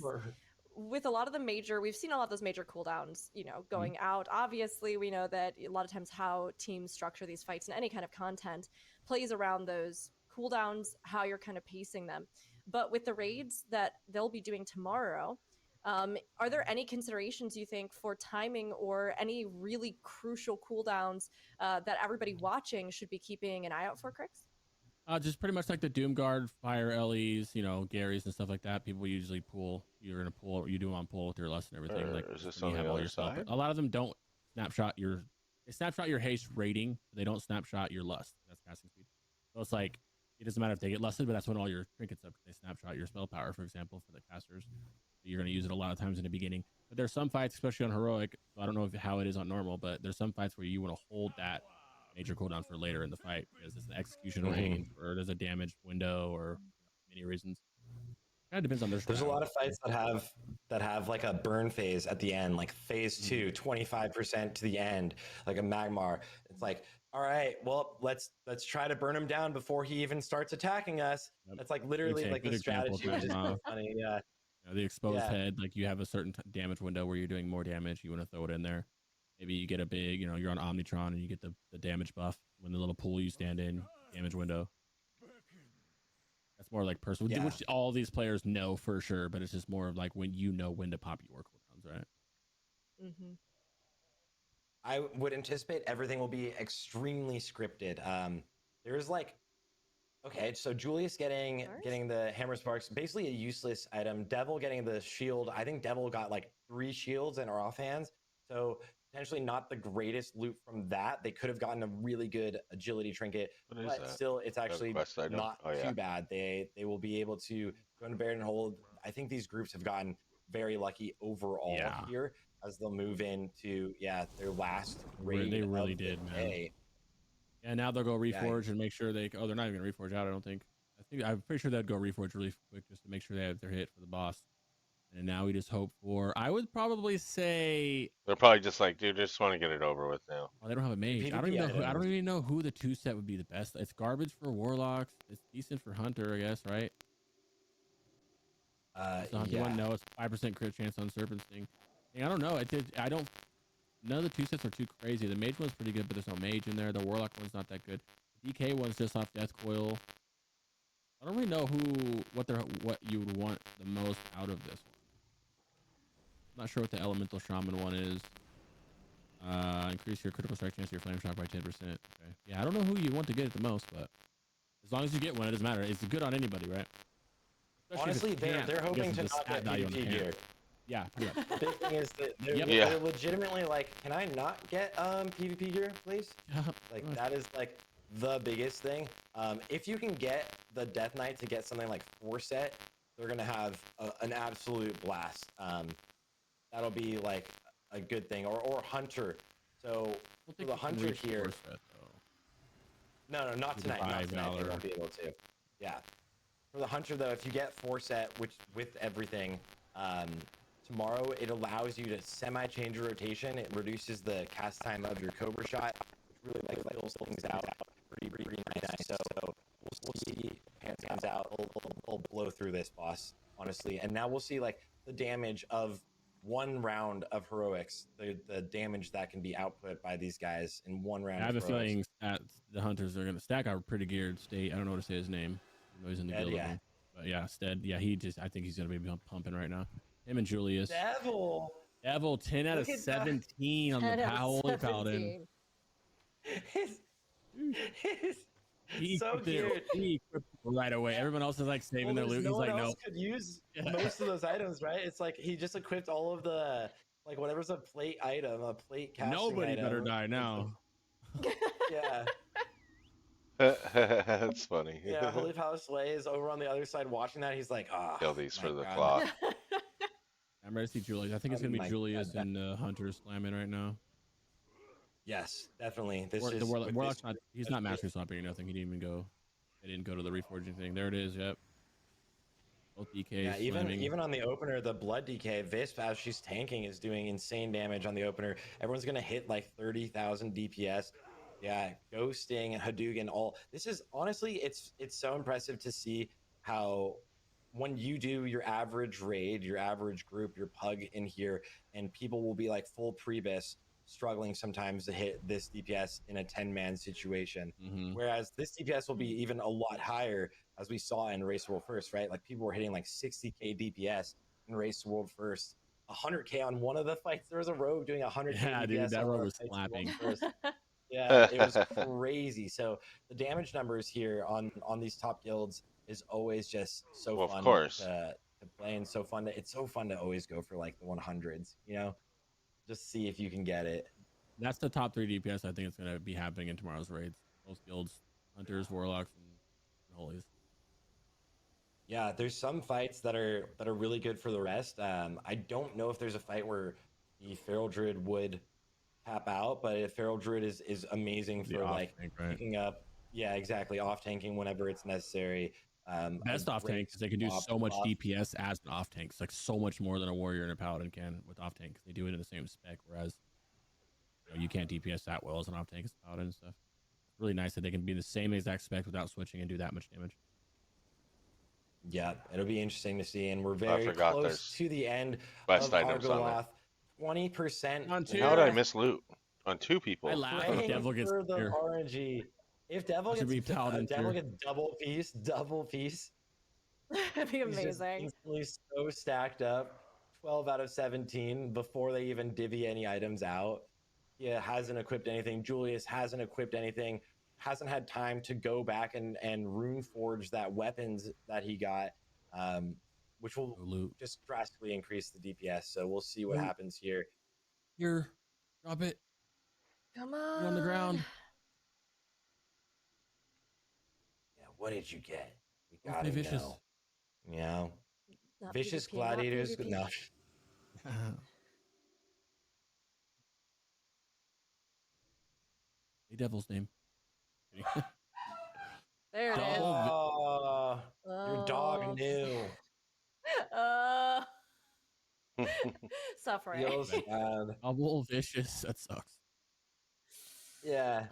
with a lot of the major, we've seen a lot of those major cooldowns, you know, going out. Obviously, we know that a lot of times how teams structure these fights and any kind of content plays around those cooldowns, how you're kind of pacing them. But with the raids that they'll be doing tomorrow, are there any considerations you think for timing or any really crucial cooldowns that everybody watching should be keeping an eye out for, Craig? Just pretty much like the Doomguard, Fire LEs, you know, Garys and stuff like that. People usually pull. You're gonna pull. You do them on pull with your lust and everything. Like is this you on have the all other your stuff. side? But a lot of them don't snapshot your. They snapshot your haste rating. But they don't snapshot your lust. That's casting speed. So it's like it doesn't matter if they get lusted, but that's when all your trinkets up. They snapshot your spell power, for example, for the casters. So you're gonna use it a lot of times in the beginning. But there's some fights, especially on heroic. So I don't know how it is on normal, but there's some fights where you want to hold that major cooldown for later in the fight because it's an execution range or there's a damaged window or many reasons. Kind of depends on their style. There's a lot of fights that have like a burn phase at the end, like phase 2, 25% to the end, like a Magmar. It's like, all right, well, let's try to burn him down before he even starts attacking us. That's like literally like the strategy, which is so funny. Yeah. The exposed head, like you have a certain damage window where you're doing more damage. You want to throw it in there. Maybe you get a big, you know, you're on Omnitron and you get the damage buff when the little pool you stand in, damage window. That's more like personal, which all these players know for sure, but it's just more of like when you know when to pop your cooldowns, right? Mm-hmm. I would anticipate everything will be extremely scripted. There's like, okay, so Julius getting the Hammer Sparks, basically a useless item. Devil getting the shield. I think Devil got like 3 shields and are offhands. So potentially not the greatest loot from that. They could have gotten a really good agility trinket, but still, it's actually not too bad. They will be able to go into Baron and Hold. I think these groups have gotten very lucky overall here as they'll move into their last raid. They really did, man. Yeah, now they'll go Reforge and make sure they're not even gonna Reforge out. I don't think. I'm pretty sure they'd go Reforge really quick just to make sure they have their hit for the boss. And now we just hope for. I would probably say they're probably just like, dude, just want to get it over with now. Oh, they don't have a mage. I don't even know who the 2-set would be the best. It's garbage for warlocks. It's decent for hunter, I guess, right? The hunter one, no, it's 5% crit chance on Serpent Sting. I don't know. None of the 2-sets are too crazy. The mage one's pretty good, but there's no mage in there. The warlock one's not that good. The DK one's just off Death Coil. I don't really know what you would want the most out of this one. I'm not sure what the elemental shaman one is. Increase your critical strike chance of your flame shot by 10%. Okay. Yeah, I don't know who you want to get it the most, but as long as you get one, it doesn't matter. It's good on anybody, right? Honestly, they're hoping to not get PvP gear. Yeah, pretty much. The big thing is that Yeah. they're legitimately like, can I not get PvP gear, please? Like that is like the biggest thing. If you can get the Death Knight to get something like 4 set, they're gonna have an absolute blast. That'll be like a good thing, or Hunter. So for the Hunter here, no, not tonight. Not tonight. They won't be able to. Yeah. For the Hunter though, if you get 4 set, which with everything, tomorrow it allows you to semi-change your rotation. It reduces the cast time of your Cobra shot, which really like fills things out pretty nice. So we'll see. Hands out. We'll blow through this boss, honestly. And now we'll see like the damage of one round of heroics, the damage that can be output by these guys in one round. I have a feeling that the Hunters are going to stack out pretty geared state. I don't know what to say his name. I know he's in the guild. Yeah. But yeah, Stead. Yeah, I think he's going to be pumping right now. Him and Julius. Devil 10 out of 17 on the Holy Paladin. He so cute. He equipped right away. Everyone else is like saving their loot. No He's like, no. Could use most of those items, right? It's like he just equipped all of the like whatever's a plate item, a plate casting Nobody item. better die now. Yeah. That's funny. Yeah, Holy Palace Way is over on the other side watching that. He's like, kill these for the clock. I'm ready to see Julius. I think it's gonna be Julius and Hunter slamming right now. Yes, definitely. This is the Warlock's not. He's not mastery swapping or nothing. He didn't even go. They didn't go to the reforging thing. There it is. Yep. Both DKs. Yeah, even on the opener, the blood DK, Visp as she's tanking is doing insane damage on the opener. Everyone's gonna hit like 30,000 DPS. Yeah, ghosting and Hadouken. All this is honestly, it's so impressive to see how when you do your average raid, your average group, your pug in here, and people will be like full prebis, struggling sometimes to hit this DPS in a 10-man situation. Whereas this DPS will be even a lot higher, as we saw in Race World First, right? Like people were hitting like 60k DPS in Race World First, 100k on one of the fights. There was a rogue doing 100k yeah, DPS. Dude, that rogue was slapping. Yeah, it was crazy. So the damage numbers here on these top guilds is always just so fun to play, and so fun. It's so fun to always go for like the 100s, you know, just see if you can get it. That's the top 3 DPS I think it's going to be happening in tomorrow's raids. Most guilds, Hunters, Warlocks, and Holies. Yeah, there's some fights that are really good for the rest. I don't know if there's a fight where the Feral Druid would tap out, but a Feral Druid is amazing for like picking up. Yeah, exactly. Off tanking whenever it's necessary. Best off tank because they can do so much DPS as an off tank. It's like so much more than a warrior and a paladin can with off tank. They do it in the same spec, whereas you can't DPS that well as an off tank as a paladin and stuff. It's really nice that they can be the same exact spec without switching and do that much damage. Yeah, it'll be interesting to see, and we're very close to the end of Argoloth. 20% on 2. How did I miss loot on 2 people? I laugh if Devil gets for the RNG. If Devil gets double piece. That'd be amazing. He's so stacked up. 12 out of 17 before they even divvy any items out. He hasn't equipped anything. Julius hasn't equipped anything. Hasn't had time to go back and rune forge that weapons that he got, which will just drastically increase the DPS. So we'll see what happens here. Here, drop it. Come on. You're on the ground. Yeah, what did you get? We gotta vicious. Know. Yeah. Not vicious PvP, gladiators. No. The devil's name. There it is. Your dog knew. Suffering. Double vicious. That sucks. Yeah.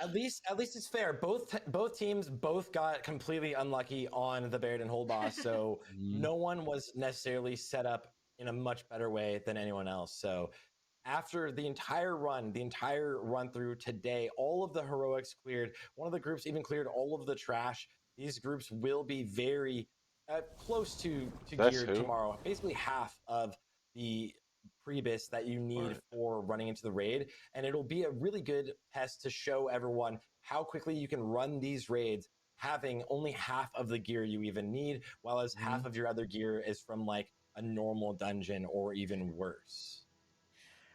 At least it's fair. Both teams got completely unlucky on the Buried and Hold boss, so no one was necessarily set up in a much better way than anyone else. So after the entire run through today, all of the heroics cleared. One of the groups even cleared all of the trash. these groups will be very close to That's gear who? tomorrow. Basically half of the prebis that you need Right. for running into the raid, and it'll be a really good test to show everyone how quickly you can run these raids having only half of the gear you even need, while as half of your other gear is from like a normal dungeon or even worse.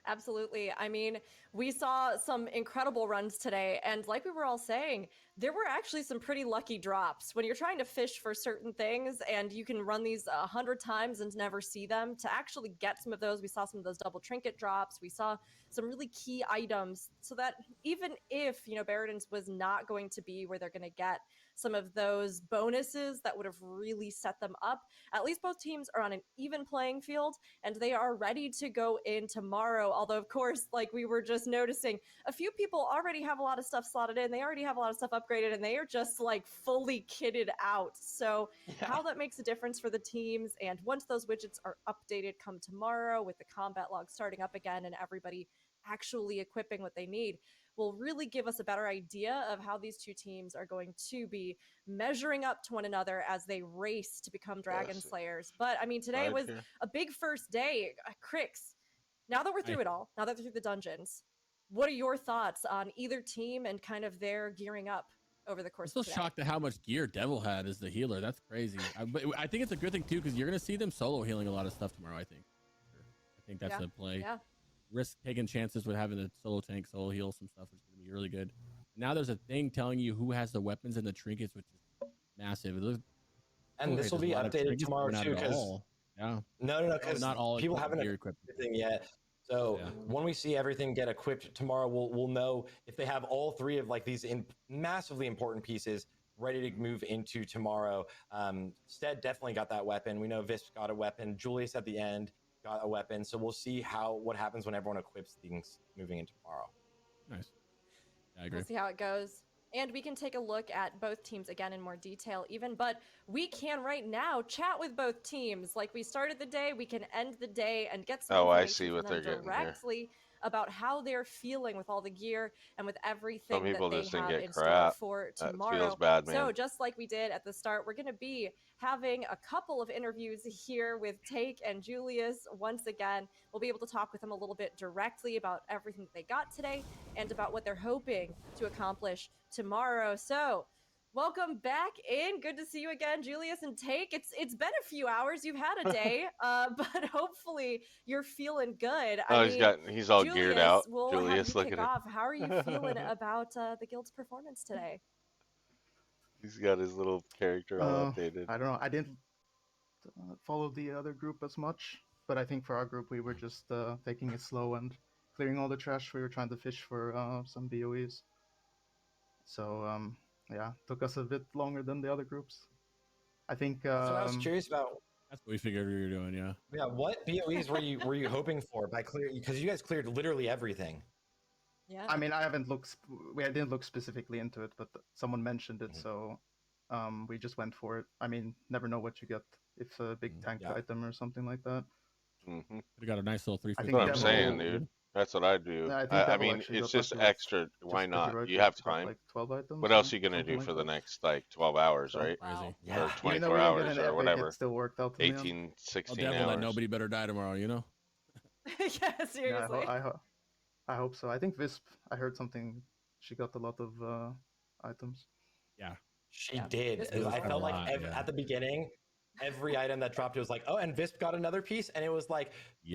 Absolutely. I mean, we saw some incredible runs today, and like we were all saying, there were actually some pretty lucky drops. When you're trying to fish for certain things and you can run these 100 times and never see them, to actually get some of those, we saw some of those double trinket drops. We saw some really key items, so that even if, Baradin's was not going to be where they're going to get some of those bonuses that would have really set them up, at least both teams are on an even playing field and they are ready to go in tomorrow. Although, of course, like we were just noticing, a few people already have a lot of stuff slotted in. They already have a lot of stuff upgraded, and they are just like fully kitted out. So how that makes a difference for the teams, and once those widgets are updated come tomorrow with the combat log starting up again and everybody actually equipping what they need, will really give us a better idea of how these two teams are going to be measuring up to one another as they race to become Dragon Slayers. But I mean, today Right was here. a big first day. Crix, now that we're through it all, now that we're through the dungeons, what are your thoughts on either team and kind of their gearing up over the course I'm of still today? shocked at how much gear Devil had as the healer. That's crazy. But I think it's a good thing too, because you're gonna see them solo healing a lot of stuff tomorrow. I think that's a play. Yeah. Risk taking chances with having the solo tank solo heal some stuff, which is gonna be really good. Now there's a thing telling you who has the weapons and the trinkets, which is massive. And this will be updated tomorrow too, because no, because not all people haven't gear equipped equipped everything yet. So when we see everything get equipped tomorrow, we'll know if they have all three of like these massively important pieces ready to move into tomorrow. Stead definitely got that weapon. We know Visp got a weapon. Julius at the end got a weapon. So we'll see what happens when everyone equips things moving into tomorrow. Nice. I agree. We'll see how it goes. And we can take a look at both teams again in more detail even, but we can right now chat with both teams. Like we started the day, we can end the day and get some I information see from what them they're getting here. directly about how they're feeling with all the gear and with everything Some that people they just didn't have get in store crap. for That tomorrow. feels bad, man. So just like we did at the start, we're going to be having a couple of interviews here with Take and Julius. Once again, we'll be able to talk with them a little bit directly about everything that they got today and about what they're hoping to accomplish tomorrow. So welcome back in. Good to see you again, Julius and Take. It's been a few hours. You've had a day, but hopefully you're feeling good. He's all Julius, geared out. we'll Julius, have you kick off. How are you feeling about the guild's performance today? He's got his little character all updated. I don't know. I didn't follow the other group as much, but I think for our group we were just taking it slow and clearing all the trash. We were trying to fish for some BOEs. So yeah, took us a bit longer than the other groups. I think. That's what I was curious about. That's what we figured we were doing. Yeah. Yeah. What BOEs were you hoping for by clear? Because you guys cleared literally everything. Yeah. I mean, I haven't looked. We didn't look specifically into it, but someone mentioned it, so we just went for it. I mean, never know what you get if a big tank item or something like that. We got a nice little 3. That's what I'm saying, dude. That's what I do. Yeah, I mean, it's just extra. Why not? You have time. Like 12 items. What else are you gonna do for the next 12 hours, right? Wow. Or 24 hours or whatever. It still worked out. 18, 16 hours. That nobody better die tomorrow, you know? Yeah, seriously. Yeah, I hope so. I think Visp, I heard something. She got a lot of items. Yeah. She did. I felt like at the beginning, every item that dropped, it was like, oh, and Visp got another piece. And it was like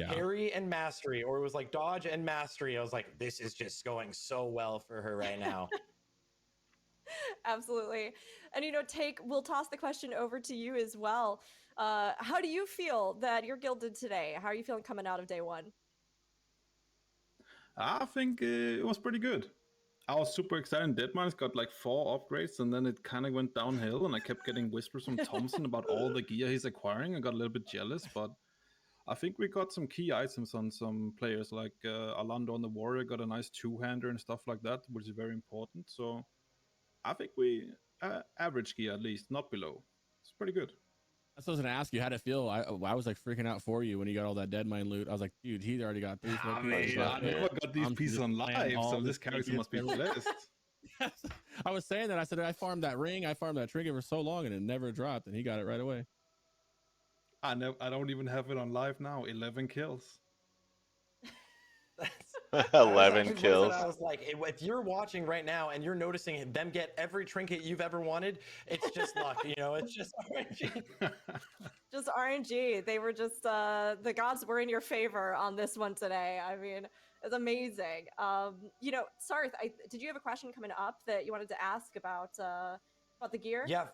parry and mastery, or it was like dodge and mastery. I was like, this is just going so well for her right now. Absolutely. And, Take, we'll toss the question over to you as well. How do you feel that your guild did today? How are you feeling coming out of day one? I think it was pretty good. I was super excited. Deadmines got like 4 upgrades, and then it kind of went downhill, and I kept getting whispers from Thompson about all the gear he's acquiring. I got a little bit jealous, but I think we got some key items on some players, like Alando on the Warrior got a nice 2-hander and stuff like that, which is very important. So I think we average gear at least, not below. It's pretty good. That's what I was gonna ask you. How'd it feel? I was like freaking out for you when you got all that Deadmine loot. I was like, dude, he already got 3 I never got these pieces on live, so this character must be blessed. I was saying that. I said I farmed that ring, I farmed that trinket for so long, and it never dropped, and he got it right away. I don't even have it on live now. 11 kills. I was 11 actually kills. I was like, if you're watching right now and you're noticing them get every trinket you've ever wanted, it's just luck, you know, it's just RNG. Just RNG. They were just the gods were in your favor on this one today. I mean, it's amazing. You know, Sarth, did you have a question coming up that you wanted to ask about the gear? Yeah,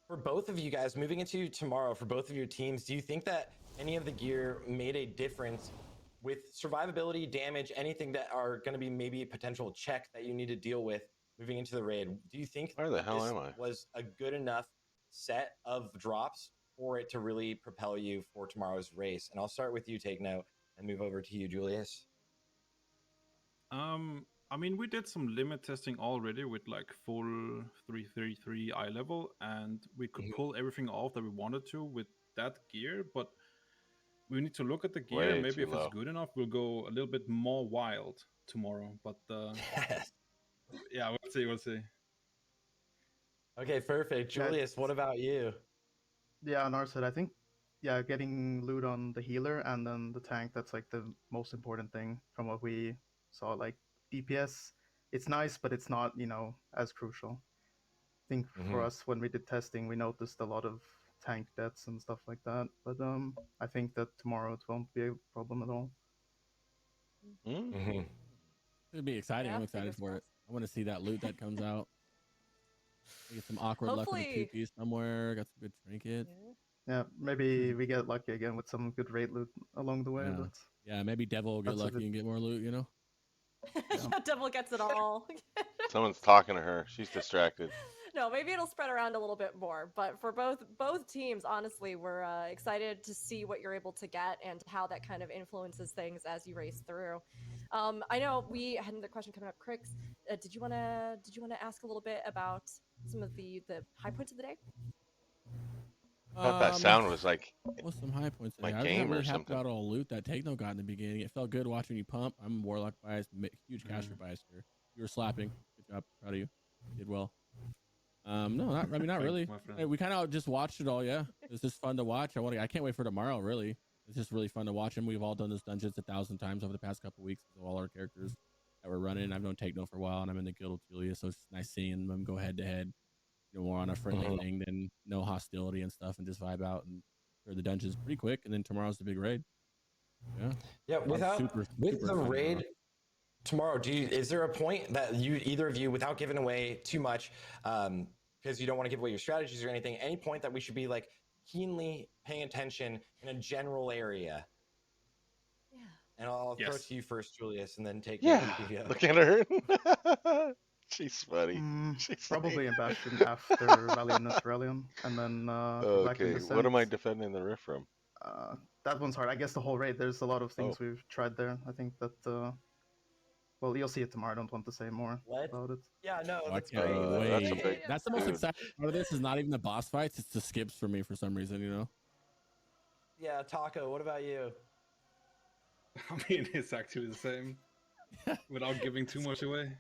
for both of you guys, moving into tomorrow, for both of your teams, do you think that any of the gear made a difference with survivability, damage, anything that are going to be maybe a potential check that you need to deal with moving into the raid? Do you think Where the hell this am I? was a good enough set of drops for it to really propel you for tomorrow's race? And I'll start with you, Take Note, and move over to you, Julius. I mean, we did some limit testing already with like full 333 eye level, and we could pull everything off that we wanted to with that gear, but we need to look at the gear, and Way maybe too if it's low. good enough, we'll go a little bit more wild tomorrow. But Yes. yeah, we'll see. Okay, perfect. Yeah, Julius, what about you? Yeah, on our side, I think, yeah, getting loot on the healer and then the tank, that's like the most important thing from what we saw. Like DPS, it's nice, but it's not, as crucial. I think for us, when we did testing, we noticed a lot of tank deaths and stuff like that. But I think that tomorrow it won't be a problem at all. Hmm? Mm-hmm. It'll be exciting. Yeah, I'm excited fingers for it. crossed. I want to see that loot that comes out. Get some awkward luck with a Hopefully. 2-piece somewhere. Got some good trinkets. Yeah, maybe we get lucky again with some good raid loot along the way. Yeah. But Yeah, maybe Devil will get That's a lucky good- and get more loot, you know? Yeah, Devil gets it all. Someone's talking to her. She's distracted. No, maybe it'll spread around a little bit more. But for both teams, honestly, we're excited to see what you're able to get and how that kind of influences things as you race through. I know we had another question coming up. Crix, did you wanna ask a little bit about some of the high points of the day? I thought that sound was like What's some high points my today? I was not game or really happy something. about all the loot that Techno got in the beginning. It felt good watching you pump. I'm Warlock bias, huge caster bias here. You were slapping. Good job. Proud of you. You did well. No, not Thank really. you, my friend. Hey, we kind of just watched it all. Yeah, it's just fun to watch. I can't wait for tomorrow. Really, it's just really fun to watch them. We've all done this dungeons 1,000 times over the past couple weeks with all our characters that we're running. I've known Techno for a while, and I'm in the guild with Julia, so it's nice seeing them go head to head. You know, more on a friendly thing than no hostility and stuff, and just vibe out and clear the dungeons pretty quick. And then tomorrow's the big raid. Yeah. Yeah, with the raid tomorrow, is there a point that either of you, without giving away too much, because you don't want to give away your strategies or anything, any point that we should be like keenly paying attention in a general area? Yeah. And I'll throw it Yes. to you first, Julius, and then take Yeah. you. Look at her. She's funny. She's probably like... in Bastion after Valiant Naturalium, and then Black Okay, Descent. what am I defending the riff from? That one's hard. I guess the whole raid. There's a lot of things we've tried there. I think that. Well, you'll see it tomorrow. I don't want to say more about it. Yeah, no, Oh, that's I can't great. wait. That's a big- That's the most dude. exciting part of this. Is not even the boss fights. It's the skips for me for some reason. You know. Yeah, Taco, what about you? I mean, it's actually the same. Without giving too much away.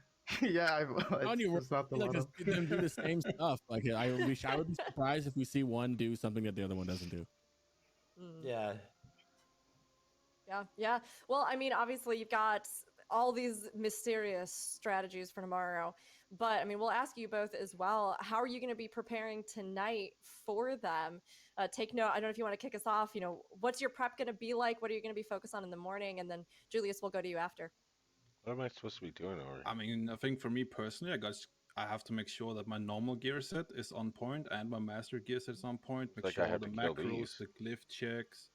Yeah, It's not a lot of. see them do the same stuff. Like I would be surprised if we see one do something that the other one doesn't do. Yeah. Yeah. Well, I mean, obviously you've got all these mysterious strategies for tomorrow, but I mean, we'll ask you both as well. How are you going to be preparing tonight for them? Take note. I don't know if you want to kick us off. You know, what's your prep going to be like? What are you going to be focused on in the morning? And then Julius, we'll go to you after. What am I supposed to be doing over? I mean, I think for me personally, I have to make sure that my normal gear set is on point and my master gear set is on point. Make Like sure I have the to kill macros, these. the glyph checks,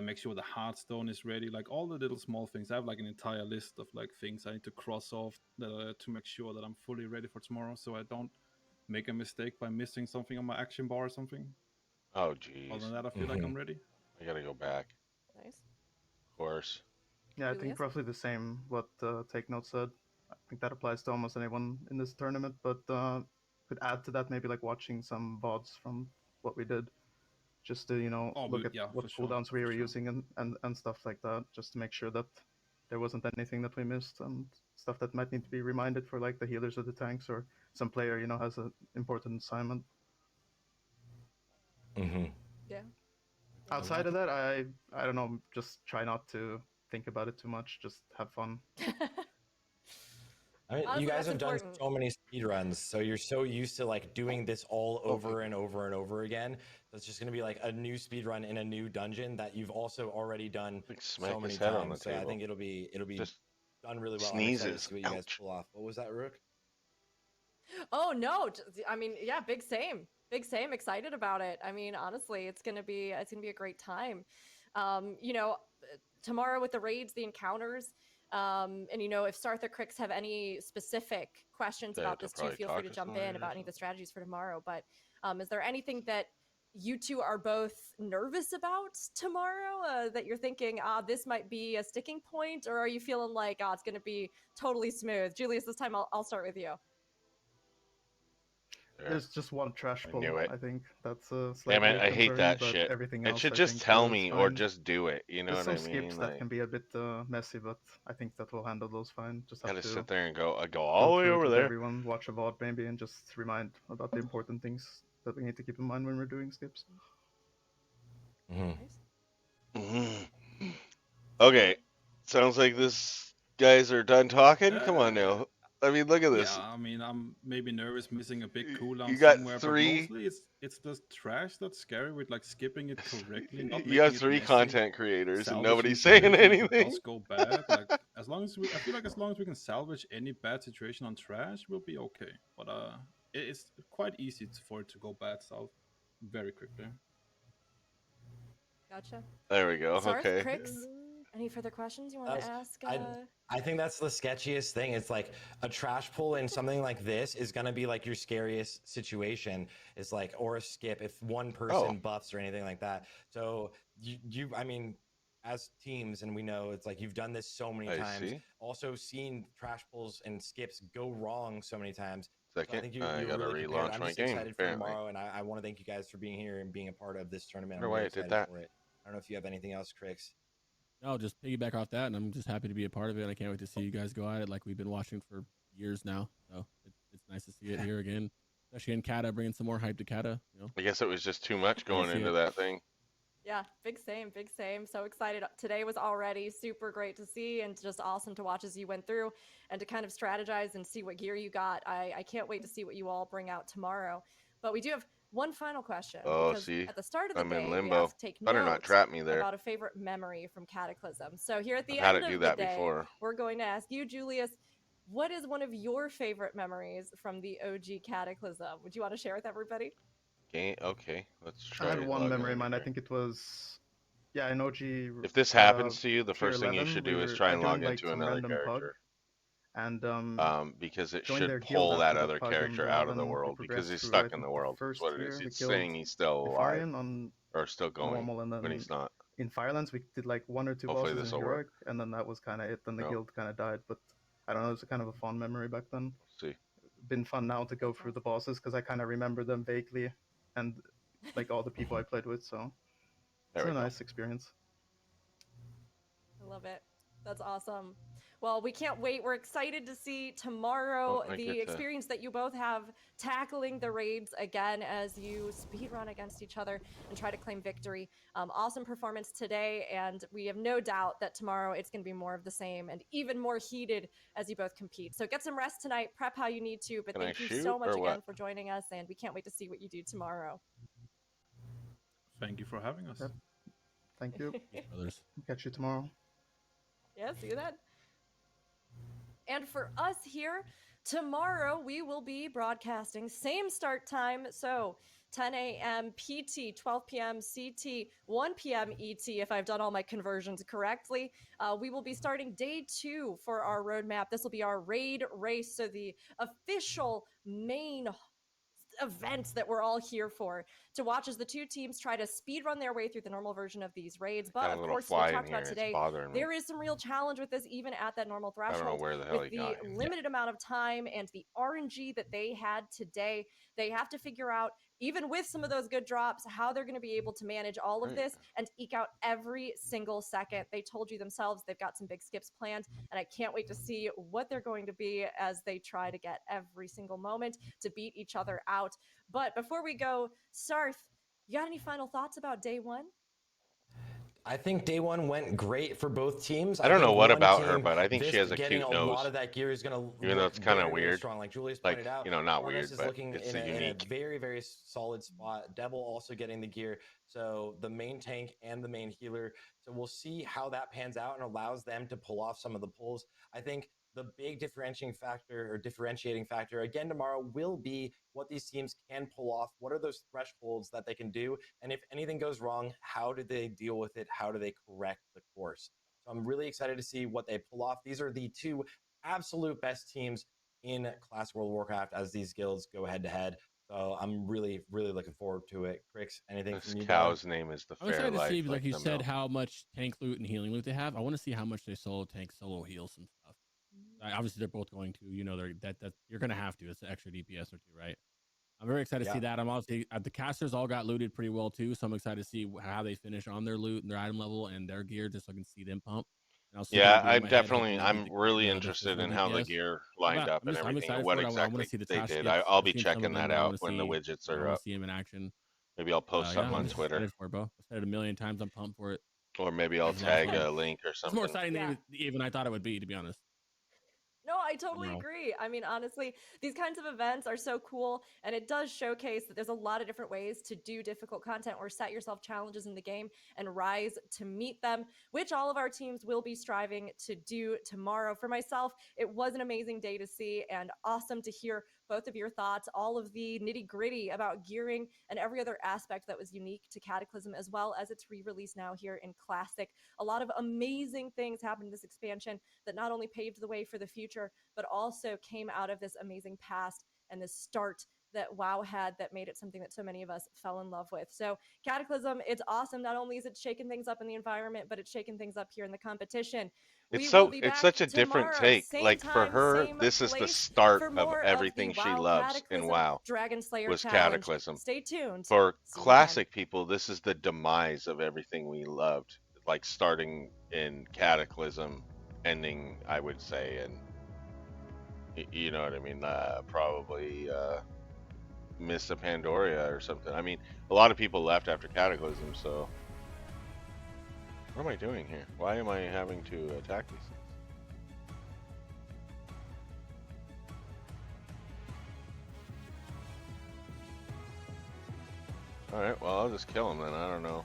make sure the heartstone is ready. Like all the little small things. I have like an entire list of like things I need to cross off to make sure that I'm fully ready for tomorrow, so I don't make a mistake by missing something on my action bar or something. Oh, geez. Other than that, I feel like I'm ready. I gotta go back. Nice. Of course. Yeah, I Julius? think roughly the same what Take Note said. I think that applies to almost anyone in this tournament, but could add to that maybe like watching some VODs from what we did, just to look at what cooldowns we were using and stuff like that, just to make sure that there wasn't anything that we missed and stuff that might need to be reminded for like the healers or the tanks, or some player has an important assignment. Mm-hmm. Yeah. Outside of that, I don't know, just try not to think about it too much. Just have fun. I mean, Honestly, you guys that's have done important. so many speed runs, so you're so used to like doing this all over and over and over again. So it's just gonna be like a new speed run in a new dungeon that you've also already done Like so smack many his head on the times. So I table. think it'll be Just done really well. I'm excited to sneezes. see what you guys Ouch. pull off. What was that, Rook? Oh no, I mean, yeah, big same. Big same, excited about it. I mean, honestly, it's going to be a great time. You know, tomorrow with the raids, the encounters, and if Sarth or Crix have any specific questions They have about to this too, probably feel free talk to to jump somebody in or about any of the something. strategies for tomorrow. But is there anything that you two are both nervous about tomorrow that you're thinking, this might be a sticking point, or are you feeling like, it's going to be totally smooth? Julius, this time I'll start with you. There. There's just one trash I pull. knew it. I think that's Damn slightly it, I hate concerning, that but shit. everything It else should I just think tell is me or fine. just do it. You know There's what I some mean? skips Like, that can be a bit messy, but I think that we'll handle those fine. Just have gotta to sit there and go go all the way through it over with there. everyone, watch a VOD maybe, and just remind about the important things that we need to keep in mind when we're doing skips. Mm-hmm. Okay, sounds like this guys are done talking. Come on Uh, now. I mean, look at yeah, this. I mean, I'm maybe nervous missing a big cooldown You got somewhere, but three. mostly it's just trash that's scary with like skipping it correctly, not You have making it three messy, content creators, and salvaging nobody's saying situations if it anything. does go bad. Like as long as I feel like as long as we can salvage any bad situation on trash, we'll be okay. But it's quite easy for it to go bad south very quickly. Gotcha. There we go. Sarth, Okay. Crix, any further questions you want to ask? I think that's the sketchiest thing. It's like a trash pull in something like this is gonna be like your scariest situation. It's like, or a skip if one person buffs or anything like that. So I mean, as teams, and we know it's like you've done this so many times. See. Also seen trash pulls and skips go wrong so many times. Second, so I think I you're gotta really prepared. relaunch I'm my just game. excited for Apparently. tomorrow, and I want to thank you guys for being here and being a part of this tournament. I'm why really it did excited that. for it. I don't know if you have anything else, Crix. No, just piggyback off that, and I'm just happy to be a part of it. And I can't wait to see you guys go at it like we've been watching for years now. So it's nice to see it here again, especially in Cata, bringing some more hype to Cata. I guess it was just too much going into that thing. Yeah, big same, big same. So excited. Today was already super great to see and just awesome to watch as you went through and to kind of strategize and see what gear you got. I can't wait to see what you all bring out tomorrow. But we do have one final question. Because see, at the start of the I'm day, in we limbo. have to take Better note not trap me there. about a favorite memory from Cataclysm. So here at the I've end had it of do the that day, before. we're going to ask you, Julius, what is one of your favorite memories from the OG Cataclysm? Would you want to share with everybody? Okay, let's try. I had one memory in mind. I here. think it was, in OG. If this happens to you, the tier first thing you 11, should do is try I and log joined, like, into some another random pug, character. and Because it joined should their guild pull that after the other pug, character and out of the then we world because progressed he's through, stuck I in think, the world. the That's first what it tier. is. We It's killed saying he's still alive Ifarian on or still going, normal, and but then he's not. in Firelands we did like one or two Hopefully bosses this in will heroic, work. and then that was kind of it. Then the No. guild kind of died, but I don't know. It was kind of a fun memory back then. See. Been fun now to go through the bosses because I kind of remember them vaguely, and like all the people I played with. So it's a nice experience. I love it. That's awesome. Well, we can't wait. We're excited to see tomorrow the experience that you both have tackling the raids again as you speedrun against each other and try to claim victory. Awesome performance today, and we have no doubt that tomorrow it's going to be more of the same and even more heated as you both compete. So get some rest tonight, prep how you need to, but thank you so much again for joining us, and we can't wait to see what you do tomorrow. Thank you for having us. Yep. Thank you. Brothers. Catch you tomorrow. Yeah, see you then. And for us here, tomorrow we will be broadcasting same start time. So 10 a.m. PT, 12 p.m. CT, 1 p.m. ET, if I've done all my conversions correctly. We will be starting day 2 for our roadmap. This will be our raid race. So the official main event that we're all here for, to watch as the two teams try to speed run their way through the normal version of these raids. But of course, we talked about today, there is some real challenge with this even at that normal threshold. I don't know where the hell with the limited amount of time and the RNG that they had today. They have to figure out even with some of those good drops, how they're going to be able to manage all of this and eke out every single second. They told you themselves they've got some big skips planned, and I can't wait to see what they're going to be as they try to get every single moment to beat each other out. But before we go, Sarth, you got any final thoughts about day one? I think day one went great for both teams. I don't know think what one about her, team, but I think she has Visp a getting cute a lot nose, of that gear is going to even though look it's kind of very, very weird. strong. Like Julius Like, pointed out, you know, not Marnus weird, is but looking it's in a unique. very, very solid spot. Devil also getting the gear. So the main tank and the main healer. So we'll see how that pans out and allows them to pull off some of the pulls. I think the big differentiating factor again tomorrow will be what these teams can pull off. What are those thresholds that they can do? And if anything goes wrong, how do they deal with it? How do they correct the course? So I'm really excited to see what they pull off. These are the two absolute best teams in Classic World of Warcraft as these guilds go head to head. So I'm really, really looking forward to it. Crix, anything This from you, dog? cow's name is the I'm excited to Fairlife, see, like like you the said, milk. how much tank loot and healing loot they have. I want to see how much they solo tank, solo heal some stuff. Obviously, they're both going to, they're that you're gonna have to. It's an extra DPS or two, right? I'm very excited to see that. I'm also the casters all got looted pretty well too, so I'm excited to see how they finish on their loot and their item level and their gear, just so I can see them pump. And I'll still Yeah, be in my head hoping they beat I'm really the interested physical in how the DPS. gear lined up and I'm everything and excited what for it. I want to exactly see the they trash did. skips. I'll I've be seen some of checking them, that but I out want to when the see. widgets I are want up. to see him in action. Maybe I'll post something I'm on just Twitter, excited for it, bro. I've said it a million times. I'm pumped for it. or maybe I'll It's a lot of tag fun. a link or It's more something. exciting than even I thought it would be, to be honest. No, I totally agree. I mean, honestly, these kinds of events are so cool, and it does showcase that there's a lot of different ways to do difficult content or set yourself challenges in the game and rise to meet them, which all of our teams will be striving to do tomorrow. For myself, it was an amazing day to see and awesome to hear both of your thoughts, all of the nitty gritty about gearing and every other aspect that was unique to Cataclysm, as well as its re-release now here in Classic. A lot of amazing things happened in this expansion that not only paved the way for the future, but also came out of this amazing past and this start that WoW had that made it something that so many of us fell in love with. So Cataclysm, it's awesome. Not only is it shaking things up in the environment, but it's shaking things up here in the competition. We will be It's back such a different tomorrow, take. same Like for time, her, same this is the place start for of more of the everything she WoW loves in Cataclysm WoW Dragonslayer was Challenge. Cataclysm. Stay tuned. For See you then. classic people, this is the demise of everything we loved. Like starting in Cataclysm, ending, I would say, and you know what I mean? Probably Miss a Pandoria or something. I mean, a lot of people left after Cataclysm, so what am I doing here? Why am I having to attack these things? Alright, well, I'll just kill him then. I don't know.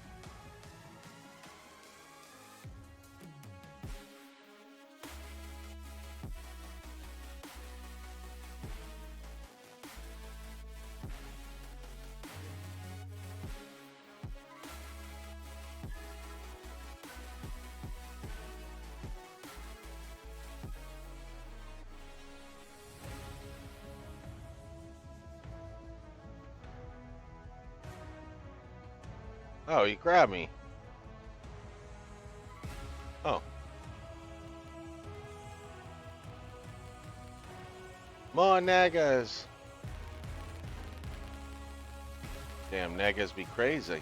Oh, he grabbed me. Oh. More Nagas. Damn, Nagas be crazy.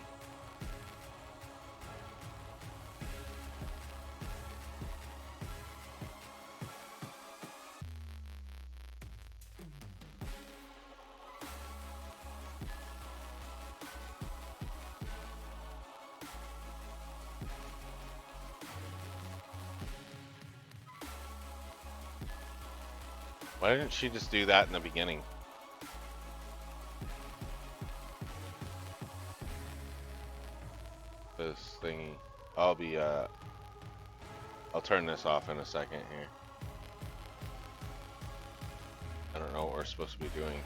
Why didn't she just do that in the beginning? This thingy. I'll turn this off in a second here. I don't know what we're supposed to be doing.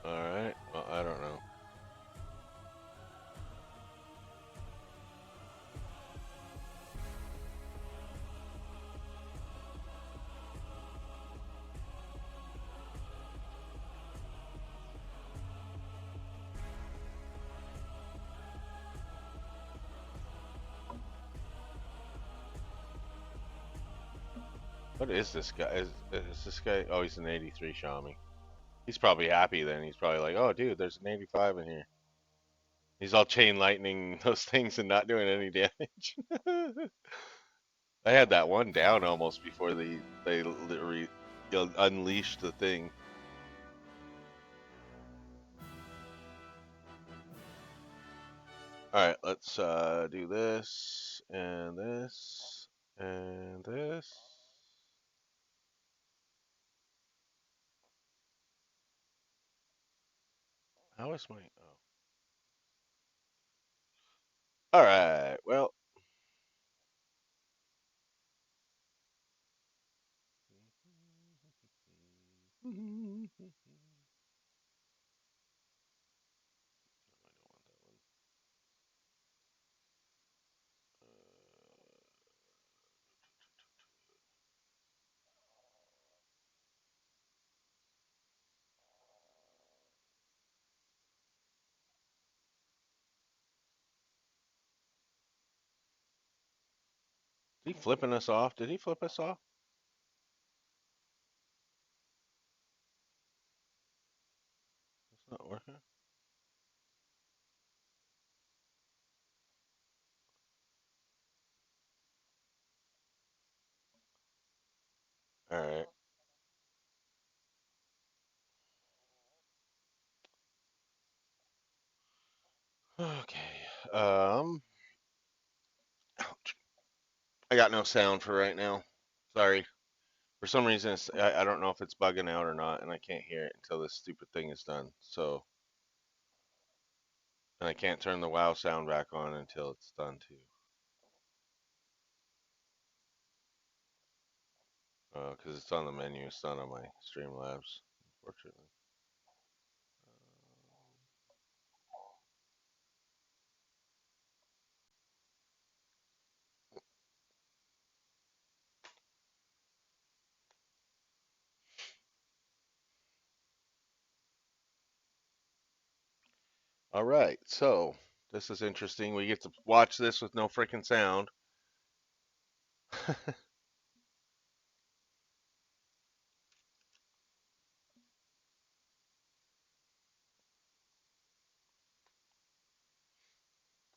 Alright, well, I don't know. What is this guy? Is this guy? Oh, he's an 83 Xiaomi. He's probably happy then. He's probably like, oh, dude, there's an 85 in here. He's all chain lightning those things and not doing any damage. I had that one down almost before they literally unleashed the thing. All right, let's do this and this and this. How is my? Oh. All right. Well. I don't want that one. Is he flipping us off? Did he flip us off? It's not working. All right. Okay. Ouch. I got no sound for right now. Sorry. For some reason, I don't know if it's bugging out or not, and I can't hear it until this stupid thing is done. So, and I can't turn the WoW sound back on until it's done too. Because it's on the menu. It's not on my Streamlabs, unfortunately. All right. So this is interesting. We get to watch this with no freaking sound.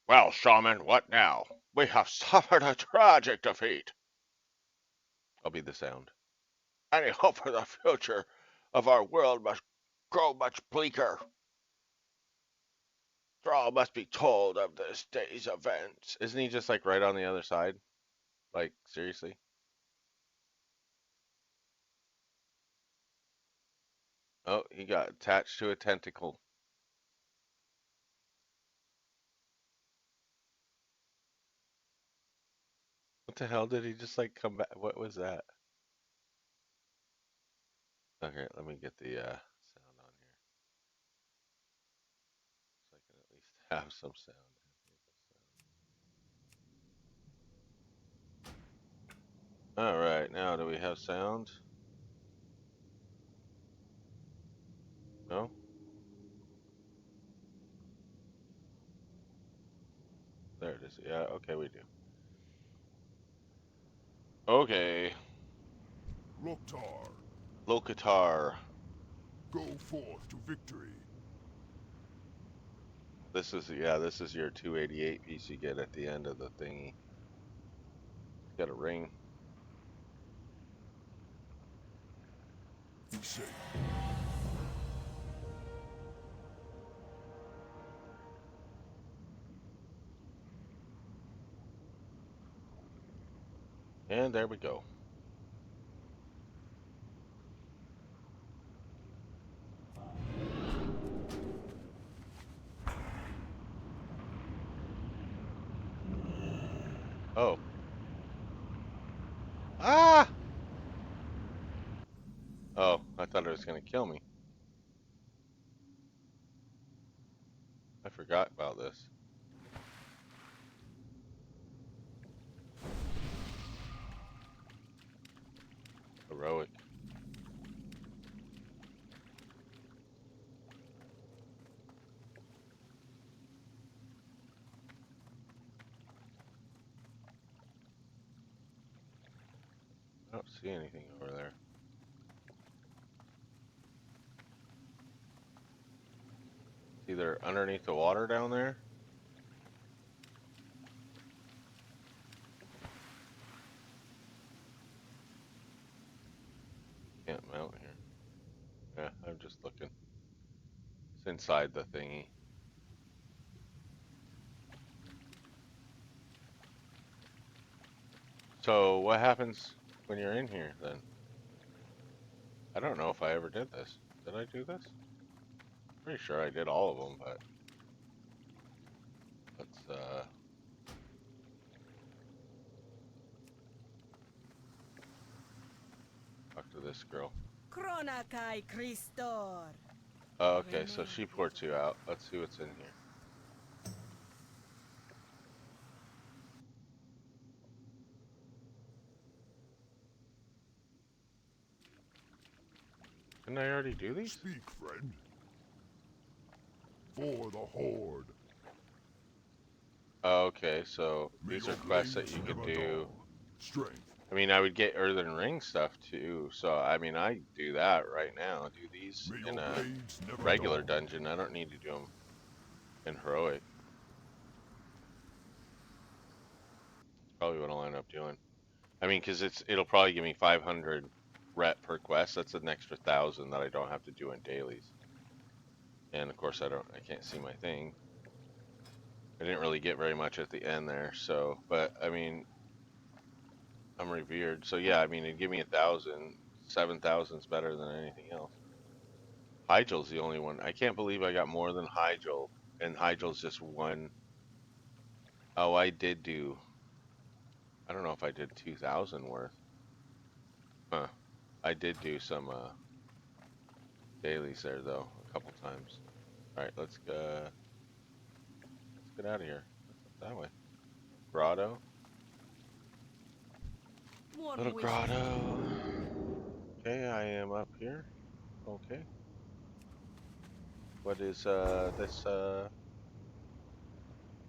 Well, Shaman, what now? We have suffered a tragic defeat. I'll be the sound. Any hope for the future of our world must grow much bleaker. Thrall must be told of this day's events. Isn't he just like right on the other side? Like, seriously? Oh, he got attached to a tentacle. What the hell did he just like come back? What was that? Okay, let me get the sound on here so I can at least have some sound. All right, now do we have sound? No? There it is. Yeah, okay, we do. Okay. Loktar, Locatar. go forth to victory. This is your 288 piece you get at the end of the thingy. Got a ring. Say, And there we go. Oh. Ah! Oh, I thought it was gonna kill me. I forgot about this. Heroic. Oh, don't see anything over there. It's either underneath the water down there. Can't mount here. Yeah, I'm just looking. It's inside the thingy. So what happens when you're in here then? I don't know if I ever did this. Did I do this? Pretty sure I did all of them, but let's talk to this girl. Kronakai Christor. Oh, okay, so she ports you out. Let's see what's in here. Didn't I already do these? Speak, friend. For the Horde. Oh, okay, so May these your are quests that blades you can never do. dull. Strength. I mean, I would get Earthen Ring stuff too, so I mean, I do that right now. Do these May in your a blades never regular dull. dungeon. I don't need to do them in Heroic. Probably what I'll end up doing. I mean, because it'll probably give me 500 rep per quest. That's an extra 1,000 that I don't have to do in dailies. And of course, I can't see my thing. I didn't really get very much at the end there, so, but I mean, I'm revered. So yeah, I mean, it'd give me 1,000. 7,000's better than anything else. Hygel's the only one. I can't believe I got more than Hygel, and Hygel's just one. Oh, I did do. I don't know if I did 2,000 worth. Huh. I did do some dailies there though, a couple times. All right, let's get out of here. That way. Grotto. Little grotto. Okay, I am up here. Okay. What is this I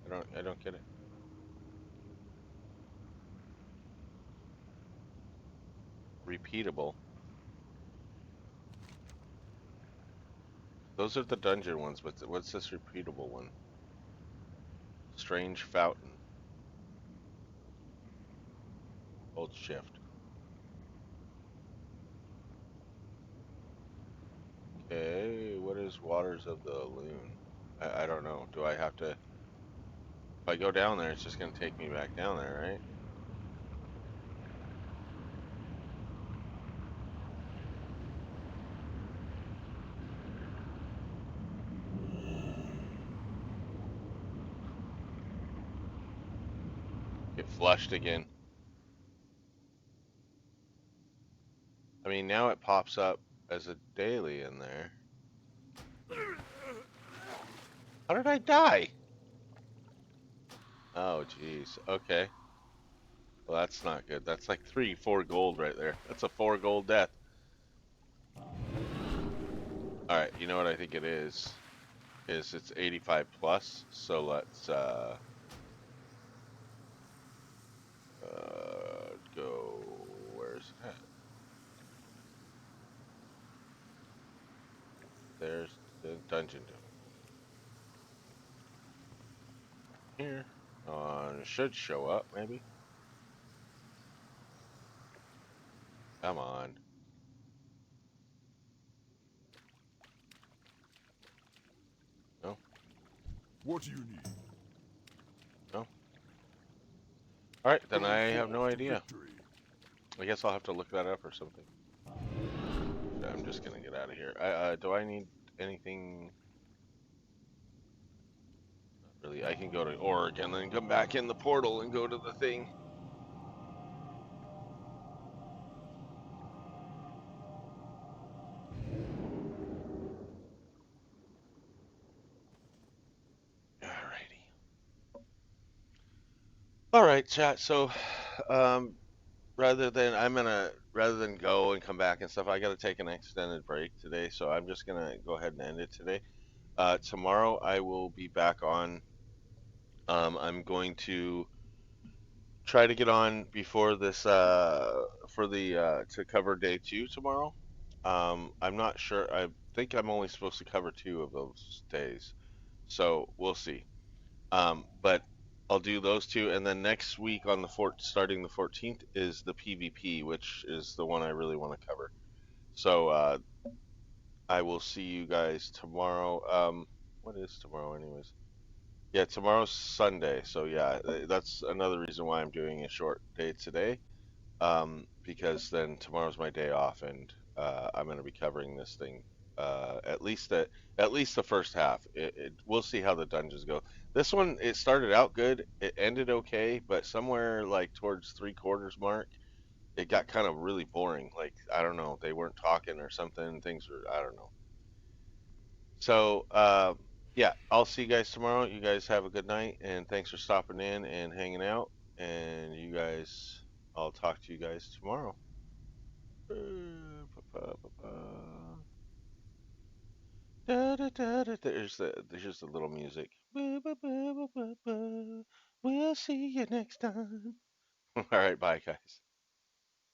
don't get it. Repeatable. Those are the dungeon ones, but what's this repeatable one? Strange fountain. Hold shift. Okay, what is Waters of the Loon? I don't know. Do I have to... If I go down there, it's just going to take me back down there, right? Get flushed again. I mean, now it pops up as a daily in there. How did I die? Oh, jeez. Okay. Well, that's not good. That's like 4 gold right there. That's a 4 gold death. Alright, you know what I think it is? It's 85 plus, so let's go. Where's it at? There's the dungeon here. It should show up, maybe. Come on. No? What do you need? No? Alright, then Go I have no forth to idea. victory. I guess I'll have to look that up or something. I'm just gonna get out of here. Do I need anything? Not really. I can go to Oregon and then come back in the portal and go to the thing. Alrighty. Alright, chat. So, rather than go and come back and stuff, I gotta take an extended break today, so I'm just gonna go ahead and end it today. Tomorrow I will be back on. I'm going to try to get on before this for the to cover day two tomorrow. I'm not sure. I think I'm only supposed to cover two of those days, so we'll see. But I'll do those two, and then next week on the starting the 14th is the PvP, which is the one I really want to cover. So I will see you guys tomorrow. What is tomorrow, anyways? Yeah, tomorrow's Sunday, so yeah, that's another reason why I'm doing a short day today. Because then tomorrow's my day off, and I'm going to be covering this thing at least the first half. We'll see how the dungeons go. This one, it started out good, it ended okay, but somewhere like towards three quarters mark, it got kind of really boring. Like I don't know, they weren't talking or something. Things were I don't know. So yeah, I'll see you guys tomorrow. You guys have a good night, and thanks for stopping in and hanging out. And you guys, I'll talk to you guys tomorrow. There's just a little music. We'll see you next time. All right, bye guys.